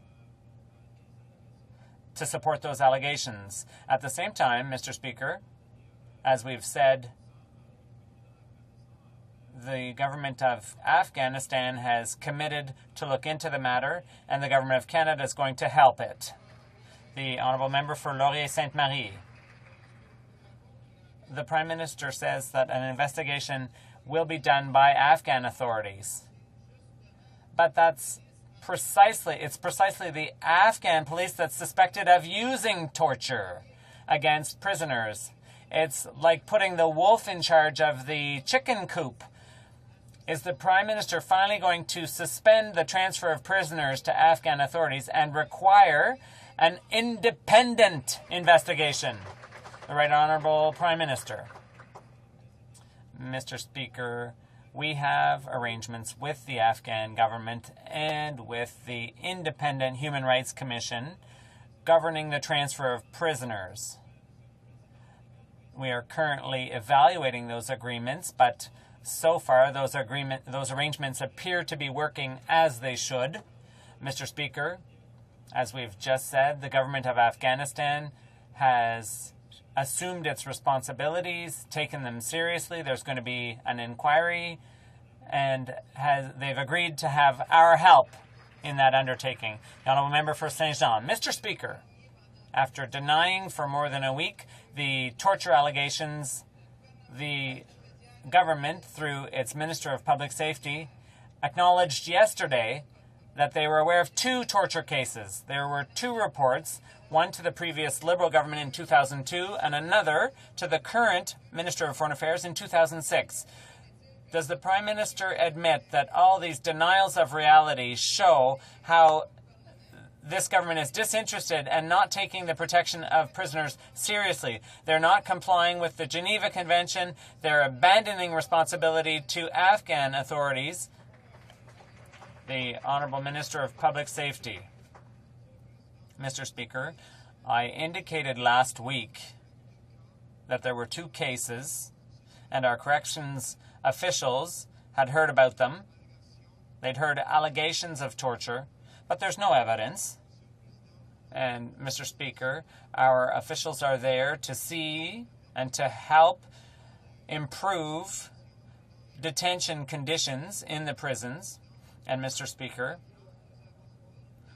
to support those allegations. At the same time, Mr. Speaker, as we've said, the government of Afghanistan has committed to look into the matter, and the government of Canada is going to help it. The Honourable Member for Laurier-Sainte-Marie. The Prime Minister says that an investigation will be done by Afghan authorities. But it's precisely the Afghan police that's suspected of using torture against prisoners. It's like putting the wolf in charge of the chicken coop. Is the Prime Minister finally going to suspend the transfer of prisoners to Afghan authorities and require an independent investigation? The Right Honourable Prime Minister. Mr. Speaker, we have arrangements with the Afghan government and with the Independent Human Rights Commission governing the transfer of prisoners. We are currently evaluating those agreements, but so far those arrangements appear to be working as they should. Mr. Speaker, as we've just said, the government of Afghanistan has assumed its responsibilities, taken them seriously. There's going to be an inquiry, and they've agreed to have our help in that undertaking. The Honourable Member for Saint-Jean. Mr. Speaker, after denying for more than a week the torture allegations, the government, through its Minister of Public Safety, acknowledged yesterday that they were aware of 2 torture cases. There were 2 reports, one to the previous Liberal government in 2002 and another to the current Minister of Foreign Affairs in 2006. Does the Prime Minister admit that all these denials of reality show how this government is disinterested and not taking the protection of prisoners seriously? They're not complying with the Geneva Convention. They're abandoning responsibility to Afghan authorities. The Honourable Minister of Public Safety. Mr. Speaker, I indicated last week that there were 2 cases and our corrections officials had heard about them. They'd heard allegations of torture, but there's no evidence. And, Mr. Speaker, our officials are there to see and to help improve detention conditions in the prisons. And, Mr. Speaker,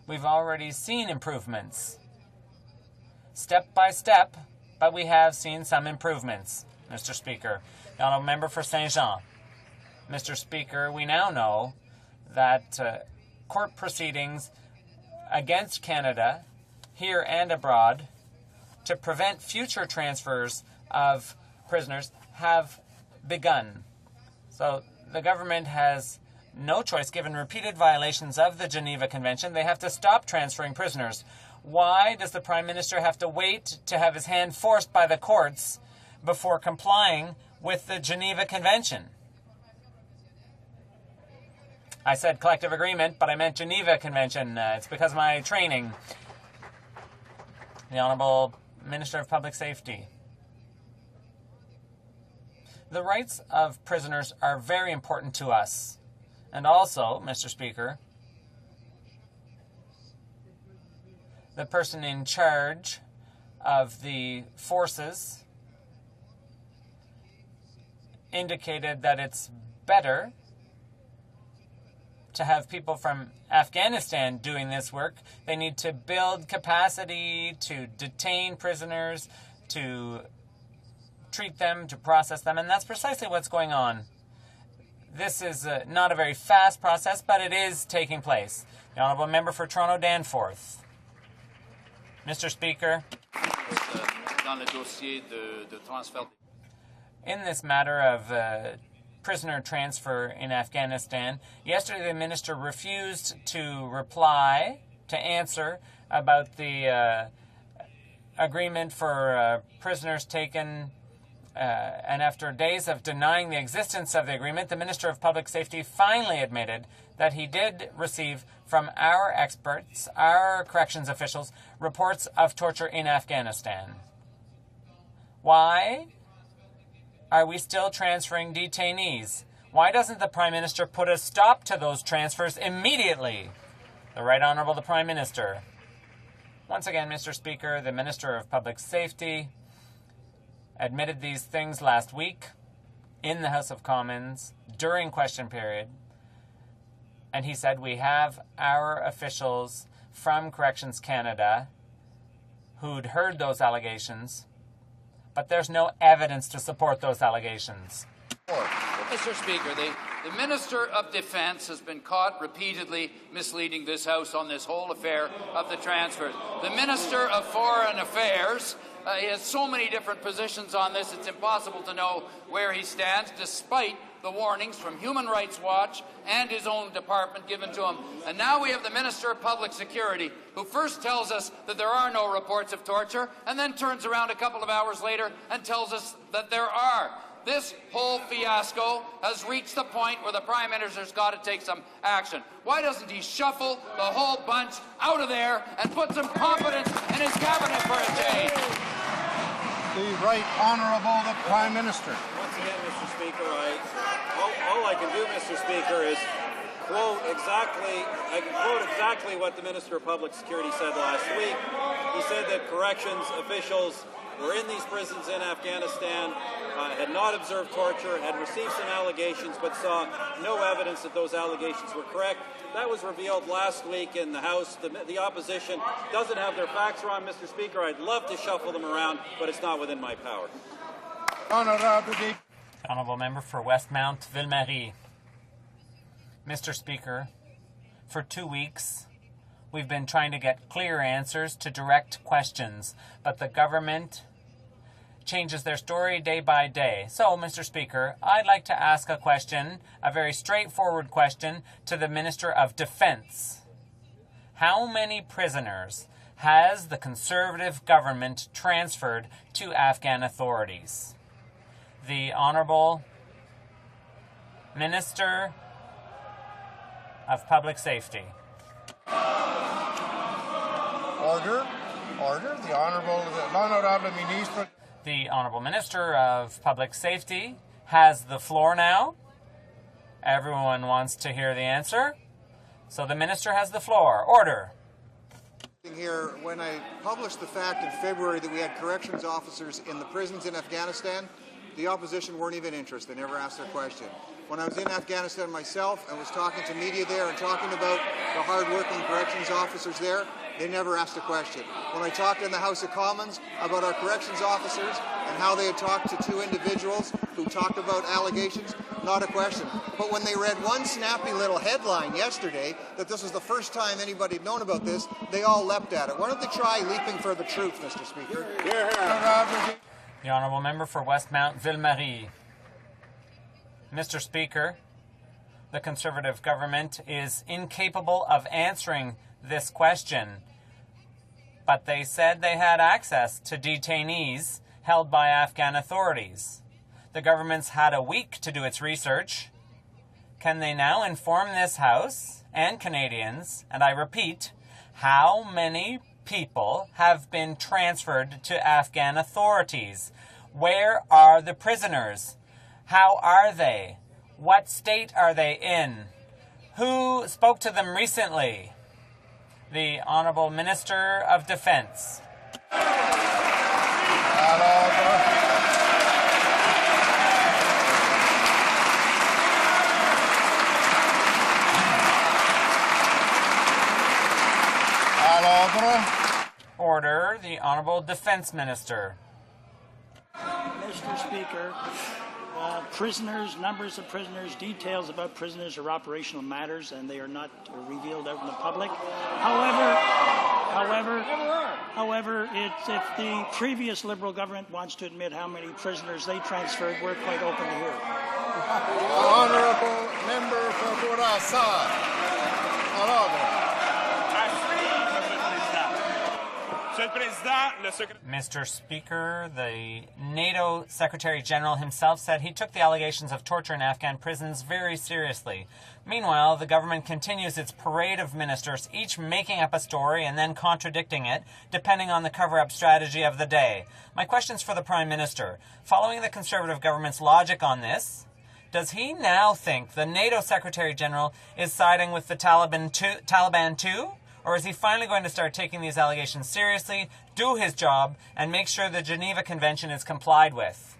we've already seen improvements. Step by step, but we have seen some improvements, Mr. Speaker. The Honourable Member for Saint-Jean. Mr. Speaker, we now know that court proceedings against Canada, here and abroad, to prevent future transfers of prisoners have begun. So the government has no choice, given repeated violations of the Geneva Convention. They have to stop transferring prisoners. Why does the Prime Minister have to wait to have his hand forced by the courts before complying with the Geneva Convention? I said collective agreement, but I meant Geneva Convention. It's because of my training. The Honourable Minister of Public Safety. The rights of prisoners are very important to us. And also, Mr. Speaker, the person in charge of the forces indicated that it's better to have people from Afghanistan doing this work. They need to build capacity to detain prisoners, to treat them, to process them, and that's precisely what's going on. This is not a very fast process, but it is taking place. The Honourable Member for Toronto Danforth. Mr. Speaker. In this matter of prisoner transfer in Afghanistan, yesterday the Minister refused to reply, to answer about the agreement for prisoners taken, and after days of denying the existence of the agreement, the Minister of Public Safety finally admitted that he did receive from our experts, our corrections officials, reports of torture in Afghanistan. Why are we still transferring detainees? Why doesn't the Prime Minister put a stop to those transfers immediately? The Right Honourable the Prime Minister. Once again, Mr. Speaker, the Minister of Public Safety admitted these things last week in the House of Commons during question period. And he said we have our officials from Corrections Canada who'd heard those allegations, but there's no evidence to support those allegations. Mr. Speaker, the Minister of Defence has been caught repeatedly misleading this House on this whole affair of the transfers. The Minister of Foreign Affairs he has so many different positions on this, it's impossible to know where he stands, despite the warnings from Human Rights Watch and his own department given to him. And now we have the Minister of Public Security, who first tells us that there are no reports of torture, and then turns around a couple of hours later and tells us that there are. This whole fiasco has reached the point where the Prime Minister's got to take some action. Why doesn't he shuffle the whole bunch out of there and put some competence in his cabinet for a change? The Right Honourable the Prime Minister. Once again, Mr. Speaker, all I can do, Mr. Speaker, is quote exactly what the Minister of Public Security said last week. He said that corrections officials were in these prisons in Afghanistan, had not observed torture, had received some allegations, but saw no evidence that those allegations were correct. That was revealed last week in the House. The opposition doesn't have their facts wrong, Mr. Speaker. I'd love to shuffle them around, but it's not within my power. Honourable Member for Westmount Ville-Marie. Mr. Speaker, for 2 weeks, we've been trying to get clear answers to direct questions, but the government changes their story day by day. So, Mr. Speaker, I'd like to ask a question, a very straightforward question, to the Minister of Defence. How many prisoners has the Conservative government transferred to Afghan authorities? The Honourable Minister of Public Safety. Order. The Honourable Minister. The Honourable Minister of Public Safety has the floor now. Everyone wants to hear the answer. So the Minister has the floor. Order. Here, when I published the fact in February that we had corrections officers in the prisons in Afghanistan, the opposition weren't even interested. They never asked their question. When I was in Afghanistan myself and was talking to media there and talking about the hard-working corrections officers there, they never asked a question. When I talked in the House of Commons about our corrections officers and how they had talked to 2 individuals who talked about allegations, not a question. But when they read one snappy little headline yesterday that this was the first time anybody had known about this, they all leapt at it. Why don't they try leaping for the truth, Mr. Speaker? The Honourable Member for Westmount Ville-Marie. Mr. Speaker, the Conservative government is incapable of answering this question, but they said they had access to detainees held by Afghan authorities. The government's had a week to do its research. Can they now inform this House and Canadians, and I repeat, how many people have been transferred to Afghan authorities? Where are the prisoners? How are they? What state are they in? Who spoke to them recently? The Honourable Minister of Defence. Order. Order. The Honourable Defence Minister. Mr. Speaker, numbers of prisoners, details about prisoners are operational matters, and they are not revealed out in the public. However, if the previous Liberal government wants to admit how many prisoners they transferred, we're quite open to hear. Honourable member for Bourassa. Mr. Speaker, the NATO Secretary General himself said he took the allegations of torture in Afghan prisons very seriously. Meanwhile, the government continues its parade of ministers, each making up a story and then contradicting it, depending on the cover-up strategy of the day. My question's for the Prime Minister. Following the Conservative government's logic on this, does he now think the NATO Secretary General is siding with the Taliban too? Or is he finally going to start taking these allegations seriously, do his job, and make sure the Geneva Convention is complied with?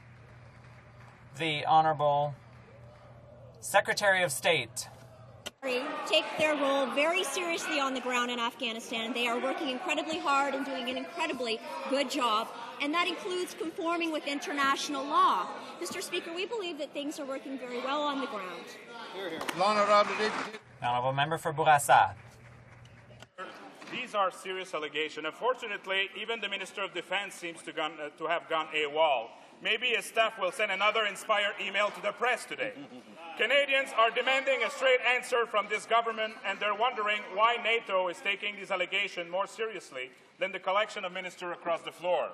The Honourable Secretary of State. Take their role very seriously on the ground in Afghanistan. They are working incredibly hard and doing an incredibly good job, and that includes conforming with international law. Mr. Speaker, we believe that things are working very well on the ground. The Honourable Member for Bourassa. These are serious allegations. Unfortunately, even the Minister of Defense seems to have gone AWOL. Maybe his staff will send another inspired email to the press today. Canadians are demanding a straight answer from this government, and they're wondering why NATO is taking these allegations more seriously than the collection of ministers across the floor.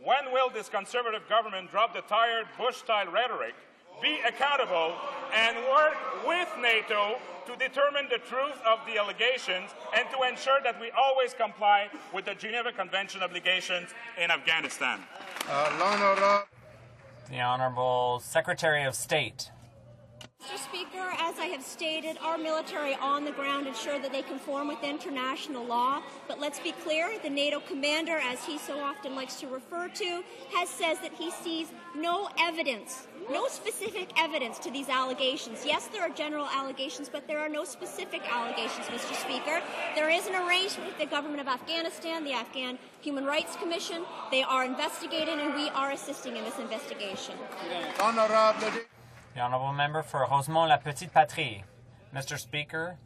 When will this Conservative government drop the tired Bush-style rhetoric, be accountable, and work with NATO to determine the truth of the allegations and to ensure that we always comply with the Geneva Convention obligations in Afghanistan? The Honourable Secretary of State. Mr. Speaker, as I have stated, our military on the ground ensure that they conform with international law. But let's be clear, the NATO commander, as he so often likes to refer to, has said that he sees no evidence, no specific evidence to these allegations. Yes, there are general allegations, but there are no specific allegations, Mr. Speaker. There is an arrangement with the government of Afghanistan, the Afghan Human Rights Commission. They are investigating, and we are assisting in this investigation. The Honourable Member for Rosemont-la-Petite-Patrie. Mr. Speaker,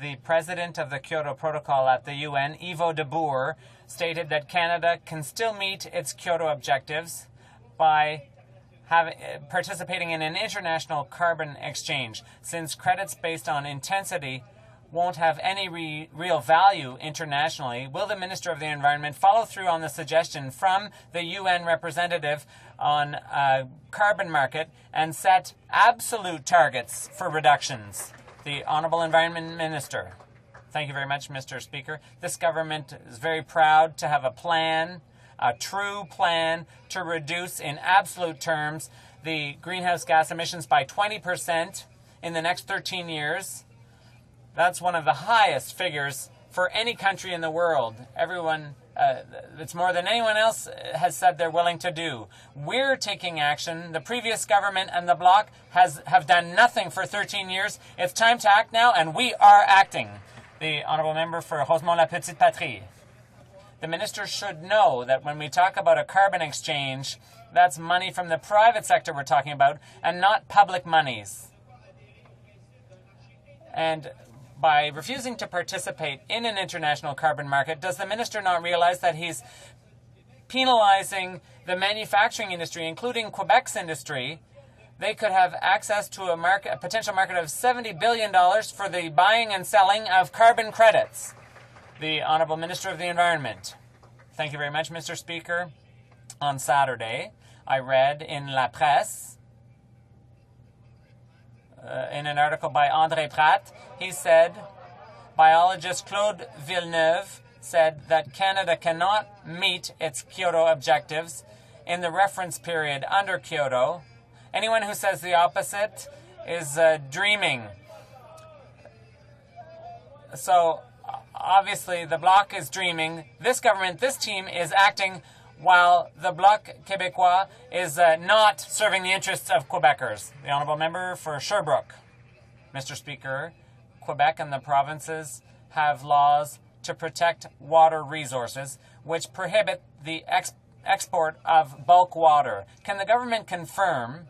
the President of the Kyoto Protocol at the UN, Ivo de Boer, stated that Canada can still meet its Kyoto objectives by participating in an international carbon exchange. Since credits based on intensity won't have any real value internationally, will the Minister of the Environment follow through on the suggestion from the UN representative on a carbon market and set absolute targets for reductions? The Honourable Environment Minister. Thank you very much, Mr. Speaker. This government is very proud to have a plan, a true plan to reduce in absolute terms the greenhouse gas emissions by 20% in the next 13 years. That's one of the highest figures for any country in the world. Everyone, it's more than anyone else has said they're willing to do. We're taking action. The previous government and the Bloc have done nothing for 13 years. It's time to act now, and we are acting. The Honourable Member for Rosemont-la-Petite-Patrie. The Minister should know that when we talk about a carbon exchange, that's money from the private sector we're talking about, and not public monies. And by refusing to participate in an international carbon market, does the Minister not realize that he's penalizing the manufacturing industry, including Quebec's industry? They could have access to a potential market of $70 billion for the buying and selling of carbon credits. The Honourable Minister of the Environment. Thank you very much, Mr. Speaker. On Saturday, I read in La Presse, in an article by André Pratt, he said, biologist Claude Villeneuve said that Canada cannot meet its Kyoto objectives in the reference period under Kyoto. Anyone who says the opposite is dreaming. So, obviously, the Bloc is dreaming. This government, this team is acting while the Bloc Québécois is not serving the interests of Quebecers. The Honourable Member for Sherbrooke. Mr. Speaker, Quebec and the provinces have laws to protect water resources which prohibit the export of bulk water. Can the government confirm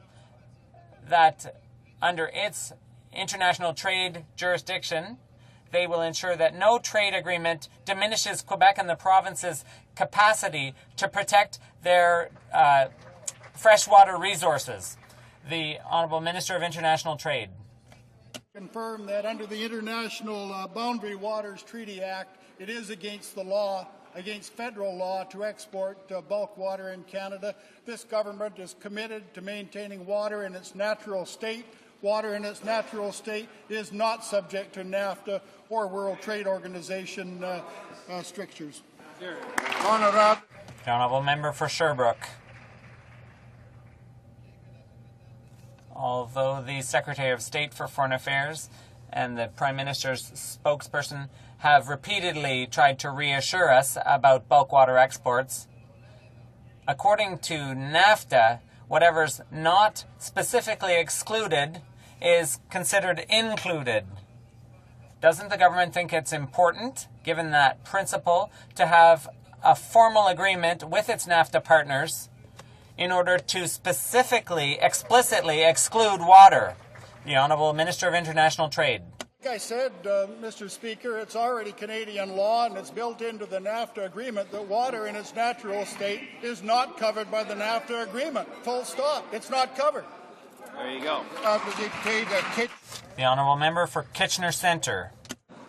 that under its international trade jurisdiction, they will ensure that no trade agreement diminishes Quebec and the province's capacity to protect their freshwater resources? The Honourable Minister of International Trade. Confirm that under the International Boundary Waters Treaty Act, it is against the law, against federal law, to export bulk water in Canada. This government is committed to maintaining water in its natural state. Water in its natural state is not subject to NAFTA or World Trade Organization strictures. The Honourable Member for Sherbrooke. Although the Secretary of State for Foreign Affairs and the Prime Minister's spokesperson have repeatedly tried to reassure us about bulk water exports, according to NAFTA, whatever's not specifically excluded is considered included. Doesn't the government think it's important, given that principle, to have a formal agreement with its NAFTA partners in order to specifically, explicitly exclude water? The Honourable Minister of International Trade. Like I said, Mr. Speaker, it's already Canadian law and it's built into the NAFTA agreement that water in its natural state is not covered by the NAFTA agreement. Full stop. It's not covered. There you go. The Honourable Member for Kitchener Centre.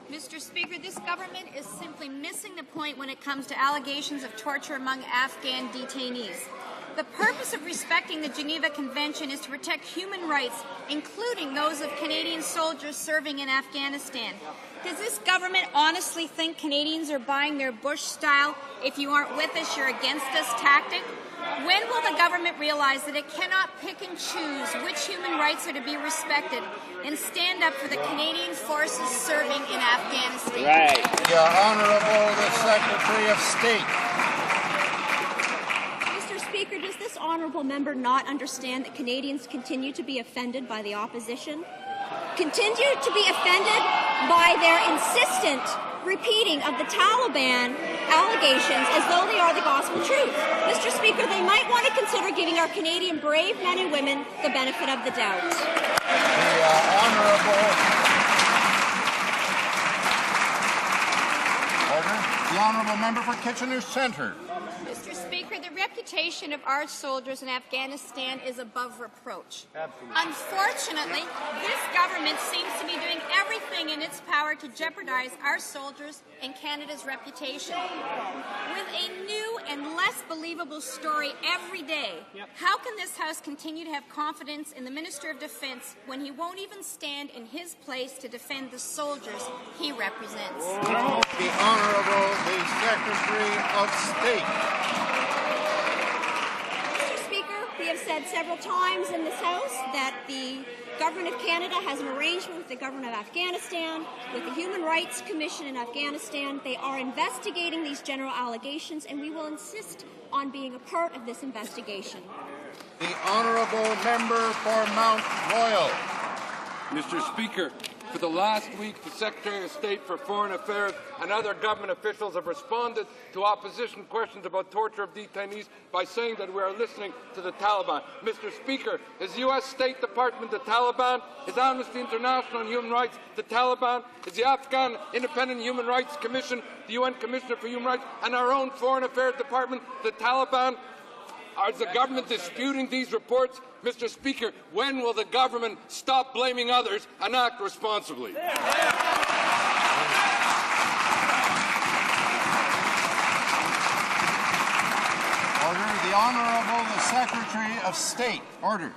Mr. Speaker, this government is simply missing the point when it comes to allegations of torture among Afghan detainees. The purpose of respecting the Geneva Convention is to protect human rights, including those of Canadian soldiers serving in Afghanistan. Does this government honestly think Canadians are buying their Bush-style, if you aren't with us, you're against us tactic? When will the government realize that it cannot pick and choose which human rights are to be respected and stand up for the Canadian forces serving in Afghanistan? Right. The Honourable the Secretary of State. Speaker, does this honourable member not understand that Canadians continue to be offended by the opposition? Continue to be offended by their insistent repeating of the Taliban allegations as though they are the gospel truth. Mr. Speaker, they might want to consider giving our Canadian brave men and women the benefit of the doubt. The Honourable Member for Kitchener Centre. Mr. Speaker, the reputation of our soldiers in Afghanistan is above reproach. Absolutely. Unfortunately, this government seems to be doing everything in its power to jeopardize our soldiers and Canada's reputation. With a new and less believable story every day, how can this House continue to have confidence in the Minister of Defence when he won't even stand in his place to defend the soldiers he represents? The Honourable the Secretary of State. Mr. Speaker, we have said several times in this House that the Government of Canada has an arrangement with the Government of Afghanistan, with the Human Rights Commission in Afghanistan. They are investigating these general allegations, and we will insist on being a part of this investigation. The Honourable Member for Mount Royal. Mr. Speaker, for the last week, the Secretary of State for Foreign Affairs and other government officials have responded to opposition questions about torture of detainees by saying that we are listening to the Taliban. Mr. Speaker, is the U.S. State Department the Taliban? Is Amnesty International and Human Rights the Taliban? Is the Afghan Independent Human Rights Commission, the UN Commissioner for Human Rights, and our own Foreign Affairs Department the Taliban? Is the government disputing these reports? Mr. Speaker, when will the government stop blaming others and act responsibly? Order. The Honourable the Secretary of State. Order.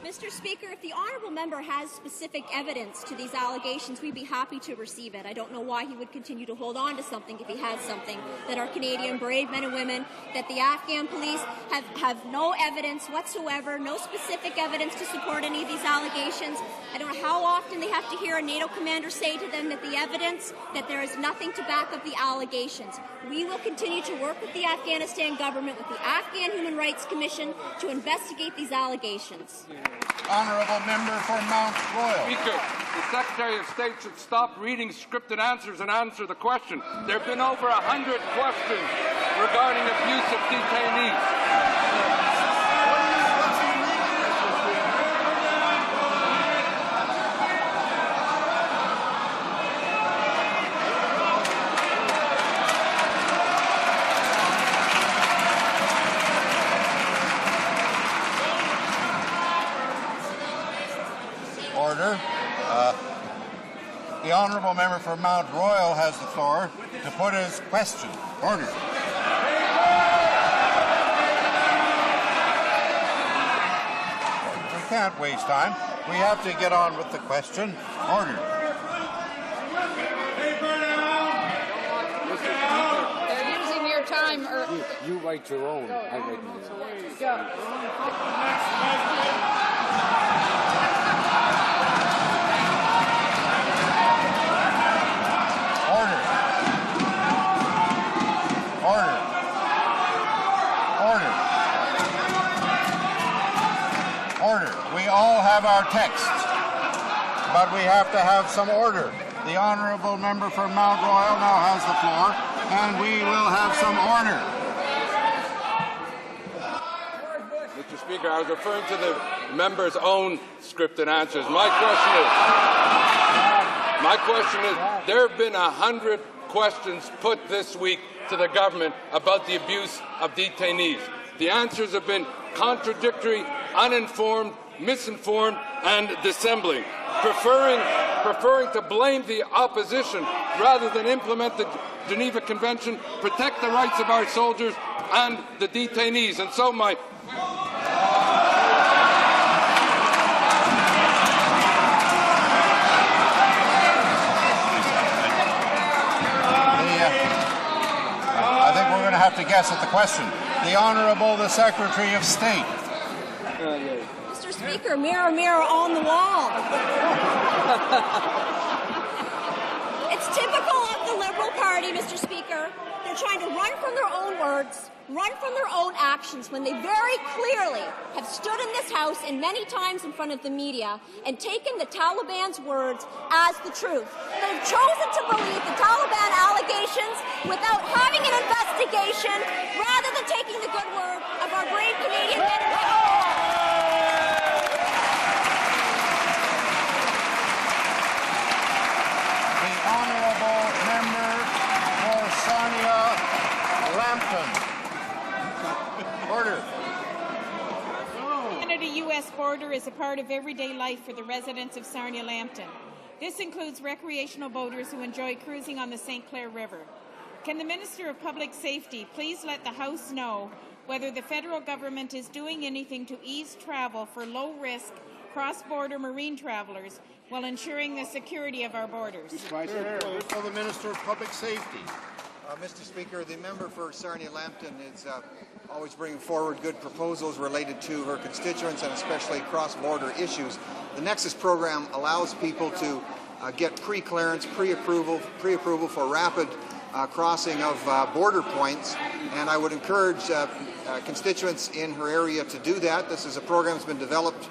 Mr. Speaker, if the honourable member has specific evidence to these allegations, we'd be happy to receive it. I don't know why he would continue to hold on to something if he has something, that our Canadian brave men and women, that the Afghan police have no evidence whatsoever, no specific evidence to support any of these allegations. I don't know how often they have to hear a NATO commander say to them that the evidence, that there is nothing to back up the allegations. We will continue to work with the Afghanistan government, with the Afghan Human Rights Commission, to investigate these allegations. Honourable Member for Mount Royal. Speaker, the Secretary of State should stop reading scripted answers and answer the question. There have been over 100 questions regarding abuse of detainees. Order. The honourable member for Mount Royal has the floor to put his question. Order. We can't waste time. We have to get on with the question. Order. They're using your time. You write your own. I write mine. Order. We all have our text, but we have to have some order. The honourable member for Mount Royal now has the floor, and we will have some order. Mr. Speaker, I was referring to the member's own scripted answers. My question is, there have been 100 questions put this week to the government about the abuse of detainees. The answers have been contradictory, uninformed, misinformed, and dissembling, preferring to blame the opposition rather than implement the Geneva Convention, protect the rights of our soldiers and the detainees. And so I think we're going to have to guess at the question. The Honourable the Secretary of State. Mr. Speaker, mirror, mirror on the wall. It's typical of the Liberal Party, Mr. Speaker. They're trying to run from their own words, run from their own actions when they very clearly have stood in this House and many times in front of the media and taken the Taliban's words as the truth. They've chosen to believe the Taliban allegations without having an investigation rather than taking the good word of our brave Canadian men and women. The honourable member for Sarnia-Lambton. Order. The Canada-U.S. border is a part of everyday life for the residents of Sarnia-Lambton. This includes recreational boaters who enjoy cruising on the St. Clair River. Can the Minister of Public Safety please let the House know whether the federal government is doing anything to ease travel for low-risk cross-border marine travellers while ensuring the security of our borders? For the Minister of Public Safety. Mr. Speaker, the member for Sarnia-Lambton is always bringing forward good proposals related to her constituents and especially cross-border issues. The Nexus program allows people to get pre-clearance, pre-approval for rapid crossing of border points, and I would encourage constituents in her area to do that. This is a program that's been developed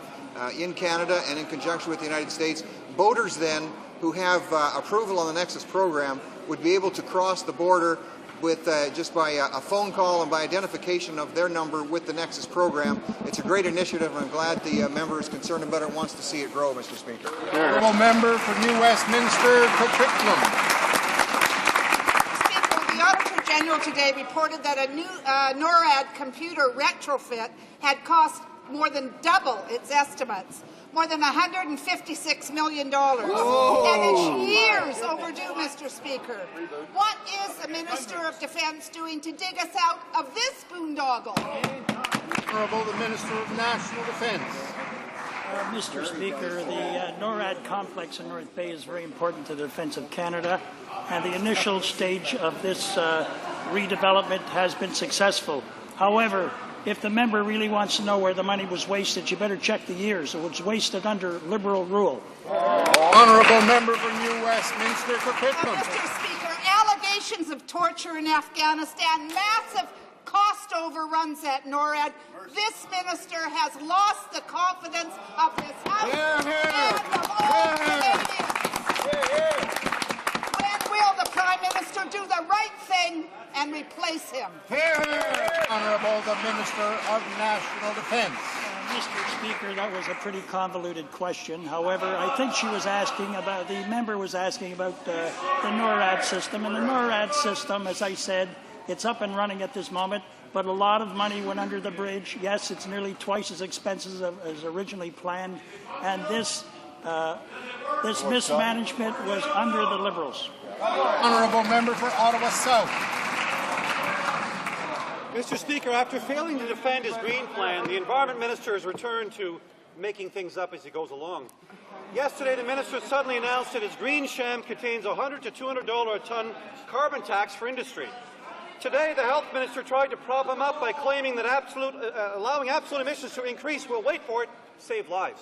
in Canada and in conjunction with the United States. Boaters then who have approval on the Nexus program would be able to cross the border with just by a phone call and by identification of their number with the Nexus program. It's a great initiative, and I'm glad the member is concerned about it and wants to see it grow, Mr. Speaker. Honourable member for New Westminster, Coquitlam. Speaker, the Auditor General today reported that a new NORAD computer retrofit had cost more than double its estimates. More than $156 million. Whoa. And it's years overdue, Mr. Speaker. What is the Minister of Defence doing to dig us out of this boondoggle? Honourable the Minister of National Defence. Mr. Speaker, the NORAD complex in North Bay is very important to the defence of Canada, and the initial stage of this redevelopment has been successful. However, if the member really wants to know where the money was wasted, you better check the years. It was wasted under Liberal rule. Honourable member for New Westminster, Coquitlam. Mr. Speaker, allegations of torture in Afghanistan, massive cost overruns at NORAD. This minister has lost the confidence of this House and of all Canadians. When will the Prime Prime Minister do the right thing and replace him. Honourable the Minister of National Defence. Mr. Speaker, that was a pretty convoluted question. However, I think the member was asking about the NORAD system. And the NORAD system, as I said, it's up and running at this moment, but a lot of money went under the bridge. Yes, it's nearly twice as expensive as originally planned. And this mismanagement was under the Liberals. Honourable Member for Ottawa South. Mr. Speaker, after failing to defend his Green Plan, the Environment Minister has returned to making things up as he goes along. Yesterday, the Minister suddenly announced that his Green Sham contains a $100 to $200 a tonne carbon tax for industry. Today, the Health Minister tried to prop him up by claiming that allowing absolute emissions to increase will, wait for it, save lives.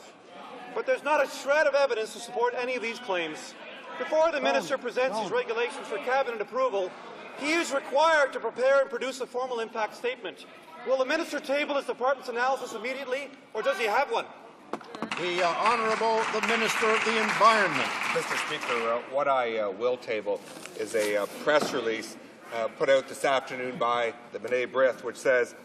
But there's not a shred of evidence to support any of these claims. Before the Minister presents his regulations for Cabinet approval, he is required to prepare and produce a formal impact statement. Will the Minister table his department's analysis immediately, or does he have one? The Honourable the Minister of the Environment. Mr. Speaker, what I will table is a press release put out this afternoon by the B'nai B'rith, which says,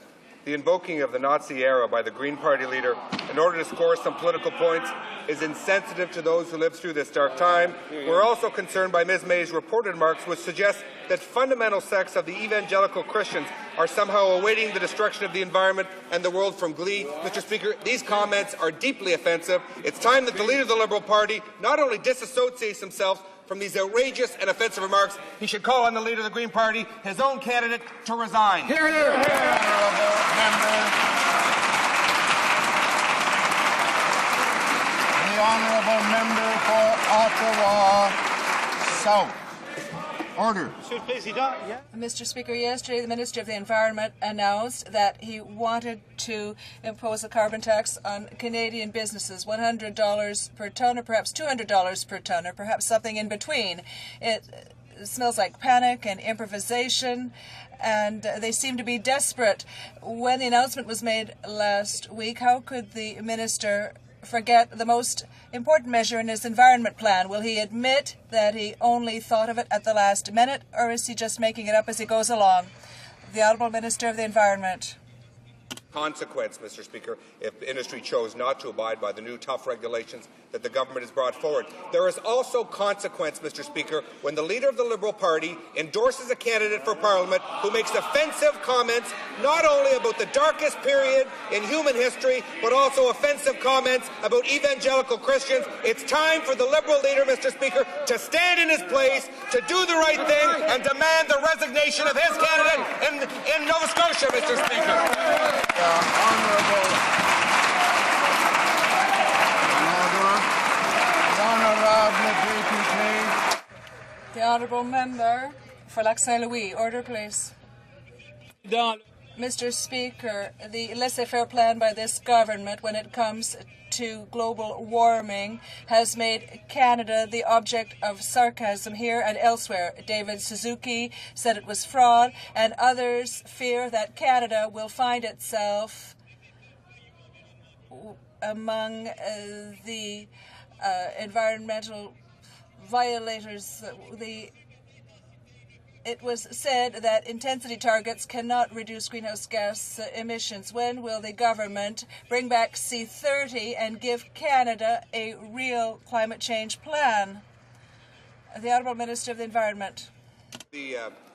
the invoking of the Nazi era by the Green Party leader in order to score some political points is insensitive to those who lived through this dark time. We're also concerned by Ms. May's reported remarks, which suggest that fundamental sects of the evangelical Christians are somehow awaiting the destruction of the environment and the world from glee. Mr. Speaker, these comments are deeply offensive. It's time that the leader of the Liberal Party not only disassociates himself from these outrageous and offensive remarks, he should call on the leader of the Green Party, his own candidate, to resign. Hear, hear. Honourable Member. The Honourable Member for Ottawa South. Order. Mr. Speaker, yesterday the Minister of the Environment announced that he wanted to impose a carbon tax on Canadian businesses, $100 per tonne, or perhaps $200 per tonne, or perhaps something in between. It smells like panic and improvisation, and they seem to be desperate. When the announcement was made last week, how could the Minister forget the most important measure in his environment plan? Will he admit that he only thought of it at the last minute, or is he just making it up as he goes along? The Honourable Minister of the Environment. Consequence, Mr. Speaker, if industry chose not to abide by the new tough regulations that the government has brought forward. There is also consequence, Mr. Speaker, when the leader of the Liberal Party endorses a candidate for Parliament who makes offensive comments not only about the darkest period in human history, but also offensive comments about evangelical Christians. It's time for the Liberal leader, Mr. Speaker, to stand in his place, to do the right thing, and demand the resignation of his candidate in Nova Scotia, Mr. Speaker. The Honourable Member for Lac Saint-Louis. Order, please. Mr. Speaker, the laissez-faire plan by this government when it comes to global warming has made Canada the object of sarcasm here and elsewhere. David Suzuki said it was fraud, and others fear that Canada will find itself among the environmental violators. It was said that intensity targets cannot reduce greenhouse gas emissions. When will the government bring back C30 and give Canada a real climate change plan? The Honourable Minister of the Environment.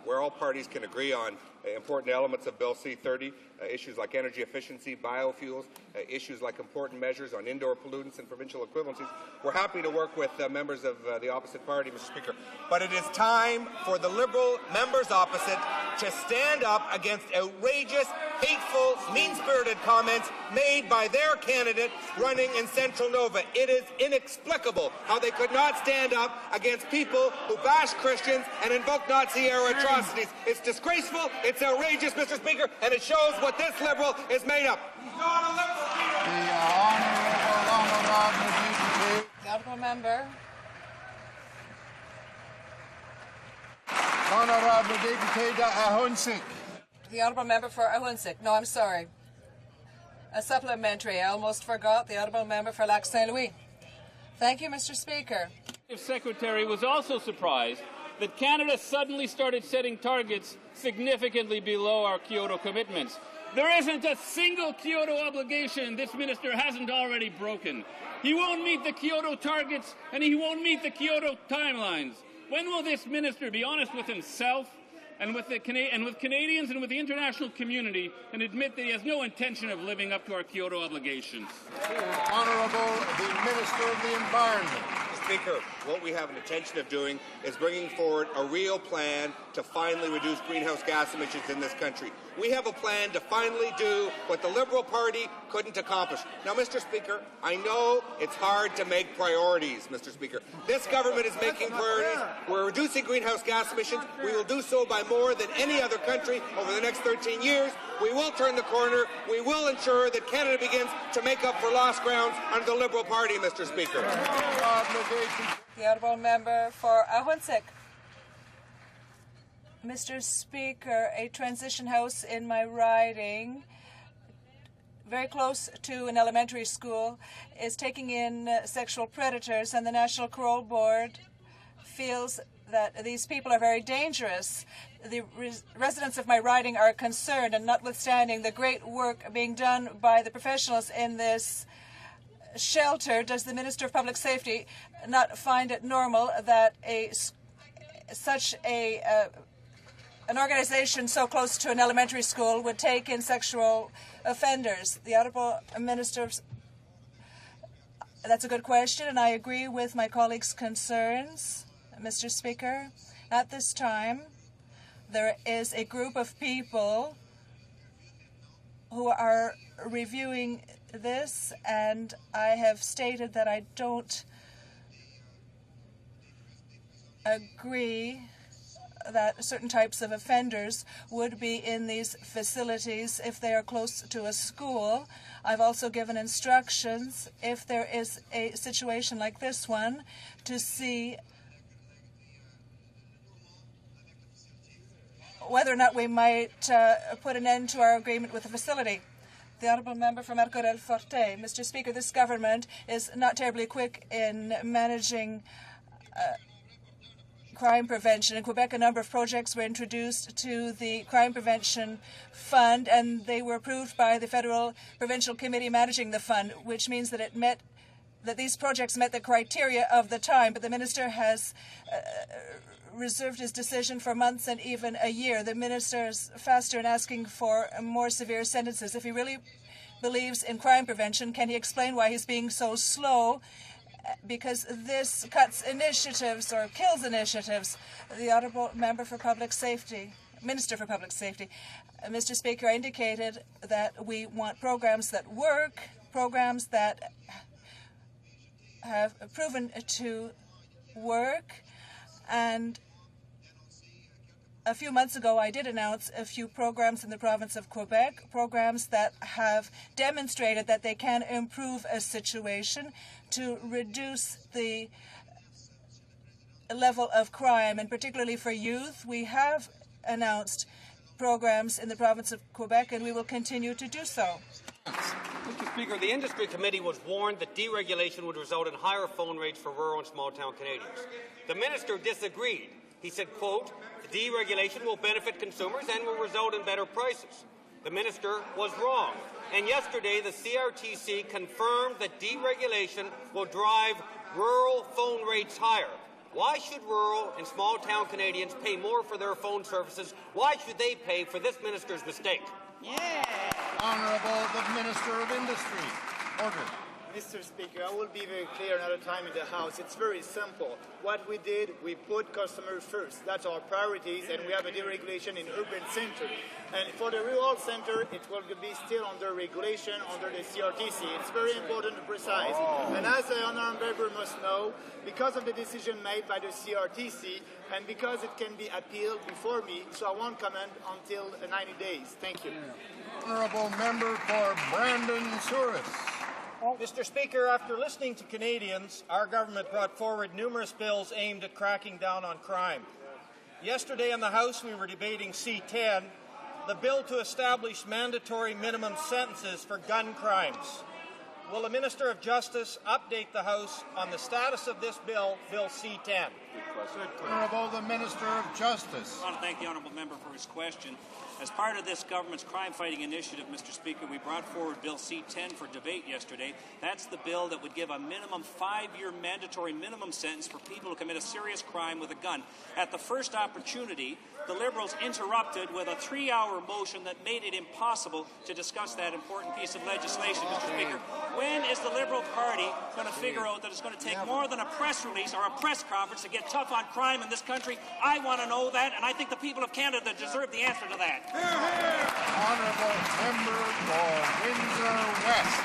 Where all parties can agree on important elements of Bill C30, issues like energy efficiency, biofuels, issues like important measures on indoor pollutants and provincial equivalencies. We're happy to work with members of the opposite party, Mr. Speaker. But it is time for the Liberal members opposite to stand up against outrageous, hateful, mean-spirited comments made by their candidate running in Central Nova. It is inexplicable how they could not stand up against people who bash Christians and invoke Nazi-era atrocities. It's disgraceful, it's outrageous, Mr. Speaker, and it shows what this Liberal is made of. The Honourable Member. Honourable Deputy HoC. The Honourable Member for HoC. No, I'm sorry. A supplementary. I almost forgot. The Honourable Member for Lac Saint-Louis. Thank you, Mr. Speaker. The Secretary was also surprised that Canada suddenly started setting targets significantly below our Kyoto commitments. There isn't a single Kyoto obligation this minister hasn't already broken. He won't meet the Kyoto targets, and he won't meet the Kyoto timelines. When will this minister be honest with himself and with Canadians and with the international community and admit that he has no intention of living up to our Kyoto obligations? Honourable the Minister of the Environment. Speaker, what we have an intention of doing is bringing forward a real plan to finally reduce greenhouse gas emissions in this country. We have a plan to finally do what the Liberal Party couldn't accomplish. Now, Mr. Speaker, I know it's hard to make priorities, Mr. Speaker. This government is making priorities. We're reducing greenhouse gas emissions. We will do so by more than any other country over the next 13 years. We will turn the corner. We will ensure that Canada begins to make up for lost grounds under the Liberal Party, Mr. Speaker. The honourable member for HoC. Mr. Speaker, a transition house in my riding, very close to an elementary school, is taking in sexual predators, and the National Parole Board feels that these people are very dangerous. The residents of my riding are concerned, and notwithstanding the great work being done by the professionals in this shelter, does the Minister of Public Safety not find it normal that an organization so close to an elementary school would take in sexual offenders? The Honourable Minister, that's a good question, and I agree with my colleagues' concerns, Mr. Speaker. At this time, there is a group of people who are reviewing this, and I have stated that I don't agree that certain types of offenders would be in these facilities if they are close to a school. I've also given instructions, if there is a situation like this one, to see whether or not we might put an end to our agreement with the facility. The honourable member for Martorell Forte. Mr. Speaker, this government is not terribly quick in managing crime prevention. In Quebec, a number of projects were introduced to the Crime Prevention Fund, and they were approved by the Federal Provincial Committee managing the fund, which means that these projects met the criteria of the time, but the minister has reserved his decision for months and even a year. The minister is faster in asking for more severe sentences. If he really believes in crime prevention, can he explain why he's being so slow? Because this cuts initiatives or kills initiatives. The honourable member for Public Safety, Minister for Public Safety. Mr. Speaker, I indicated that we want programs that work, programs that have proven to work, and a few months ago I did announce a few programs in the province of Quebec, programs that have demonstrated that they can improve a situation to reduce the level of crime, and particularly for youth. We have announced programs in the province of Quebec, and we will continue to do so. Mr. Speaker, the Industry Committee was warned that deregulation would result in higher phone rates for rural and small-town Canadians. The minister disagreed. He said, quote, deregulation will benefit consumers and will result in better prices. The minister was wrong. And yesterday, the CRTC confirmed that deregulation will drive rural phone rates higher. Why should rural and small-town Canadians pay more for their phone services? Why should they pay for this minister's mistake? Yeah. Honourable the Minister of Industry. Order. Mr. Speaker, I will be very clear another time in the House. It's very simple. What we did, we put customers first. That's our priorities, and we have a deregulation in urban center. And for the rural center, it will be still under regulation under the CRTC. It's very important to precise. And as the honourable member must know, because of the decision made by the CRTC, and because it can be appealed before me, so I won't comment until 90 days. Thank you. Honourable member for Brandon Souris. Mr. Speaker, after listening to Canadians, our government brought forward numerous bills aimed at cracking down on crime. Yesterday in the House, we were debating C-10, the bill to establish mandatory minimum sentences for gun crimes. Will the Minister of Justice update the House on the status of this bill, Bill C-10? Honourable the Minister of Justice. I want to thank the honourable member for his question. As part of this government's crime-fighting initiative, Mr. Speaker, we brought forward Bill C-10 for debate yesterday. That's the bill that would give a minimum 5-year mandatory minimum sentence for people who commit a serious crime with a gun. At the first opportunity, the Liberals interrupted with a 3-hour motion that made it impossible to discuss that important piece of legislation, Mr. Speaker. When is the Liberal Party going to figure out that it's going to take more than a press release or a press conference to get tough on crime in this country? I want to know that, and I think the people of Canada deserve the answer to that. Honourable member for Windsor West.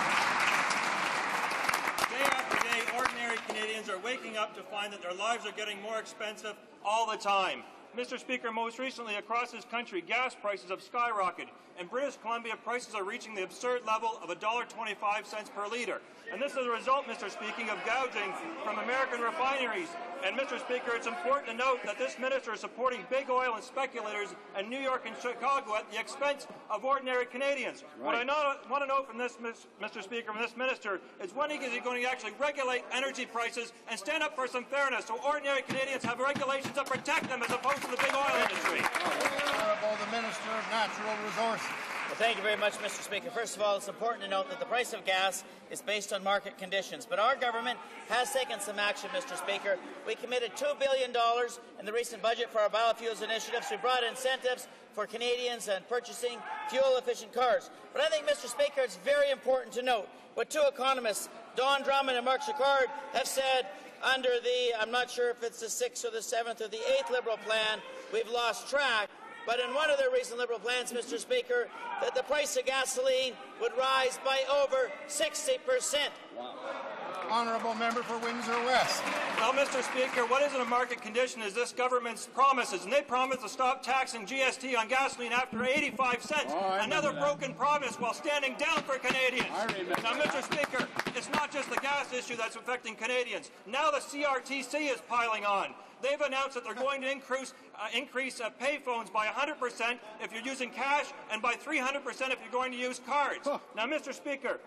Day after day, ordinary Canadians are waking up to find that their lives are getting more expensive all the time. Mr. Speaker, most recently across this country, gas prices have skyrocketed. In British Columbia, prices are reaching the absurd level of $1.25 per litre. And this is a result, Mr. Speaker, of gouging from American refineries. And, Mr. Speaker, it's important to note that this minister is supporting big oil and speculators in New York and Chicago at the expense of ordinary Canadians. Right. What I want to know from this, Mr. Speaker, from this minister, is when is he going to actually regulate energy prices and stand up for some fairness so ordinary Canadians have regulations that protect them as opposed to the big oil industry. Honourable the Minister of Natural Resources. Well, thank you very much, Mr. Speaker. First of all, it's important to note that the price of gas is based on market conditions. But our government has taken some action, Mr. Speaker. We committed $2 billion in the recent budget for our biofuels initiatives. We brought incentives for Canadians and purchasing fuel-efficient cars. But I think, Mr. Speaker, it's very important to note what two economists, Don Drummond and Mark Shakard, have said under the, I'm not sure if it's the 6th or the 7th or the 8th Liberal plan. We've lost track. But in one of their recent Liberal plans, Mr. Speaker, that the price of gasoline would rise by over 60%. Wow. Honourable member for Windsor West. Well, Mr. Speaker, what isn't a market condition is this government's promises, and they promised to stop taxing GST on gasoline after 85 cents. Another broken promise while standing down for Canadians. Now, Mr. Speaker, it's not just the gas issue that's affecting Canadians. Now the CRTC is piling on. They've announced that they're going to increase payphones by 100% if you're using cash and by 300% if you're going to use cards. Now, Mr. Speaker,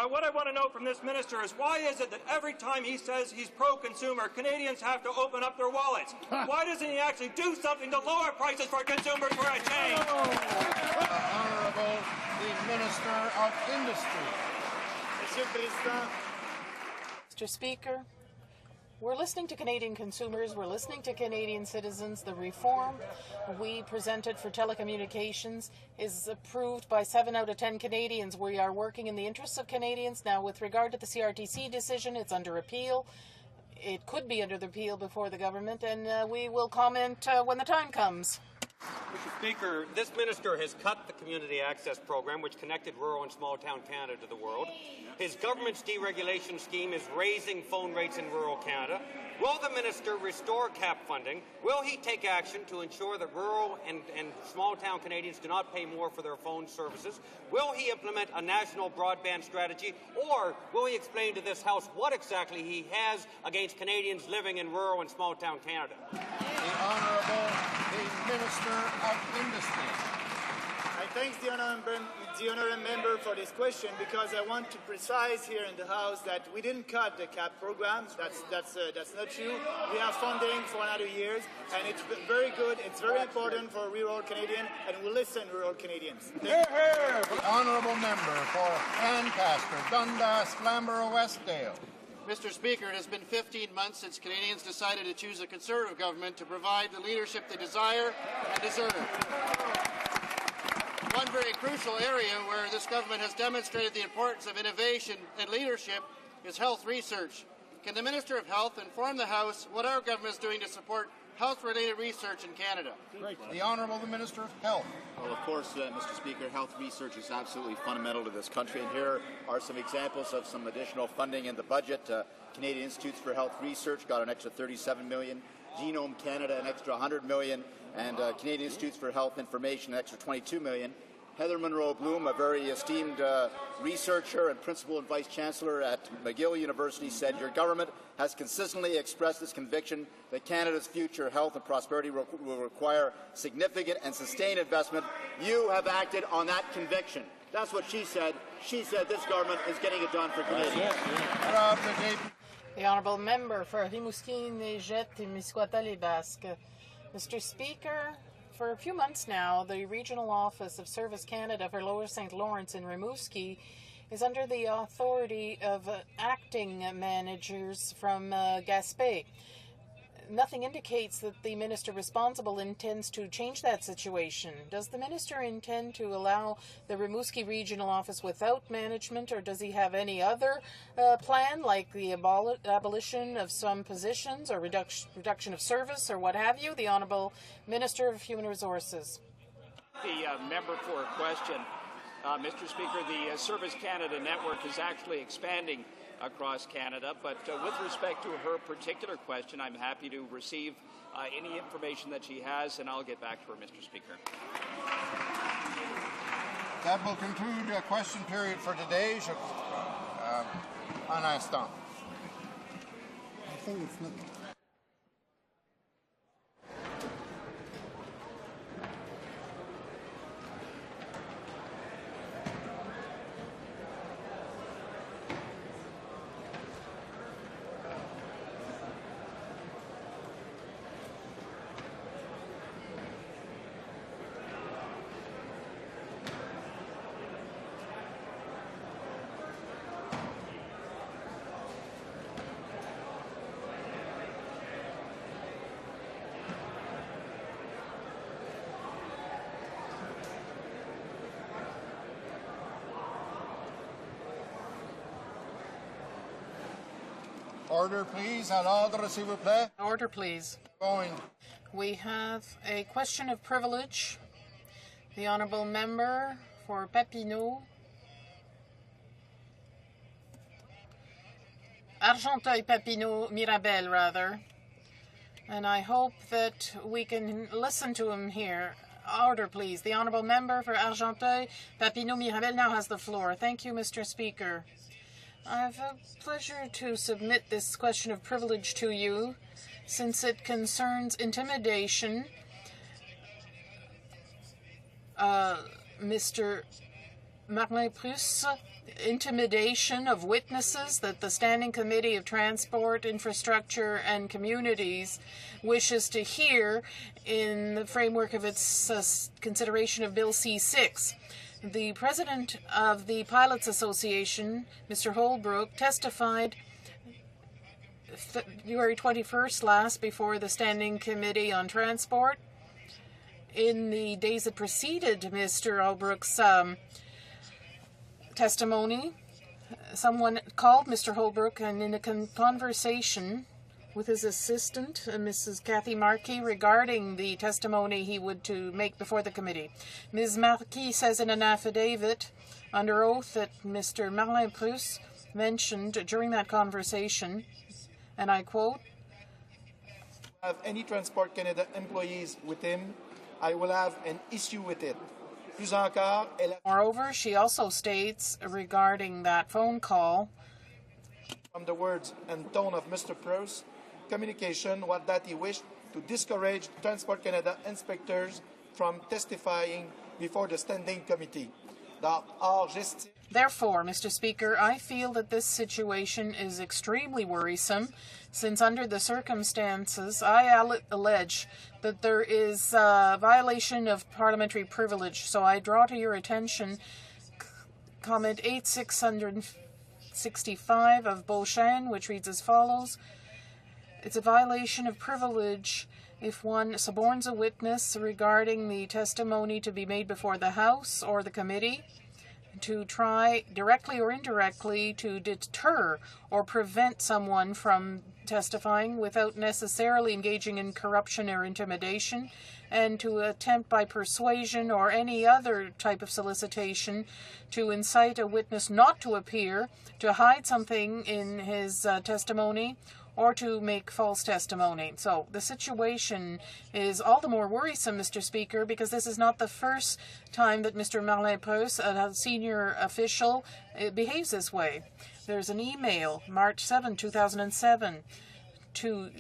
what I want to know from this minister is why is it that every time he says he's pro-consumer, Canadians have to open up their wallets? Why doesn't he actually do something to lower prices for consumers for a change? Honourable the Minister of Industry. Mr. Speaker, we're listening to Canadian consumers, we're listening to Canadian citizens. The reform we presented for telecommunications is approved by 7 out of 10 Canadians. We are working in the interests of Canadians. Now, with regard to the CRTC decision, it's under appeal. It could be under the appeal before the government, and we will comment when the time comes. Mr. Speaker, this minister has cut the Community Access Program, which connected rural and small-town Canada to the world. His government's deregulation scheme is raising phone rates in rural Canada. Will the minister restore CAP funding? Will he take action to ensure that rural and small-town Canadians do not pay more for their phone services? Will he implement a national broadband strategy? Or will he explain to this House what exactly he has against Canadians living in rural and small-town Canada? The Honourable the Minister of Industry. I thank the honourable member for this question because I want to precise here in the House that we didn't cut the CAP programs. That's not true. We have funding for another years, and it's very good. It's very important for rural Canadians, and we listen to rural Canadians. The Honourable member for Lancaster, Dundas, Flamborough, Westdale. Mr. Speaker, it has been 15 months since Canadians decided to choose a Conservative government to provide the leadership they desire and deserve. One very crucial area where this government has demonstrated the importance of innovation and leadership is health research. Can the Minister of Health inform the House what our government is doing to support health-related research in Canada? The Honourable the Minister of Health. Well, of course, Mr. Speaker, health research is absolutely fundamental to this country, and here are some examples of some additional funding in the budget. Canadian Institutes for Health Research got an extra $37 million, Genome Canada an extra $100 million, and Canadian Institutes for Health Information an extra $22 million. Heather Monroe Bloom, a very esteemed researcher and principal and vice chancellor at McGill University, said your government has consistently expressed its conviction that Canada's future health and prosperity will require significant and sustained investment. You have acted on that conviction. That's what she said. She said this government is getting it done for Canadians. The Honourable Member for Rimouski, Neigette, Témiscouata-les-Basques. Mr. Speaker, for a few months now, the Regional Office of Service Canada for Lower St. Lawrence in Rimouski is under the authority of acting managers from Gaspé. Nothing indicates that the minister responsible intends to change that situation. Does the minister intend to allow the Rimouski Regional Office without management, or does he have any other plan, like the abolition of some positions or reduction of service or what have you? The Honourable Minister of Human Resources. The member for a question. Mr. Speaker, the Service Canada network is actually expanding across Canada, but with respect to her particular question, I'm happy to receive any information that she has, and I'll get back to her, Mr. Speaker. That will conclude the question period for today. Un instant. Order, please. À l'ordre, s'il vous plaît. Order, please. Going. We have a question of privilege. The Honourable Member for Papineau. Argenteuil-Papineau, Mirabel, rather. And I hope that we can listen to him here. Order, please. The Honourable Member for Argenteuil-Papineau, Mirabel now has the floor. Thank you, Mr. Speaker. I have a pleasure to submit this question of privilege to you, since it concerns intimidation. Mr. Marlin-Prusse, intimidation of witnesses that the Standing Committee of Transport, Infrastructure and Communities wishes to hear in the framework of its consideration of Bill C-6. The president of the Pilots Association, Mr. Holbrook, testified February 21st last before the Standing Committee on Transport. In the days that preceded Mr. Holbrook's testimony, someone called Mr. Holbrook, and in a conversation with his assistant, Mrs. Kathy Markey, regarding the testimony he would to make before the committee. Ms. Markey says in an affidavit under oath that Mr. Marlin-Prusse mentioned during that conversation, and I quote, "Have any Transport Canada employees with him, I will have an issue with it." Moreover, she also states regarding that phone call, from the words and tone of Mr. Prusse, communication was that he wished to discourage Transport Canada inspectors from testifying before the Standing Committee. Therefore, Mr. Speaker, I feel that this situation is extremely worrisome, since under the circumstances I allege that there is a violation of parliamentary privilege. So I draw to your attention comment 8665 of Beauchesne, which reads as follows. It's a violation of privilege if one suborns a witness regarding the testimony to be made before the House or the committee to try directly or indirectly to deter or prevent someone from testifying without necessarily engaging in corruption or intimidation, and to attempt by persuasion or any other type of solicitation to incite a witness not to appear, to hide something in his testimony, or to make false testimony. So the situation is all the more worrisome, Mr. Speaker, because this is not the first time that Mr. Marlin-Prusse, a senior official, behaves this way. There's an email, March 7, 2007, to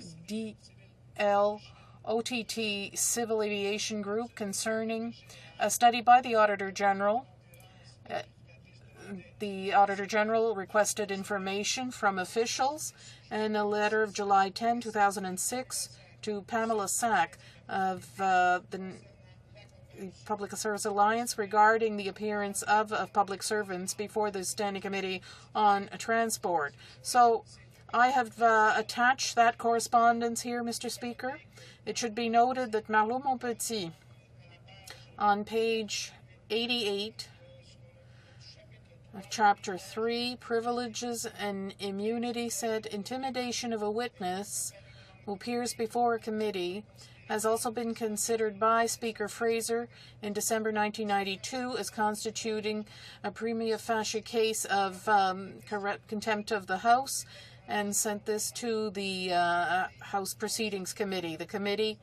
DLOTT Civil Aviation Group concerning a study by the Auditor General the Auditor General requested information from officials in a letter of July 10, 2006 to Pamela Sack of the Public Service Alliance regarding the appearance of public servants before the Standing Committee on Transport. So I have attached that correspondence here, Mr. Speaker. It should be noted that Marlot Montpetit, on page 88 of Chapter 3, Privileges and Immunity, said intimidation of a witness who appears before a committee has also been considered by Speaker Fraser in December 1992 as constituting a prima facie case of contempt of the House, and sent this to the House Proceedings Committee. The committee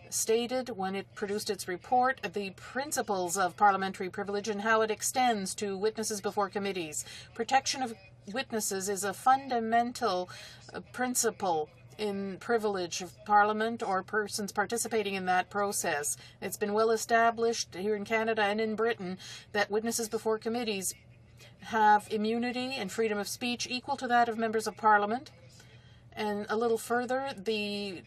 stated when it produced its report the principles of parliamentary privilege and how it extends to witnesses before committees. Protection of witnesses is a fundamental principle in privilege of Parliament or persons participating in that process. It's been well established here in Canada and in Britain that witnesses before committees have immunity and freedom of speech equal to that of members of Parliament. And a little further, the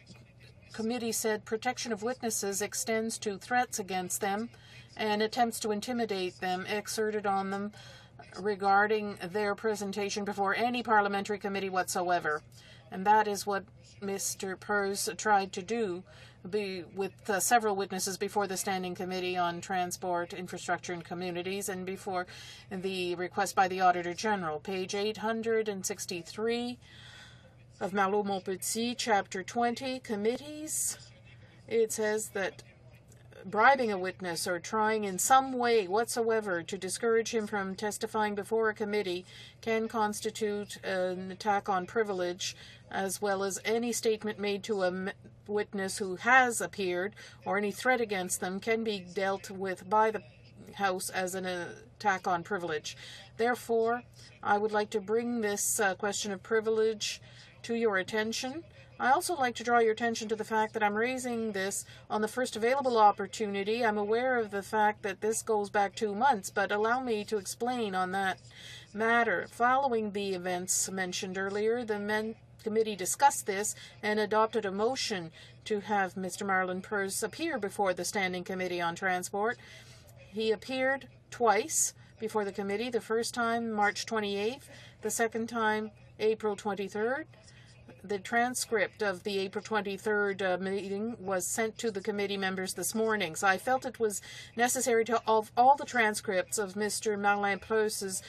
committee said protection of witnesses extends to threats against them and attempts to intimidate them exerted on them regarding their presentation before any parliamentary committee whatsoever. And that is what Mr. Purse tried to do with several witnesses before the Standing Committee on Transport, Infrastructure and Communities and before the request by the Auditor General. Page 863 of Marlot Montpetit, Chapter 20, Committees. It says that bribing a witness or trying in some way whatsoever to discourage him from testifying before a committee can constitute an attack on privilege, as well as any statement made to a witness who has appeared or any threat against them can be dealt with by the House as an attack on privilege. Therefore, I would like to bring this question of privilege to your attention. I also like to draw your attention to the fact that I'm raising this on the first available opportunity. I'm aware of the fact that this goes back 2 months, but allow me to explain on that matter. Following the events mentioned earlier, the committee discussed this and adopted a motion to have Mr. Marlon Purse appear before the Standing Committee on Transport. He appeared twice before the committee, the first time March 28th, the second time April 23rd. The transcript of the April 23rd meeting was sent to the committee members this morning, so I felt it was necessary to have all the transcripts of Mr. Marlon Purse's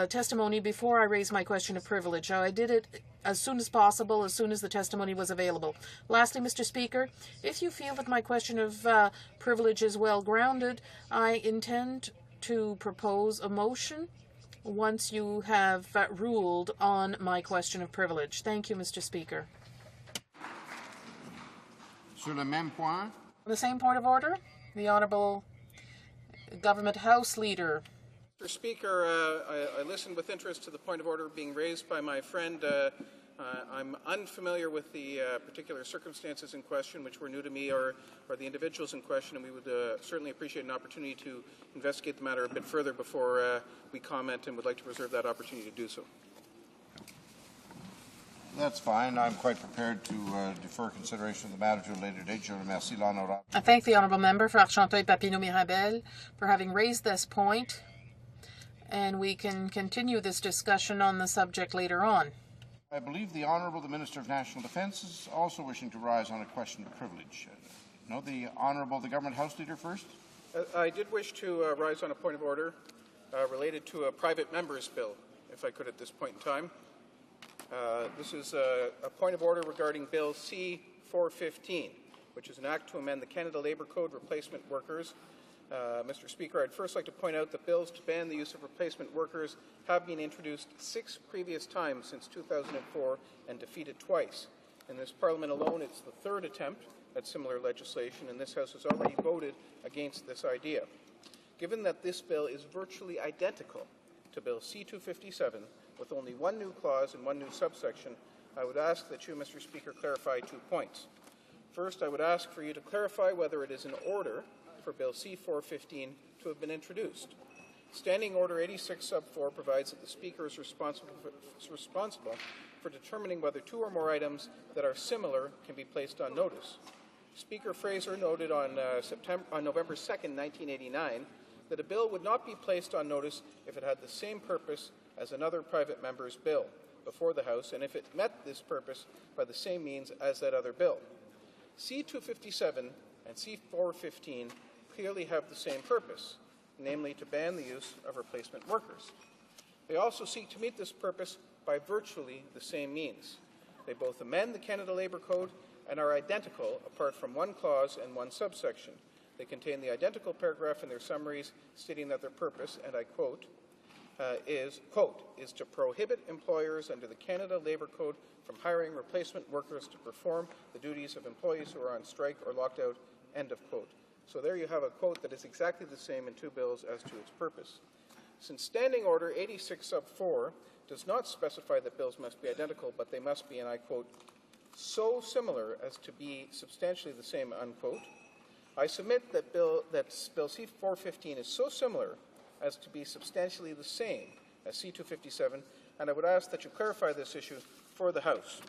testimony before I raised my question of privilege. I did it as soon as possible, as soon as the testimony was available. Lastly, Mr. Speaker, if you feel that my question of privilege is well grounded, I intend to propose a motion once you have ruled on my question of privilege. Thank you, Mr. Speaker. Sur le même point. On the same point of order, the Honourable Government House Leader. Mr. Speaker, I listened with interest to the point of order being raised by my friend. I'm unfamiliar with the particular circumstances in question, which were new to me, or the individuals in question, and we would certainly appreciate an opportunity to investigate the matter a bit further before we comment, and would like to reserve that opportunity to do so. That's fine. I'm quite prepared to defer consideration of the matter to a later date. Je remercie l'honorable. I thank the Honourable Member for Argenteuil-Papineau-Mirabel for having raised this point, and we can continue this discussion on the subject later on. I believe the Honourable the Minister of National Defence is also wishing to rise on a question of privilege. No, the Honourable the Government House Leader first. I did wish to rise on a point of order related to a private member's bill, if I could at this point in time. This is a point of order regarding Bill C-415, which is an act to amend the Canada Labour Code replacement workers. Mr. Speaker, I'd first like to point out that bills to ban the use of replacement workers have been introduced 6 previous times since 2004 and defeated twice. In this Parliament alone, it's the 3rd attempt at similar legislation, and this House has already voted against this idea. Given that this bill is virtually identical to Bill C-257, with only one new clause and one new subsection, I would ask that you, Mr. Speaker, clarify 2 points. First, I would ask for you to clarify whether it is in order for Bill C-415 to have been introduced. Standing Order 86 sub 4 provides that the Speaker is responsible for determining whether two or more items that are similar can be placed on notice. Speaker Fraser noted on November 2, 1989, that a bill would not be placed on notice if it had the same purpose as another private member's bill before the House, and if it met this purpose by the same means as that other bill. C-257 and C-415 clearly have the same purpose, namely to ban the use of replacement workers. They also seek to meet this purpose by virtually the same means. They both amend the Canada Labour Code and are identical apart from one clause and one subsection. They contain the identical paragraph in their summaries stating that their purpose, and I quote, is to prohibit employers under the Canada Labour Code from hiring replacement workers to perform the duties of employees who are on strike or locked out, end of quote. So there you have a quote that is exactly the same in two bills as to its purpose. Since Standing Order 86 sub 4 does not specify that bills must be identical, but they must be, and I quote, so similar as to be substantially the same, unquote, I submit that Bill C-415 is so similar as to be substantially the same as C-257, and I would ask that you clarify this issue for the House.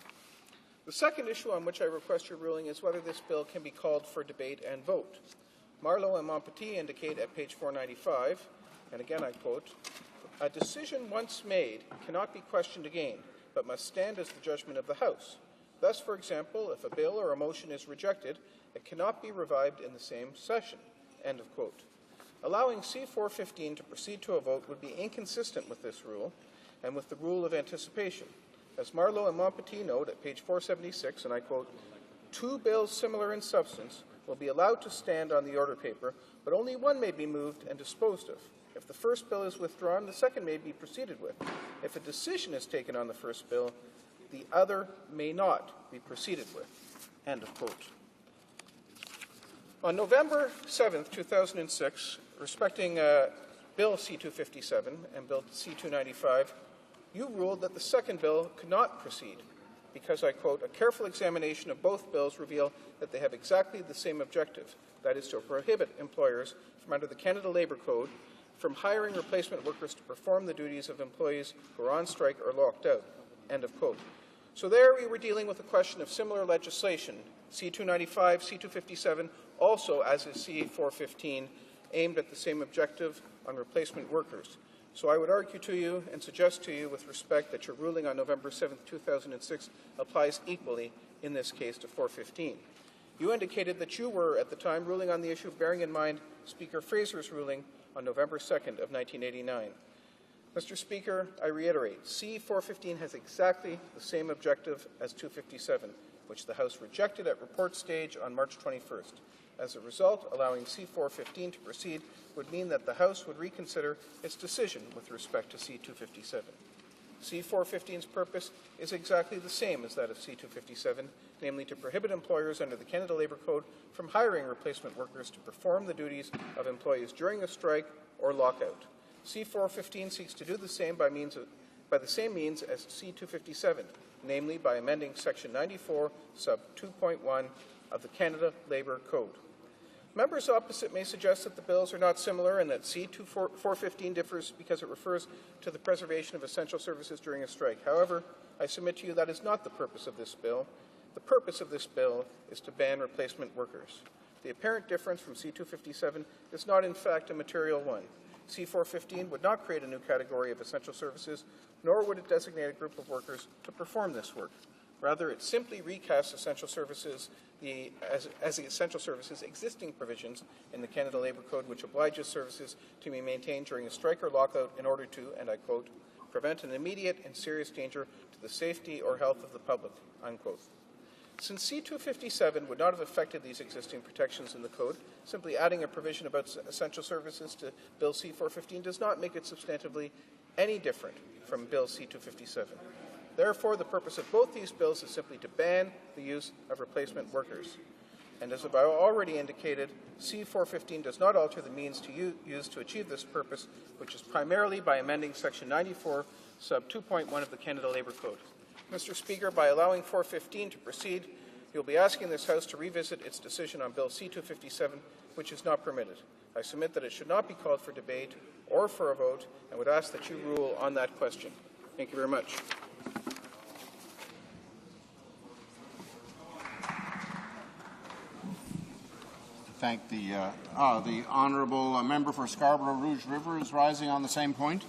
The second issue on which I request your ruling is whether this bill can be called for debate and vote. Marleau and Montpetit indicate at page 495, and again I quote, a decision once made cannot be questioned again, but must stand as the judgment of the House. Thus, for example, if a bill or a motion is rejected, it cannot be revived in the same session, end of quote. Allowing C-415 to proceed to a vote would be inconsistent with this rule and with the rule of anticipation. As Marleau and Montpetit note at page 476, and I quote, two bills similar in substance will be allowed to stand on the order paper, but only one may be moved and disposed of. If the first bill is withdrawn, the second may be proceeded with. If a decision is taken on the first bill, the other may not be proceeded with, end of quote. On November 7, 2006, respecting Bill C-257 and Bill C-295, you ruled that the second bill could not proceed because, I quote, a careful examination of both bills reveal that they have exactly the same objective, that is to prohibit employers from under the Canada Labour Code from hiring replacement workers to perform the duties of employees who are on strike or locked out, end of quote. So there we were dealing with a question of similar legislation, C-295, C-257, also as is C-415, aimed at the same objective on replacement workers. So I would argue to you and suggest to you with respect that your ruling on November 7, 2006 applies equally in this case to 415. You indicated that you were at the time ruling on the issue bearing in mind Speaker Fraser's ruling on November 2nd of 1989. Mr. Speaker, I reiterate, C-415 has exactly the same objective as 257, which the House rejected at report stage on March 21st. As a result, allowing C-415 to proceed would mean that the House would reconsider its decision with respect to C-257. C-415's purpose is exactly the same as that of C-257, namely to prohibit employers under the Canada Labour Code from hiring replacement workers to perform the duties of employees during a strike or lockout. C-415 seeks to do the same by the same means as C-257, namely by amending Section 94, sub 2.1 of the Canada Labour Code. Members opposite may suggest that the bills are not similar and that C-415 differs because it refers to the preservation of essential services during a strike. However, I submit to you that is not the purpose of this bill. The purpose of this bill is to ban replacement workers. The apparent difference from C-257 is not in fact a material one. C-415 would not create a new category of essential services, nor would it designate a group of workers to perform this work. Rather, it simply recasts essential services as the essential services existing provisions in the Canada Labour Code, which obliges services to be maintained during a strike or lockout in order to, and I quote, prevent an immediate and serious danger to the safety or health of the public, unquote. Since C-257 would not have affected these existing protections in the Code, simply adding a provision about essential services to Bill C-415 does not make it substantively any different from Bill C-257. Therefore, the purpose of both these bills is simply to ban the use of replacement workers. And as I already indicated, C-415 does not alter the means to use to achieve this purpose, which is primarily by amending Section 94, sub 2.1 of the Canada Labour Code. Mr. Speaker, by allowing 415 to proceed, He will be asking this House to revisit its decision on Bill C-257, which is not permitted. I submit that it should not be called for debate or for a vote, and would ask that you rule on that question. Thank you very much. Thank the honourable member for Scarborough Rouge River is rising on the same point.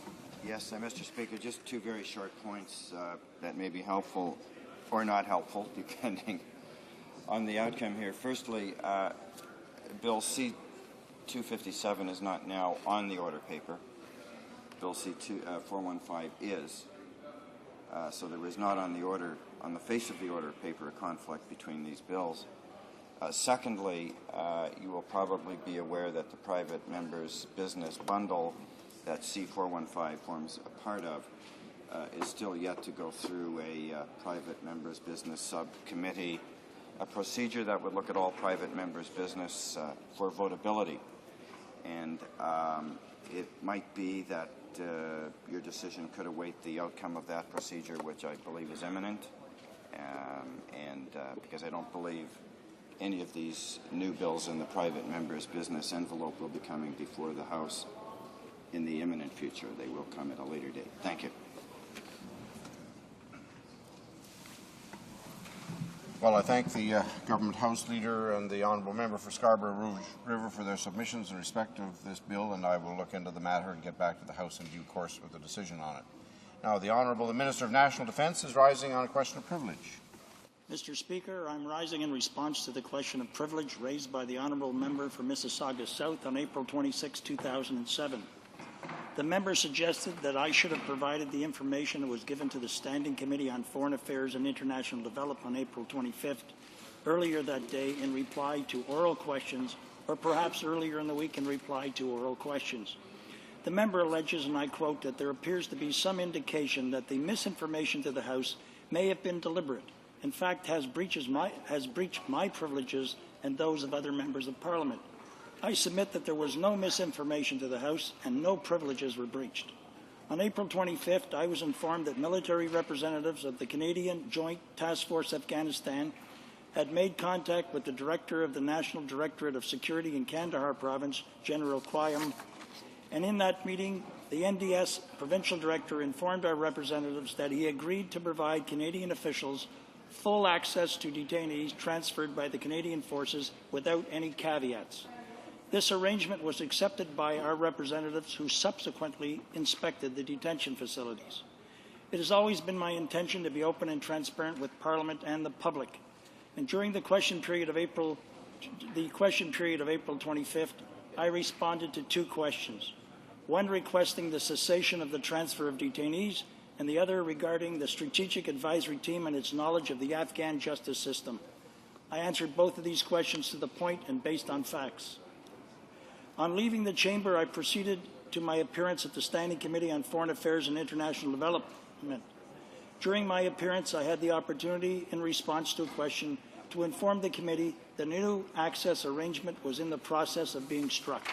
Yes, Mr. Speaker, just two very short points that may be helpful or not helpful, depending on the outcome here. Firstly, Bill C-257 is not now on the order paper. Bill C-415 is. So there is not on the face of the order paper, a conflict between these bills. Secondly, you will probably be aware that the private members' business bundle that C-415 forms a part of is still yet to go through a private members' business subcommittee, a procedure that would look at all private members' business for votability. And it might be that your decision could await the outcome of that procedure, which I believe is imminent, because I don't believe any of these new bills in the private members' business envelope will be coming before the House in the imminent future. They will come at a later date. Thank you. Well, I thank the Government House Leader and the Honourable Member for Scarborough Rouge River for their submissions in respect of this bill, and I will look into the matter and get back to the House in due course with a decision on it. Now, the Honourable Minister of National Defence is rising on a question of privilege. Mr. Speaker, I'm rising in response to the question of privilege raised by the Honourable Member for Mississauga South on April 26, 2007. The member suggested that I should have provided the information that was given to the Standing Committee on Foreign Affairs and International Development on April 25th, earlier that day in reply to oral questions, or perhaps earlier in the week in reply to oral questions. The member alleges, and I quote, that there appears to be some indication that the misinformation to the House may have been deliberate. In fact, has breached my privileges and those of other members of Parliament. I submit that there was no misinformation to the House and no privileges were breached. On April 25th, I was informed that military representatives of the Canadian Joint Task Force Afghanistan had made contact with the Director of the National Directorate of Security in Kandahar Province, General Quayam, and in that meeting, the NDS Provincial Director informed our representatives that he agreed to provide Canadian officials full access to detainees transferred by the Canadian forces without any caveats. This arrangement was accepted by our representatives who subsequently inspected the detention facilities. It has always been my intention to be open and transparent with Parliament and the public. And during the question period of April 25th, I responded to two questions. One requesting the cessation of the transfer of detainees, and the other regarding the Strategic Advisory Team and its knowledge of the Afghan justice system. I answered both of these questions to the point and based on facts. On leaving the chamber, I proceeded to my appearance at the Standing Committee on Foreign Affairs and International Development. During my appearance, I had the opportunity, in response to a question, to inform the committee that a new access arrangement was in the process of being struck.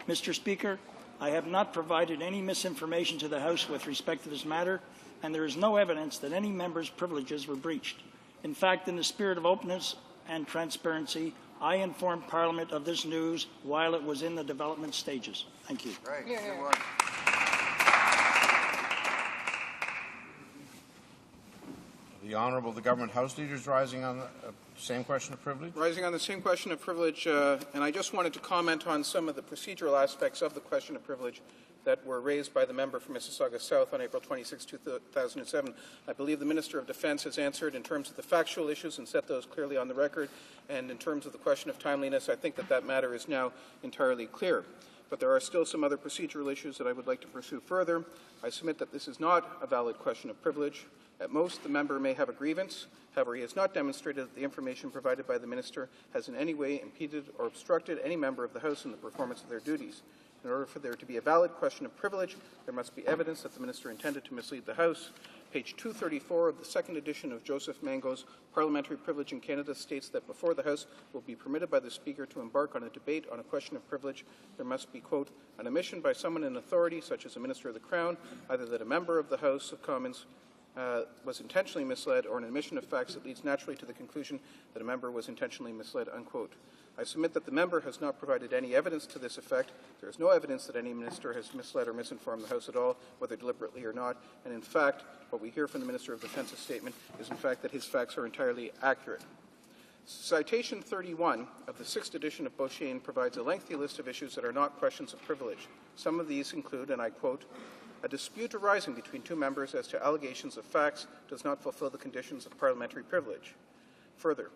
Mr. Speaker, I have not provided any misinformation to the House with respect to this matter, and there is no evidence that any member's privileges were breached. In fact, in the spirit of openness and transparency, I informed Parliament of this news while it was in the development stages. Thank you. Right. Yeah. The Honourable the Government House Leader is rising on the same question of privilege. Rising on the same question of privilege, and I just wanted to comment on some of the procedural aspects of the question of privilege that were raised by the member for Mississauga South on April 26, 2007. I believe the Minister of Defence has answered in terms of the factual issues and set those clearly on the record, and in terms of the question of timeliness, I think that matter is now entirely clear. But there are still some other procedural issues that I would like to pursue further. I submit that this is not a valid question of privilege. At most, the member may have a grievance. However, he has not demonstrated that the information provided by the Minister has in any way impeded or obstructed any member of the House in the performance of their duties. In order for there to be a valid question of privilege, there must be evidence that the Minister intended to mislead the House. Page 234 of the second edition of Joseph Mango's Parliamentary Privilege in Canada states that before the House will be permitted by the Speaker to embark on a debate on a question of privilege, there must be, quote, an admission by someone in authority, such as a Minister of the Crown, either that a member of the House of Commons was intentionally misled, or an admission of facts that leads naturally to the conclusion that a member was intentionally misled, unquote. I submit that the member has not provided any evidence to this effect. There is no evidence that any minister has misled or misinformed the House at all, whether deliberately or not. And in fact, what we hear from the Minister of Defence's statement is in fact that his facts are entirely accurate. Citation 31 of the 6th edition of Beauchesne provides a lengthy list of issues that are not questions of privilege. Some of these include, and I quote, "A dispute arising between two members as to allegations of facts does not fulfill the conditions of parliamentary privilege." Further,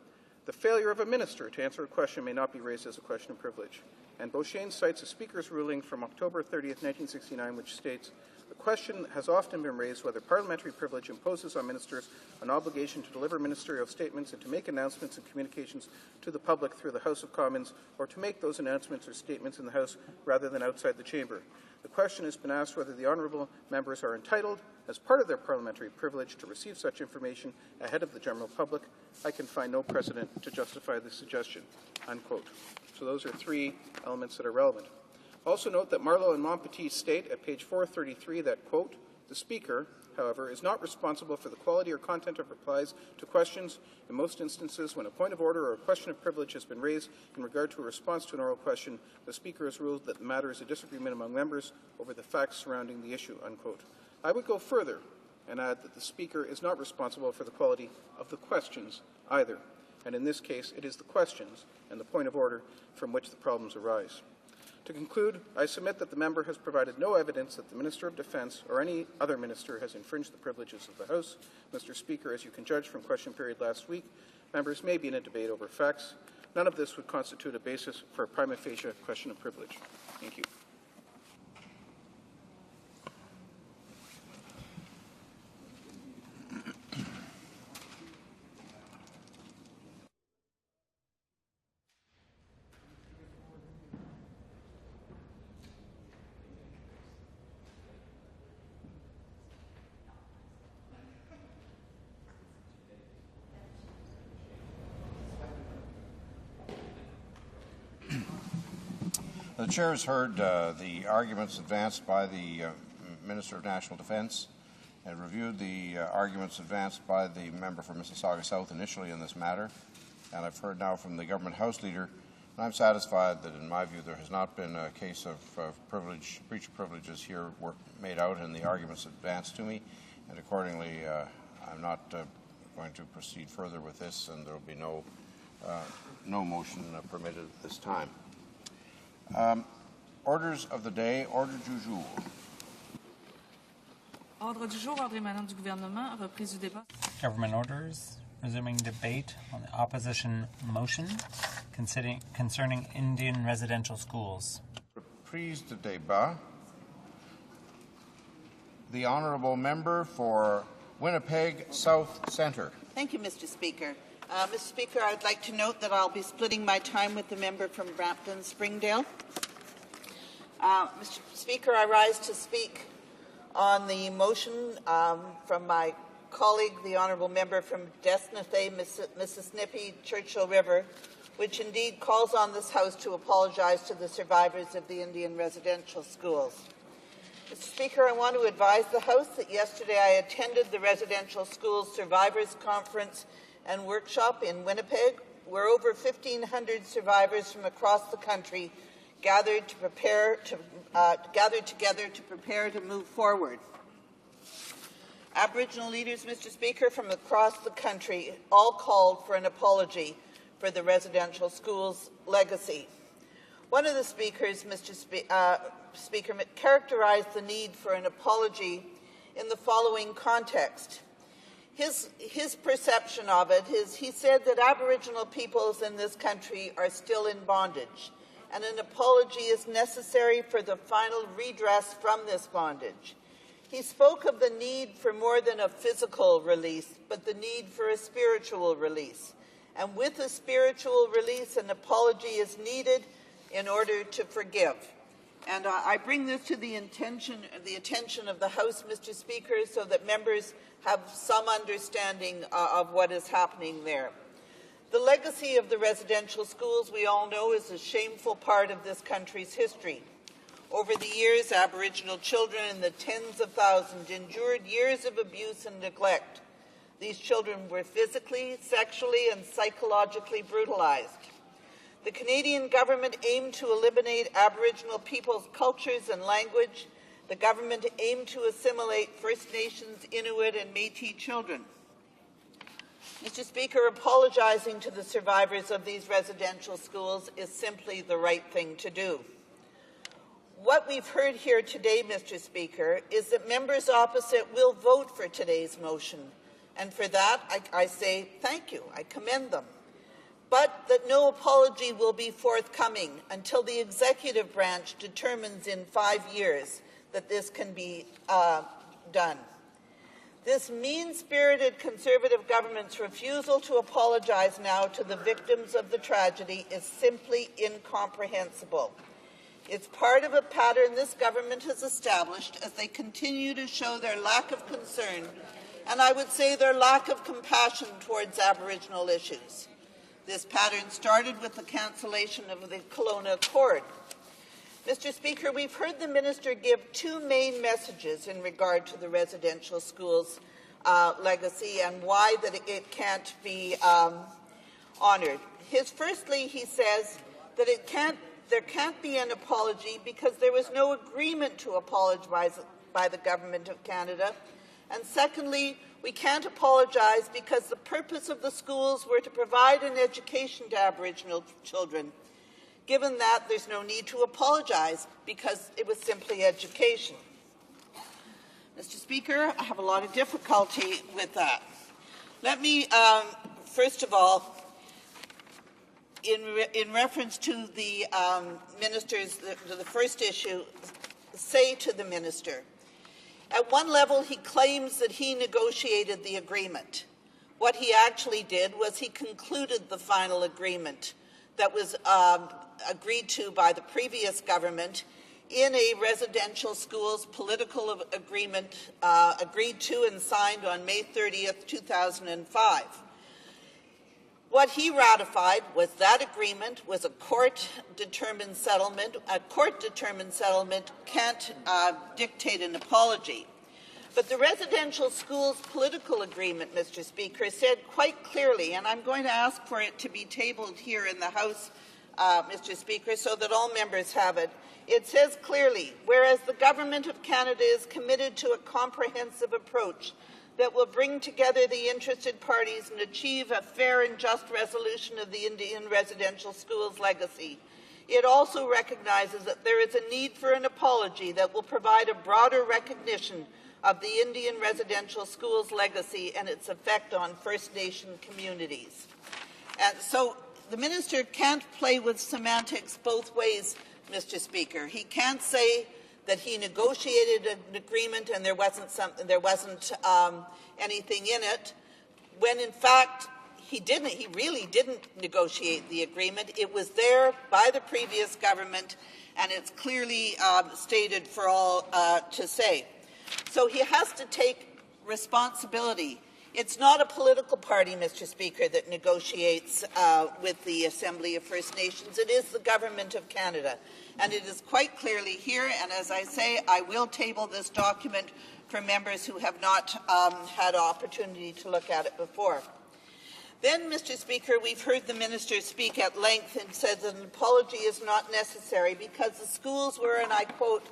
the failure of a minister to answer a question may not be raised as a question of privilege. And Beauchesne cites a Speaker's ruling from October 30th, 1969, which states, "The question has often been raised whether parliamentary privilege imposes on ministers an obligation to deliver ministerial statements and to make announcements and communications to the public through the House of Commons, or to make those announcements or statements in the House rather than outside the chamber. The question has been asked whether the honourable members are entitled, as part of their parliamentary privilege, to receive such information ahead of the general public. I can find no precedent to justify this suggestion," unquote. So those are three elements that are relevant. Also note that Marlowe and Montpetit state at page 433 that, quote, "The Speaker, however, is not responsible for the quality or content of replies to questions. In most instances, when a point of order or a question of privilege has been raised in regard to a response to an oral question, the Speaker has ruled that the matter is a disagreement among members over the facts surrounding the issue," unquote. I would go further and add that the Speaker is not responsible for the quality of the questions either. And in this case, it is the questions and the point of order from which the problems arise. To conclude, I submit that the member has provided no evidence that the Minister of Defence or any other minister has infringed the privileges of the House. Mr. Speaker, as you can judge from question period last week, members may be in a debate over facts. None of this would constitute a basis for a prima facie question of privilege. Thank you. The Chair has heard the arguments advanced by the Minister of National Defence and reviewed the arguments advanced by the member for Mississauga South initially in this matter. And I've heard now from the Government House Leader, and I'm satisfied that in my view there has not been a case of breach of privileges here made out in the arguments advanced to me, and accordingly I'm not going to proceed further with this, and there will be no motion permitted at this time. Orders of the day, ordre du jour. Ordre du jour, ordre émanant du gouvernement, reprise du débat. Government orders, resuming debate on the opposition motion concerning Indian residential schools. Reprise de débat. The honourable member for Winnipeg South Centre. Thank you, Mr. Speaker. Mr. Speaker, I'd like to note that I'll be splitting my time with the member from Brampton Springdale. Mr. Speaker, I rise to speak on the motion from my colleague, the honourable member from Desnathay, Mississippi, Churchill River, which indeed calls on this House to apologize to the survivors of the Indian residential schools. Mr. Speaker, I want to advise the House that yesterday I attended the Residential Schools Survivors Conference and workshop in Winnipeg, where over 1,500 survivors from across the country gathered together to prepare to move forward. Aboriginal leaders, Mr. Speaker, from across the country all called for an apology for the residential schools' legacy. One of the speakers, Mr. Speaker, characterized the need for an apology in the following context. His perception of it is, he said that Aboriginal peoples in this country are still in bondage, and an apology is necessary for the final redress from this bondage. He spoke of the need for more than a physical release, but the need for a spiritual release. And with a spiritual release, an apology is needed in order to forgive. And I bring this to the attention of the House, Mr. Speaker, so that members have some understanding of what is happening there. The legacy of the residential schools, we all know, is a shameful part of this country's history. Over the years, Aboriginal children in the tens of thousands endured years of abuse and neglect. These children were physically, sexually, and psychologically brutalized. The Canadian government aimed to eliminate Aboriginal people's cultures and language. The government aimed to assimilate First Nations, Inuit, and Métis children. Mr. Speaker, apologizing to the survivors of these residential schools is simply the right thing to do. What we've heard here today, Mr. Speaker, is that members opposite will vote for today's motion. And for that, I say thank you. I commend them. But that no apology will be forthcoming until the executive branch determines in 5 years that this can be done. This mean-spirited Conservative government's refusal to apologize now to the victims of the tragedy is simply incomprehensible. It's part of a pattern this government has established as they continue to show their lack of concern, and I would say their lack of compassion towards Aboriginal issues. This pattern started with the cancellation of the Kelowna Accord. Mr. Speaker, we've heard the minister give two main messages in regard to the residential schools legacy and why that it can't be honoured. Firstly, he says that there can't be an apology because there was no agreement to apologize by the Government of Canada. And secondly, we can't apologize because the purpose of the schools were to provide an education to Aboriginal children. Given that, there's no need to apologize because it was simply education. Mr. Speaker, I have a lot of difficulty with that. Let me, first of all, in reference to the the first issue, say to the minister, at one level he claims that he negotiated the agreement. What he actually did was he concluded the final agreement that was agreed to by the previous government in a residential schools political agreement agreed to and signed on May 30th, 2005. What he ratified was that agreement was a court-determined settlement. A court-determined settlement can't dictate an apology. But the residential schools political agreement, Mr. Speaker, said quite clearly, and I'm going to ask for it to be tabled here in the House, Mr. Speaker, so that all members have it. It says clearly, whereas the Government of Canada is committed to a comprehensive approach that will bring together the interested parties and achieve a fair and just resolution of the Indian residential schools legacy. It also recognizes that there is a need for an apology that will provide a broader recognition of the Indian residential schools legacy and its effect on First Nation communities. And so the minister can't play with semantics both ways, Mr. Speaker. He can't say that he negotiated an agreement and there wasn't anything in it, when in fact he didn't. He really didn't negotiate the agreement. It was there by the previous government, and it's clearly stated for all to say. So he has to take responsibility. It's not a political party, Mr. Speaker, that negotiates with the Assembly of First Nations. It is the Government of Canada. And it is quite clearly here, and as I say, I will table this document for members who have not had opportunity to look at it before. Then, Mr. Speaker, we've heard the minister speak at length and said that an apology is not necessary because the schools were, and I quote,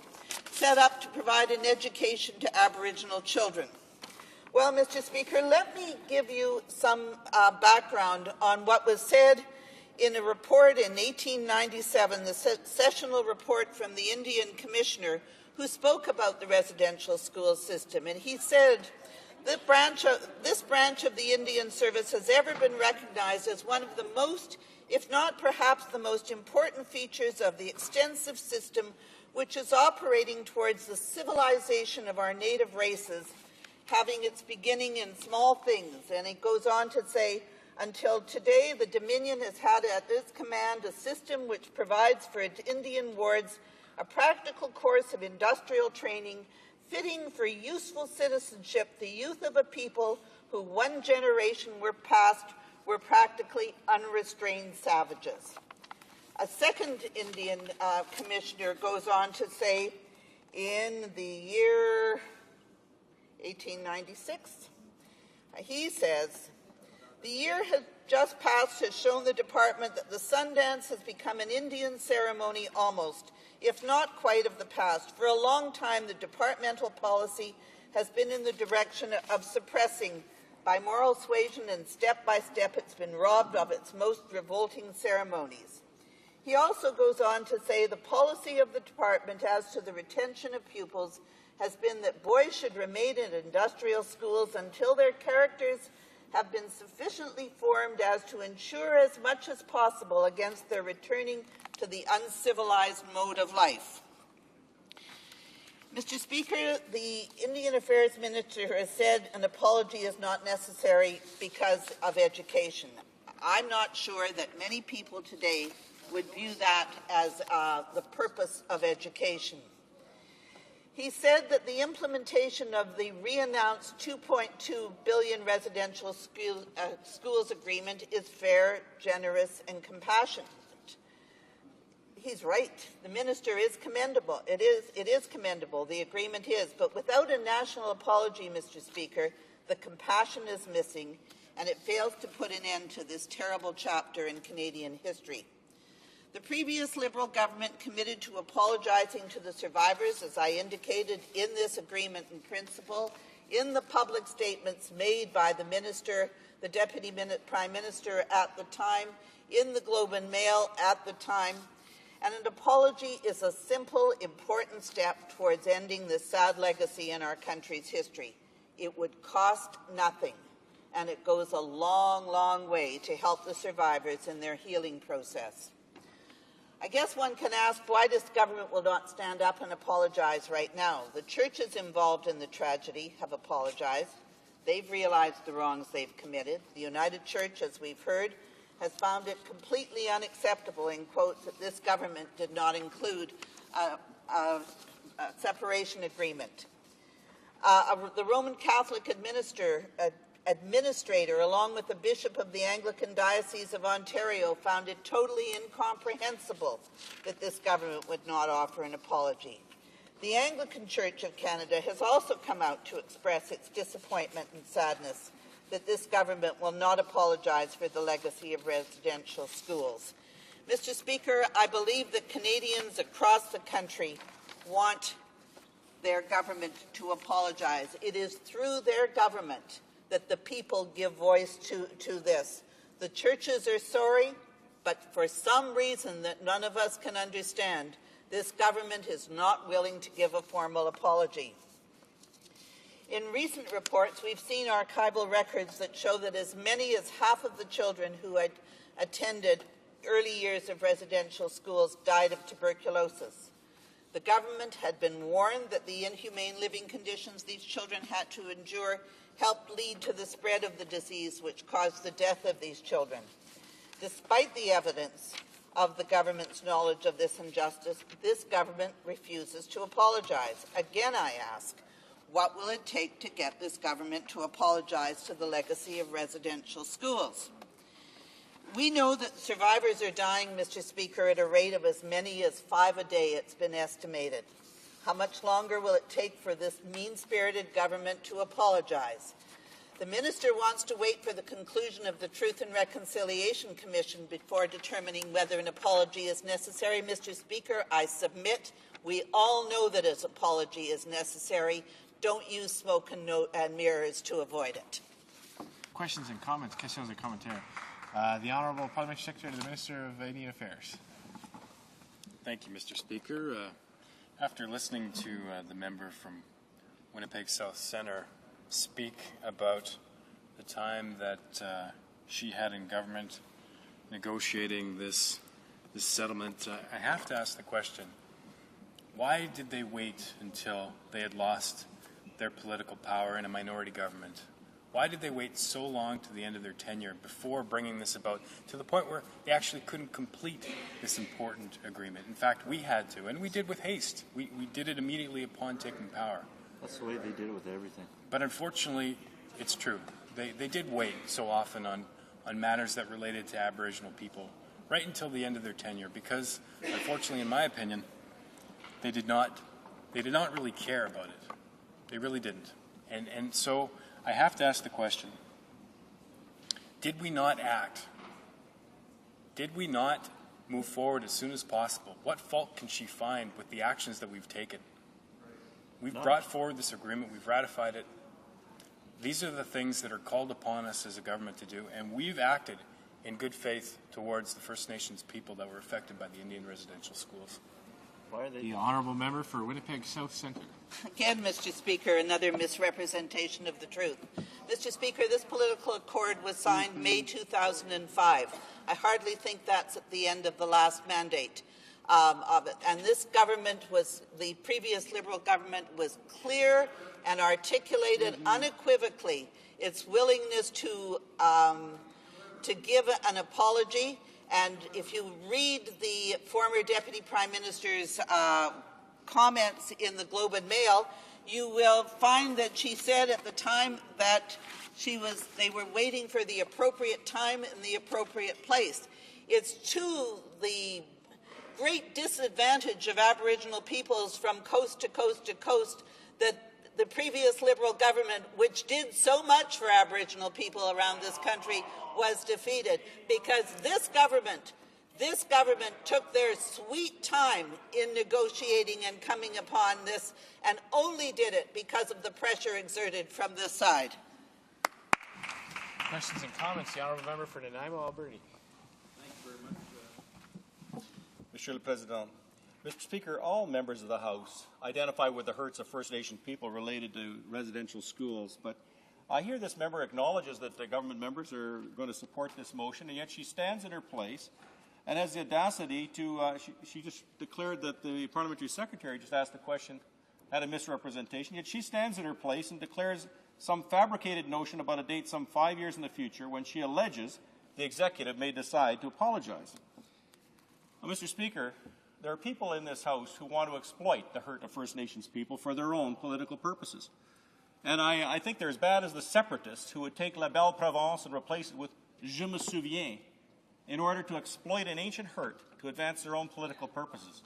set up to provide an education to Aboriginal children. Well, Mr. Speaker, let me give you some background on what was said in a report in 1897, the sessional report from the Indian Commissioner who spoke about the residential school system. And he said, this branch of the Indian Service has ever been recognized as one of the most, if not perhaps the most important features of the extensive system which is operating towards the civilization of our native races, having its beginning in small things. And it goes on to say, until today, the Dominion has had at its command a system which provides for its Indian wards a practical course of industrial training fitting for useful citizenship, the youth of a people who one generation were past were practically unrestrained savages. A second Indian commissioner goes on to say, in the year 1896, he says, the year has just passed has shown the department that the Sundance has become an Indian ceremony almost, if not quite, of the past. For a long time, the departmental policy has been in the direction of suppressing. By moral suasion and step by step, it's been robbed of its most revolting ceremonies. He also goes on to say the policy of the department as to the retention of pupils has been that boys should remain in industrial schools until their characters have been sufficiently formed as to ensure as much as possible against their returning to the uncivilized mode of life. Mr. Speaker, the Indian Affairs Minister has said an apology is not necessary because of education. I'm not sure that many people today would view that as the purpose of education. He said that the implementation of the re-announced $2.2 billion residential schools agreement is fair, generous, and compassionate. He's right. The minister is commendable. It is commendable. The agreement is. But without a national apology, Mr. Speaker, the compassion is missing, and it fails to put an end to this terrible chapter in Canadian history. The previous Liberal government committed to apologizing to the survivors, as I indicated in this agreement in principle, in the public statements made by the minister, the Deputy Prime Minister at the time, in the Globe and Mail at the time. And an apology is a simple, important step towards ending this sad legacy in our country's history. It would cost nothing, and it goes a long, long way to help the survivors in their healing process. I guess one can ask why this government will not stand up and apologize right now. The churches involved in the tragedy have apologized. They've realized the wrongs they've committed. The United Church, as we've heard, has found it completely unacceptable, in quotes, that this government did not include a separation agreement. The Roman Catholic administrator, along with the Bishop of the Anglican Diocese of Ontario, found it totally incomprehensible that this government would not offer an apology. The Anglican Church of Canada has also come out to express its disappointment and sadness that this government will not apologize for the legacy of residential schools. Mr. Speaker, I believe that Canadians across the country want their government to apologize. It is through their government that the people give voice to this. The churches are sorry, but for some reason that none of us can understand, this government is not willing to give a formal apology. In recent reports, we've seen archival records that show that as many as half of the children who had attended early years of residential schools died of tuberculosis. The government had been warned that the inhumane living conditions these children had to endure helped lead to the spread of the disease, which caused the death of these children. Despite the evidence of the government's knowledge of this injustice, this government refuses to apologize. Again, I ask, what will it take to get this government to apologize to the legacy of residential schools? We know that survivors are dying, Mr. Speaker, at a rate of as many as 5 a day, it's been estimated. How much longer will it take for this mean-spirited government to apologize? The minister wants to wait for the conclusion of the Truth and Reconciliation Commission before determining whether an apology is necessary. Mr. Speaker, I submit we all know that an apology is necessary. Don't use smoke and mirrors to avoid it. Questions and comments. Questions and commentaires. The Honourable Parliamentary Secretary to the Minister of Indian Affairs. Thank you, Mr. Speaker. After listening to the member from Winnipeg South Centre speak about the time that she had in government negotiating this settlement, I have to ask the question, why did they wait until they had lost their political power in a minority government? Why did they wait so long to the end of their tenure before bringing this about to the point where they actually couldn't complete this important agreement? In fact, we had to, and we did with haste. We did it immediately upon taking power. That's the way they did it with everything. But unfortunately, it's true. They did wait so often on matters that related to Aboriginal people right until the end of their tenure, because unfortunately, in my opinion, they did not really care about it. They really didn't. And so I have to ask the question, did we not act? Did we not move forward as soon as possible? What fault can she find with the actions that we've taken? We've brought forward this agreement, we've ratified it. These are the things that are called upon us as a government to do, and we've acted in good faith towards the First Nations people that were affected by the Indian residential schools. The honourable member for Winnipeg South Centre. Again, Mr. Speaker, another misrepresentation of the truth. Mr. Speaker, this political accord was signed May 2005. I hardly think that's at the end of the last mandate of it. And this government the previous Liberal government was clear and articulated unequivocally its willingness to give an apology. And if you read the former Deputy Prime Minister's comments in the Globe and Mail, you will find that she said at the time that they were waiting for the appropriate time and the appropriate place. It's to the great disadvantage of Aboriginal peoples from coast to coast to coast that the previous Liberal government, which did so much for Aboriginal people around this country, was defeated, because this government took their sweet time in negotiating and coming upon this, and only did it because of the pressure exerted from this side. Questions and comments? The honourable member for Nanaimo, Alberta. Thank you very much, Monsieur le Président. Mr. Speaker, all members of the House identify with the hurts of First Nation people related to residential schools, but I hear this member acknowledges that the government members are going to support this motion, and yet she stands in her place and has the audacity to, she just declared that the parliamentary secretary just asked the question, had a misrepresentation, yet she stands in her place and declares some fabricated notion about a date some 5 years in the future when she alleges the executive may decide to apologize. Now, Mr. Speaker, there are people in this House who want to exploit the hurt of First Nations people for their own political purposes. And I think they're as bad as the separatists who would take La Belle Provence and replace it with Je me souviens in order to exploit an ancient hurt to advance their own political purposes.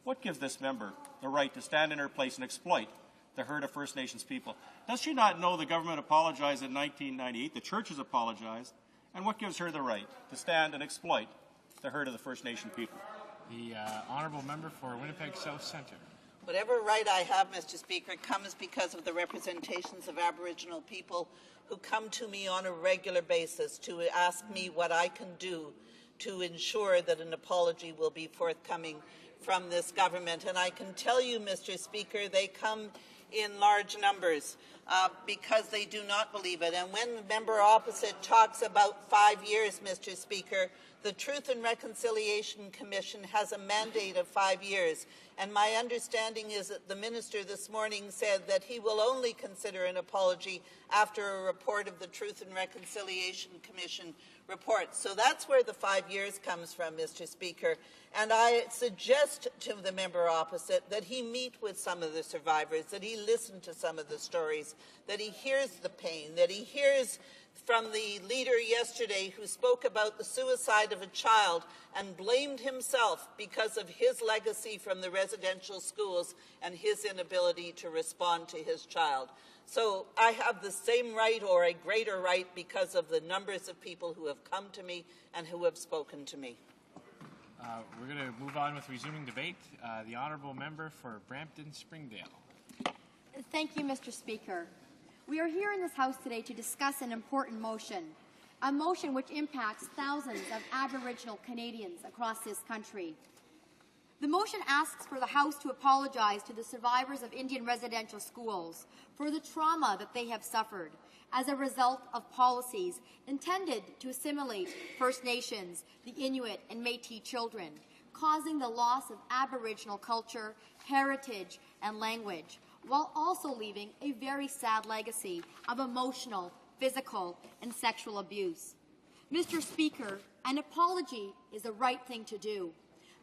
What gives this member the right to stand in her place and exploit the hurt of First Nations people? Does she not know the government apologized in 1998, the churches apologized, and what gives her the right to stand and exploit the hurt of the First Nation people? The honourable member for Winnipeg South Centre. Whatever right I have, Mr. Speaker, comes because of the representations of Aboriginal people who come to me on a regular basis to ask me what I can do to ensure that an apology will be forthcoming from this government. And I can tell you, Mr. Speaker, they come in large numbers because they do not believe it. And when the member opposite talks about 5 years, Mr. Speaker, the Truth and Reconciliation Commission has a mandate of 5 years. And my understanding is that the minister this morning said that he will only consider an apology after a report of the Truth and Reconciliation Commission report. So that's where the 5 years comes from, Mr. Speaker. And I suggest to the member opposite that he meet with some of the survivors, that he listen to some of the stories, that he hears the pain, that he hears from the leader yesterday who spoke about the suicide of a child and blamed himself because of his legacy from the residential schools and his inability to respond to his child. So I have the same right or a greater right because of the numbers of people who have come to me and who have spoken to me. We're going to move on with resuming debate. The honourable member for Brampton Springdale. Thank you, Mr. Speaker. We are here in this House today to discuss an important motion, a motion which impacts thousands of Aboriginal Canadians across this country. The motion asks for the House to apologize to the survivors of Indian residential schools for the trauma that they have suffered as a result of policies intended to assimilate First Nations, the Inuit and Métis children, causing the loss of Aboriginal culture, heritage and language, while also leaving a very sad legacy of emotional, physical, and sexual abuse. Mr. Speaker, an apology is the right thing to do,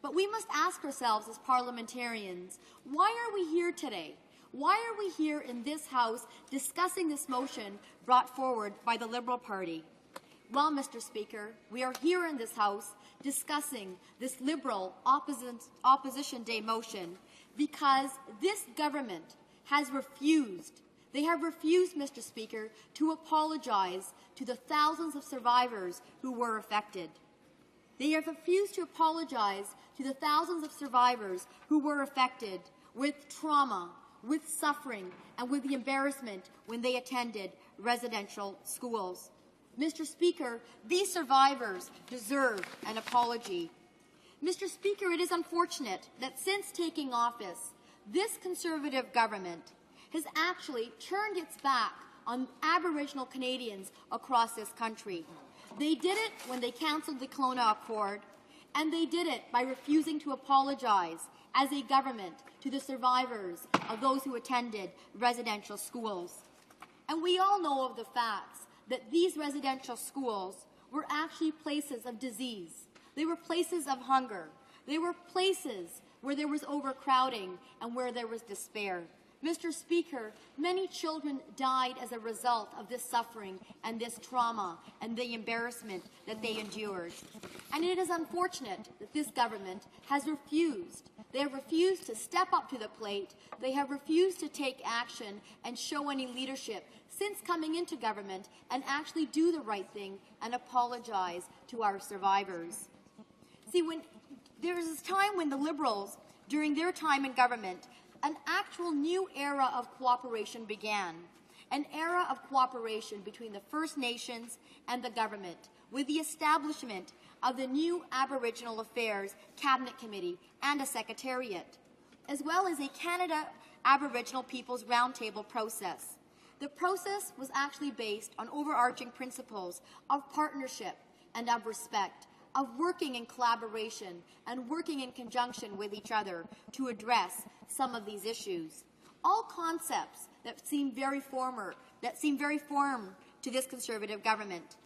but we must ask ourselves as parliamentarians, why are we here today? Why are we here in this House discussing this motion brought forward by the Liberal Party? Well, Mr. Speaker, we are here in this House discussing this Liberal Opposition Day motion because this government has refused, they have refused, Mr. Speaker, to apologize to the thousands of survivors who were affected. They have refused to apologize to the thousands of survivors who were affected with trauma, with suffering, and with the embarrassment when they attended residential schools. Mr. Speaker, these survivors deserve an apology. Mr. Speaker, it is unfortunate that since taking office, this Conservative government has actually turned its back on Aboriginal Canadians across this country. They did it when they cancelled the Kelowna Accord, and they did it by refusing to apologize as a government to the survivors of those who attended residential schools. And we all know of the facts that these residential schools were actually places of disease. They were places of hunger. They were places where there was overcrowding and where there was despair. Mr. Speaker, many children died as a result of this suffering and this trauma and the embarrassment that they endured. And it is unfortunate that this government has refused. They have refused to step up to the plate. They have refused to take action and show any leadership since coming into government and actually do the right thing and apologize to our survivors. See, there was this time when the Liberals, during their time in government, an actual new era of cooperation began, an era of cooperation between the First Nations and the government, with the establishment of the new Aboriginal Affairs Cabinet Committee and a Secretariat, as well as a Canada Aboriginal Peoples Roundtable process. The process was actually based on overarching principles of partnership and of respect, of working in collaboration and working in conjunction with each other to address some of these issues. All concepts that seem very foreign to this Conservative government.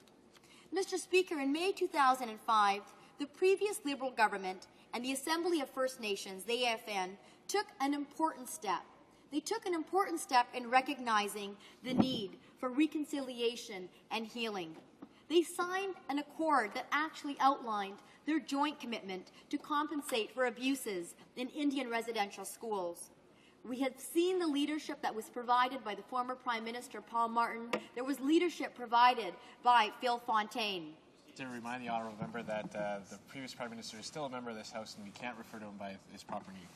Mr. Speaker, in May 2005, the previous Liberal government and the Assembly of First Nations, the AFN, took an important step. They took an important step in recognizing the need for reconciliation and healing. They signed an accord that actually outlined their joint commitment to compensate for abuses in Indian residential schools. We had seen the leadership that was provided by the former Prime Minister, Paul Martin. There was leadership provided by Phil Fontaine. To remind the honourable member that the previous Prime Minister is still a member of this House and we can't refer to him by his proper name.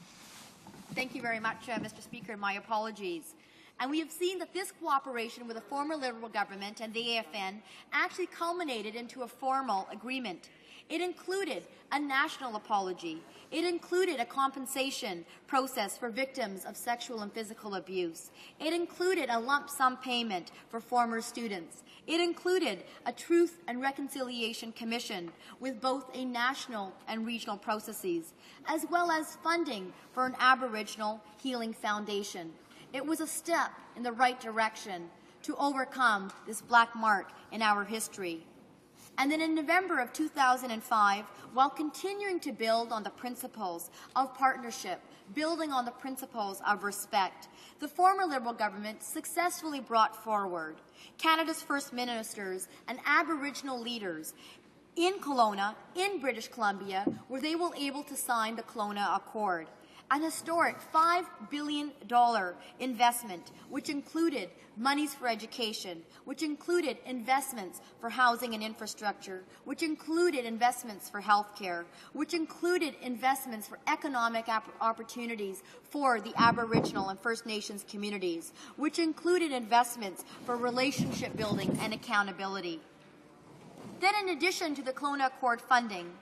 Thank you very much, Mr. Speaker. My apologies. And we have seen that this cooperation with the former Liberal government and the AFN actually culminated into a formal agreement. It included a national apology. It included a compensation process for victims of sexual and physical abuse. It included a lump sum payment for former students. It included a Truth and Reconciliation Commission with both a national and regional processes, as well as funding for an Aboriginal Healing Foundation. It was a step in the right direction to overcome this black mark in our history. And then in November of 2005, while continuing to build on the principles of partnership, building on the principles of respect, the former Liberal government successfully brought forward Canada's First Ministers and Aboriginal leaders in Kelowna, in British Columbia, where they were able to sign the Kelowna Accord. An historic $5 billion investment, which included monies for education, which included investments for housing and infrastructure, which included investments for healthcare, which included investments for economic opportunities for the Aboriginal and First Nations communities, which included investments for relationship building and accountability. Then, in addition to the Kelowna Accord funding,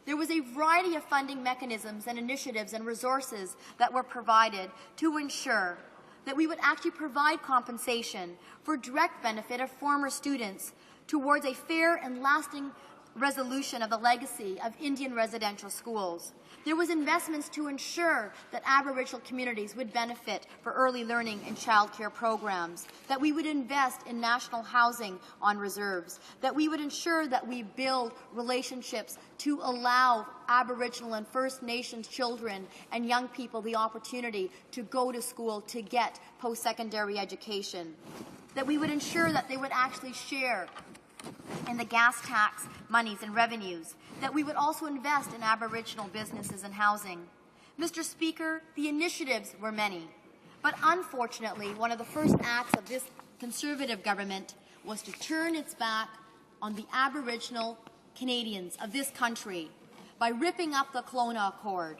there was a variety of funding mechanisms and initiatives and resources that were provided to ensure that we would actually provide compensation for direct benefit of former students towards a fair and lasting resolution of the legacy of Indian residential schools. There was investments to ensure that Aboriginal communities would benefit for early learning and childcare programs, that we would invest in national housing on reserves, that we would ensure that we build relationships to allow Aboriginal and First Nations children and young people the opportunity to go to school to get post-secondary education, that we would ensure that they would actually share in the gas tax monies and revenues, that we would also invest in Aboriginal businesses and housing. Mr. Speaker, the initiatives were many, but unfortunately, one of the first acts of this Conservative government was to turn its back on the Aboriginal Canadians of this country by ripping up the Kelowna Accord.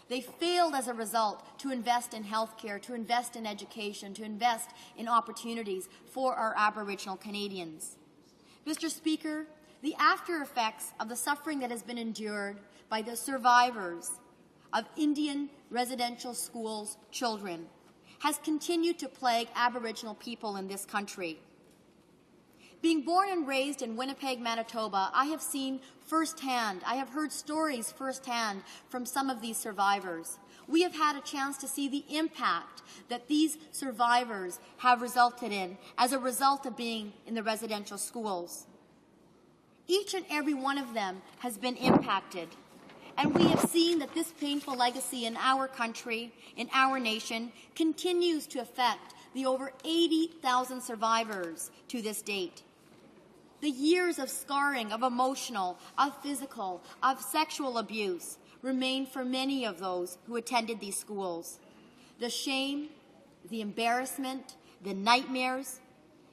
They failed as a result to invest in healthcare, to invest in education, to invest in opportunities for our Aboriginal Canadians. Mr. Speaker, the after effects of the suffering that has been endured by the survivors of Indian residential schools children has continued to plague Aboriginal people in this country. Being born and raised in Winnipeg, Manitoba, I have seen firsthand, I have heard stories firsthand from some of these survivors. We have had a chance to see the impact that these survivors have resulted in as a result of being in the residential schools. Each and every one of them has been impacted. And we have seen that this painful legacy in our country, in our nation, continues to affect the over 80,000 survivors to this date. The years of scarring, of emotional, of physical, of sexual abuse remain for many of those who attended these schools. The shame, the embarrassment, the nightmares.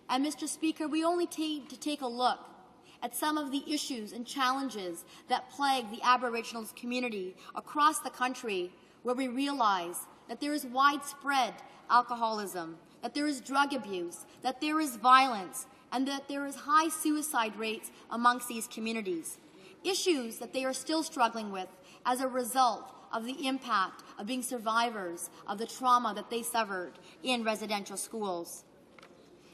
And Mr. Speaker, we only need to take a look at some of the issues and challenges that plague the Aboriginal community across the country, where we realize that there is widespread alcoholism, that there is drug abuse, that there is violence, and that there is high suicide rates amongst these communities. Issues that they are still struggling with as a result of the impact of being survivors of the trauma that they suffered in residential schools.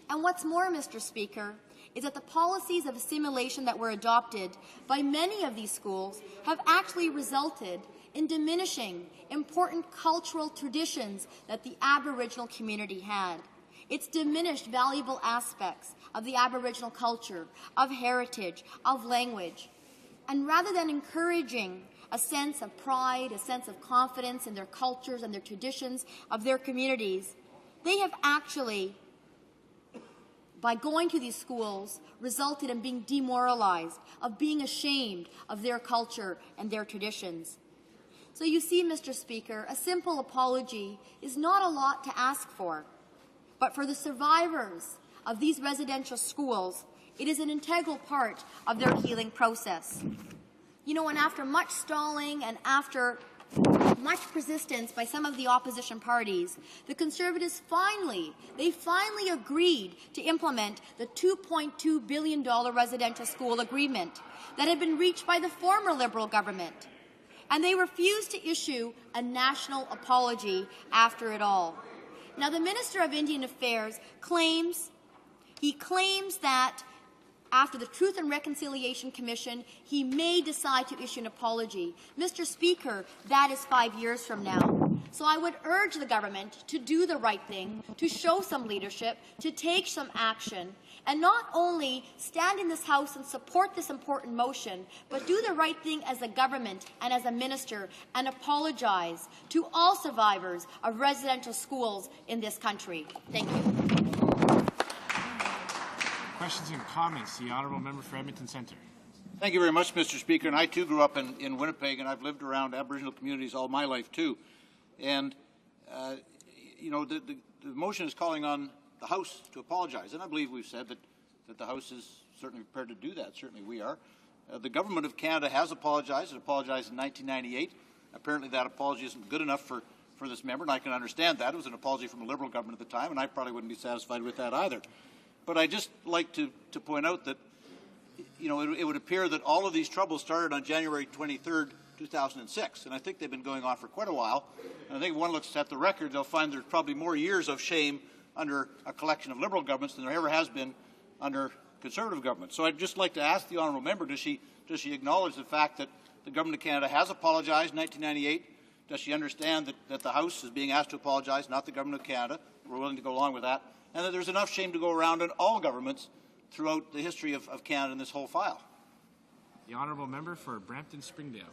And what's more, Mr. Speaker, is that the policies of assimilation that were adopted by many of these schools have actually resulted in diminishing important cultural traditions that the Aboriginal community had. It's diminished valuable aspects of the Aboriginal culture, of heritage, of language. And rather than encouraging a sense of pride, a sense of confidence in their cultures and their traditions of their communities, they have actually, by going to these schools, resulted in being demoralized, of being ashamed of their culture and their traditions. So you see, Mr. Speaker, a simple apology is not a lot to ask for. But for the survivors of these residential schools, it is an integral part of their healing process. You know, and after much stalling and after much persistence by some of the opposition parties, the Conservatives finally agreed to implement the $2.2 billion residential school agreement that had been reached by the former Liberal government. And they refused to issue a national apology after it all. Now, the Minister of Indian Affairs claims that after the Truth and Reconciliation Commission, he may decide to issue an apology. Mr. Speaker, that is 5 years from now. So I would urge the government to do the right thing, to show some leadership, to take some action, and not only stand in this House and support this important motion, but do the right thing as a government and as a minister and apologize to all survivors of residential schools in this country. Thank you. Questions and comments. The Honourable Member for Edmonton Centre. Thank you very much, Mr. Speaker. And I, too, grew up in Winnipeg, and I've lived around Aboriginal communities all my life, too. And, you know, the motion is calling on the House to apologize. And I believe we've said that the House is certainly prepared to do that. Certainly we are. The Government of Canada has apologized. It apologized in 1998. Apparently that apology isn't good enough for this member, and I can understand that. It was an apology from a Liberal government at the time, and I probably wouldn't be satisfied with that either. But I'd just like to point out that, you know, it would appear that all of these troubles started on January 23rd, 2006, and I think they've been going on for quite a while. And I think if one looks at the record, they'll find there's probably more years of shame under a collection of Liberal governments than there ever has been under Conservative governments. So I'd just like to ask the Honourable Member, does she acknowledge the fact that the Government of Canada has apologized in 1998? Does she understand that the House is being asked to apologize, not the Government of Canada? We're willing to go along with that. And that there's enough shame to go around in all governments throughout the history of Canada in this whole file. The Honourable Member for Brampton Springdale.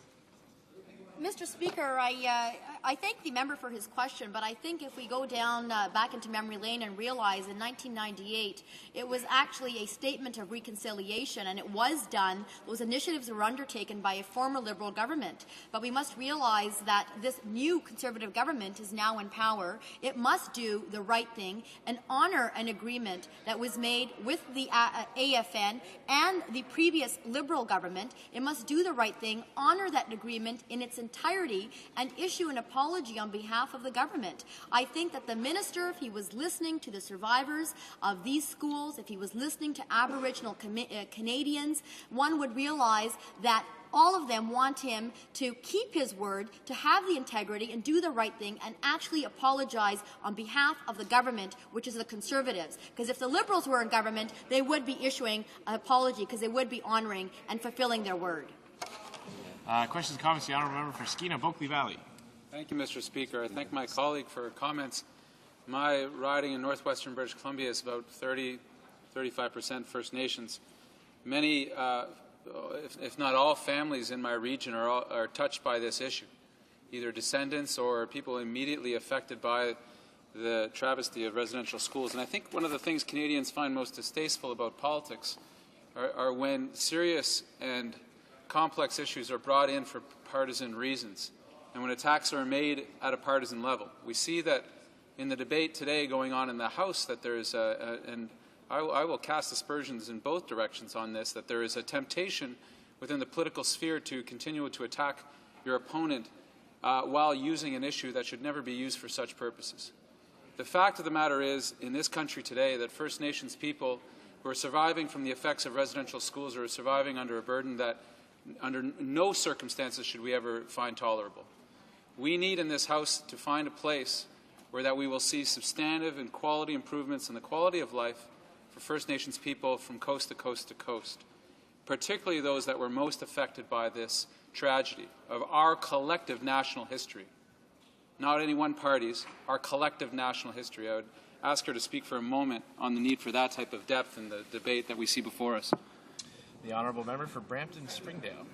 Mr. Speaker, I I thank the member for his question, but I think if we go down back into memory lane and realize in 1998 it was actually a statement of reconciliation, and it was done. Those initiatives were undertaken by a former Liberal government. But we must realize that this new Conservative government is now in power. It must do the right thing and honour an agreement that was made with the AFN and the previous Liberal government. It must do the right thing, honour that agreement in its entirety, and issue an apology on behalf of the government. I think that the minister, if he was listening to the survivors of these schools, if he was listening to Aboriginal Canadians, one would realize that all of them want him to keep his word, to have the integrity and do the right thing and actually apologize on behalf of the government, which is the Conservatives. Because if the Liberals were in government, they would be issuing an apology because they would be honouring and fulfilling their word. Questions and comments? The Honourable Member for Skeena-Bulkley Valley. Thank you, Mr. Speaker. I thank my colleague for her comments. My riding in northwestern British Columbia is about 35% First Nations. Many, if not all, families in my region are touched by this issue, either descendants or people immediately affected by the travesty of residential schools. And I think one of the things Canadians find most distasteful about politics are when serious and complex issues are brought in for partisan reasons, and when attacks are made at a partisan level. We see that in the debate today going on in the House that there is and I will cast aspersions in both directions on this, that there is a temptation within the political sphere to continue to attack your opponent while using an issue that should never be used for such purposes. The fact of the matter is, in this country today, that First Nations people who are surviving from the effects of residential schools are surviving under a burden that under no circumstances should we ever find tolerable. We need in this House to find a place where that we will see substantive and quality improvements in the quality of life for First Nations people from coast to coast to coast, particularly those that were most affected by this tragedy of our collective national history. Not any one party's, our collective national history. I would ask her to speak for a moment on the need for that type of depth in the debate that we see before us. The Honourable Member for Brampton-Springdale.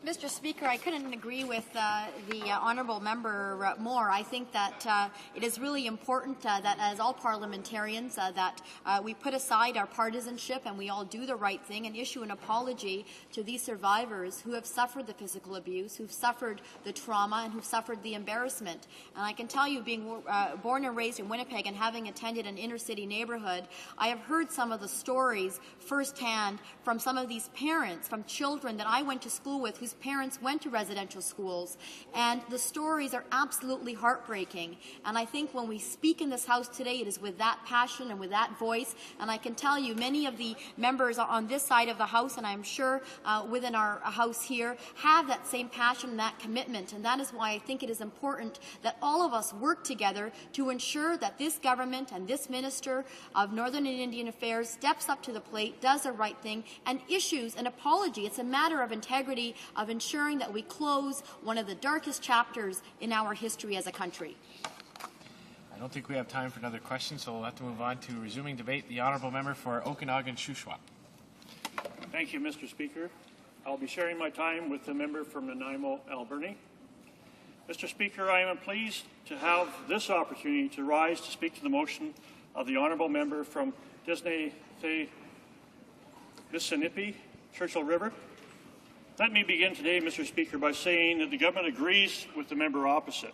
Mr. Speaker, I couldn't agree with the Honourable Member more. I think that it is really important that as all parliamentarians that we put aside our partisanship and we all do the right thing and issue an apology to these survivors who have suffered the physical abuse, who've suffered the trauma, and who've suffered the embarrassment. And I can tell you, being born and raised in Winnipeg and having attended an inner-city neighbourhood, I have heard some of the stories firsthand from some of these parents, from children that I went to school with whose parents went to residential schools, and the stories are absolutely heartbreaking. And I think when we speak in this House today, it is with that passion and with that voice. And I can tell you, many of the members on this side of the House, and I'm sure within our House here, have that same passion and that commitment. And that is why I think it is important that all of us work together to ensure that this government and this Minister of Northern and Indian Affairs steps up to the plate, does the right thing, and issues an apology. It's a matter of integrity, of ensuring that we close one of the darkest chapters in our history as a country. I don't think we have time for another question, so we'll have to move on to resuming debate. The Honourable Member for Okanagan-Shuswap. Thank you, Mr. Speaker. I'll be sharing my time with the member from Nanaimo, Alberni. Mr. Speaker, I am pleased to have this opportunity to rise to speak to the motion of the Honourable Member from Disney Missinippi, Churchill River. Let me begin today, Mr. Speaker, by saying that the government agrees with the member opposite,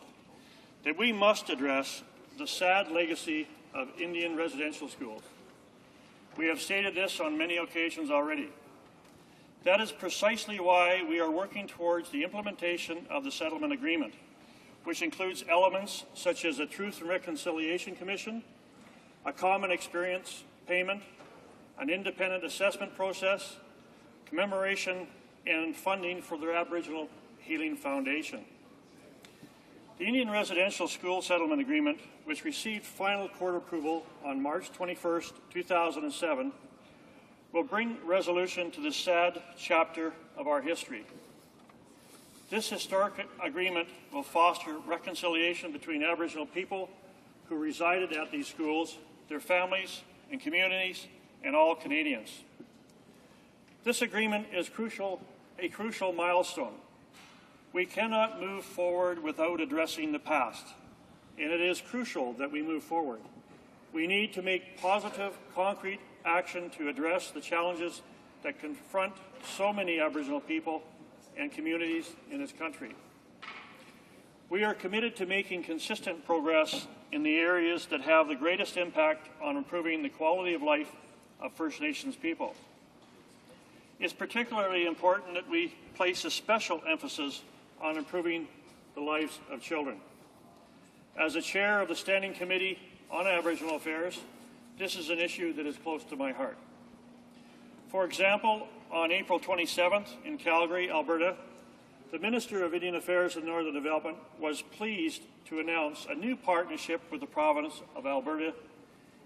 that we must address the sad legacy of Indian residential schools. We have stated this on many occasions already. That is precisely why we are working towards the implementation of the settlement agreement, which includes elements such as a Truth and Reconciliation Commission, a common experience payment, an independent assessment process, commemoration, and funding for their Aboriginal Healing Foundation. The Indian Residential School Settlement Agreement, which received final court approval on March 21, 2007, will bring resolution to this sad chapter of our history. This historic agreement will foster reconciliation between Aboriginal people who resided at these schools, their families and communities, and all Canadians. This agreement is a crucial milestone. We cannot move forward without addressing the past, and it is crucial that we move forward. We need to make positive, concrete action to address the challenges that confront so many Aboriginal people and communities in this country. We are committed to making consistent progress in the areas that have the greatest impact on improving the quality of life of First Nations people. It's particularly important that we place a special emphasis on improving the lives of children. As the chair of the Standing Committee on Aboriginal Affairs, this is an issue that is close to my heart. For example, on April 27th in Calgary, Alberta, the Minister of Indian Affairs and Northern Development was pleased to announce a new partnership with the province of Alberta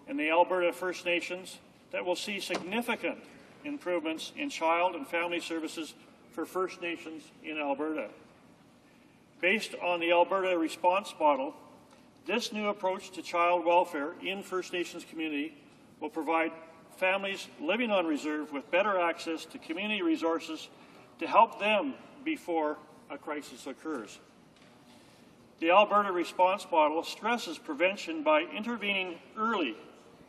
and the Alberta First Nations that will see significant improvements in child and family services for First Nations in Alberta. Based on the Alberta response model, this new approach to child welfare in First Nations community will provide families living on reserve with better access to community resources to help them before a crisis occurs. The Alberta response model stresses prevention by intervening early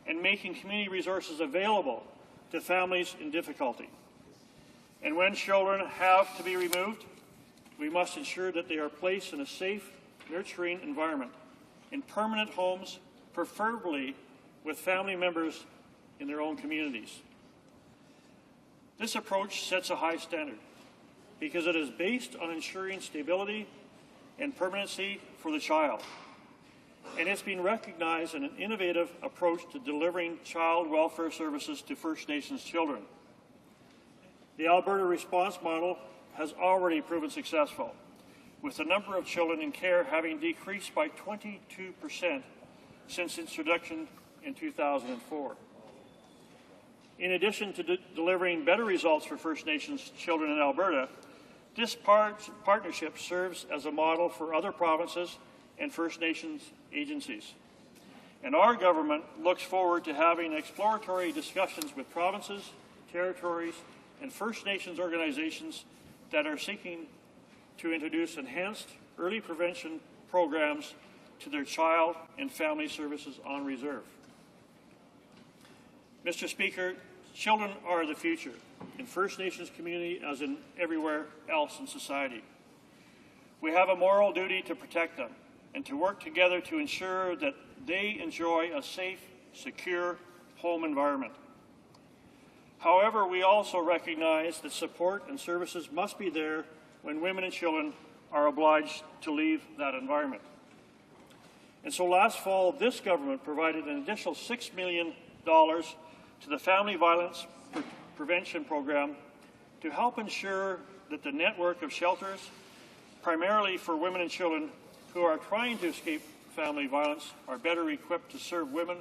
and making community resources available to families in difficulty. And when children have to be removed, we must ensure that they are placed in a safe, nurturing environment, in permanent homes, preferably with family members in their own communities. This approach sets a high standard because it is based on ensuring stability and permanency for the child. And it's been recognized as an innovative approach to delivering child welfare services to First Nations children. The Alberta response model has already proven successful, with the number of children in care having decreased by 22% since introduction in 2004. In addition to delivering better results for First Nations children in Alberta, this partnership serves as a model for other provinces and First Nations agencies. And our government looks forward to having exploratory discussions with provinces, territories, and First Nations organizations that are seeking to introduce enhanced early prevention programs to their child and family services on reserve. Mr. Speaker, children are the future in First Nations community as in everywhere else in society. We have a moral duty to protect them and to work together to ensure that they enjoy a safe, secure home environment. However, we also recognize that support and services must be there when women and children are obliged to leave that environment. And so last fall, this government provided an additional $6 million to the Family Violence Prevention Program to help ensure that the network of shelters, primarily for women and children who are trying to escape family violence, are better equipped to serve women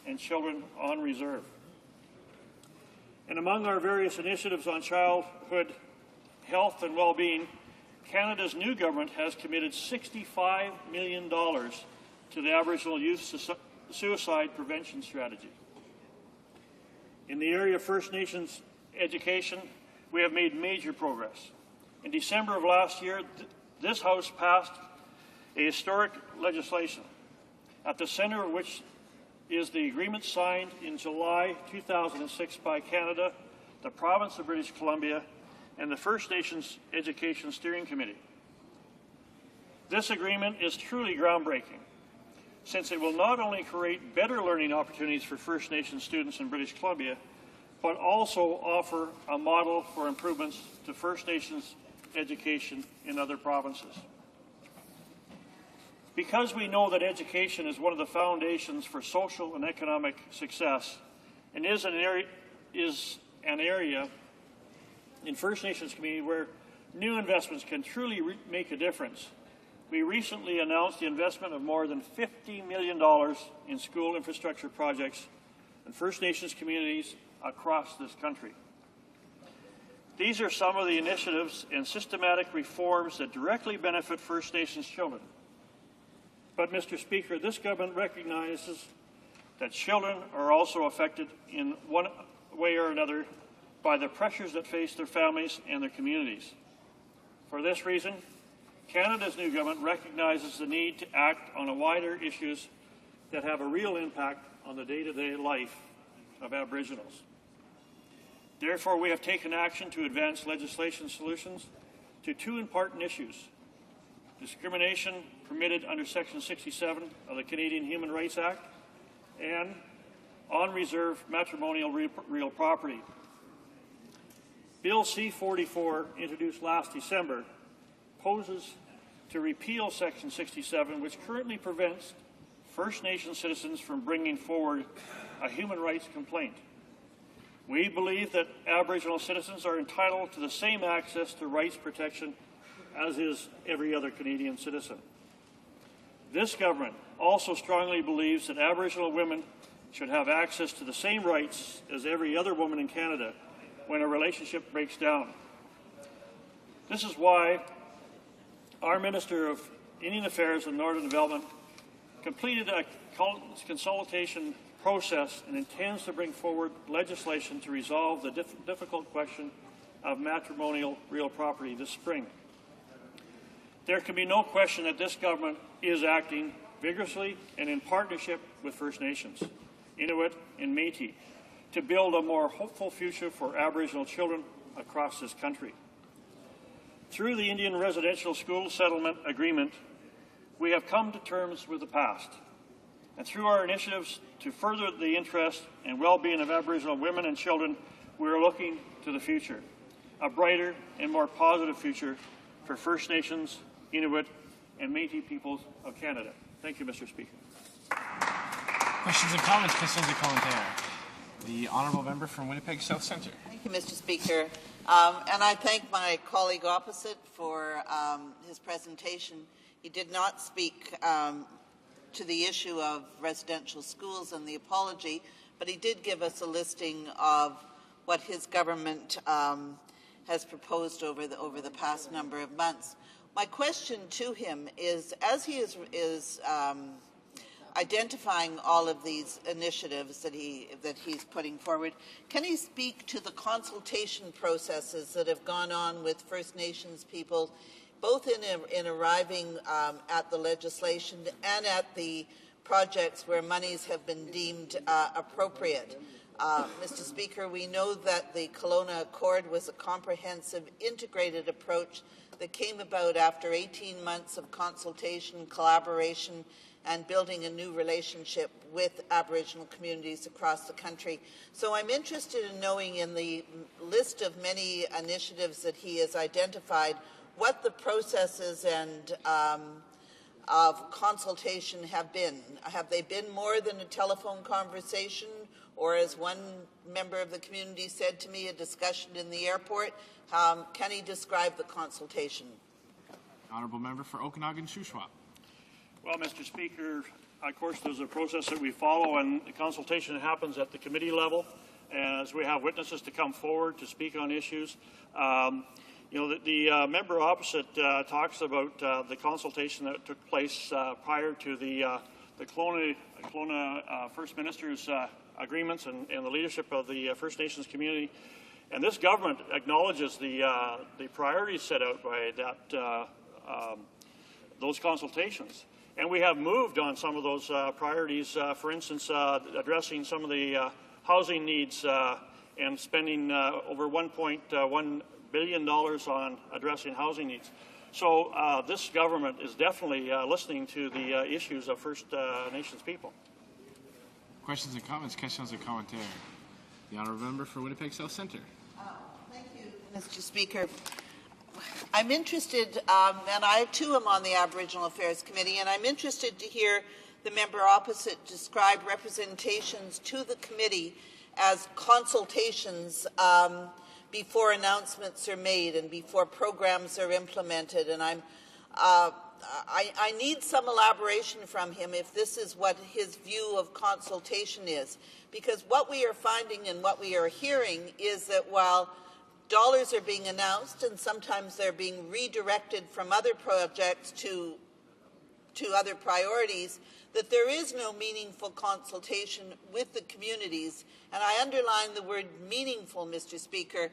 and children on reserve. And among our various initiatives on childhood health and well-being, Canada's new government has committed $65 million to the Aboriginal Youth Suicide Prevention Strategy. In the area of First Nations education, we have made major progress. In December of last year, this House passed a historic legislation, at the centre of which is the agreement signed in July 2006 by Canada, the province of British Columbia, and the First Nations Education Steering Committee. This agreement is truly groundbreaking, since it will not only create better learning opportunities for First Nations students in British Columbia, but also offer a model for improvements to First Nations education in other provinces. Because we know that education is one of the foundations for social and economic success, and is an area in First Nations community where new investments can truly make a difference, we recently announced the investment of more than $50 million in school infrastructure projects in First Nations communities across this country. These are some of the initiatives and systematic reforms that directly benefit First Nations children. But, Mr. Speaker, this government recognizes that children are also affected in one way or another by the pressures that face their families and their communities. For this reason, Canada's new government recognizes the need to act on a wider issues that have a real impact on the day-to-day life of Aboriginals. Therefore, we have taken action to advance legislation solutions to two important issues: discrimination permitted under Section 67 of the Canadian Human Rights Act and on-reserve matrimonial real property. Bill C-44, introduced last December, proposes to repeal Section 67, which currently prevents First Nation citizens from bringing forward a human rights complaint. We believe that Aboriginal citizens are entitled to the same access to rights protection as is every other Canadian citizen. This government also strongly believes that Aboriginal women should have access to the same rights as every other woman in Canada when a relationship breaks down. This is why our Minister of Indian Affairs and Northern Development completed a consultation process and intends to bring forward legislation to resolve the difficult question of matrimonial real property this spring. There can be no question that this government is acting vigorously and in partnership with First Nations, Inuit and Métis, to build a more hopeful future for Aboriginal children across this country. Through the Indian Residential School Settlement Agreement, we have come to terms with the past. And through our initiatives to further the interest and well-being of Aboriginal women and children, we are looking to the future, a brighter and more positive future for First Nations, Inuit, and Métis peoples of Canada. Thank you, Mr. Speaker. Questions and comments, questions and commentaires. The honourable member from Winnipeg South Centre. Thank you, Mr. Speaker. And I thank my colleague opposite for his presentation. He did not speak to the issue of residential schools and the apology, but he did give us a listing of what his government has proposed over the past number of months. My question to him is, as he is identifying all of these initiatives that he's putting forward, can he speak to the consultation processes that have gone on with First Nations people, both in arriving at the legislation and at the projects where monies have been deemed appropriate? Mr. Speaker, we know that the Kelowna Accord was a comprehensive, integrated approach that came about after 18 months of consultation, collaboration, and building a new relationship with Aboriginal communities across the country. So I'm interested in knowing, in the list of many initiatives that he has identified, what the processes and of consultation have been. Have they been more than a telephone conversation, or, as one member of the community said to me, a discussion in the airport? Can he describe the consultation? Honourable member for Okanagan-Shuswap. Well, Mr. Speaker, of course, there's a process that we follow, and the consultation happens at the committee level, as we have witnesses to come forward to speak on issues. You know, the member opposite talks about the consultation that took place prior to the Kelowna First Minister's agreements and the leadership of the First Nations community. And this government acknowledges the priorities set out by those consultations. And we have moved on some of those priorities, for instance, addressing some of the housing needs and spending over $1.1 billion on addressing housing needs. So this government is definitely listening to the issues of First Nations people. Questions and comments, questions and commentaires. The honourable member for Winnipeg South Centre. Thank you, Mr. Speaker. I'm interested, and I too am on the Aboriginal Affairs Committee, and I'm interested to hear the member opposite describe representations to the committee as consultations before announcements are made and before programs are implemented. And I need some elaboration from him if this is what his view of consultation is. Because what we are finding and what we are hearing is that while dollars are being announced and sometimes they're being redirected from other projects to other priorities, that there is no meaningful consultation with the communities. And I underline the word meaningful, Mr. Speaker.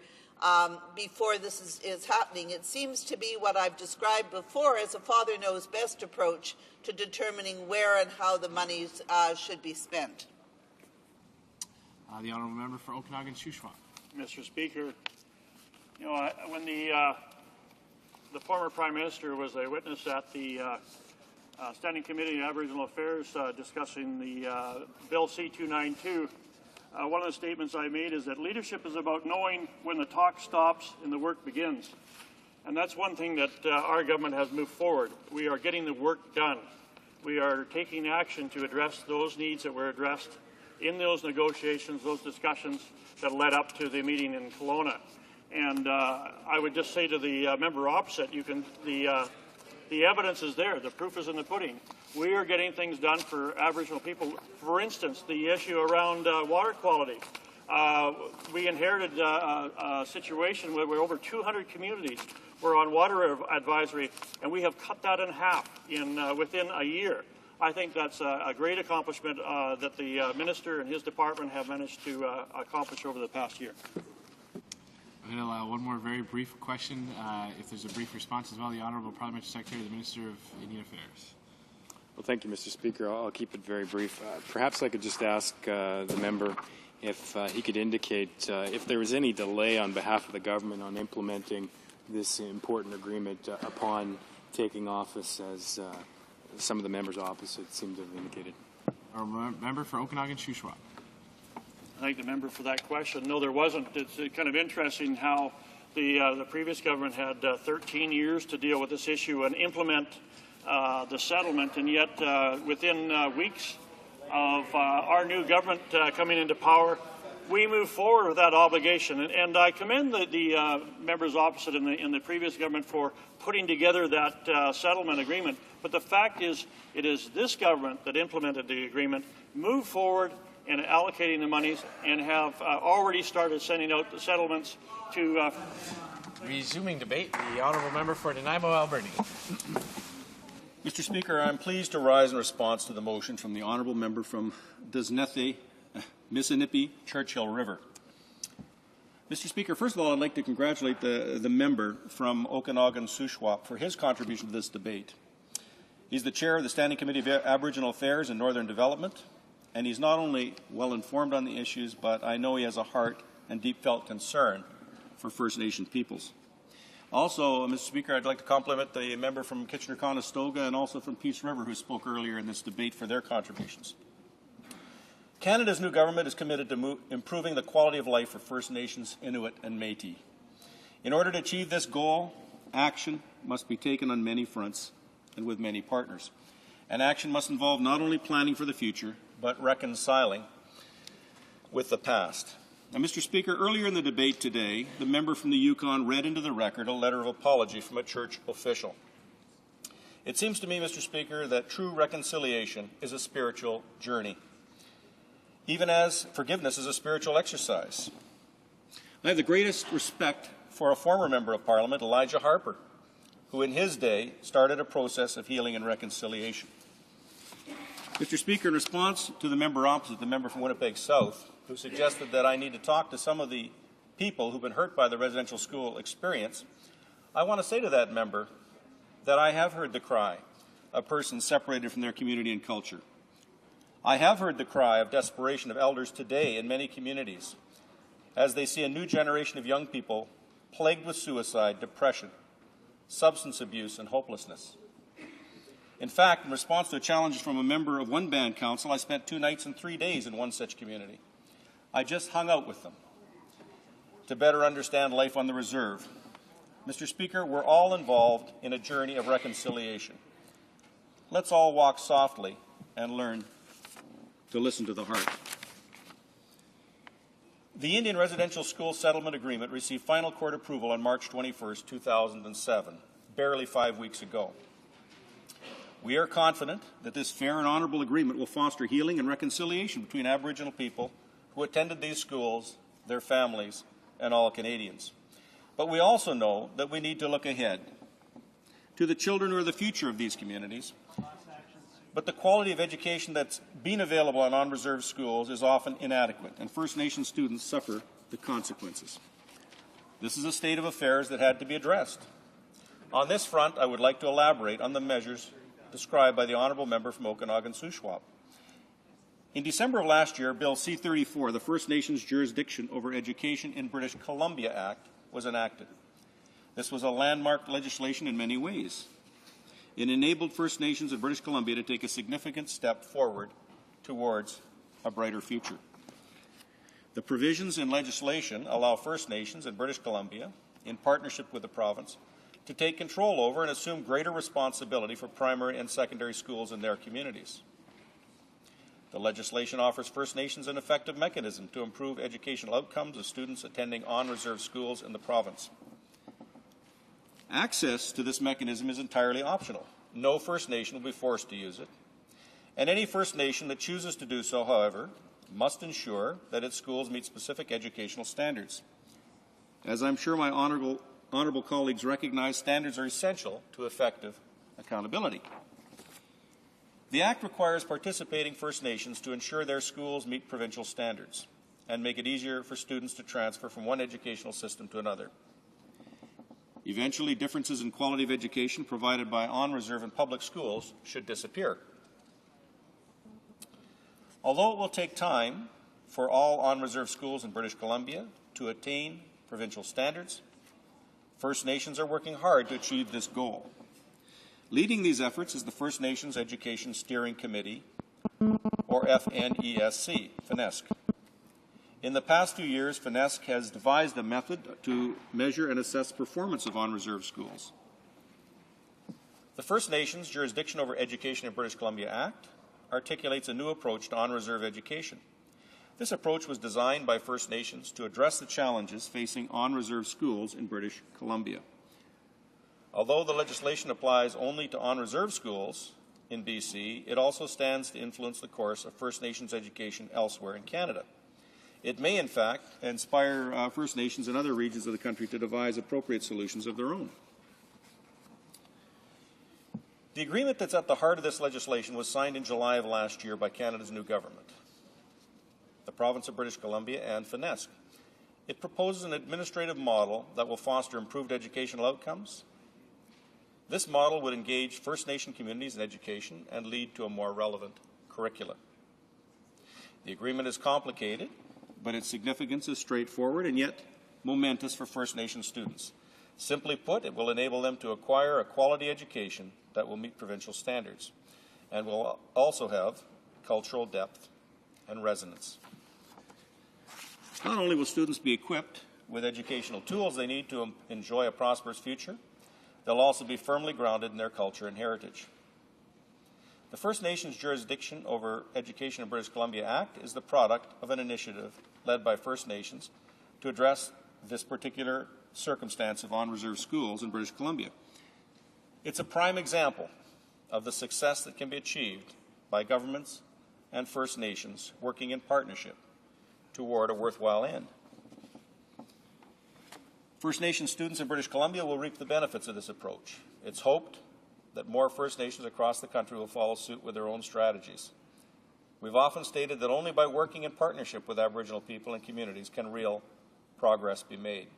before this is happening. It seems to be what I've described before as a father knows best approach to determining where and how the monies should be spent. The honourable member for Okanagan-Shuswap. Mr. Speaker, you know, when the former Prime Minister was a witness at the Standing Committee on Aboriginal Affairs discussing the Bill C-292, one of the statements I made is that leadership is about knowing when the talk stops and the work begins. And that's one thing that our government has moved forward. We are getting the work done. We are taking action to address those needs that were addressed in those negotiations, those discussions that led up to the meeting in Kelowna. And I would just say to the member opposite, the evidence is there. The proof is in the pudding. We are getting things done for Aboriginal people. For instance, the issue around water quality. We inherited a situation where over 200 communities were on water advisory, and we have cut that in half within a year. I think that's a great accomplishment that the minister and his department have managed to accomplish over the past year. I'm going to allow one more very brief question. If there's a brief response as well, the Honourable Parliamentary Secretary, the Minister of Indian Affairs. Well, thank you, Mr. Speaker. I'll keep it very brief. Perhaps I could just ask the member if he could indicate if there was any delay on behalf of the government on implementing this important agreement upon taking office, as some of the members opposite seem to have indicated. Our member for Okanagan-Shuswap. I thank the member for that question. No, there wasn't. It's kind of interesting how the previous government had 13 years to deal with this issue and implement the settlement, and yet within weeks of our new government coming into power, we moved forward with that obligation. And I commend the members opposite in the previous government for putting together that settlement agreement. But the fact is, it is this government that implemented the agreement, moved forward in allocating the monies, and have already started sending out the settlements to... Resuming debate, the honourable member for Nanaimo, Alberni. Mr. Speaker, I'm pleased to rise in response to the motion from the honourable member from Disnethi, Missinippi, Churchill River. Mr. Speaker, first of all, I'd like to congratulate the member from Okanagan-Shuswap for his contribution to this debate. He's the chair of the Standing Committee of Aboriginal Affairs and Northern Development, and he's not only well informed on the issues, but I know he has a heart and deep felt concern for First Nation peoples. Also, Mr. Speaker, I'd like to compliment the member from Kitchener-Conestoga and also from Peace River who spoke earlier in this debate for their contributions. Canada's new government is committed to improving the quality of life for First Nations, Inuit and Métis. In order to achieve this goal, action must be taken on many fronts and with many partners. And action must involve not only planning for the future, but reconciling with the past. Now, Mr. Speaker, earlier in the debate today, the member from the Yukon read into the record a letter of apology from a church official. It seems to me, Mr. Speaker, that true reconciliation is a spiritual journey, even as forgiveness is a spiritual exercise. I have the greatest respect for a former member of Parliament, Elijah Harper, who in his day started a process of healing and reconciliation. Mr. Speaker, in response to the member opposite, the member from Winnipeg South, who suggested that I need to talk to some of the people who've been hurt by the residential school experience, I want to say to that member that I have heard the cry of persons separated from their community and culture. I have heard the cry of desperation of elders today in many communities as they see a new generation of young people plagued with suicide, depression, substance abuse, and hopelessness. In fact, in response to a challenge from a member of one band council, I spent 2 nights and 3 days in one such community. I just hung out with them to better understand life on the reserve. Mr. Speaker, we're all involved in a journey of reconciliation. Let's all walk softly and learn to listen to the heart. The Indian Residential School Settlement Agreement received final court approval on March 21st, 2007, barely 5 weeks ago. We are confident that this fair and honourable agreement will foster healing and reconciliation between Aboriginal people who attended these schools, their families, and all Canadians. But we also know that we need to look ahead to the children who are the future of these communities. But the quality of education that's been available in on-reserve schools is often inadequate, and First Nation students suffer the consequences. This is a state of affairs that had to be addressed. On this front, I would like to elaborate on the measures described by the honourable member from Okanagan-Shuswap. In December of last year, Bill C-34, the First Nations Jurisdiction over Education in British Columbia Act, was enacted. This was a landmark legislation in many ways. It enabled First Nations of British Columbia to take a significant step forward towards a brighter future. The provisions in legislation allow First Nations in British Columbia, in partnership with the province, to take control over and assume greater responsibility for primary and secondary schools in their communities. The legislation offers First Nations an effective mechanism to improve educational outcomes of students attending on-reserve schools in the province. Access to this mechanism is entirely optional. No First Nation will be forced to use it. And any First Nation that chooses to do so, however, must ensure that its schools meet specific educational standards. As I'm sure my honourable colleagues recognize, standards are essential to effective accountability. The Act requires participating First Nations to ensure their schools meet provincial standards and make it easier for students to transfer from one educational system to another. Eventually, differences in quality of education provided by on-reserve and public schools should disappear. Although it will take time for all on-reserve schools in British Columbia to attain provincial standards, First Nations are working hard to achieve this goal. Leading these efforts is the First Nations Education Steering Committee, or FNESC, FNESC. In the past few years, FNESC has devised a method to measure and assess performance of on-reserve schools. The First Nations Jurisdiction over Education in British Columbia Act articulates a new approach to on-reserve education. This approach was designed by First Nations to address the challenges facing on-reserve schools in British Columbia. Although the legislation applies only to on-reserve schools in BC, it also stands to influence the course of First Nations education elsewhere in Canada. It may, in fact, inspire First Nations in other regions of the country to devise appropriate solutions of their own. The agreement that's at the heart of this legislation was signed in July of last year by Canada's new government, the Province of British Columbia and FNESC. It proposes an administrative model that will foster improved educational outcomes. This model would engage First Nation communities in education and lead to a more relevant curricula. The agreement is complicated, but its significance is straightforward and yet momentous for First Nation students. Simply put, it will enable them to acquire a quality education that will meet provincial standards and will also have cultural depth and resonance. Not only will students be equipped with educational tools they need to enjoy a prosperous future, they'll also be firmly grounded in their culture and heritage. The First Nations Jurisdiction over Education in British Columbia Act is the product of an initiative led by First Nations to address this particular circumstance of on-reserve schools in British Columbia. It's a prime example of the success that can be achieved by governments and First Nations working in partnership toward a worthwhile end. First Nations students in British Columbia will reap the benefits of this approach. It's hoped that more First Nations across the country will follow suit with their own strategies. We've often stated that only by working in partnership with Aboriginal people and communities can real progress be made.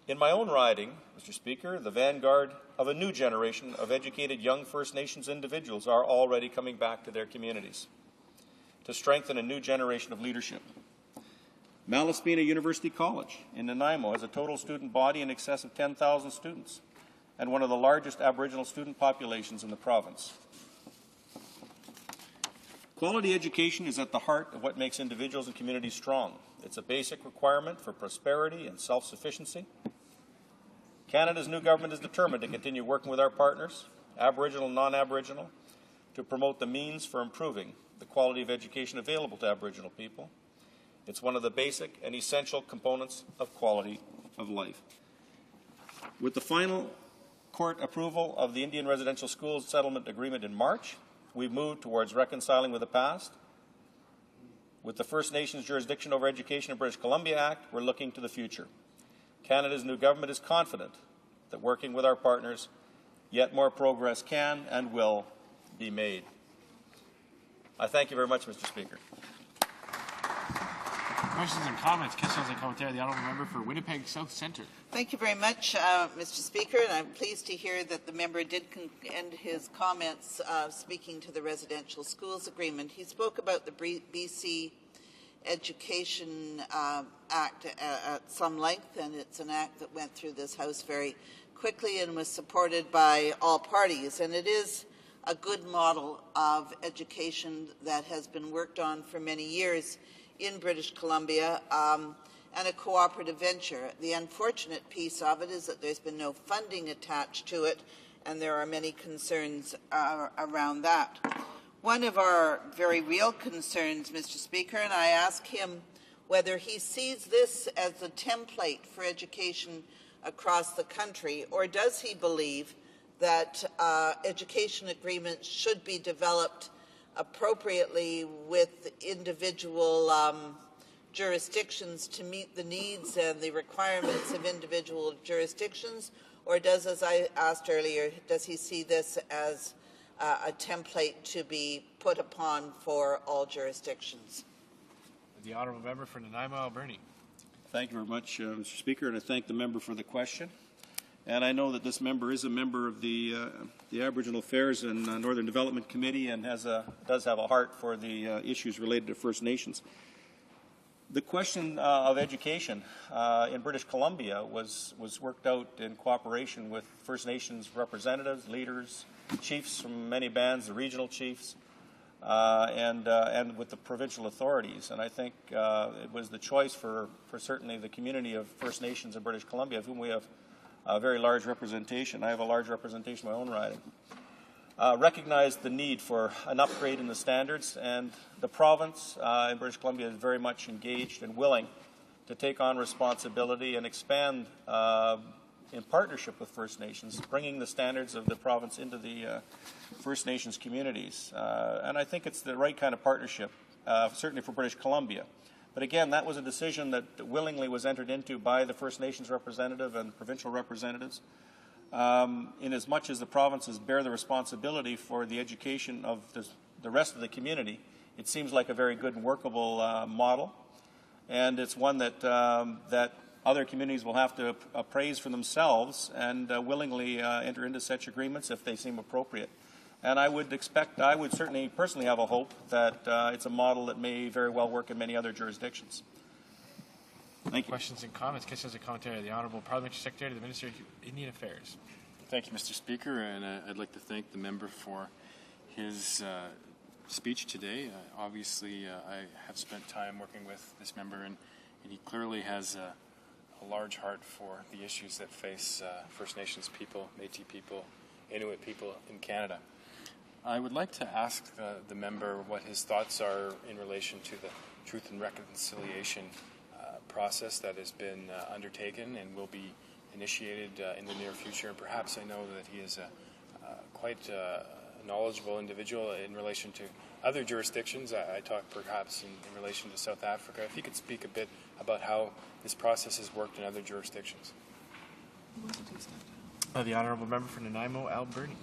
In my own riding, Mr. Speaker, the vanguard of a new generation of educated young First Nations individuals are already coming back to their communities to strengthen a new generation of leadership. Malaspina University College in Nanaimo has a total student body in excess of 10,000 students and one of the largest Aboriginal student populations in the province. Quality education is at the heart of what makes individuals and communities strong. It's a basic requirement for prosperity and self-sufficiency. Canada's new government is determined to continue working with our partners, Aboriginal and non-Aboriginal, to promote the means for improving the quality of education available to Aboriginal people. It's one of the basic and essential components of quality of life. With the final court approval of the Indian Residential Schools Settlement Agreement in March, we've moved towards reconciling with the past. With the First Nations Jurisdiction over Education in British Columbia Act, we're looking to the future. Canada's new government is confident that working with our partners, yet more progress can and will be made. I thank you very much, Mr. Speaker. All Questions and comments. Questions and commentaires. The honourable member for Winnipeg South Centre. Thank you very much, Mr. Speaker, and I'm pleased to hear that the member did end his comments speaking to the residential schools agreement. He spoke about the BC Education Act at some length, and it's an act that went through this House very quickly and was supported by all parties, and it is a good model of education that has been worked on for many years in British Columbia, and a cooperative venture. The unfortunate piece of it is that there's been no funding attached to it, and there are many concerns around that. One of our very real concerns, Mr. Speaker, and I ask him whether he sees this as a template for education across the country, or does he believe that education agreements should be developed appropriately with individual jurisdictions to meet the needs and the requirements of individual jurisdictions, or does, as I asked earlier, does he see this as a template to be put upon for all jurisdictions? The honourable member for Nanaimo, Alberni. Thank you very much, Mr. Speaker, and I thank the member for the question. And I know that this member is a member of the Aboriginal Affairs and Northern Development Committee and does have a heart for the issues related to First Nations. The question of education in British Columbia was worked out in cooperation with First Nations representatives, leaders, chiefs from many bands, the regional chiefs, and with the provincial authorities. And I think it was the choice for certainly the community of First Nations in British Columbia, of whom we have a very large representation. I have a large representation in my own riding. Recognized the need for an upgrade in the standards, and the province in British Columbia is very much engaged and willing to take on responsibility and expand in partnership with First Nations, bringing the standards of the province into the First Nations communities. And I think it's the right kind of partnership, certainly for British Columbia. But again, that was a decision that willingly was entered into by the First Nations representative and provincial representatives, in as much as the provinces bear the responsibility for the education of the rest of the community. It seems like a very good and workable model, and it's one that other communities will have to appraise for themselves and willingly enter into such agreements if they seem appropriate. And I would certainly personally have a hope that it's a model that may very well work in many other jurisdictions. Thank you. Questions and comments. Questions and commentary. The Honourable Parliamentary Secretary to the Minister of Indian Affairs. Thank you, Mr. Speaker, and I'd like to thank the member for his speech today. Obviously, I have spent time working with this member, and he clearly has a large heart for the issues that face First Nations people, Métis people, Inuit people in Canada. I would like to ask the member what his thoughts are in relation to the Truth and Reconciliation process that has been undertaken and will be initiated in the near future. And perhaps I know that he is quite a knowledgeable individual in relation to other jurisdictions. I talk perhaps in relation to South Africa. If he could speak a bit about how this process has worked in other jurisdictions. The Honourable member for Nanaimo, Alberni.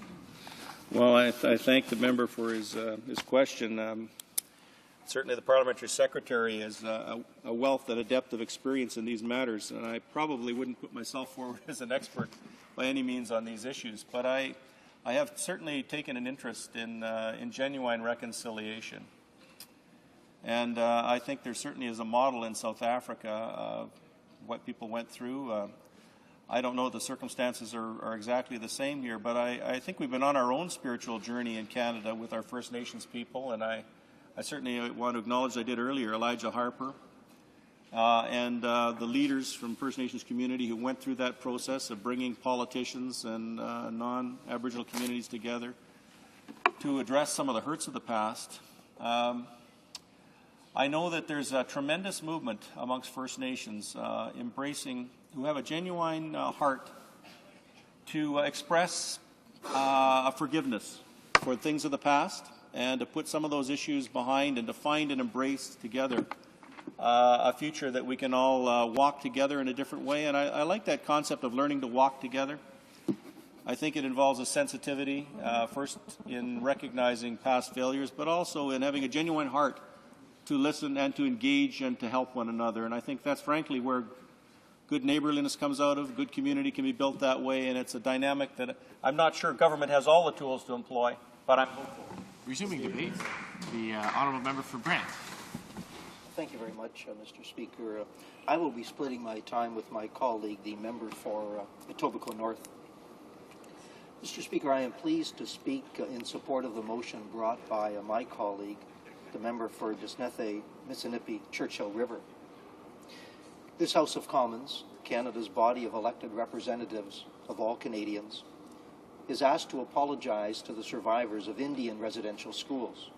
Well, I thank the member for his question. Certainly the Parliamentary Secretary has a wealth and a depth of experience in these matters, and I probably wouldn't put myself forward as an expert by any means on these issues, but I have certainly taken an interest in genuine reconciliation. And I think there certainly is a model in South Africa of what people went through. I don't know if the circumstances are exactly the same here, but I think we've been on our own spiritual journey in Canada with our First Nations people, and I certainly want to acknowledge, I did earlier, Elijah Harper and the leaders from First Nations community who went through that process of bringing politicians and non-Aboriginal communities together to address some of the hurts of the past. I know that there's a tremendous movement amongst First Nations who have a genuine heart to express forgiveness for things of the past and to put some of those issues behind and to find and embrace together a future that we can all walk together in a different way. And I like that concept of learning to walk together. I think it involves a sensitivity, first in recognizing past failures, but also in having a genuine heart to listen and to engage and to help one another. And I think that's frankly where good neighborliness comes out of. Good community can be built that way, and it's a dynamic that I'm not sure government has all the tools to employ, but I'm hopeful. Resuming debate, the honourable member for Brant. Thank you very much, Mr. Speaker. I will be splitting my time with my colleague, the member for Etobicoke North. Mr. Speaker, I am pleased to speak in support of the motion brought by my colleague, the member for Disnethe, Mississippi, Churchill River. This House of Commons, Canada's body of elected representatives of all Canadians, is asked to apologize to the survivors of Indian residential schools.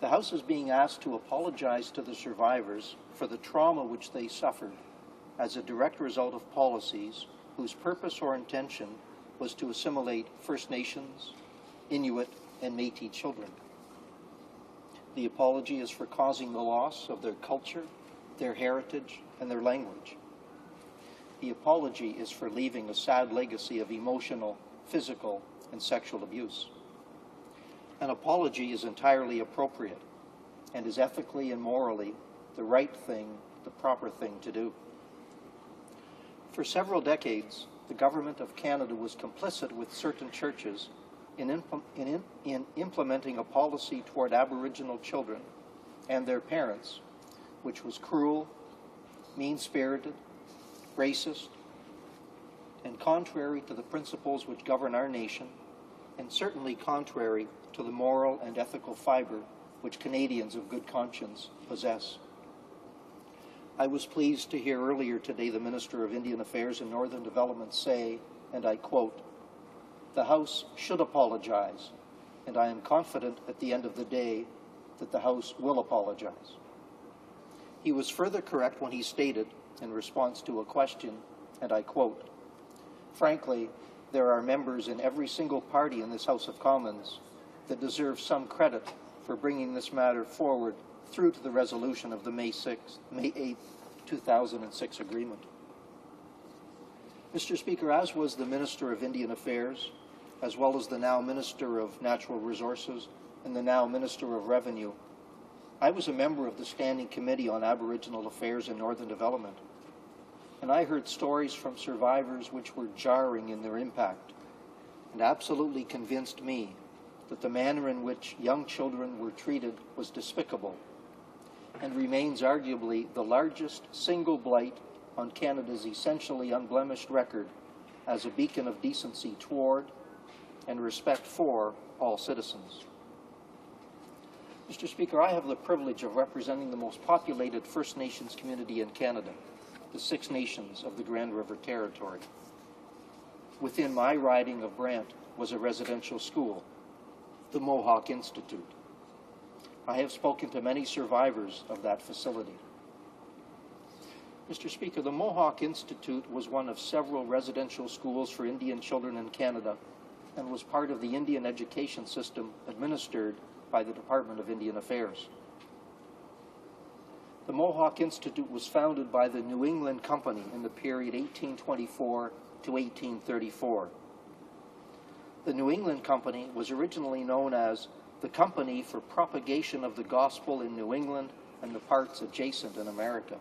The House is being asked to apologize to the survivors for the trauma which they suffered as a direct result of policies whose purpose or intention was to assimilate First Nations, Inuit, and Métis children. The apology is for causing the loss of their culture, their heritage, and their language. The apology is for leaving a sad legacy of emotional, physical, and sexual abuse. An apology is entirely appropriate and is ethically and morally the right thing, the proper thing to do. For several decades, the Government of Canada was complicit with certain churches in implementing a policy toward Aboriginal children and their parents, which was cruel, mean-spirited, racist, and contrary to the principles which govern our nation, and certainly contrary to the moral and ethical fiber which Canadians of good conscience possess. I was pleased to hear earlier today the Minister of Indian Affairs and Northern Development say, and I quote, "The House should apologize, and I am confident at the end of the day that the House will apologize." He was further correct when he stated, in response to a question, and I quote, "Frankly, there are members in every single party in this House of Commons that deserve some credit for bringing this matter forward through to the resolution of the May 8, 2006 agreement." Mr. Speaker, as was the Minister of Indian Affairs, as well as the now Minister of Natural Resources and the now Minister of Revenue, I was a member of the Standing Committee on Aboriginal Affairs and Northern Development, and I heard stories from survivors which were jarring in their impact and absolutely convinced me that the manner in which young children were treated was despicable and remains arguably the largest single blight on Canada's essentially unblemished record as a beacon of decency toward and respect for all citizens. Mr. Speaker, I have the privilege of representing the most populated First Nations community in Canada, the Six Nations of the Grand River Territory. Within my riding of Brant was a residential school, the HoC Institute. I have spoken to many survivors of that facility. Mr. Speaker, the HoC Institute was one of several residential schools for Indian children in Canada and was part of the Indian education system administered by the Department of Indian Affairs. The HoC Institute was founded by the New England Company in the period 1824 to 1834. The New England Company was originally known as the Company for Propagation of the Gospel in New England and the parts adjacent in America.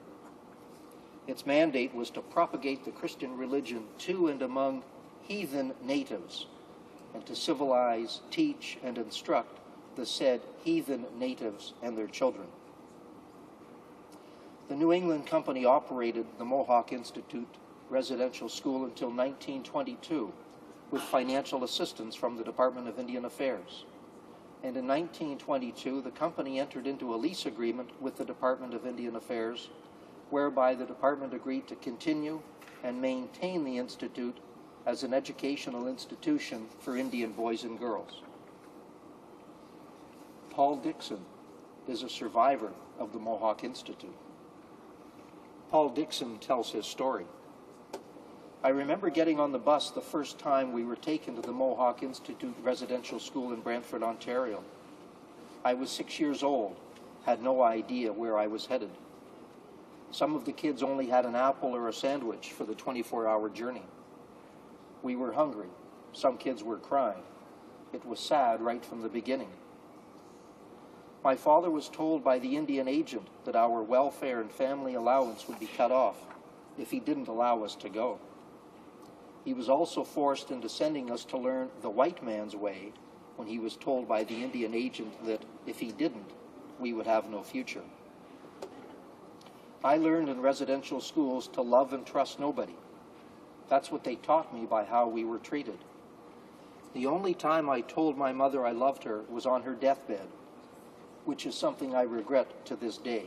Its mandate was to propagate the Christian religion to and among heathen natives, and to civilize, teach, and instruct the said heathen natives and their children. The New England Company operated the HoC Institute residential school until 1922 with financial assistance from the Department of Indian Affairs. And in 1922, the company entered into a lease agreement with the Department of Indian Affairs, whereby the department agreed to continue and maintain the institute as an educational institution for Indian boys and girls. Paul Dixon is a survivor of the HoC Institute. Paul Dixon tells his story. "I remember getting on the bus the first time we were taken to the HoC Institute residential school in Brantford, Ontario. I was 6 years old, had no idea where I was headed. Some of the kids only had an apple or a sandwich for the 24-hour journey. We were hungry. Some kids were crying. It was sad right from the beginning. My father was told by the Indian agent that our welfare and family allowance would be cut off if he didn't allow us to go. He was also forced into sending us to learn the white man's way when he was told by the Indian agent that if he didn't, we would have no future. I learned in residential schools to love and trust nobody. That's what they taught me by how we were treated. The only time I told my mother I loved her was on her deathbed, which is something I regret to this day.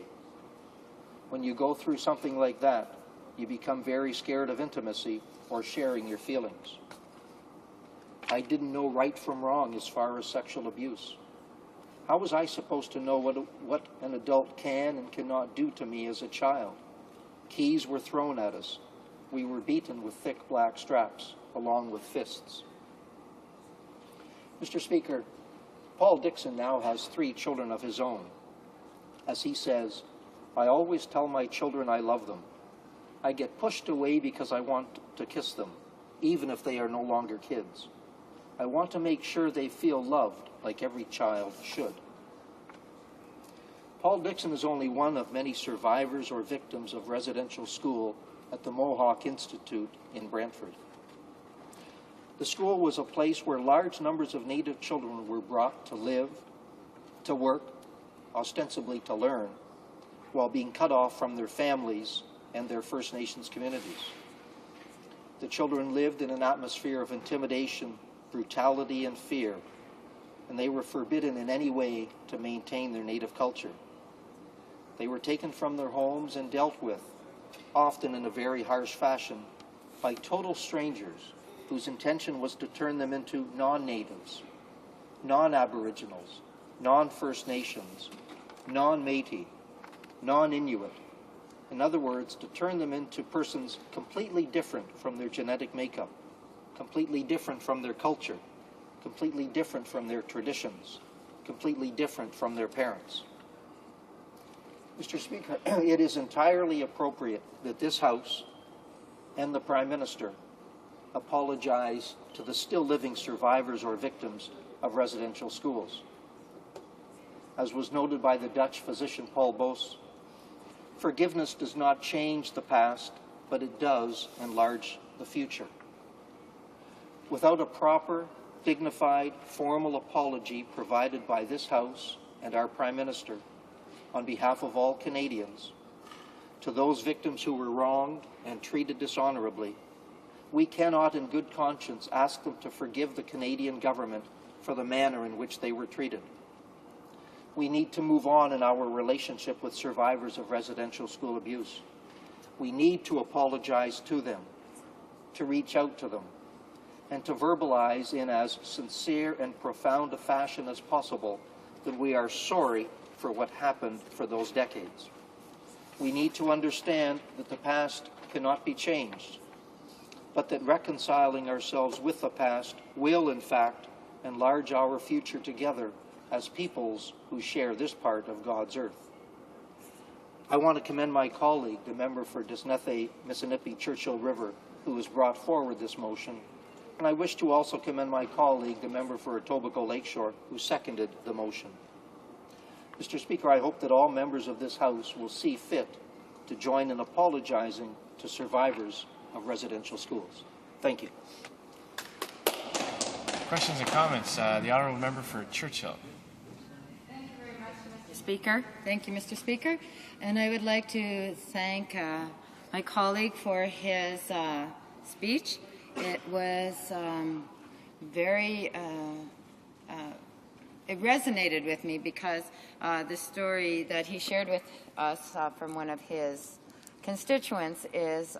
When you go through something like that, you become very scared of intimacy or sharing your feelings. I didn't know right from wrong as far as sexual abuse. How was I supposed to know what an adult can and cannot do to me as a child? Keys were thrown at us. We were beaten with thick black straps, along with fists. Mr. Speaker, Paul Dickson now has 3 children of his own. As he says, I always tell my children I love them. I get pushed away because I want to kiss them, even if they are no longer kids. I want to make sure they feel loved like every child should. Paul Dickson is only one of many survivors or victims of residential school at the HoC Institute in Brantford. The school was a place where large numbers of Native children were brought to live, to work, ostensibly to learn, while being cut off from their families and their First Nations communities. The children lived in an atmosphere of intimidation, brutality, and fear, and they were forbidden in any way to maintain their native culture. They were taken from their homes and dealt with, often in a very harsh fashion, by total strangers whose intention was to turn them into non-natives, non-Aboriginals, non-First Nations, non-Métis, non-Inuit. In other words, to turn them into persons completely different from their genetic makeup, completely different from their culture, completely different from their traditions, completely different from their parents. Mr. Speaker, it is entirely appropriate that this House and the Prime Minister apologize to the still living survivors or victims of residential schools. As was noted by the Dutch physician Paul Boos, forgiveness does not change the past, but it does enlarge the future. Without a proper, dignified, formal apology provided by this House and our Prime Minister on behalf of all Canadians to those victims who were wronged and treated dishonorably, we cannot in good conscience ask them to forgive the Canadian government for the manner in which they were treated. We need to move on in our relationship with survivors of residential school abuse. We need to apologize to them, to reach out to them, and to verbalize in as sincere and profound a fashion as possible that we are sorry for what happened for those decades. We need to understand that the past cannot be changed, but that reconciling ourselves with the past will, in fact, enlarge our future together as peoples who share this part of God's earth. I want to commend my colleague, the member for Disnethe, Missinippi, Churchill River, who has brought forward this motion, and I wish to also commend my colleague, the member for Etobicoke Lakeshore, who seconded the motion. Mr. Speaker, I hope that all members of this House will see fit to join in apologizing to survivors of residential schools. Thank you. Questions and comments? The Honourable Member for Churchill. Thank you very much, Mr. Speaker. Thank you, Mr. Speaker. And I would like to thank my colleague for his speech. It was it resonated with me because the story that he shared with us from one of his constituents is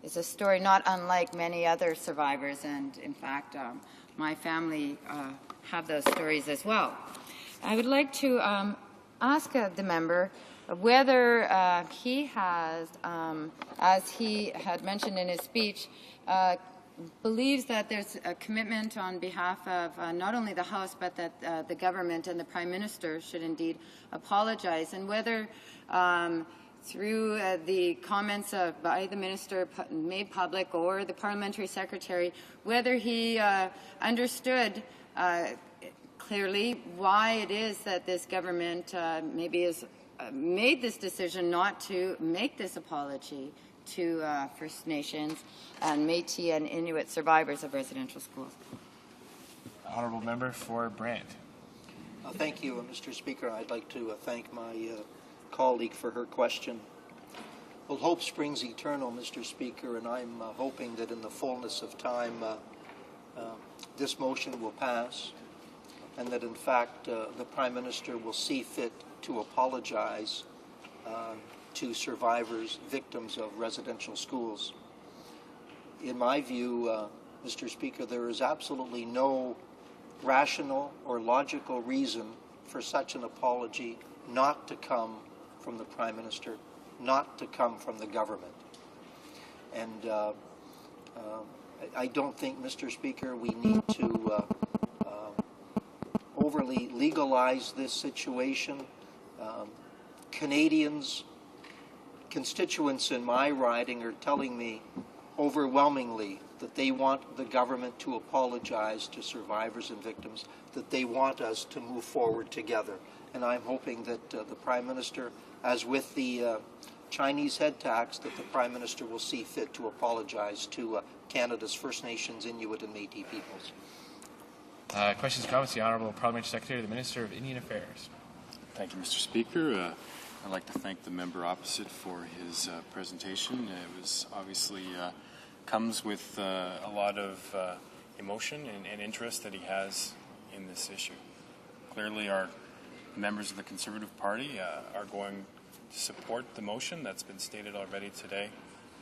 is a story not unlike many other survivors, and in fact my family have those stories as well. I would like to ask the member whether he has, as he had mentioned in his speech, believes that there's a commitment on behalf of not only the House but that the government and the Prime Minister should indeed apologize, and whether through the comments by the Minister made public or the Parliamentary Secretary, whether he understood clearly why it is that this government maybe has made this decision not to make this apology to First Nations and Métis and Inuit survivors of residential schools. Honourable Member for Brant. Thank you, Mr. Speaker. I'd like to thank my colleague for her question. Well, hope springs eternal, Mr. Speaker, and I'm hoping that in the fullness of time this motion will pass, and that in fact the Prime Minister will see fit to apologize to survivors, victims of residential schools. In my view, Mr. Speaker, there is absolutely no rational or logical reason for such an apology not to come from the Prime Minister, not to come from the government. And I don't think, Mr. Speaker, we need to overly legalize this situation. Canadians, constituents in my riding are telling me overwhelmingly that they want the government to apologize to survivors and victims, that they want us to move forward together. And I'm hoping that the Prime Minister, as with the Chinese head tax, that the Prime Minister will see fit to apologize to Canada's First Nations, Inuit and Métis peoples. Questions and comments? The Honourable Parliamentary Secretary, the Minister of Indian Affairs. Thank you, Mr. Speaker. I'd like to thank the member opposite for his presentation. It was obviously comes with a lot of emotion and interest that he has in this issue. Clearly, our members of the Conservative Party are going to support the motion that's been stated already today,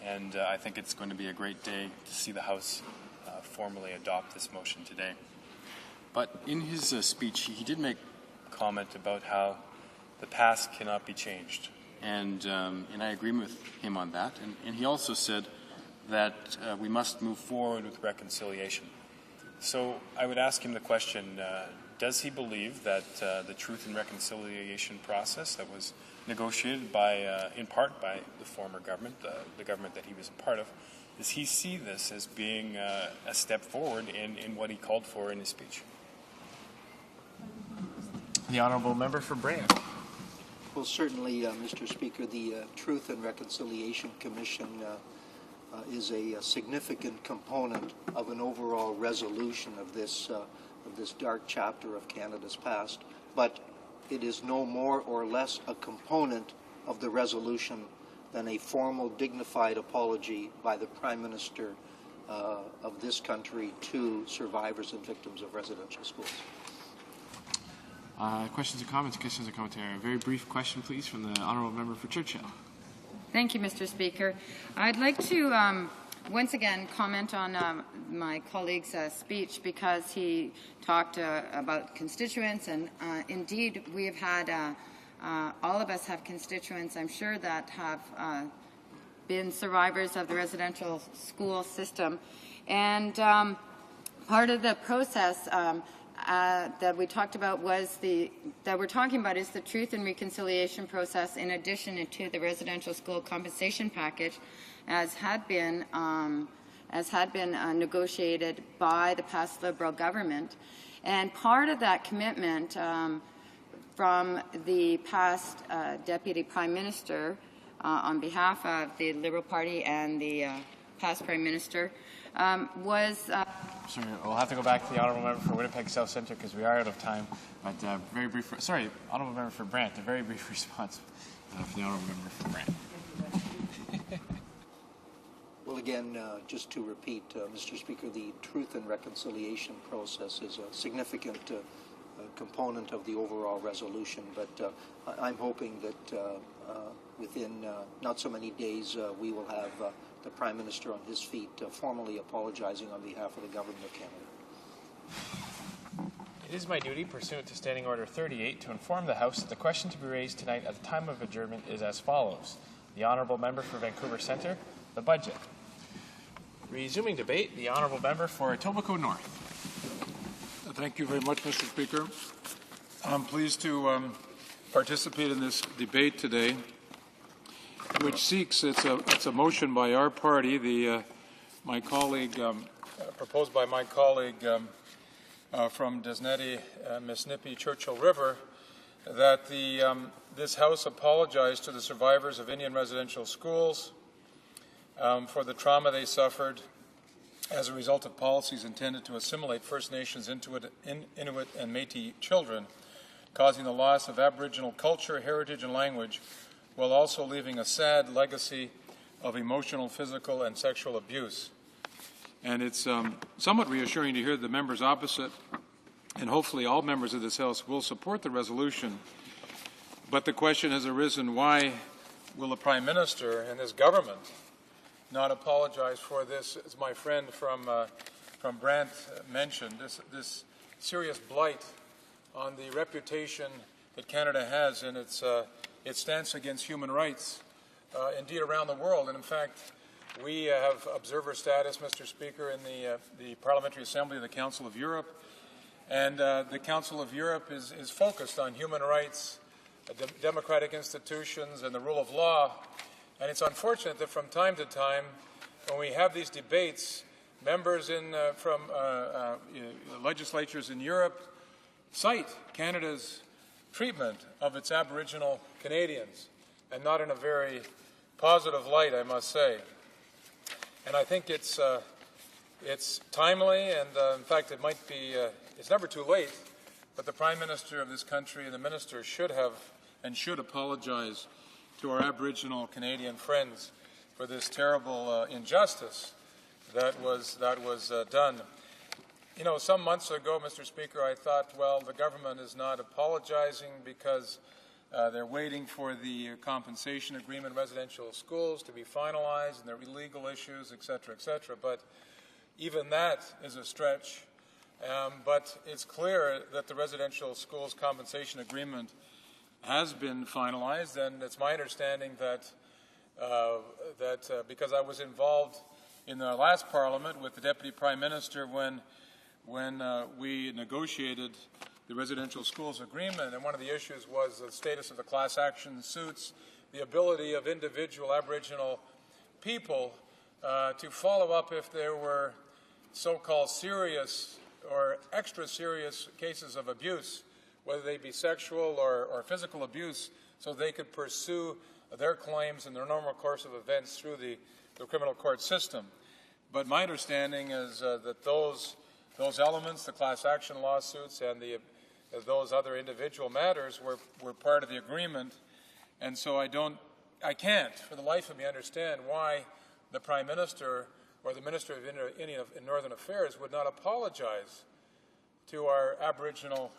and I think it's going to be a great day to see the House formally adopt this motion today. But in his speech, he did make a comment about how the past cannot be changed, and I agree with him on that. And he also said that we must move forward with reconciliation. So I would ask him the question, does he believe that the Truth and Reconciliation process that was negotiated by, in part by the former government, the government that he was a part of, does he see this as being a step forward in what he called for in his speech? The Honourable Member for Brant. Well, certainly, Mr. Speaker, the Truth and Reconciliation Commission is a significant component of an overall resolution of this dark chapter of Canada's past. But it is no more or less a component of the resolution than a formal, dignified apology by the Prime Minister of this country to survivors and victims of residential schools. Questions and comments? Questions and commentary. A very brief question, please, from the Honourable Member for Churchill. Thank you, Mr. Speaker. I'd like to once again comment on my colleague's speech, because he talked about constituents, and indeed we have had, all of us have constituents, I'm sure, that have been survivors of the residential school system. And part of the process that we talked about was that we're talking about is the Truth and Reconciliation process, in addition to the residential school compensation package, as had been negotiated by the past Liberal government. And part of that commitment from the past Deputy Prime Minister on behalf of the Liberal Party and the past Prime Minister was... Sorry, we'll have to go back to the Honourable Member for Winnipeg South Centre because we are out of time. But very brief... Sorry, Honourable Member for Brant, a very brief response from the Honourable Member for Brant. Well, again, just to repeat, Mr. Speaker, the Truth and Reconciliation process is a significant component of the overall resolution, but I'm hoping that within not so many days we will have the Prime Minister on his feet formally apologizing on behalf of the Government of Canada. It is my duty, pursuant to Standing Order 38, to inform the House that the question to be raised tonight at the time of adjournment is as follows. The Honourable Member for Vancouver Centre, the budget. Resuming debate, the Honourable Member for Etobicoke North. Thank you very much, Mr. Speaker. I'm pleased to participate in this debate today, which seeks, it's a motion by our party, my colleague, proposed by my colleague, from Desneti, Misnipi, Churchill River, that this House apologized to the survivors of Indian residential schools for the trauma they suffered as a result of policies intended to assimilate First Nations, Inuit, and Métis children, causing the loss of Aboriginal culture, heritage, and language, while also leaving a sad legacy of emotional, physical, and sexual abuse. And it's somewhat reassuring to hear the members opposite, and hopefully all members of this House will support the resolution. But the question has arisen, why will the Prime Minister and his government not apologize for this, as my friend from Brant mentioned, this serious blight on the reputation that Canada has in its stance against human rights, indeed around the world. And in fact, we have observer status, Mr. Speaker, in the Parliamentary Assembly of the Council of Europe. And the Council of Europe is focused on human rights, democratic institutions, and the rule of law. And it's unfortunate that from time to time, when we have these debates, members from legislatures in Europe cite Canada's treatment of its Aboriginal Canadians, and not in a very positive light, I must say. And I think it's timely, and in fact, it might be, it's never too late, but the Prime Minister of this country and the Minister should have and should apologize to our Aboriginal Canadian friends for this terrible injustice that was done. You know, some months ago, Mr. Speaker, I thought, well, the government is not apologizing because they're waiting for the compensation agreement in residential schools to be finalized and their legal issues, et cetera, but even that is a stretch. But it's clear that the residential schools compensation agreement has been finalized, and it's my understanding that because I was involved in the last Parliament with the Deputy Prime Minister when we negotiated the residential schools agreement, and one of the issues was the status of the class action suits, the ability of individual Aboriginal people to follow up if there were so-called serious or extra serious cases of abuse, whether they be sexual or physical abuse, so they could pursue their claims in their normal course of events through the criminal court system. But my understanding is that those elements, the class action lawsuits and those other individual matters were part of the agreement, and so I can't for the life of me understand why the Prime Minister or the Minister of Indian and Northern Affairs would not apologize to our Aboriginal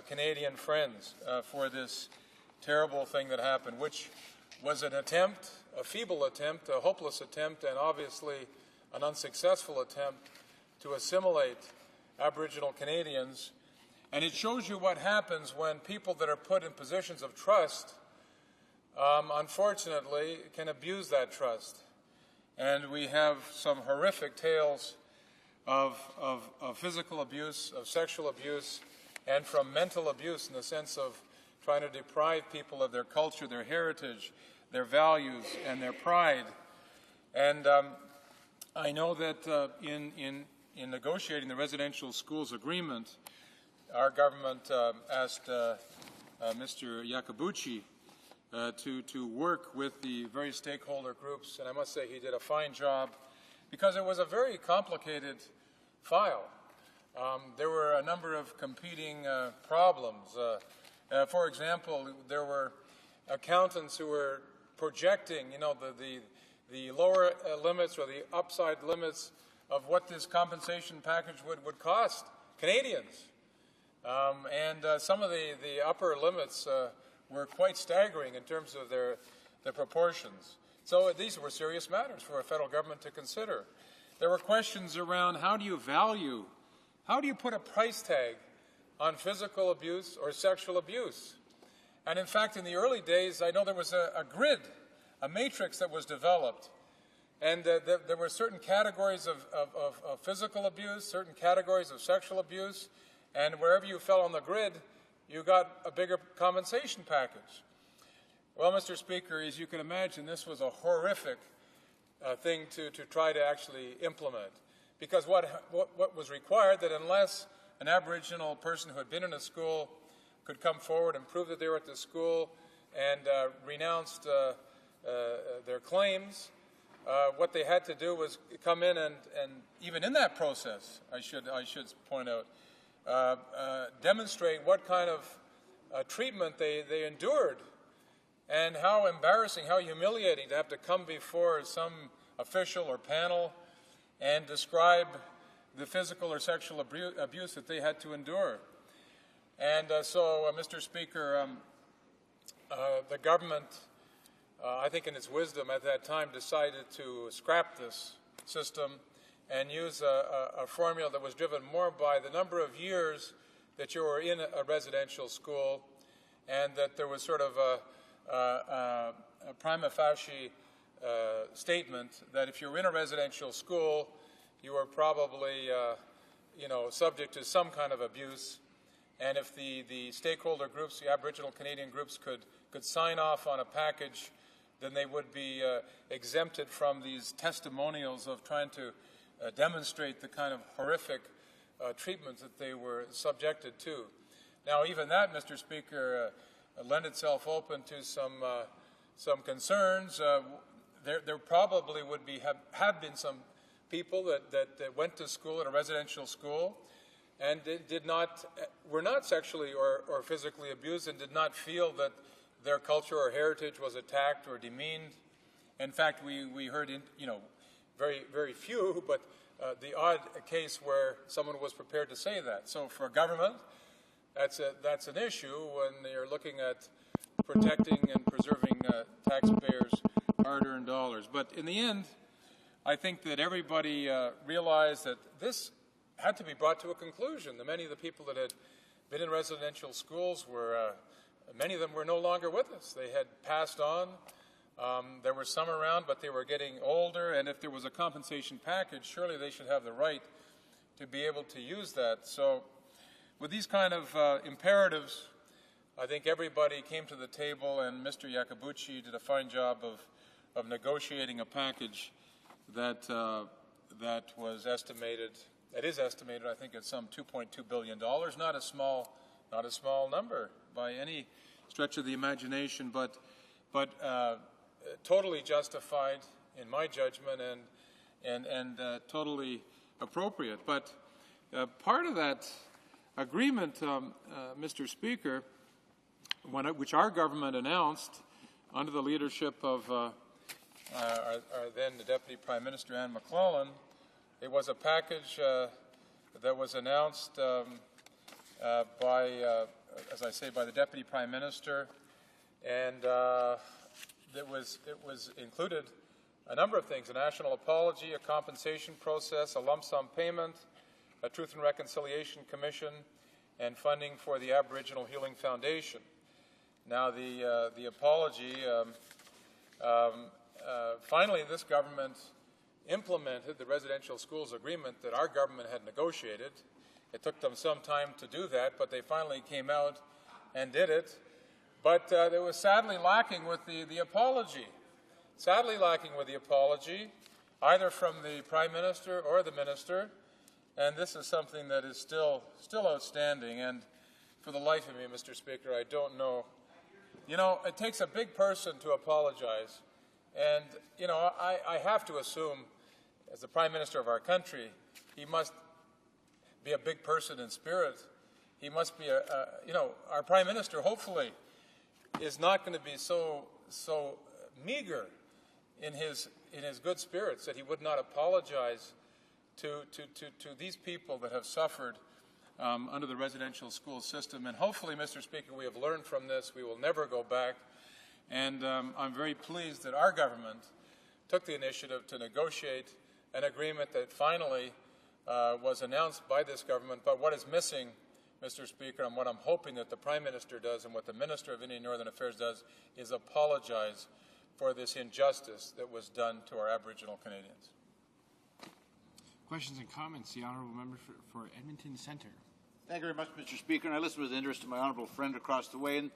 Canadian friends for this terrible thing that happened, which was an attempt, a feeble attempt, a hopeless attempt, and obviously an unsuccessful attempt to assimilate Aboriginal Canadians. And it shows you what happens when people that are put in positions of trust, unfortunately, can abuse that trust. And we have some horrific tales of physical abuse, of sexual abuse, and from mental abuse in the sense of trying to deprive people of their culture, their heritage, their values, and their pride. And I know that in negotiating the residential schools agreement, our government asked Mr. Yakabuchi to work with the various stakeholder groups, and I must say he did a fine job because it was a very complicated file. There were a number of competing problems. For example, there were accountants who were projecting, you know, the lower limits or the upside limits of what this compensation package would cost Canadians. And some of the upper limits were quite staggering in terms of their proportions. So these were serious matters for a federal government to consider. There were questions around how do you put a price tag on physical abuse or sexual abuse? And in fact, in the early days, I know there was a grid, a matrix that was developed. And there were certain categories of physical abuse, certain categories of sexual abuse, and wherever you fell on the grid, you got a bigger compensation package. Well, Mr. Speaker, as you can imagine, this was a horrific thing to try to actually implement. Because what was required, that unless an Aboriginal person who had been in a school could come forward and prove that they were at the school and renounced their claims, what they had to do was come in and even in that process, I should point out, demonstrate what kind of treatment they endured and how embarrassing, how humiliating to have to come before some official or panel and describe the physical or sexual abuse that they had to endure. And so, Mr. Speaker, the government, I think in its wisdom at that time, decided to scrap this system and use a formula that was driven more by the number of years that you were in a residential school, and that there was sort of a prima facie statement that if you were in a residential school, you were probably subject to some kind of abuse. And if the stakeholder groups, the Aboriginal Canadian groups, could sign off on a package, then they would be exempted from these testimonials of trying to demonstrate the kind of horrific treatment that they were subjected to. Now, even that, Mr. Speaker, lent itself open to some concerns. There probably would have been some people that went to school at a residential school and were not sexually or physically abused and did not feel that their culture or heritage was attacked or demeaned. In fact, we heard, very, very few, but the odd case where someone was prepared to say that. So for a government, that's an issue when you're looking at protecting and preserving taxpayers' hard-earned dollars. But in the end, I think that everybody realized that this had to be brought to a conclusion. Many of the people that had been in residential schools many of them were no longer with us. They had passed on. There were some around, but they were getting older, and if there was a compensation package, surely they should have the right to be able to use that. So with these kind of imperatives, I think everybody came to the table, and Mr. Yakabuchi did a fine job of negotiating a package that was estimated. It is estimated, I think, at some $2.2 billion. Not a small number by any stretch of the imagination, but totally justified in my judgment and totally appropriate. But part of that agreement, Mr. Speaker, which our government announced under the leadership of our then Deputy Prime Minister Anne McClellan, it was a package that was announced by, as I say, by the Deputy Prime Minister, and it was included a number of things: a national apology, a compensation process, a lump sum payment, a Truth and Reconciliation Commission, and funding for the Aboriginal Healing Foundation. Now, the apology, finally this government implemented the residential schools agreement that our government had negotiated. It took them some time to do that, but they finally came out and did it. But it was sadly lacking with the apology. Sadly lacking with the apology, either from the Prime Minister or the Minister. And this is something that is still outstanding. And for the life of me, Mr. Speaker, I don't know. It takes a big person to apologize. And, I have to assume, as the Prime Minister of our country, he must be a big person in spirit. He must be our Prime Minister, hopefully, is not going to be so meager in his good spirits that he would not apologize to these people that have suffered under the residential school system. And hopefully, Mr. Speaker, we have learned from this. We will never go back. And I'm very pleased that our government took the initiative to negotiate an agreement that finally was announced by this government. But what is missing, Mr. Speaker, and what I'm hoping that the Prime Minister does and what the Minister of Indian Northern Affairs does, is apologize for this injustice that was done to our Aboriginal Canadians. Questions and comments? The Honourable Member for Edmonton Centre. Thank you very much, Mr. Speaker. And I listened with interest to my honourable friend across the way. And,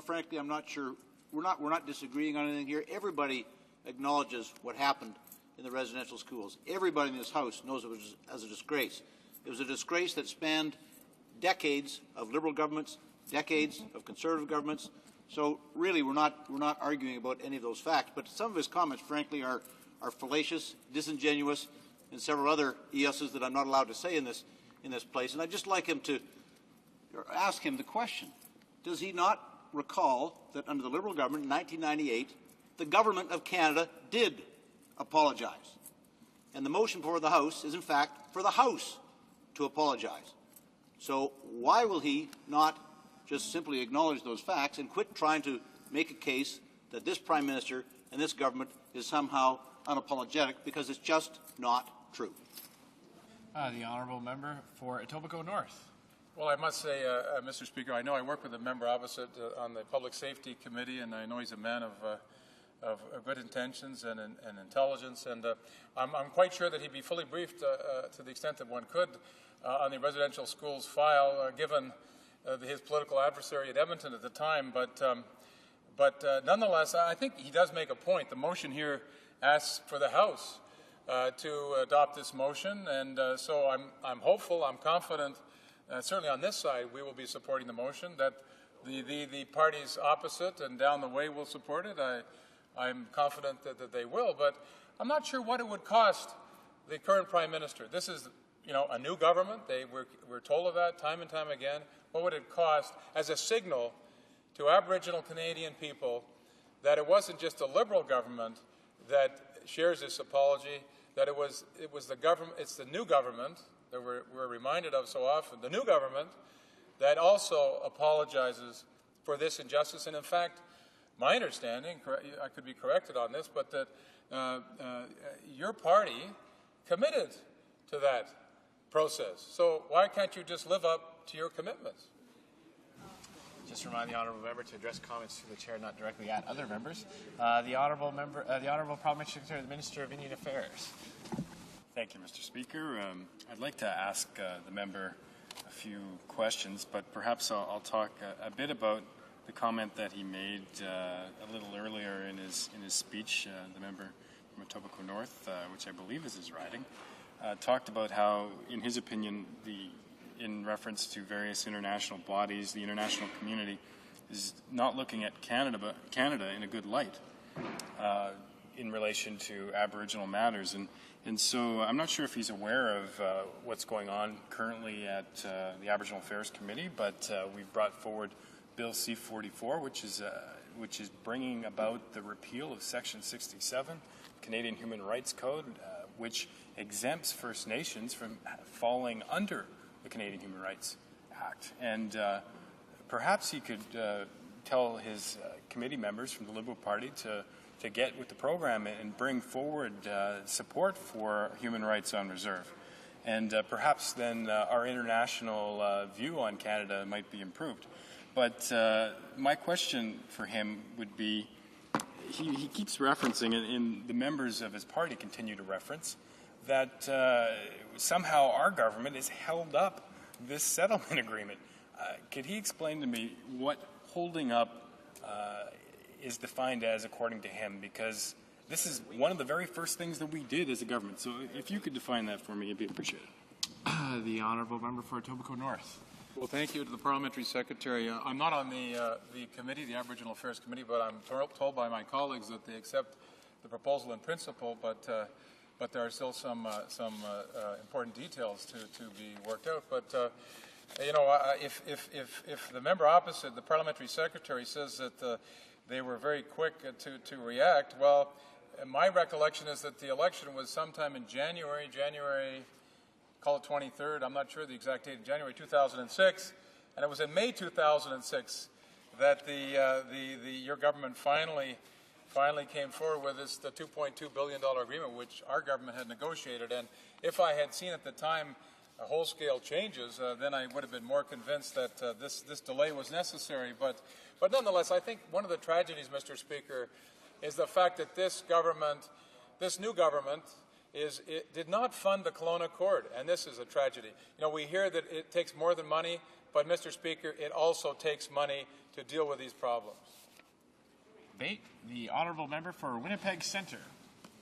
frankly, I'm not sure. We're not disagreeing on anything here. Everybody acknowledges what happened in the residential schools. Everybody in this House knows it was as a disgrace. It was a disgrace that spanned decades of Liberal governments, decades of Conservative governments. So really, we're not arguing about any of those facts. But some of his comments, frankly, are fallacious, disingenuous, and several other ESs that I'm not allowed to say in this place. And I'd just like him to ask him the question: does he not recall that under the Liberal government in 1998, the government of Canada did apologize? And the motion before the House is, in fact, for the House to apologize. So why will he not just simply acknowledge those facts and quit trying to make a case that this Prime Minister and this government is somehow unapologetic, because it's just not true? The honourable member for Etobicoke North. Well, I must say, Mr. Speaker, I know I work with the member opposite on the Public Safety Committee, and I know he's a man of good intentions and intelligence, and I'm quite sure that he'd be fully briefed to the extent that one could on the residential schools file, given his political adversary at Edmonton at the time. But nonetheless, I think he does make a point. The motion here asks for the House to adopt this motion, and so I'm hopeful, I'm confident, certainly on this side, we will be supporting the motion, that the parties opposite and down the way will support it. I'm confident that they will, but I'm not sure what it would cost the current Prime Minister. This is, a new government. We're told of that time and time again. What would it cost as a signal to Aboriginal Canadian people that it wasn't just a Liberal government that shares this apology, that it was the government, it's the new government that we're reminded of so often, the new government that also apologizes for this injustice. And in fact, my understanding, I could be corrected on this, but that your party committed to that process. So why can't you just live up to your commitments? Just remind the honourable member to address comments through the chair, not directly at other members. The honourable parliamentary secretary, the Minister of Indian Affairs. Thank you, Mr. Speaker. I'd like to ask the member a few questions, but perhaps I'll talk a bit about the comment that he made a little earlier in his speech. The member from Etobicoke North, which I believe is his riding, talked about how, in his opinion, in reference to various international bodies, the international community is not looking at Canada in a good light in relation to Aboriginal matters. And so I'm not sure if he's aware of what's going on currently at the Aboriginal Affairs Committee, but we've brought forward Bill C-44, which is bringing about the repeal of Section 67, Canadian Human Rights Code, which exempts First Nations from falling under the Canadian Human Rights Act. And perhaps he could tell his committee members from the Liberal Party to get with the program and bring forward support for human rights on reserve. And perhaps then our international view on Canada might be improved. But my question for him would be, he keeps referencing, and the members of his party continue to reference, that somehow our government has held up this settlement agreement. Could he explain to me what holding up is defined as according to him? Because this is one of the very first things that we did as a government. So if you could define that for me, it'd be appreciated. The honourable member for Etobicoke North. Well, thank you to the Parliamentary Secretary. I'm not on the committee, the Aboriginal Affairs Committee, but I'm told by my colleagues that they accept the proposal in principle, but there are still some important details to be worked out. But if the member opposite, the Parliamentary Secretary, says that they were very quick to react, well, my recollection is that the election was sometime in January, call it 23rd, I'm not sure the exact date, January 2006, and it was in May 2006 that your government finally came forward with the $2.2 billion agreement, which our government had negotiated. And if I had seen at the time whole-scale changes, then I would have been more convinced that this delay was necessary. But nonetheless, I think one of the tragedies, Mr. Speaker, is the fact that this new government, it did not fund the Kelowna Accord, and this is a tragedy. We hear that it takes more than money, but, Mr. Speaker, it also takes money to deal with these problems. Debate. The honourable member for Winnipeg Centre.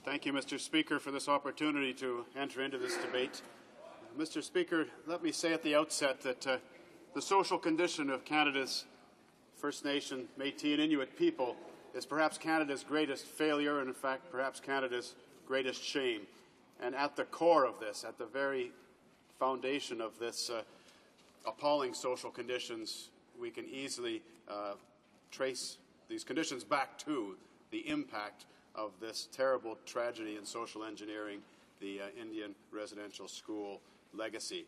Thank you, Mr. Speaker, for this opportunity to enter into this debate. Mr. Speaker, let me say at the outset that the social condition of Canada's First Nation, Métis and Inuit people is perhaps Canada's greatest failure and, in fact, perhaps Canada's greatest shame. And at the core of this, at the very foundation of this appalling social conditions, we can easily trace these conditions back to the impact of this terrible tragedy in social engineering, the Indian residential school legacy.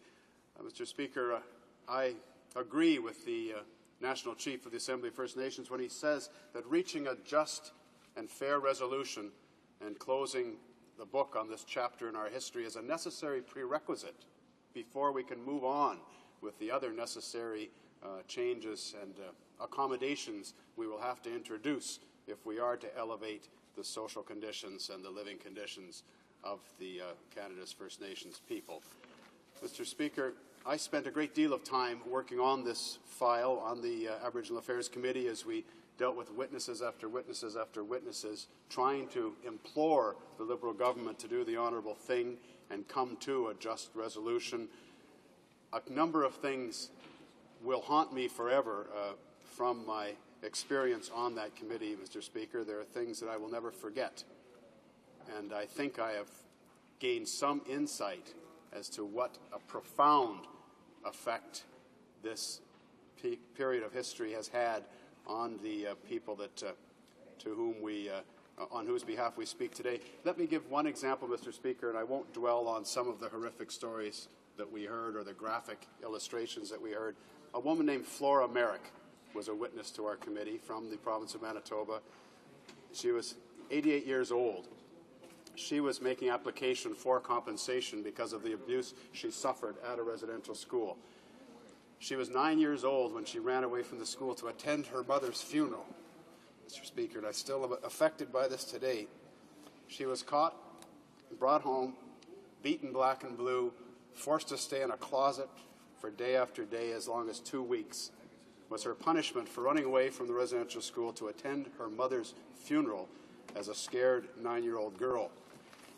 Mr. Speaker, I agree with the National Chief of the Assembly of First Nations when he says that reaching a just and fair resolution and closing the book on this chapter in our history is a necessary prerequisite before we can move on with the other necessary changes and accommodations we will have to introduce if we are to elevate the social conditions and the living conditions of the Canada's First Nations people. Mr. Speaker, I spent a great deal of time working on this file on the Aboriginal Affairs Committee as we dealt with witnesses after witnesses after witnesses, trying to implore the Liberal government to do the honourable thing and come to a just resolution. A number of things will haunt me forever from my experience on that committee, Mr. Speaker. There are things that I will never forget. And I think I have gained some insight as to what a profound effect this period of history has had on the people that, to whom we, on whose behalf we speak today. Let me give one example, Mr. Speaker, and I won't dwell on some of the horrific stories that we heard or the graphic illustrations that we heard. A woman named Flora Merrick was a witness to our committee from the province of Manitoba. She was 88 years old. She was making application for compensation because of the abuse she suffered at a residential school. She was 9 years old when she ran away from the school to attend her mother's funeral, Mr. Speaker, and I still am affected by this today. She was caught, brought home, beaten black and blue, forced to stay in a closet for day after day as long as 2 weeks, was her punishment for running away from the residential school to attend her mother's funeral as a scared 9-year-old girl.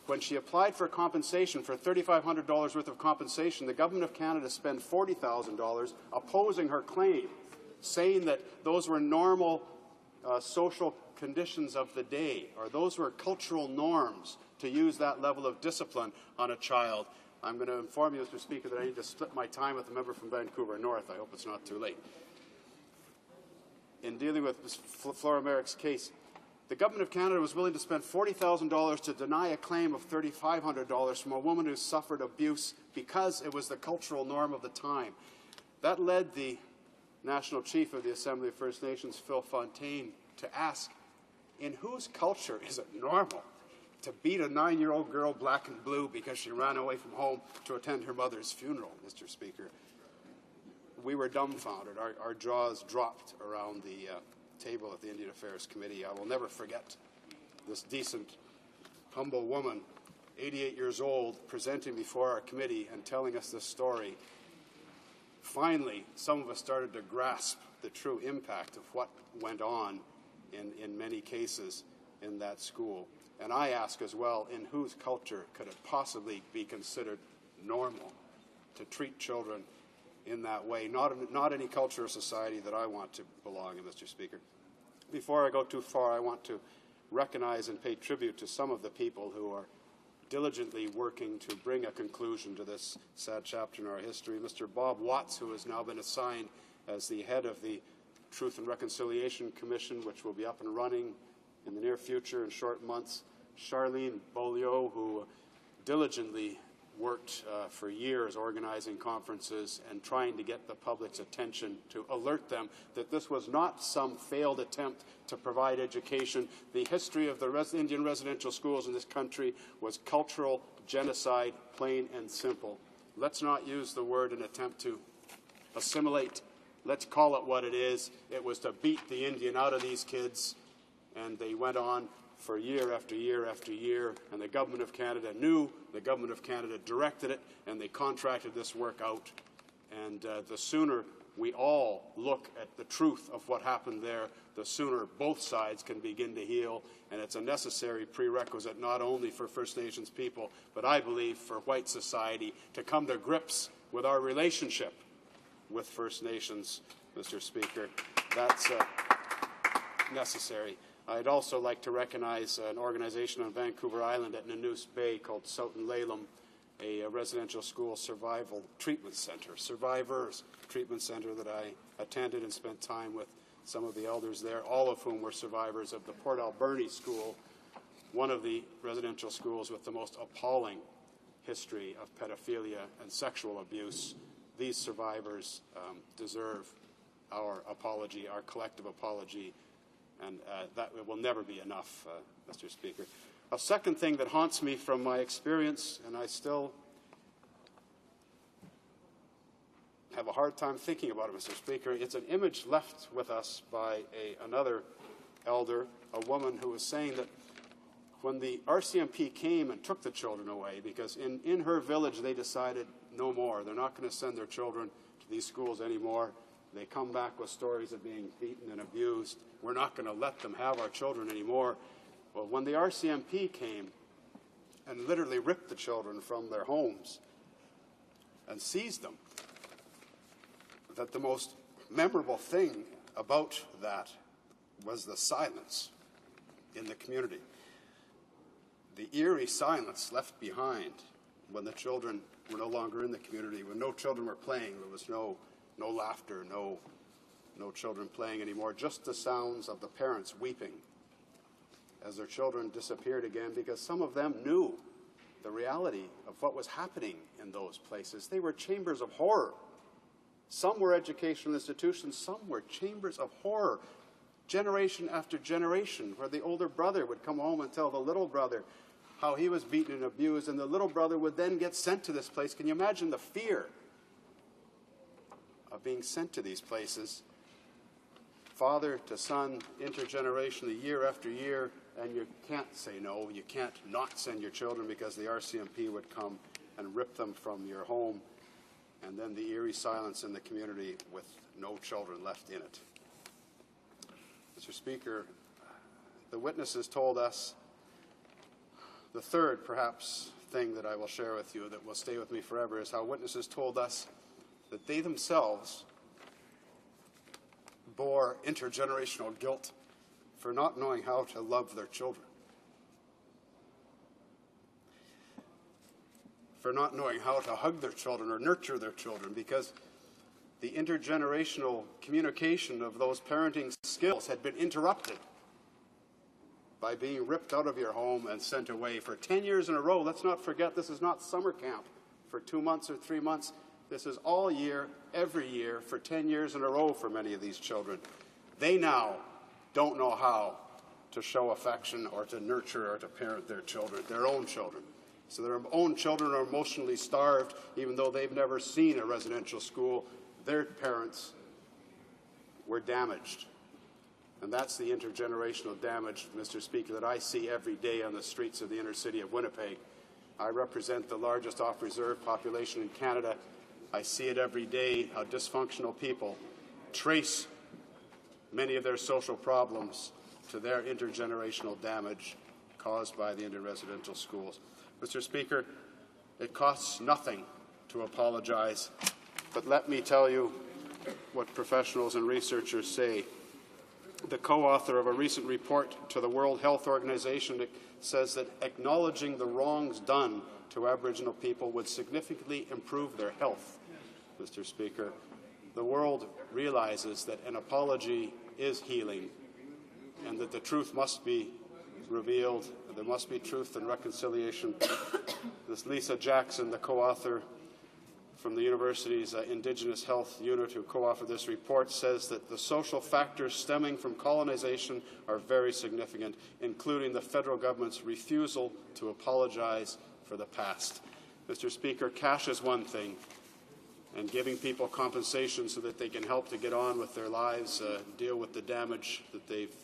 When she applied for compensation, for $3,500 worth of compensation, the Government of Canada spent $40,000 opposing her claim, saying that those were normal social conditions of the day, or those were cultural norms to use that level of discipline on a child. I'm going to inform you, Mr. Speaker, that I need to split my time with the member from Vancouver North. I hope it's not too late. In dealing with Ms. Flora Merrick's case, the Government of Canada was willing to spend $40,000 to deny a claim of $3,500 from a woman who suffered abuse because it was the cultural norm of the time. That led the National Chief of the Assembly of First Nations, Phil Fontaine, to ask, in whose culture is it normal to beat a 9-year-old girl black and blue because she ran away from home to attend her mother's funeral, Mr. Speaker? We were dumbfounded. Our jaws dropped around the table at the Indian Affairs Committee. I will never forget this decent, humble woman, 88 years old, presenting before our committee and telling us this story. Finally, some of us started to grasp the true impact of what went on in many cases in that school. And I ask as well, in whose culture could it possibly be considered normal to treat children in that way? Not any culture or society that I want to belong in, Mr. Speaker. Before I go too far, I want to recognize and pay tribute to some of the people who are diligently working to bring a conclusion to this sad chapter in our history. Mr. Bob Watts, who has now been assigned as the head of the Truth and Reconciliation Commission, which will be up and running in the near future in short months. Charlene Beaulieu, who diligently worked for years organizing conferences and trying to get the public's attention to alert them that this was not some failed attempt to provide education. The history of the Indian residential schools in this country was cultural genocide, plain and simple. Let's not use the word in attempt to assimilate. Let's call it what it is. It was to beat the Indian out of these kids, and they went on for year after year after year, and the Government of Canada knew, the Government of Canada directed it, and they contracted this work out. And the sooner we all look at the truth of what happened there, the sooner both sides can begin to heal. And it's a necessary prerequisite not only for First Nations people, but I believe for white society to come to grips with our relationship with First Nations, Mr. Speaker. That's necessary. I'd also like to recognize an organization on Vancouver Island at Nanoose Bay called Southern Laleham, a residential school survival treatment center, Survivors Treatment Center, that I attended and spent time with some of the elders there, all of whom were survivors of the Port Alberni School, one of the residential schools with the most appalling history of pedophilia and sexual abuse. These survivors deserve our apology, our collective apology, and that will never be enough, Mr. Speaker. A second thing that haunts me from my experience, and I still have a hard time thinking about it, Mr. Speaker, it's an image left with us by another elder, a woman who was saying that when the RCMP came and took the children away, because in her village they decided no more, they're not going to send their children to these schools anymore. They come back with stories of being beaten and abused. We're not going to let them have our children anymore. Well, when the RCMP came and literally ripped the children from their homes and seized them, that the most memorable thing about that was the silence in the community. The eerie silence left behind when the children were no longer in the community, when no children were playing, there was no laughter, no children playing anymore, just the sounds of the parents weeping as their children disappeared again, because some of them knew the reality of what was happening in those places. They were chambers of horror. Some were educational institutions, some were chambers of horror, generation after generation, where the older brother would come home and tell the little brother how he was beaten and abused, and the little brother would then get sent to this place. Can you imagine the fear of being sent to these places, father to son, intergenerationally, year after year, and you can't say no, you can't not send your children because the RCMP would come and rip them from your home, and then the eerie silence in the community with no children left in it. Mr. Speaker, the witnesses told us the third, perhaps, thing that I will share with you that will stay with me forever is how witnesses told us that they themselves bore intergenerational guilt for not knowing how to love their children, for not knowing how to hug their children or nurture their children, because the intergenerational communication of those parenting skills had been interrupted by being ripped out of your home and sent away for 10 years in a row. Let's not forget, this is not summer camp for 2 months or 3 months. This is all year, every year, for 10 years in a row for many of these children. They now don't know how to show affection or to nurture or to parent their children, their own children. So their own children are emotionally starved, even though they've never seen a residential school. Their parents were damaged. And that's the intergenerational damage, Mr. Speaker, that I see every day on the streets of the inner city of Winnipeg. I represent the largest off-reserve population in Canada. I see it every day, how dysfunctional people trace many of their social problems to their intergenerational damage caused by the interresidential schools. Mr. Speaker, it costs nothing to apologize, but let me tell you what professionals and researchers say. The co-author of a recent report to the World Health Organization says that acknowledging the wrongs done to Aboriginal people would significantly improve their health. Mr. Speaker, the world realizes that an apology is healing and that the truth must be revealed. There must be truth and reconciliation. This Lisa Jackson, the co-author from the university's Indigenous Health Unit, who co-authored this report, says that the social factors stemming from colonization are very significant, including the federal government's refusal to apologize for the past. Mr. Speaker, cash is one thing, and giving people compensation so that they can help to get on with their lives, deal with the damage that they've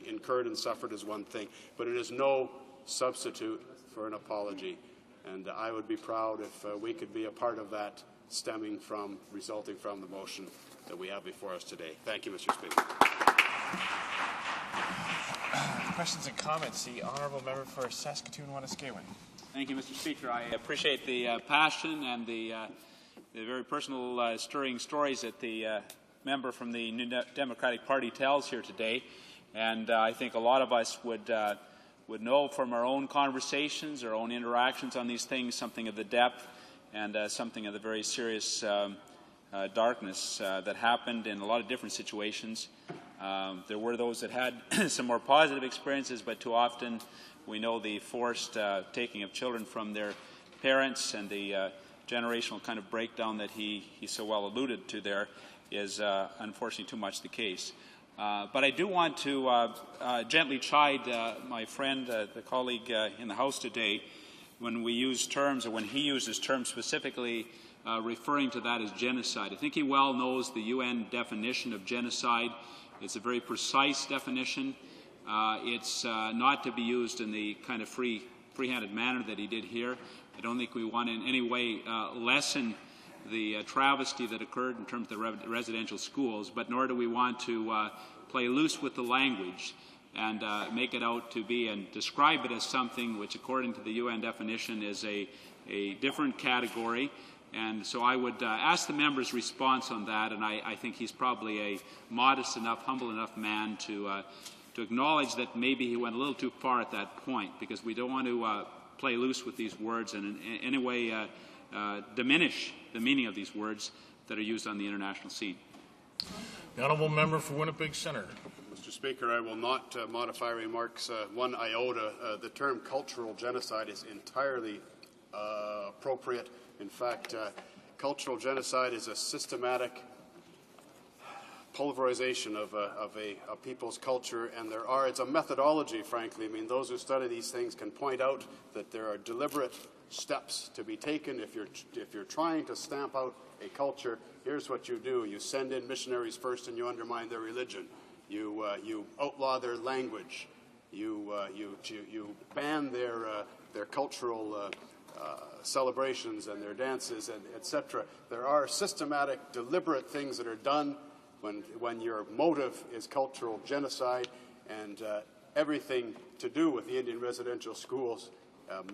incurred and suffered is one thing, but it is no substitute for an apology. And I would be proud if we could be a part of that resulting from the motion that we have before us today. Thank you, Mr. Speaker. Questions and comments. The honourable member for Saskatoon-Wanuskewin. Thank you, Mr. Speaker. I appreciate the passion and the very personal, stirring stories that the member from the New Democratic Party tells here today. And I think a lot of us would know from our own conversations, our own interactions on these things, something of the depth and something of the very serious darkness that happened in a lot of different situations. There were those that had some more positive experiences, but too often we know the forced taking of children from their parents and the generational kind of breakdown that he so well alluded to there is unfortunately too much the case. But I do want to gently chide my friend, the colleague in the House today, when we use terms, or when he uses terms specifically referring to that as genocide. I think he well knows the UN definition of genocide. It's a very precise definition. It's not to be used in the kind of free-handed manner that he did here. I don't think we want in any way lessen the travesty that occurred in terms of the residential schools, but nor do we want to play loose with the language and make it out to be and describe it as something which, according to the UN definition, is a different category. And so I would ask the member's response on that, and I think he's probably a modest enough, humble enough man to acknowledge that maybe he went a little too far at that point, because we don't want to play loose with these words and in any way diminish the meaning of these words that are used on the international scene. The honourable member for Winnipeg Centre. Mr. Speaker, I will not modify remarks one iota. The term cultural genocide is entirely appropriate. In fact, cultural genocide is a systematic pulverization of a people's culture, and it's a methodology, frankly. I mean, those who study these things can point out that there are deliberate steps to be taken. If you're trying to stamp out a culture, here's what you do. You send in missionaries first and you undermine their religion. You outlaw their language. You ban their cultural celebrations and their dances, and etc. There are systematic, deliberate things that are done when your motive is cultural genocide, and everything to do with the Indian residential schools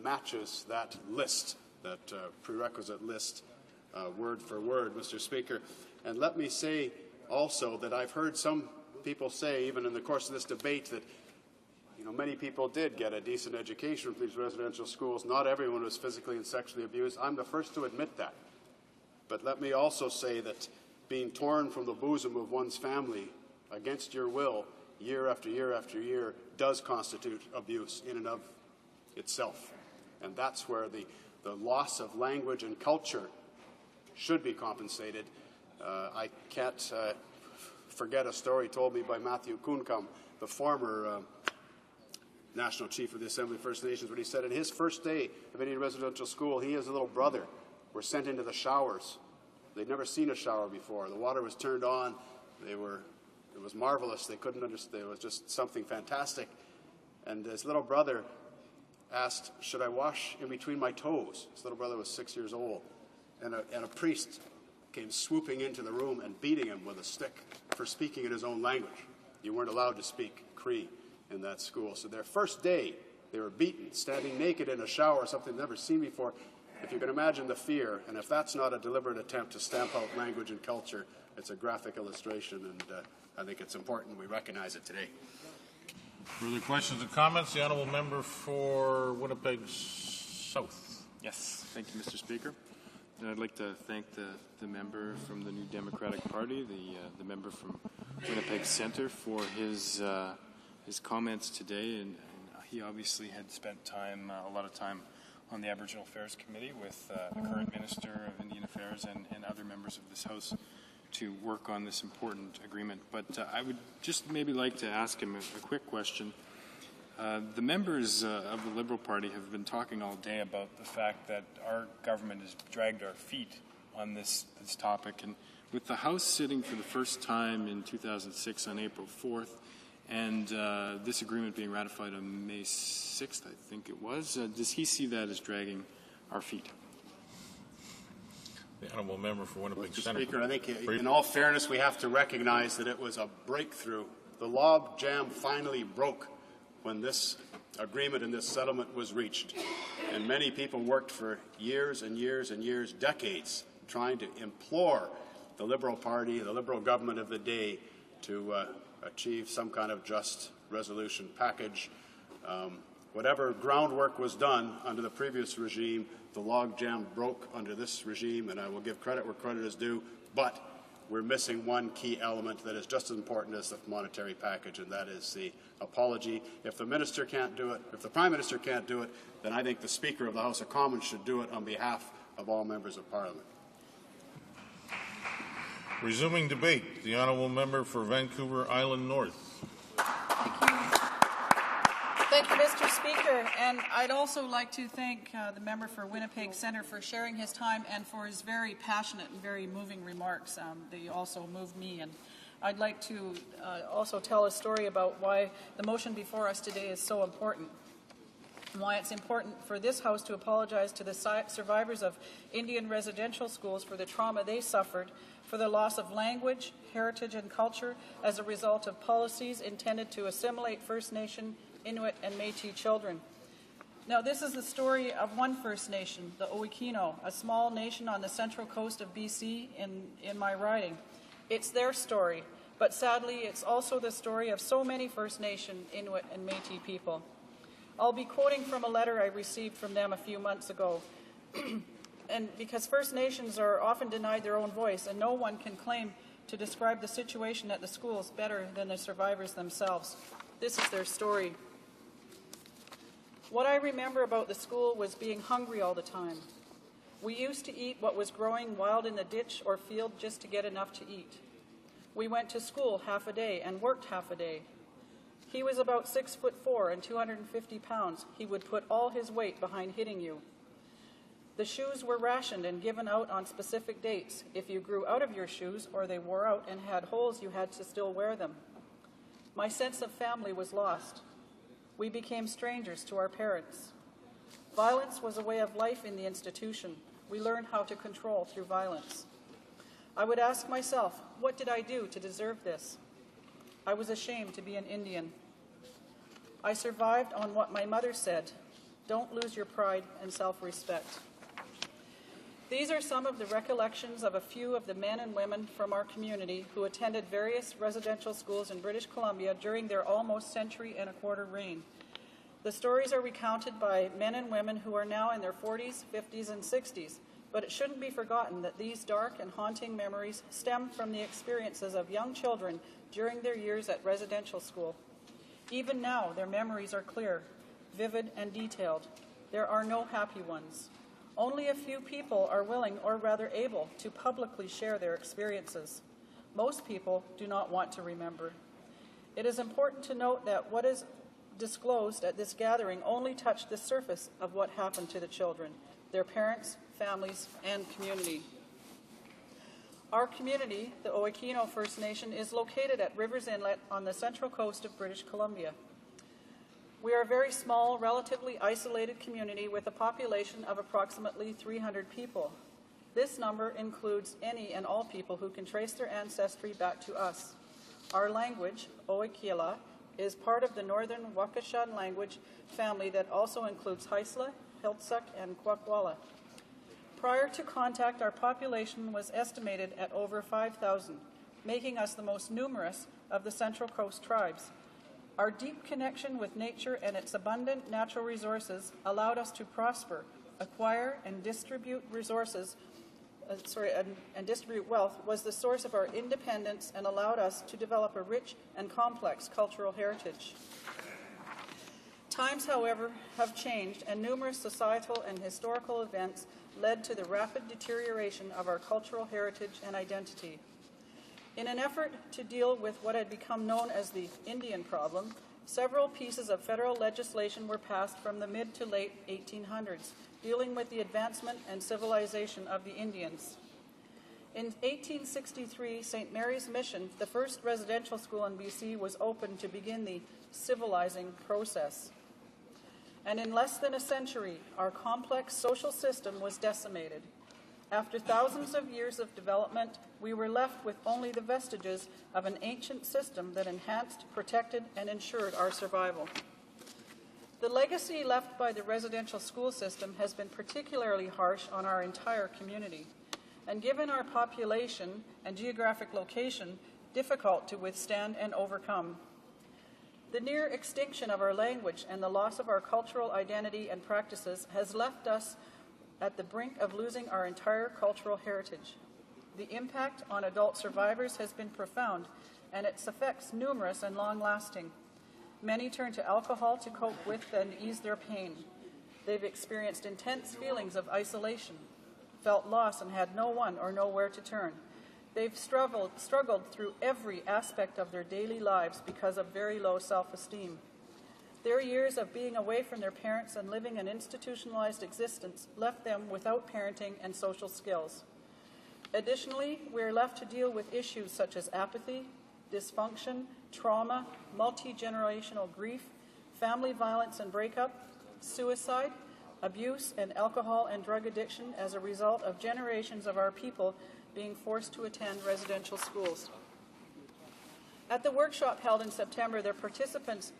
matches that list, that prerequisite list, word for word, Mr. Speaker. And let me say also that I've heard some people say, even in the course of this debate, that many people did get a decent education from these residential schools. Not everyone was physically and sexually abused. I'm the first to admit that. But let me also say that being torn from the bosom of one's family against your will year after year after year does constitute abuse in and of itself. And that's where the loss of language and culture should be compensated. I can't forget a story told me by Matthew Kuncum, the former National Chief of the Assembly of First Nations, when he said in his first day of Indian residential school, he and his little brother were sent into the showers. They'd never seen a shower before. The water was turned on. It was marvelous. They couldn't understand. It was just something fantastic. And his little brother asked, "Should I wash in between my toes?" His little brother was 6 years old. And a priest came swooping into the room and beating him with a stick for speaking in his own language. You weren't allowed to speak Cree in that school. So their first day, they were beaten, standing naked in a shower, something they'd never seen before. If you can imagine the fear, and if that's not a deliberate attempt to stamp out language and culture, it's a graphic illustration, and I think it's important we recognize it today. Further questions and comments? The honourable member for Winnipeg South. Yes, thank you, Mr. Speaker. And I'd like to thank the member from the New Democratic Party, the member from Winnipeg Centre, for his comments today. And he obviously had spent a lot of time on the Aboriginal Affairs Committee with the current Minister of Indian Affairs and other members of this House to work on this important agreement. But I would just maybe like to ask him a quick question. The members of the Liberal Party have been talking all day about the fact that our government has dragged our feet on this topic. And with the House sitting for the first time in 2006 on April 4th, and this agreement being ratified on May 6th, I think it was, does he see that as dragging our feet? The honourable member for Winnipeg Mr. Centre. Speaker, I think in all fairness we have to recognize that it was a breakthrough. The log jam finally broke when this agreement and this settlement was reached. And many people worked for years and years and years, decades, trying to implore the Liberal Party, the Liberal government of the day, to achieve some kind of just resolution package. Whatever groundwork was done under the previous regime, the logjam broke under this regime, and I will give credit where credit is due, but we're missing one key element that is just as important as the monetary package, and that is the apology. If the minister can't do it, if the Prime Minister can't do it, then I think the Speaker of the House of Commons should do it on behalf of all members of Parliament. Resuming debate, the honourable member for Vancouver Island North. Thank you, Mr. Speaker. And I'd also like to thank the member for Winnipeg Centre for sharing his time and for his very passionate and very moving remarks. They also moved me. And I'd like to also tell a story about why the motion before us today is so important, and why it's important for this House to apologize to the survivors of Indian residential schools for the trauma they suffered, for the loss of language, heritage, and culture as a result of policies intended to assimilate First Nation, Inuit, and Métis children. Now, this is the story of one First Nation, the Owikino, a small nation on the central coast of BC in my riding. It's their story, but sadly, it's also the story of so many First Nation, Inuit, and Métis people. I'll be quoting from a letter I received from them a few months ago. And because First Nations are often denied their own voice, and no one can claim to describe the situation at the schools better than the survivors themselves. This is their story. What I remember about the school was being hungry all the time. We used to eat what was growing wild in the ditch or field just to get enough to eat. We went to school half a day and worked half a day. He was about 6'4" and 250 pounds. He would put all his weight behind hitting you. The shoes were rationed and given out on specific dates. If you grew out of your shoes or they wore out and had holes, you had to still wear them. My sense of family was lost. We became strangers to our parents. Violence was a way of life in the institution. We learned how to control through violence. I would ask myself, what did I do to deserve this? I was ashamed to be an Indian. I survived on what my mother said, don't lose your pride and self-respect. These are some of the recollections of a few of the men and women from our community who attended various residential schools in British Columbia during their almost century-and-a-quarter reign. The stories are recounted by men and women who are now in their 40s, 50s, and 60s, but it shouldn't be forgotten that these dark and haunting memories stem from the experiences of young children during their years at residential school. Even now, their memories are clear, vivid, and detailed. There are no happy ones. Only a few people are willing, or rather able, to publicly share their experiences. Most people do not want to remember. It is important to note that what is disclosed at this gathering only touched the surface of what happened to the children, their parents, families, and community. Our community, the Owikino First Nation, is located at Rivers Inlet on the central coast of British Columbia. We are a very small, relatively isolated community with a population of approximately 300 people. This number includes any and all people who can trace their ancestry back to us. Our language, Oikiala, is part of the Northern Wakashan language family that also includes Haisla, Hiltsuk, and Kwakwala. Prior to contact, our population was estimated at over 5,000, making us the most numerous of the Central Coast tribes. Our deep connection with nature and its abundant natural resources allowed us to prosper, acquire, and distribute resources. And distribute wealth was the source of our independence and allowed us to develop a rich and complex cultural heritage. Times, however, have changed, and numerous societal and historical events led to the rapid deterioration of our cultural heritage and identity. In an effort to deal with what had become known as the Indian problem, several pieces of federal legislation were passed from the mid to late 1800s, dealing with the advancement and civilization of the Indians. In 1863, St. Mary's Mission, the first residential school in BC, was opened to begin the civilizing process. And in less than a century, our complex social system was decimated. After thousands of years of development, we were left with only the vestiges of an ancient system that enhanced, protected, and ensured our survival. The legacy left by the residential school system has been particularly harsh on our entire community, and given our population and geographic location, difficult to withstand and overcome. The near extinction of our language and the loss of our cultural identity and practices has left us at the brink of losing our entire cultural heritage. The impact on adult survivors has been profound, and its effects numerous and long-lasting. Many turn to alcohol to cope with and ease their pain. They've experienced intense feelings of isolation, felt loss and had no one or nowhere to turn. They've struggled through every aspect of their daily lives because of very low self-esteem. Their years of being away from their parents and living an institutionalized existence left them without parenting and social skills. Additionally, we are left to deal with issues such as apathy, dysfunction, trauma, multi-generational grief, family violence and breakup, suicide, abuse, and alcohol and drug addiction as a result of generations of our people being forced to attend residential schools. At the workshop held in September, the participants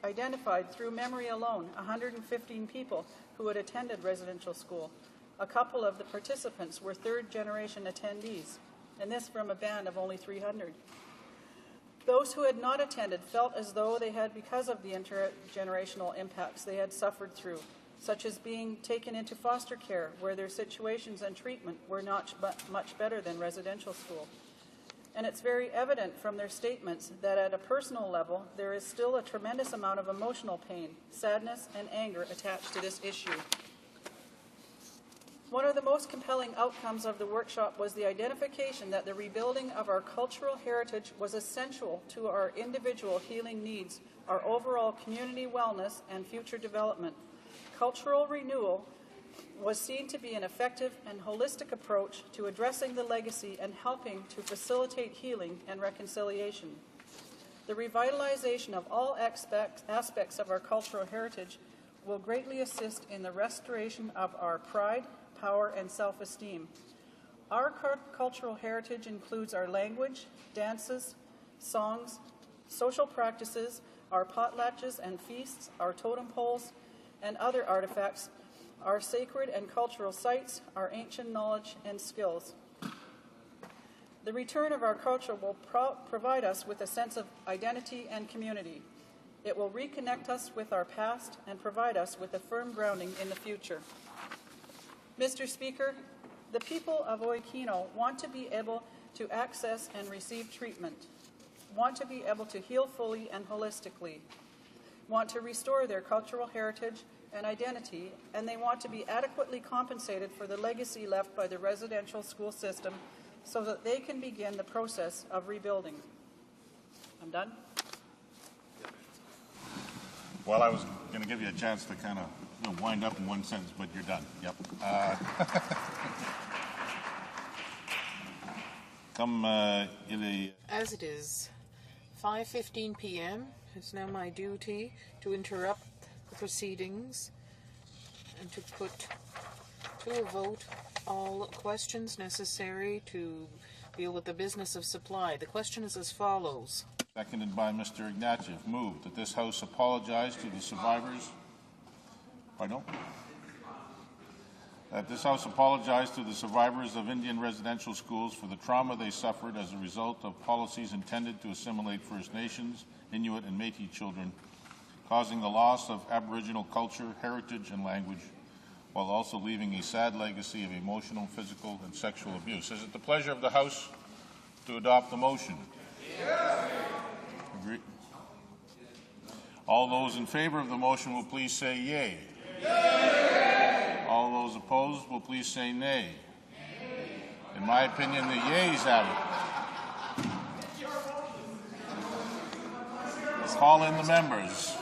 identified through memory alone 115 people who had attended residential school. A couple of the participants were third-generation attendees, and this from a band of only 300. Those who had not attended felt as though they had, because of the intergenerational impacts they had suffered through, such as being taken into foster care, where their situations and treatment were not much better than residential school. And it's very evident from their statements that at a personal level, there is still a tremendous amount of emotional pain, sadness, and anger attached to this issue. One of the most compelling outcomes of the workshop was the identification that the rebuilding of our cultural heritage was essential to our individual healing needs, our overall community wellness, and future development. Cultural renewal was seen to be an effective and holistic approach to addressing the legacy and helping to facilitate healing and reconciliation. The revitalization of all aspects of our cultural heritage will greatly assist in the restoration of our pride, power, and self-esteem. Our cultural heritage includes our language, dances, songs, social practices, our potlatches and feasts, our totem poles, and other artifacts, our sacred and cultural sites, our ancient knowledge and skills. The return of our culture will provide us with a sense of identity and community. It will reconnect us with our past and provide us with a firm grounding in the future. Mr. Speaker, the people of Oikino want to be able to access and receive treatment, want to be able to heal fully and holistically, want to restore their cultural heritage and identity, and they want to be adequately compensated for the legacy left by the residential school system so that they can begin the process of rebuilding. I'm done. Well, I was going to give you a chance to kind of wind up in one sentence, but you're done. Yep. As it is 5:15 p.m., it's now my duty to interrupt the proceedings and to put to a vote all questions necessary to deal with the business of supply. The question is as follows. Seconded by Mr. Ignatieff. Moved that this House apologize to the survivors. Pardon? That this House apologize to the survivors of Indian residential schools for the trauma they suffered as a result of policies intended to assimilate First Nations, Inuit, and Métis children, causing the loss of Aboriginal culture, heritage, and language, while also leaving a sad legacy of emotional, physical, and sexual abuse. Is it the pleasure of the House to adopt the motion? Yes. Agree. All those in favor of the motion will please say yea. Yay. All those opposed will please say nay. In my opinion, the yeas have it. Let's call in the members.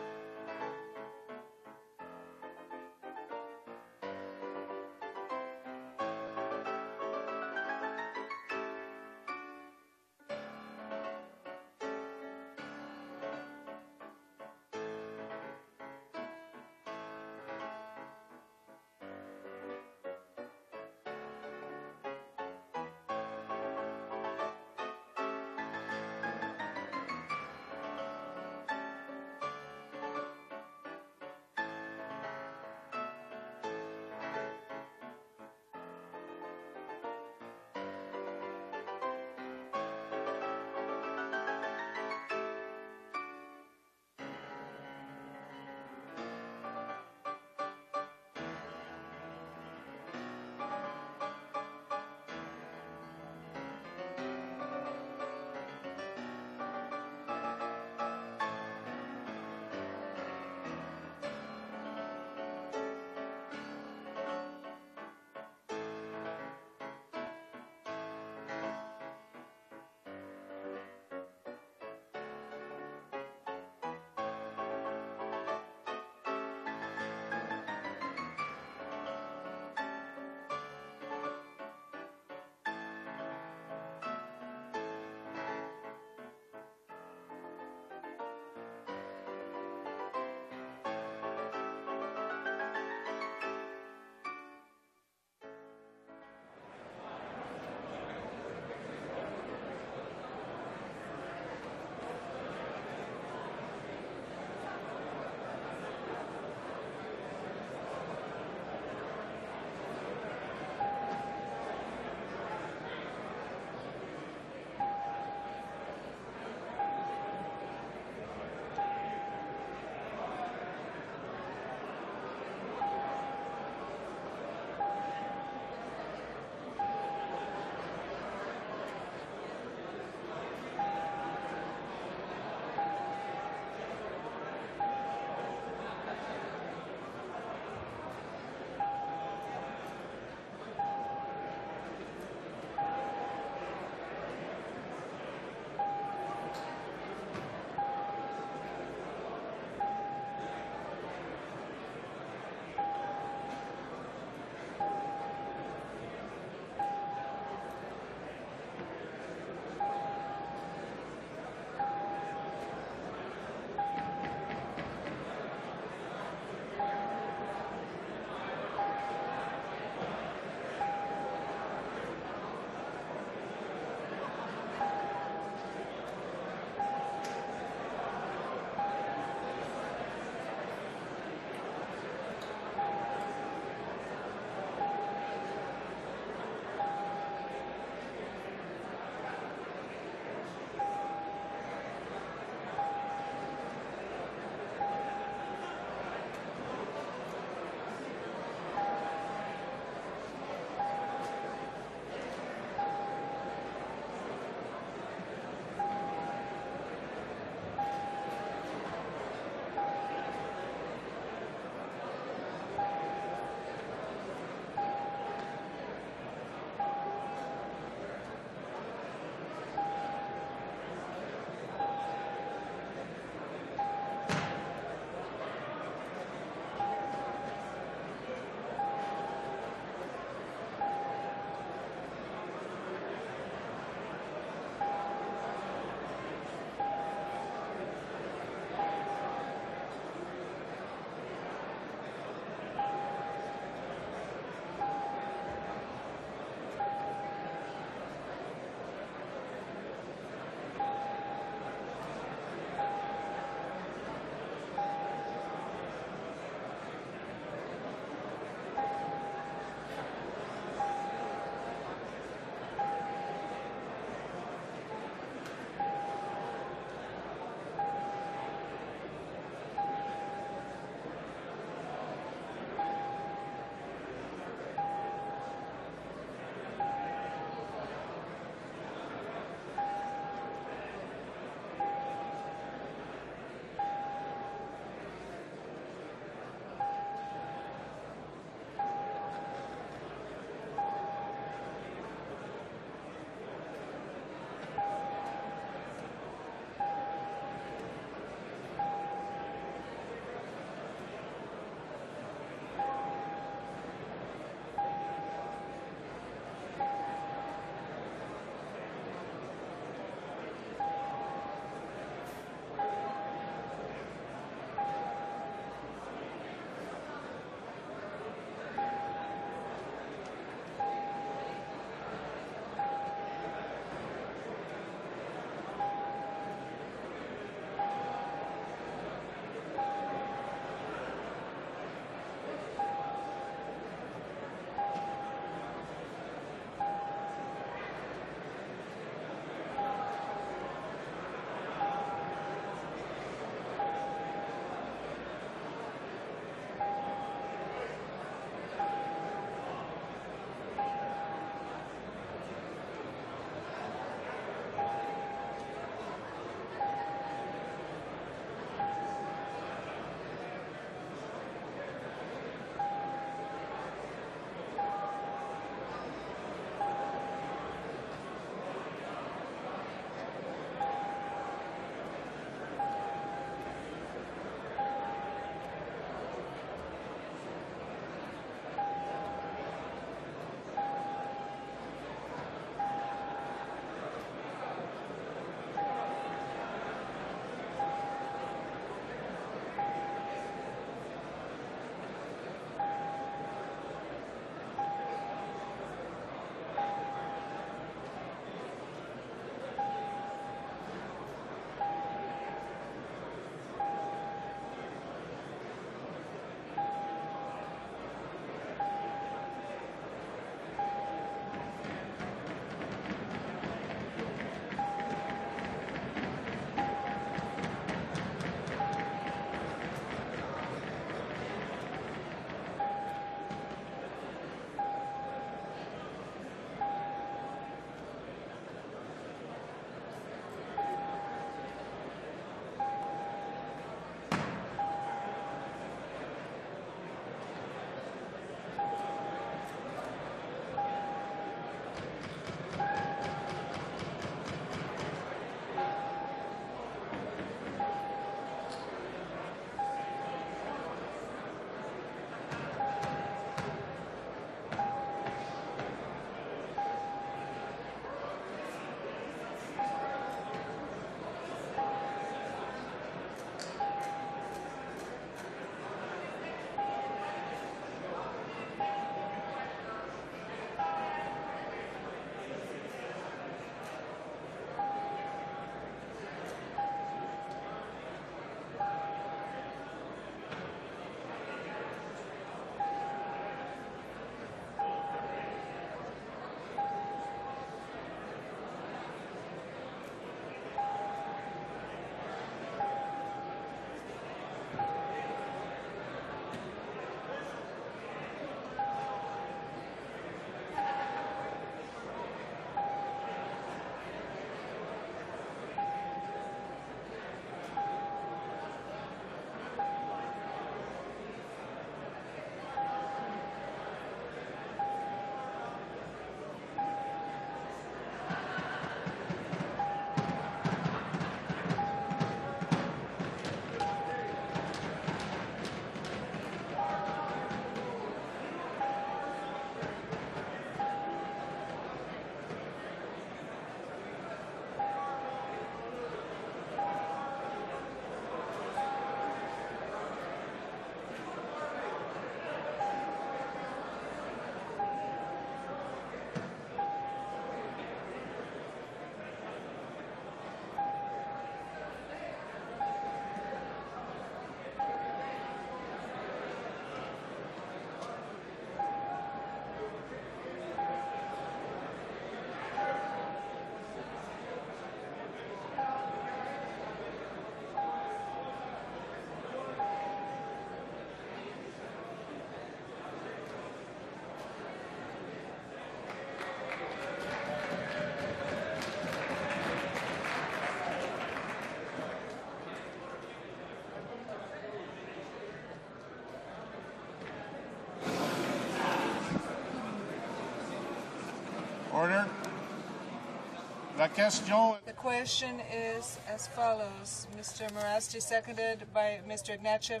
La question. The question is as follows. Mr. Morasti, seconded by Mr. Ignatieff,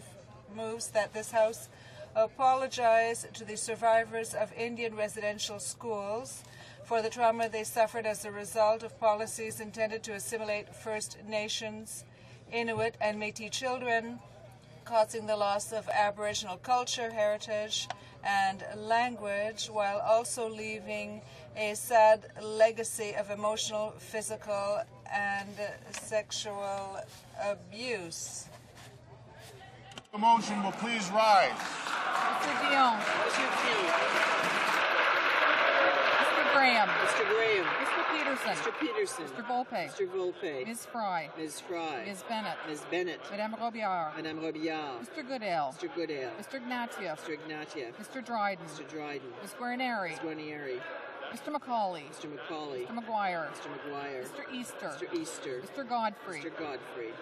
moves that this House apologize to the survivors of Indian residential schools for the trauma they suffered as a result of policies intended to assimilate First Nations, Inuit, and Métis children, causing the loss of Aboriginal culture, heritage, and language, while also leaving a sad legacy of emotional, physical, and sexual abuse. The motion will please rise. Mr. Dion. Mr. Graham. Mr. Graham. Mr. Peterson. Mr. Peterson. Mr. Volpe. Mr. Volpe. Ms. Fry. Ms. Fry. Ms. Bennett. Ms. Bennett. Madame Robillard. Madame Robillard. Mr. Goodale. Mr. Goodale. Mr. Ignatieff. Mr. Ignatieff. Mr. Dryden. Mr. Dryden. Ms. Guarneri. Ms. Guarnieri. Mr. McCauley. Mr. McCauley. Mr. McGuire. Mr. McGuire. Mr. Easter. Mr. Easter. Mr. Godfrey. Mr. Godfrey.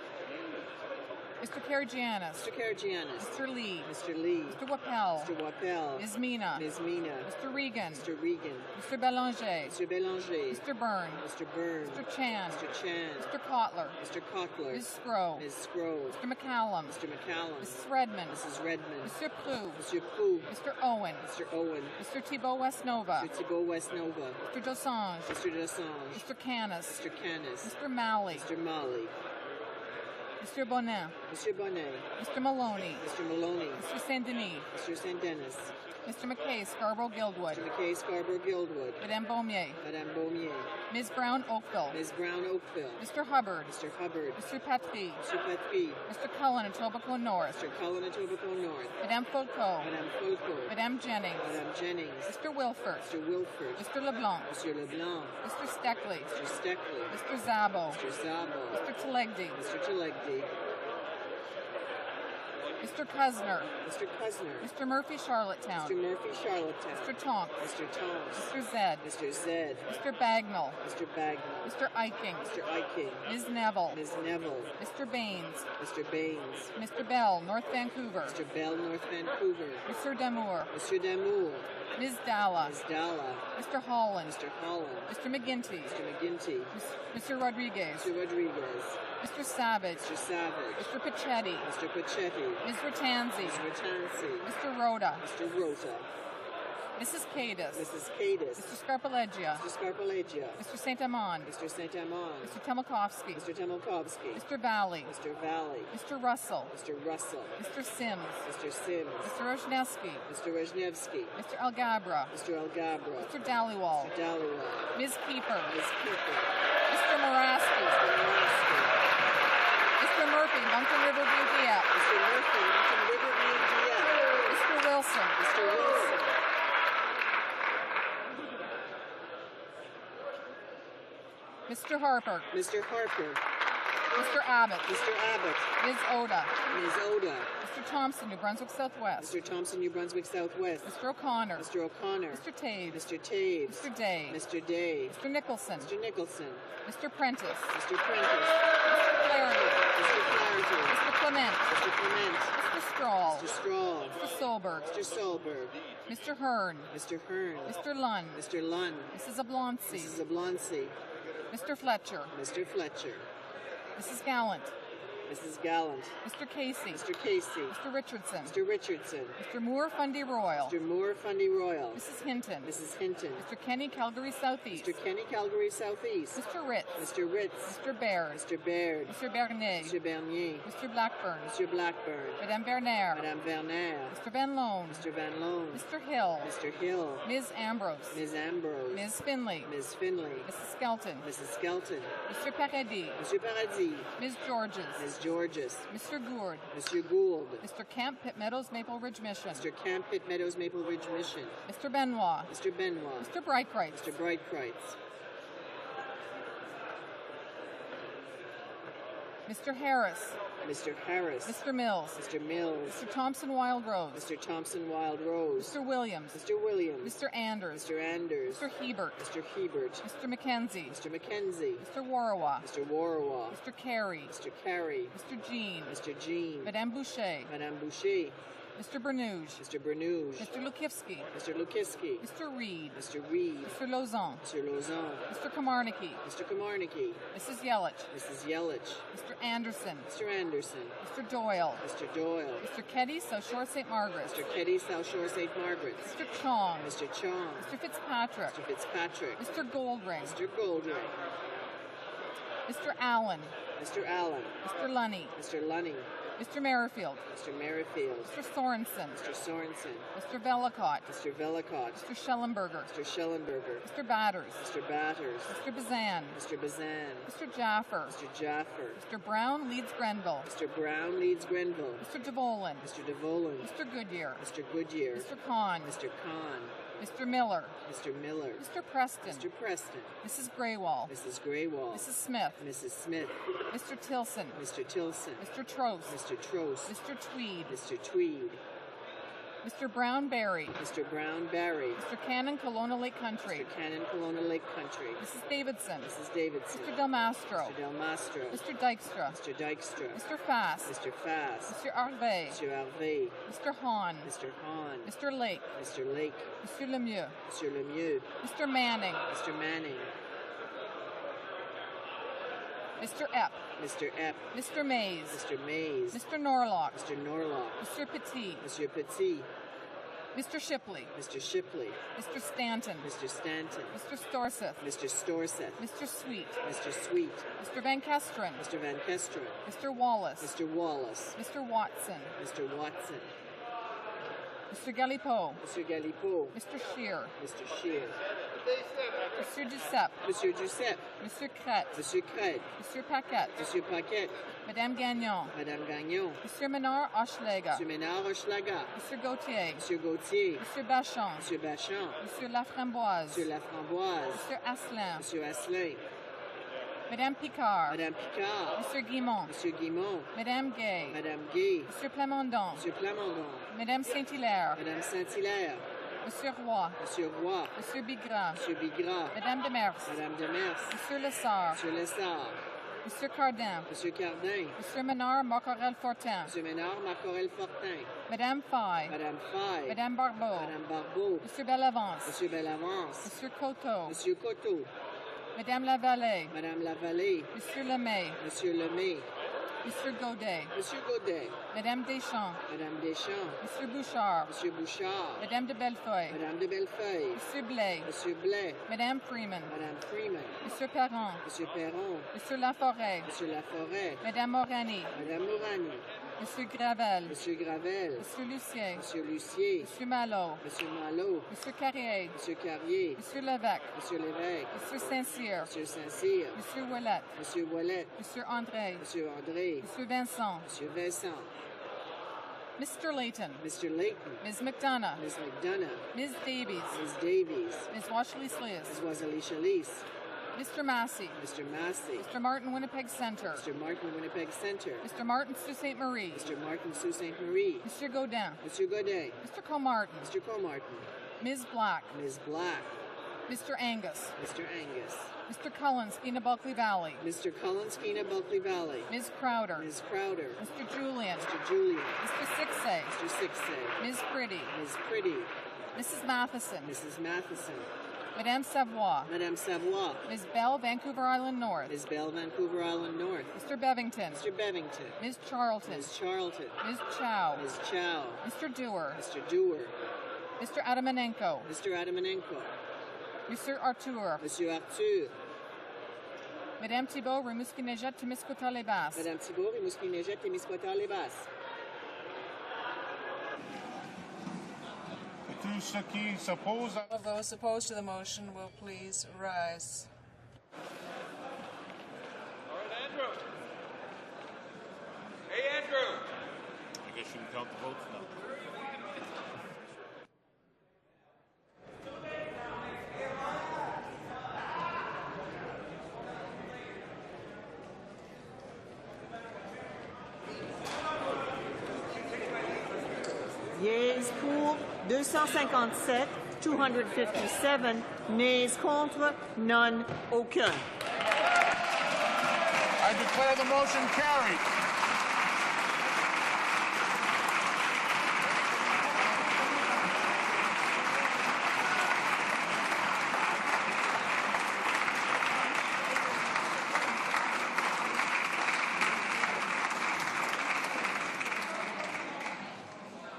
Mr. Karagianis. Mr. Karagianis. Mr. Lee. Mr. Lee. Mr. Wappel. Mr. Wappel. Ms. Mina. Ms. Mina. Mr. Regan. Mr. Regan. Mr. Belanger. Mr. Belanger. Mr. Byrne. Mr. Byrne. Mr. Chan. Mr. Chan. Mr. Kotler. Mr. Kotler. Ms. Scrow. Ms. Scrow. Mr. McCallum. Mr. McCallum. Mrs. Redmond. Mrs. Redmond. Mr. Plough. Mr. Plough. Mr. Owen. Mr. Owen. Mr. Thibault Westnova. Mr. Thibault Westnova. Mr. Dosange. Mr. Dosange. Mr. Canis. Mr. Canis. Mr. Malley. Mr. Malley. Mr. Bonin. Mr. Bonnet. Mr. Maloney. Mr. Maloney. Mr. Saint Denis. Mr. St. Dennis. Mr. McKay, Scarborough Guildwood. Mr. McKay, Scarborough Guildwood. Madame Beaumier. Madame Beaumier. Ms. Brown Oakville. Ms. Brown Oakville. Mr. Hubbard. Mr. Hubbard. Mr. Patry. Mr. Patry. Mr. Cullen, Etobicoke North. Mr. Cullen, Etobicoke North. Madame Folco. Madame Folco. Madame Jennings. Madame Jennings. Mr. Wilford. Mr. Wilford. Mr. LeBlanc. Mr. LeBlanc. Mr. Steckley. Mr. Steckley. Mr. Zabo. Mr. Zabo. Mr. Telegdi. Mr. Telegdi. Mr. Cusner. Mr. Cusner. Mr. Murphy, Charlottetown. Mr. Murphy, Charlottetown. Mr. Tonks. Mr. Tonks. Mr. Zed. Mr. Zed. Mr. Bagnall. Mr. Bagnall. Mr. Eiking. Mr. Eiking. Ms. Neville. Ms. Neville. Mr. Baines. Mr. Baines. Mr. Bell, North Vancouver. Mr. Bell, North Vancouver. Mr. Damour. Mr. Damour. Ms. Dalla. Ms. Dalla. Mr. Holland. Mr. Holland. Mr. McGinty. Mr. McGinty. Mr. Rodriguez. Mr. Rodriguez. Mr. Savage. Mr. Savage. Mr. Pachetti. Mr. Pachetti. Ms. Ratanzi. Mr. Ratanzi. Mr. Rhoda. Mr. Rota. Mrs. Cadis. Mrs. Cadis. Mr. Scarpaleggia. Mr. Scarpaleggia. Mr. St. Amand. Mr. St. Amand. Mr. Temelkovsky. Mr. Temelkovsky. Mr. Valley. Mr. Valley. Mr. Russell. Mr. Russell. Mr. Sims. Mr. Sims. Mr. Rojnevsky. Mr. Rojnevsky. Mr. Algabra. Mr. Algabra. Mr. Dallywall. Mr. Dallywall. Ms. Keeper. Ms. Keeper. Mr. Morasti. Mr. Morasti. Mr. Murphy, Moncton Riverview, Dieppe. Mr. Murphy, Moncton Riverview, Dieppe. Mr. Wilson. Mr. Wilson. Mr. Harper. Mr. Harper. Mr. Abbott. Mr. Abbott. Ms. Oda. Ms. Oda. Mr. Thompson, New Brunswick Southwest. Mr. Thompson, New Brunswick Southwest. Mr. O'Connor. Mr. O'Connor. Mr. Taves. Mr. Taves. Mr. Day. Mr. Day. Mr. Nicholson. Mr. Nicholson. Mr. Prentice. Mr. Prentice. Mr. Flaherty. Mr. Flaherty. Mr. Clement. Mr. Clement. Mr. Strahl. Mr. Strahl. Mr. Solberg. Mr. Solberg. Mr. Hearn. Mr. Hearn. Mr. Lunn. Mr. Lunn. Mrs. Oblonsky. Mrs. Oblonsky. Mr. Fletcher. Mr. Fletcher. Mrs. Gallant. Mrs. Gallant. Mr. Casey. Mr. Casey. Mr. Richardson. Mr. Richardson. Mr. Moore Fundy Royal. Mr. Moore Fundy Royal. Mrs. Hinton. Mrs. Hinton. Mr. Kenny Calgary Southeast. Mr. Kenny Calgary Southeast. Mr. Ritz. Mr. Ritz. Mr. Baird. Mr. Baird. Mr. Bernier. Mr. Bernier. Mr. Blackburn. Mr. Blackburn. Madame Bernaire. Madame Bernaire. Mr. Van Loan. Mr. Van Loan. Mr. Hill. Mr. Hill. Ms. Ambrose. Ms. Ambrose. Ms. Finley. Ms. Finley. Mrs. Skelton. Mrs. Skelton. Mr. Paradis. Mr. Paradis. Ms. Georges. Ms. Georges. Mr. Gourde. Mr. Gould. Mr. Camp, Pitt Meadows, Maple Ridge Mission. Mr. Camp, Pitt Meadows, Maple Ridge Mission. Mr. Benoit. Mr. Benoit. Mr. Breitkreitz. Mr. Breitkreitz. Mr. Harris. Mr. Harris. Mr. Mills. Mr. Mills. Mr. Thompson Wild Rose. Mr. Thompson Wild Rose. Mr. Williams. Mr. Williams. Mr. Anders. Mr. Anders. Mr. Hebert. Mr. Hebert. Mr. Mackenzie. Mr. Mackenzie. Mr. Warawa. Mr. Warawa. Mr. Carey. Mr. Carey. Mr. Jean. Mr. Jean. Madame Boucher. Madame Boucher. Mr. Bernouge. Mr. Bernouge. Mr. Lukivsky. Mr. Lukivsky. Mr. Reed. Mr. Reed. Mr. Lauzon. Mr. Lauzon. Mr. Komarnicki. Mr. Komarnicki. Mrs. Yelich. Mrs. Yelich. Mr. Anderson. Mr. Anderson. Mr. Doyle. Mr. Doyle. Mr. Keddy, South Shore St. Margaret's. Mr. Keddy, South Shore St. Margaret's. Mr. Chong. Mr. Chong. Mr. Fitzpatrick. Mr. Fitzpatrick. Mr. Goldring. Mr. Goldring. Mr. Allen. Mr. Allen. Mr. Lunny. Mr. Lunny. Mr. Merrifield. Mr. Merrifield. Mr. Sorensen. Mr. Sorensen. Mr. Vellicott. Mr. Vellicott. Mr. Schellenberger. Mr. Schellenberger. Mr. Batters. Mr. Batters. Mr. Bazan. Mr. Bazan. Mr. Jaffer. Mr. Jaffer. Mr. Brown leads Grenville. Mr. Brown leads Grenville. Mr. DeVolin. Mr. DeVolin. Mr. Goodyear. Mr. Goodyear. Mr. Kahn. Mr. Kahn. Mr. Miller. Mr. Miller. Mr. Preston. Mr. Preston. Mrs. Graywall. Mrs. Graywall. Mrs. Smith. Mrs. Smith. Mr. Tilson. Mr. Tilson. Mr. Trost. Mr. Trost. Mr. Tweed. Mr. Tweed. Mr. Brown Barry. Mr. Brown Barry. Mr. Cannon, Kelowna Lake Country. Mr. Cannon, Kelowna Lake Country. Mrs. Davidson. Mrs. Davidson. Mr. Del Mastro. Mr. Del Mastro. Mr. Dykstra. Mr. Dykstra. Mr. Fass. Mr. Fass. Mr. Harvey. Mr. Harvey. Mr. Hahn. Mr. Hahn. Mr. Lake. Mr. Lake. Mr. Lemieux. Mr. Lemieux. Mr. Manning. Mr. Manning. Mr. Epp. Mr. Epp. Mr. Mays. Mr. Mays. Mr. Norlock. Mr. Norlock. Mr. Petit. Mr. Petit. Mr. Shipley. Mr. Shipley. Mr. Stanton. Mr. Stanton. Mr. Storseth. Mr. Storseth. Mr. Sweet. Mr. Sweet. Mr. Van Kesteren. Mr. Van Kesteren. Mr. Wallace. Mr. Wallace. Mr. Watson. Mr. Watson. Mr. Galipeau. Mr. Galipeau. Mr. Shear. Mr. Shear. Monsieur Duceppe. Monsieur Duceppe. Monsieur Crête. Monsieur Crête. Monsieur Paquette. Monsieur Paquette. Madame Gagnon. Madame Gagnon. Monsieur Menard Hochelaga. Monsieur Ménard Hochelaga. Monsieur Gauthier. Monsieur Gauthier. Monsieur Bachon. Monsieur Bachon. Monsieur Laframboise. Monsieur Laframboise. Monsieur Asselin. Monsieur Asselin. Madame Picard. Madame Picard. Monsieur Guimont. Monsieur Guimont. Madame Gay. Madame Gay. Monsieur Plamondon. Monsieur Plamondon. Madame Saint-Hilaire. Madame Saint-Hilaire. Monsieur Roy. Monsieur Roy. Monsieur Bigras. Monsieur Bigras. Madame Demers. Madame Demers. Monsieur Lessard. Monsieur Lessard. Monsieur Cardin. Monsieur Cardin. Monsieur Menard Mocorel-Fortin. Monsieur Ménard Marcorel-Fortin. Madame Faye. Madame Faye. Madame Barbeau. Madame Barbeau. Monsieur Bellavance. Monsieur Bellavance. Monsieur Coteau. Monsieur Coteau. Madame Lavallée. Madame Lavallée. Monsieur Lemay. Monsieur Lemay. Monsieur Godet. Monsieur Godet. Madame Deschamps. Madame Deschamps. Monsieur Bouchard. Monsieur Bouchard. Madame de Bellefeuille. Madame de Bellefeuille. Monsieur Blais. Monsieur Blais. Madame Freeman. Madame Freeman. Monsieur Perron. Monsieur Perron. Monsieur Laforêt. Monsieur Laforêt. Madame Morani. Madame Morani. Monsieur Gravel. Monsieur Gravel. Monsieur Lucien. Monsieur Lucier. Monsieur Malo. Monsieur Malo. Monsieur Carrier. Monsieur Carrier. Monsieur Lévesque. Monsieur Lévesque. Monsieur Saint-Cyr. Monsieur Saint-Cyr. Monsieur Ouellette. Monsieur Ouellette. Monsieur André. Monsieur André. Monsieur Vincent. Monsieur Vincent. Mr. Layton. Mr. Layton. Ms. McDonough. Ms. McDonough. Ms. Davies. Ms. Davies. Ms. Washley-Slias. Ms. Wazali-Shalis. Mr. Massey. Mr. Massey. Mr. Martin, Winnipeg Centre. Mr. Martin, Winnipeg Centre. Mr. Martin, Sault Ste. Marie. Mr. Martin, Sault Ste. Marie. Mr. Godin. Monsieur Godet. Mr. Comartin. Mr. Comartin. Ms. Black. Ms. Black. Mr. Angus. Mr. Angus. Mr. Cullen, Skeena Bulkley Valley. Mr. Cullen, Skeena Bulkley Valley. Ms. Crowder. Ms. Crowder. Mr. Julian. Mr. Julian. Mr. Sixay. Mr. Sixay. Ms. Pretty. Ms. Pretty. Mrs. Matheson. Mrs. Matheson. Madame Savoie. Madame Savoie. Ms. Bell, Vancouver Island North. Ms. Bell, Vancouver Island North. Mr. Bevington. Mr. Bevington. Ms. Charlton. Ms. Charlton. Ms. Chow. Ms. Chow. Mr. Dewar. Mr. Dewar. Mr. Adamanenko. Mr. Adamanenko. Monsieur Arthur. Monsieur Arthur. Madame Thibault, Rimouski-Nejet, Témiscouata-les-Basses. Madame Thibault, Rimouski-Nejet, Témiscouata-les-Basses. Tous ceux qui s'opposent à... All those opposed to the motion will please rise. All right, Andrew. Hey, Andrew. I guess you can count the votes now. Yeas pour 257, 257. Nays contre, none, aucun. I declare the motion carried.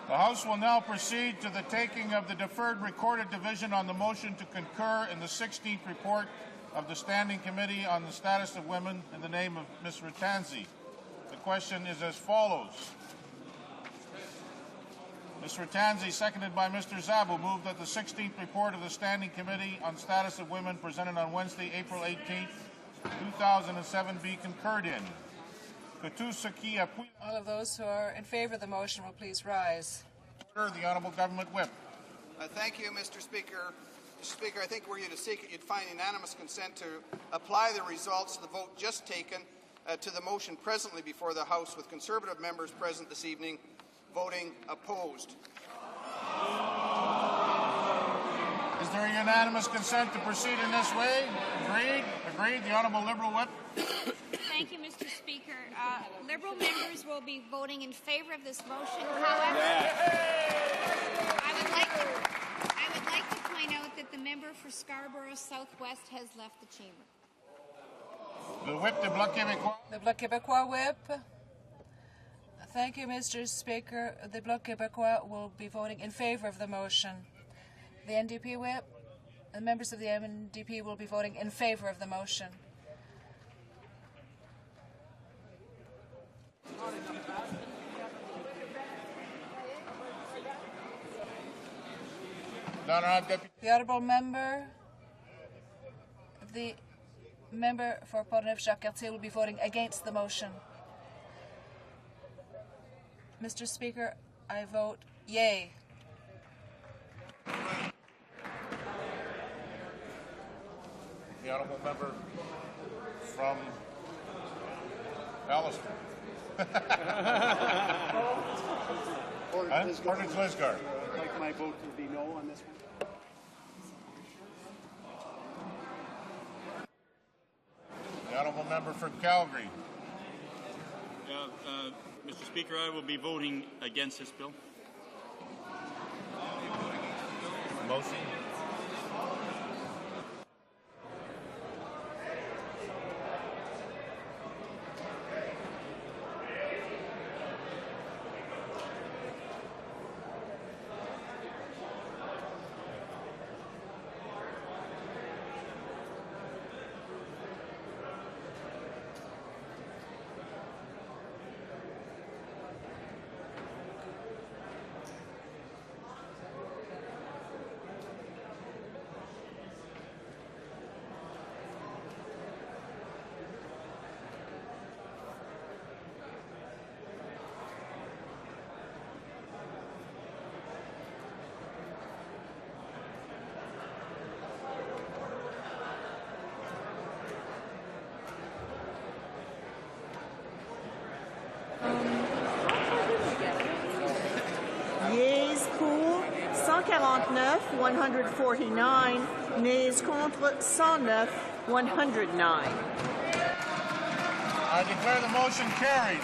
The House will now proceed to the taking of the deferred recorded division on the motion to concur in the 16th report of the Standing Committee on the Status of Women in the name of Ms. Ratanzi. The question is as follows. Ms. Ratanzi, seconded by Mr. Zabu, moved that the 16th report of the Standing Committee on Status of Women presented on Wednesday, April 18th, 2007 be concurred in. All of those who are in favor of the motion will please rise. Order. The Honourable Government Whip. Thank you, Mr. Speaker. Mr. Speaker, I think were you to seek it, you'd find unanimous consent to apply the results of the vote just taken to the motion presently before the House, with Conservative members present this evening voting opposed. Is there a unanimous consent to proceed in this way? Agreed? Agreed. The Honourable Liberal Whip. Thank you, Mr. Speaker. Liberal members will be voting in favour of this motion. However, I would like to point out that the member for Scarborough Southwest has left the chamber. The Whip, the Bloc Québécois. The Bloc Québécois Whip. Thank you, Mr. Speaker. The Bloc Québécois will be voting in favour of the motion. The NDP Whip, the members of the NDP will be voting in favour of the motion. The Honourable Member, the member for Portneuf-Jacques-Cartier will be voting against the motion. Mr. Speaker, I vote yea. The Honourable Member from Pallister. Portage-Lisgar. I'd like my vote to be no on this one. The Honourable Member from Calgary. Mr. Speaker, I will be voting against this bill. Motion. Yeas pour 149, 149. Nays contre 109, 109. I declare the motion carried.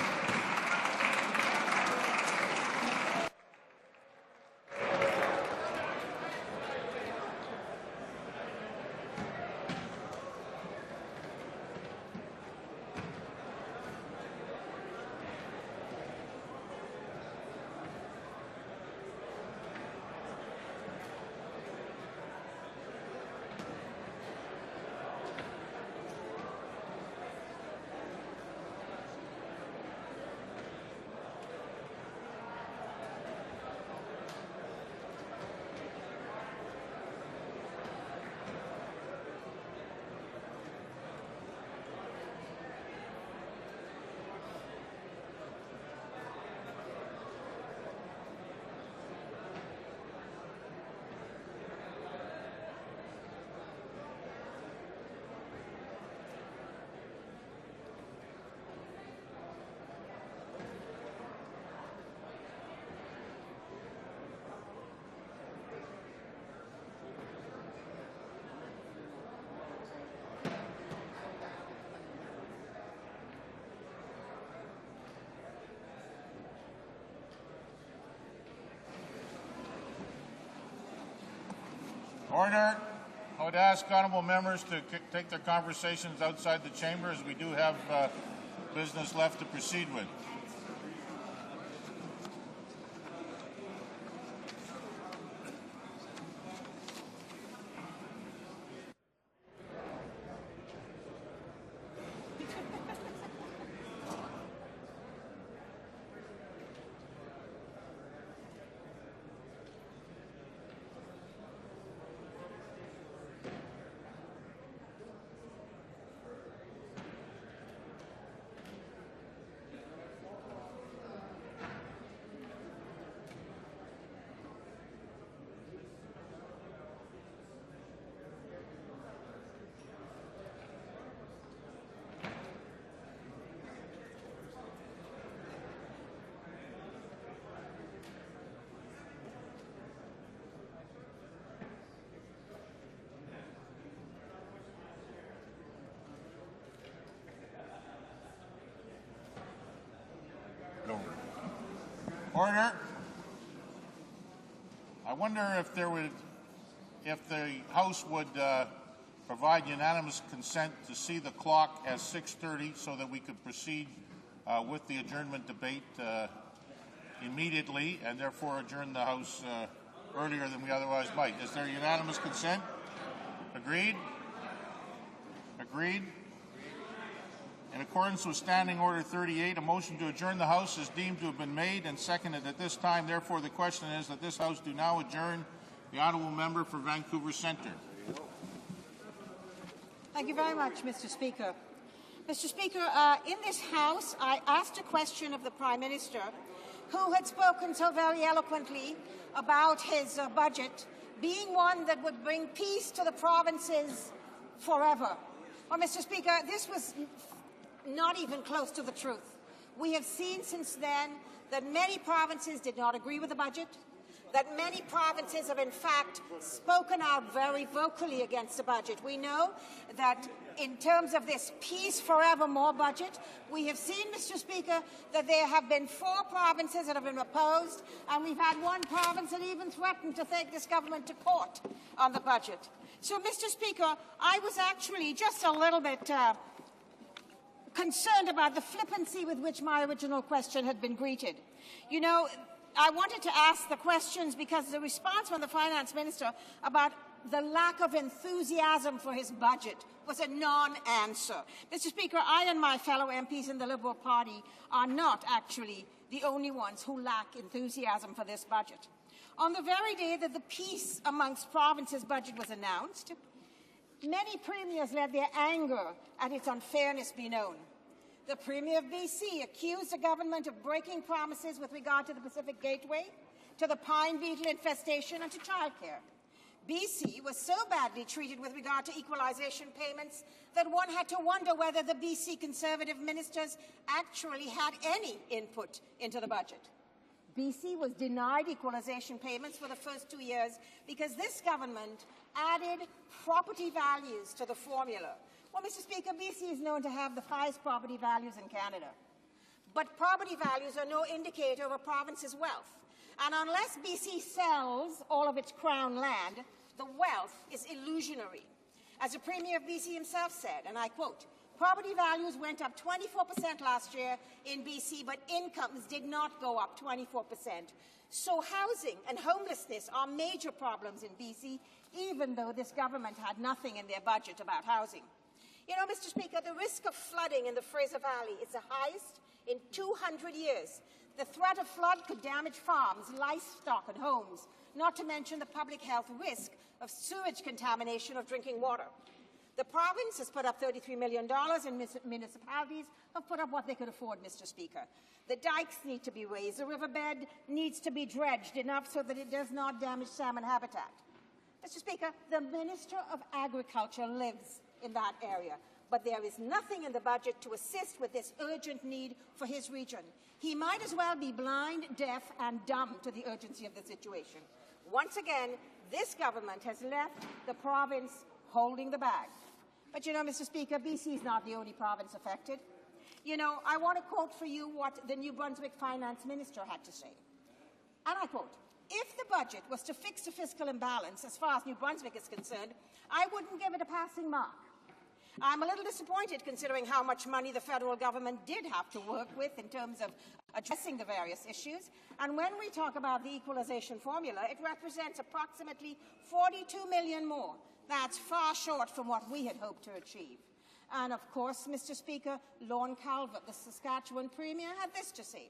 Order. I would ask honourable members to take their conversations outside the chamber, as we do have business left to proceed with. Order. I wonder if the House would provide unanimous consent to see the clock as 6:30 so that we could proceed with the adjournment debate immediately and therefore adjourn the House earlier than we otherwise might. Is there unanimous consent? Agreed? Agreed? In accordance with Standing Order 38, a motion to adjourn the House is deemed to have been made and seconded at this time. Therefore, the question is that this House do now adjourn the Honourable Member for Vancouver Centre. Thank you very much, Mr. Speaker. Mr. Speaker, in this House, I asked a question of the Prime Minister, who had spoken so very eloquently about his budget being one that would bring peace to the provinces forever. Well, Mr. Speaker, this was not even close to the truth. We have seen since then that many provinces did not agree with the budget, that many provinces have in fact spoken out very vocally against the budget. We know that in terms of this Peace Forevermore budget, we have seen, Mr. Speaker, that there have been 4 provinces that have been opposed, and we've had one province that even threatened to take this government to court on the budget. So, Mr. Speaker, I was actually just a little bit concerned about the flippancy with which my original question had been greeted. You know, I wanted to ask the questions because the response from the Finance Minister about the lack of enthusiasm for his budget was a non-answer. Mr. Speaker, I and my fellow MPs in the Liberal Party are not actually the only ones who lack enthusiasm for this budget. On the very day that the peace amongst provinces budget was announced, many premiers let their anger at its unfairness be known. The Premier of BC accused the government of breaking promises with regard to the Pacific Gateway, to the pine beetle infestation and to childcare. BC was so badly treated with regard to equalization payments that one had to wonder whether the BC Conservative ministers actually had any input into the budget. BC was denied equalization payments for the first 2 years because this government added property values to the formula. Well, Mr. Speaker, BC is known to have the highest property values in Canada. But property values are no indicator of a province's wealth. And unless BC sells all of its crown land, the wealth is illusionary. As the Premier of BC himself said, and I quote, "Property values went up 24% last year in BC, but incomes did not go up 24%. So housing and homelessness are major problems in BC, even though this government had nothing in their budget about housing." You know, Mr. Speaker, the risk of flooding in the Fraser Valley is the highest in 200 years. The threat of flood could damage farms, livestock and homes, not to mention the public health risk of sewage contamination of drinking water. The province has put up $33 million and municipalities have put up what they could afford, Mr. Speaker. The dikes need to be raised. The riverbed needs to be dredged enough so that it does not damage salmon habitat. Mr. Speaker, the Minister of Agriculture lives in that area, but there is nothing in the budget to assist with this urgent need for his region. He might as well be blind, deaf and dumb to the urgency of the situation. Once again, this government has left the province holding the bag. But you know, Mr. Speaker, BC is not the only province affected. You know, I want to quote for you what the New Brunswick Finance Minister had to say. And I quote, "If the budget was to fix the fiscal imbalance as far as New Brunswick is concerned, I wouldn't give it a passing mark. I'm a little disappointed considering how much money the federal government did have to work with in terms of addressing the various issues. And when we talk about the equalization formula, it represents approximately $42 million more. That's far short from what we had hoped to achieve." And of course, Mr. Speaker, Lorne Calvert, the Saskatchewan Premier, had this to say: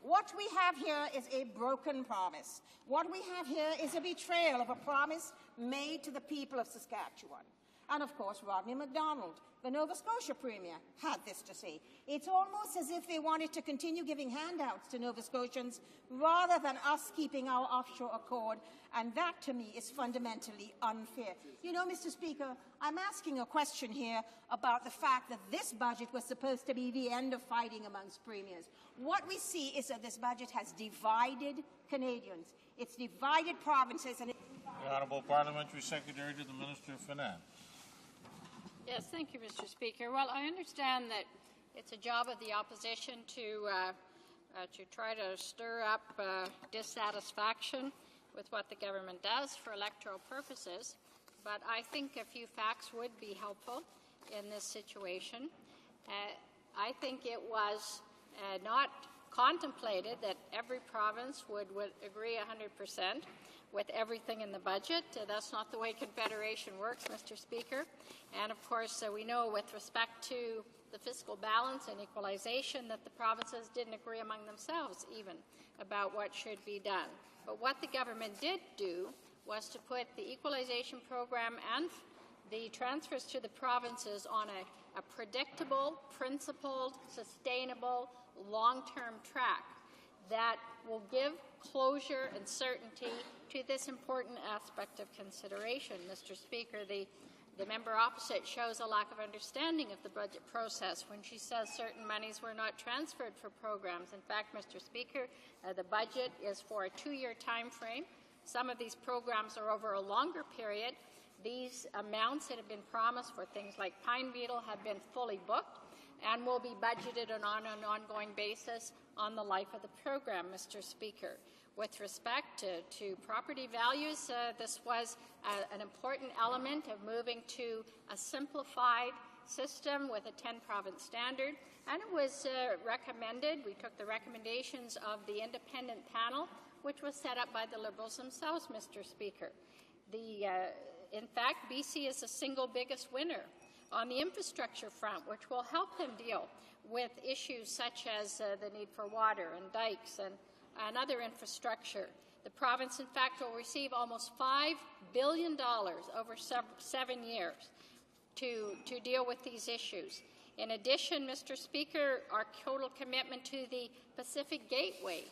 "What we have here is a broken promise. What we have here is a betrayal of a promise made to the people of Saskatchewan." And of course, Rodney MacDonald, the Nova Scotia Premier, had this to say: "It's almost as if they wanted to continue giving handouts to Nova Scotians rather than us keeping our offshore accord, and that to me is fundamentally unfair." You know, Mr. Speaker, I'm asking a question here about the fact that this budget was supposed to be the end of fighting amongst premiers. What we see is that this budget has divided Canadians. It's divided provinces and The Honourable Parliamentary Secretary to the Minister of Finance. Yes, thank you, Mr. Speaker. Well, I understand that it's a job of the opposition to to try to stir up dissatisfaction with what the government does for electoral purposes, but I think a few facts would be helpful in this situation. I think it was not contemplated that every province would agree 100% with everything in the budget. That's not the way Confederation works, Mr. Speaker. And of course, we know with respect to the fiscal balance and equalization that the provinces didn't agree among themselves even about what should be done. But what the government did do was to put the equalization program and the transfers to the provinces on a predictable, principled, sustainable, long-term track that will give closure and certainty to this important aspect of consideration. Mr. Speaker, the member opposite shows a lack of understanding of the budget process when she says certain monies were not transferred for programs. In fact, Mr. Speaker, the budget is for a 2-year time frame. Some of these programs are over a longer period. These amounts that have been promised for things like pine beetle have been fully booked and will be budgeted on an ongoing basis on the life of the program, Mr. Speaker. With respect to property values, this was an important element of moving to a simplified system with a 10-province standard, and it was recommended. We took the recommendations of the independent panel, which was set up by the Liberals themselves, Mr. Speaker. In fact, BC is the single biggest winner on the infrastructure front, which will help them deal with issues such as the need for water and dikes and other infrastructure. The province, in fact, will receive almost $5 billion over 7 years to deal with these issues. In addition, Mr. Speaker, our total commitment to the Pacific Gateway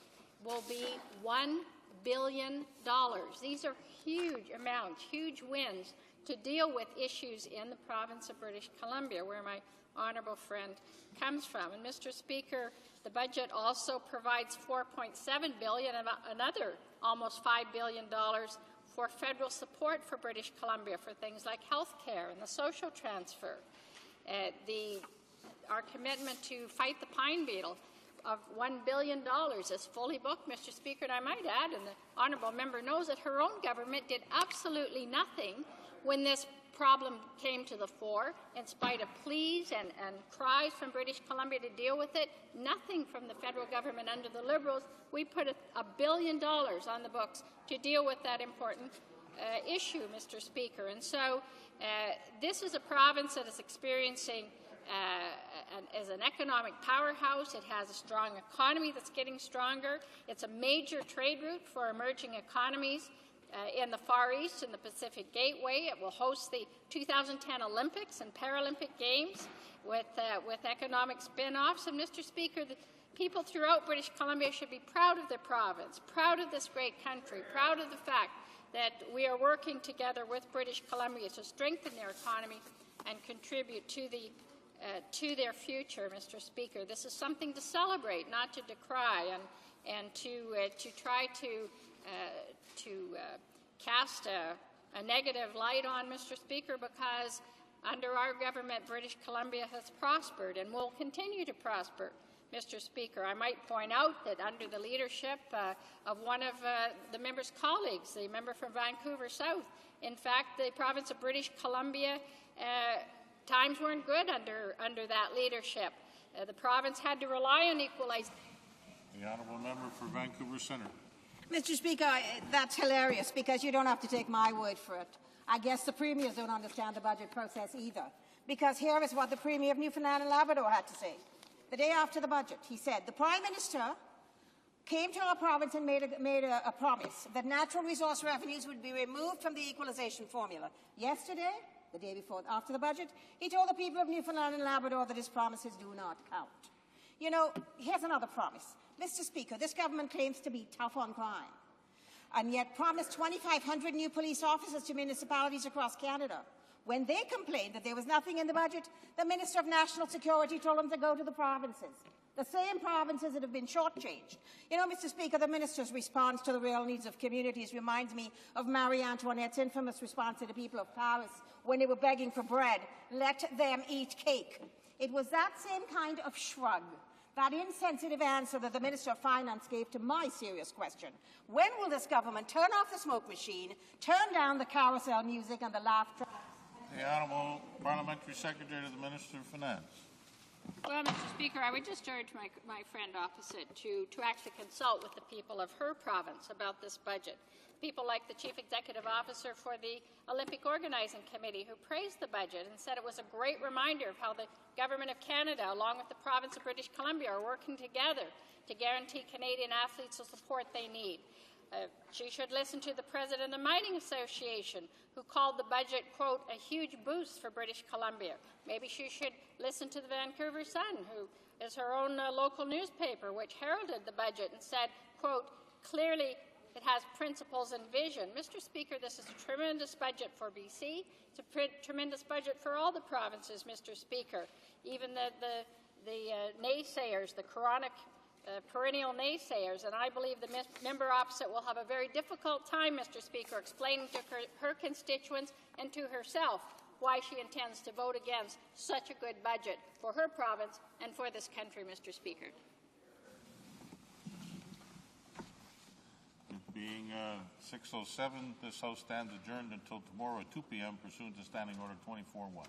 will be $1 billion. These are huge amounts, huge wins to deal with issues in the province of British Columbia, where my honourable friend comes from. And Mr. Speaker, the budget also provides $4.7 billion and another almost $5 billion for federal support for British Columbia for things like health care and the social transfer. Our commitment to fight the pine beetle of $1 billion is fully booked, Mr. Speaker, and I might add, and the honourable member knows that her own government did absolutely nothing when this problem came to the fore, in spite of pleas and cries from British Columbia to deal with it. Nothing from the federal government under the Liberals. We put $1 billion on the books to deal with that important issue, Mr. Speaker. And so this is a province that is experiencing as an economic powerhouse. It has a strong economy that's getting stronger. It's a major trade route for emerging economies in the Far East and the Pacific Gateway. It will host the 2010 Olympics and Paralympic Games with economic spin-offs. And Mr. Speaker, the people throughout British Columbia should be proud of their province, proud of this great country, proud of the fact that we are working together with British Columbia to strengthen their economy and contribute to their future, Mr. Speaker. This is something to celebrate, not to decry, and to try to cast a negative light on, Mr. Speaker, because under our government, British Columbia has prospered and will continue to prosper, Mr. Speaker. I might point out that under the leadership of one of the member's colleagues, the member from Vancouver South, in fact, the province of British Columbia, times weren't good under that leadership. The province had to rely on equalization. The honourable member for Vancouver Centre. Mr. Speaker, that's hilarious because you don't have to take my word for it. I guess the premiers don't understand the budget process either, because here is what the Premier of Newfoundland and Labrador had to say. The day after the budget, he said, the Prime Minister came to our province and made a promise that natural resource revenues would be removed from the equalization formula. Yesterday, the day before, after the budget, he told the people of Newfoundland and Labrador that his promises do not count. You know, here's another promise. Mr. Speaker, this government claims to be tough on crime, and yet promised 2,500 new police officers to municipalities across Canada. When they complained that there was nothing in the budget, the Minister of National Security told them to go to the provinces, the same provinces that have been shortchanged. You know, Mr. Speaker, the minister's response to the real needs of communities reminds me of Marie Antoinette's infamous response to the people of Paris when they were begging for bread, let them eat cake. It was that same kind of shrug that insensitive answer that the Minister of Finance gave to my serious question. When will this government turn off the smoke machine, turn down the carousel music and the laugh track? The Honourable Parliamentary Secretary to the Minister of Finance. Well, Mr. Speaker, I would just urge my friend opposite to actually consult with the people of her province about this budget. People like the Chief Executive Officer for the Olympic Organizing Committee, who praised the budget and said it was a great reminder of how the Government of Canada, along with the Province of British Columbia, are working together to guarantee Canadian athletes the support they need. She should listen to the President of the Mining Association, who called the budget, quote, a huge boost for British Columbia. Maybe she should listen to the Vancouver Sun, who is her own local newspaper, which heralded the budget and said, quote, clearly it has principles and vision. Mr. Speaker, this is a tremendous budget for BC. It's a tremendous budget for all the provinces, Mr. Speaker. Even the naysayers, the chronic perennial naysayers, and I believe the member opposite will have a very difficult time, Mr. Speaker, explaining to her constituents and to herself why she intends to vote against such a good budget for her province and for this country, Mr. Speaker. It being 6:07, this House stands adjourned until tomorrow at 2 p.m. pursuant to Standing Order 24-1.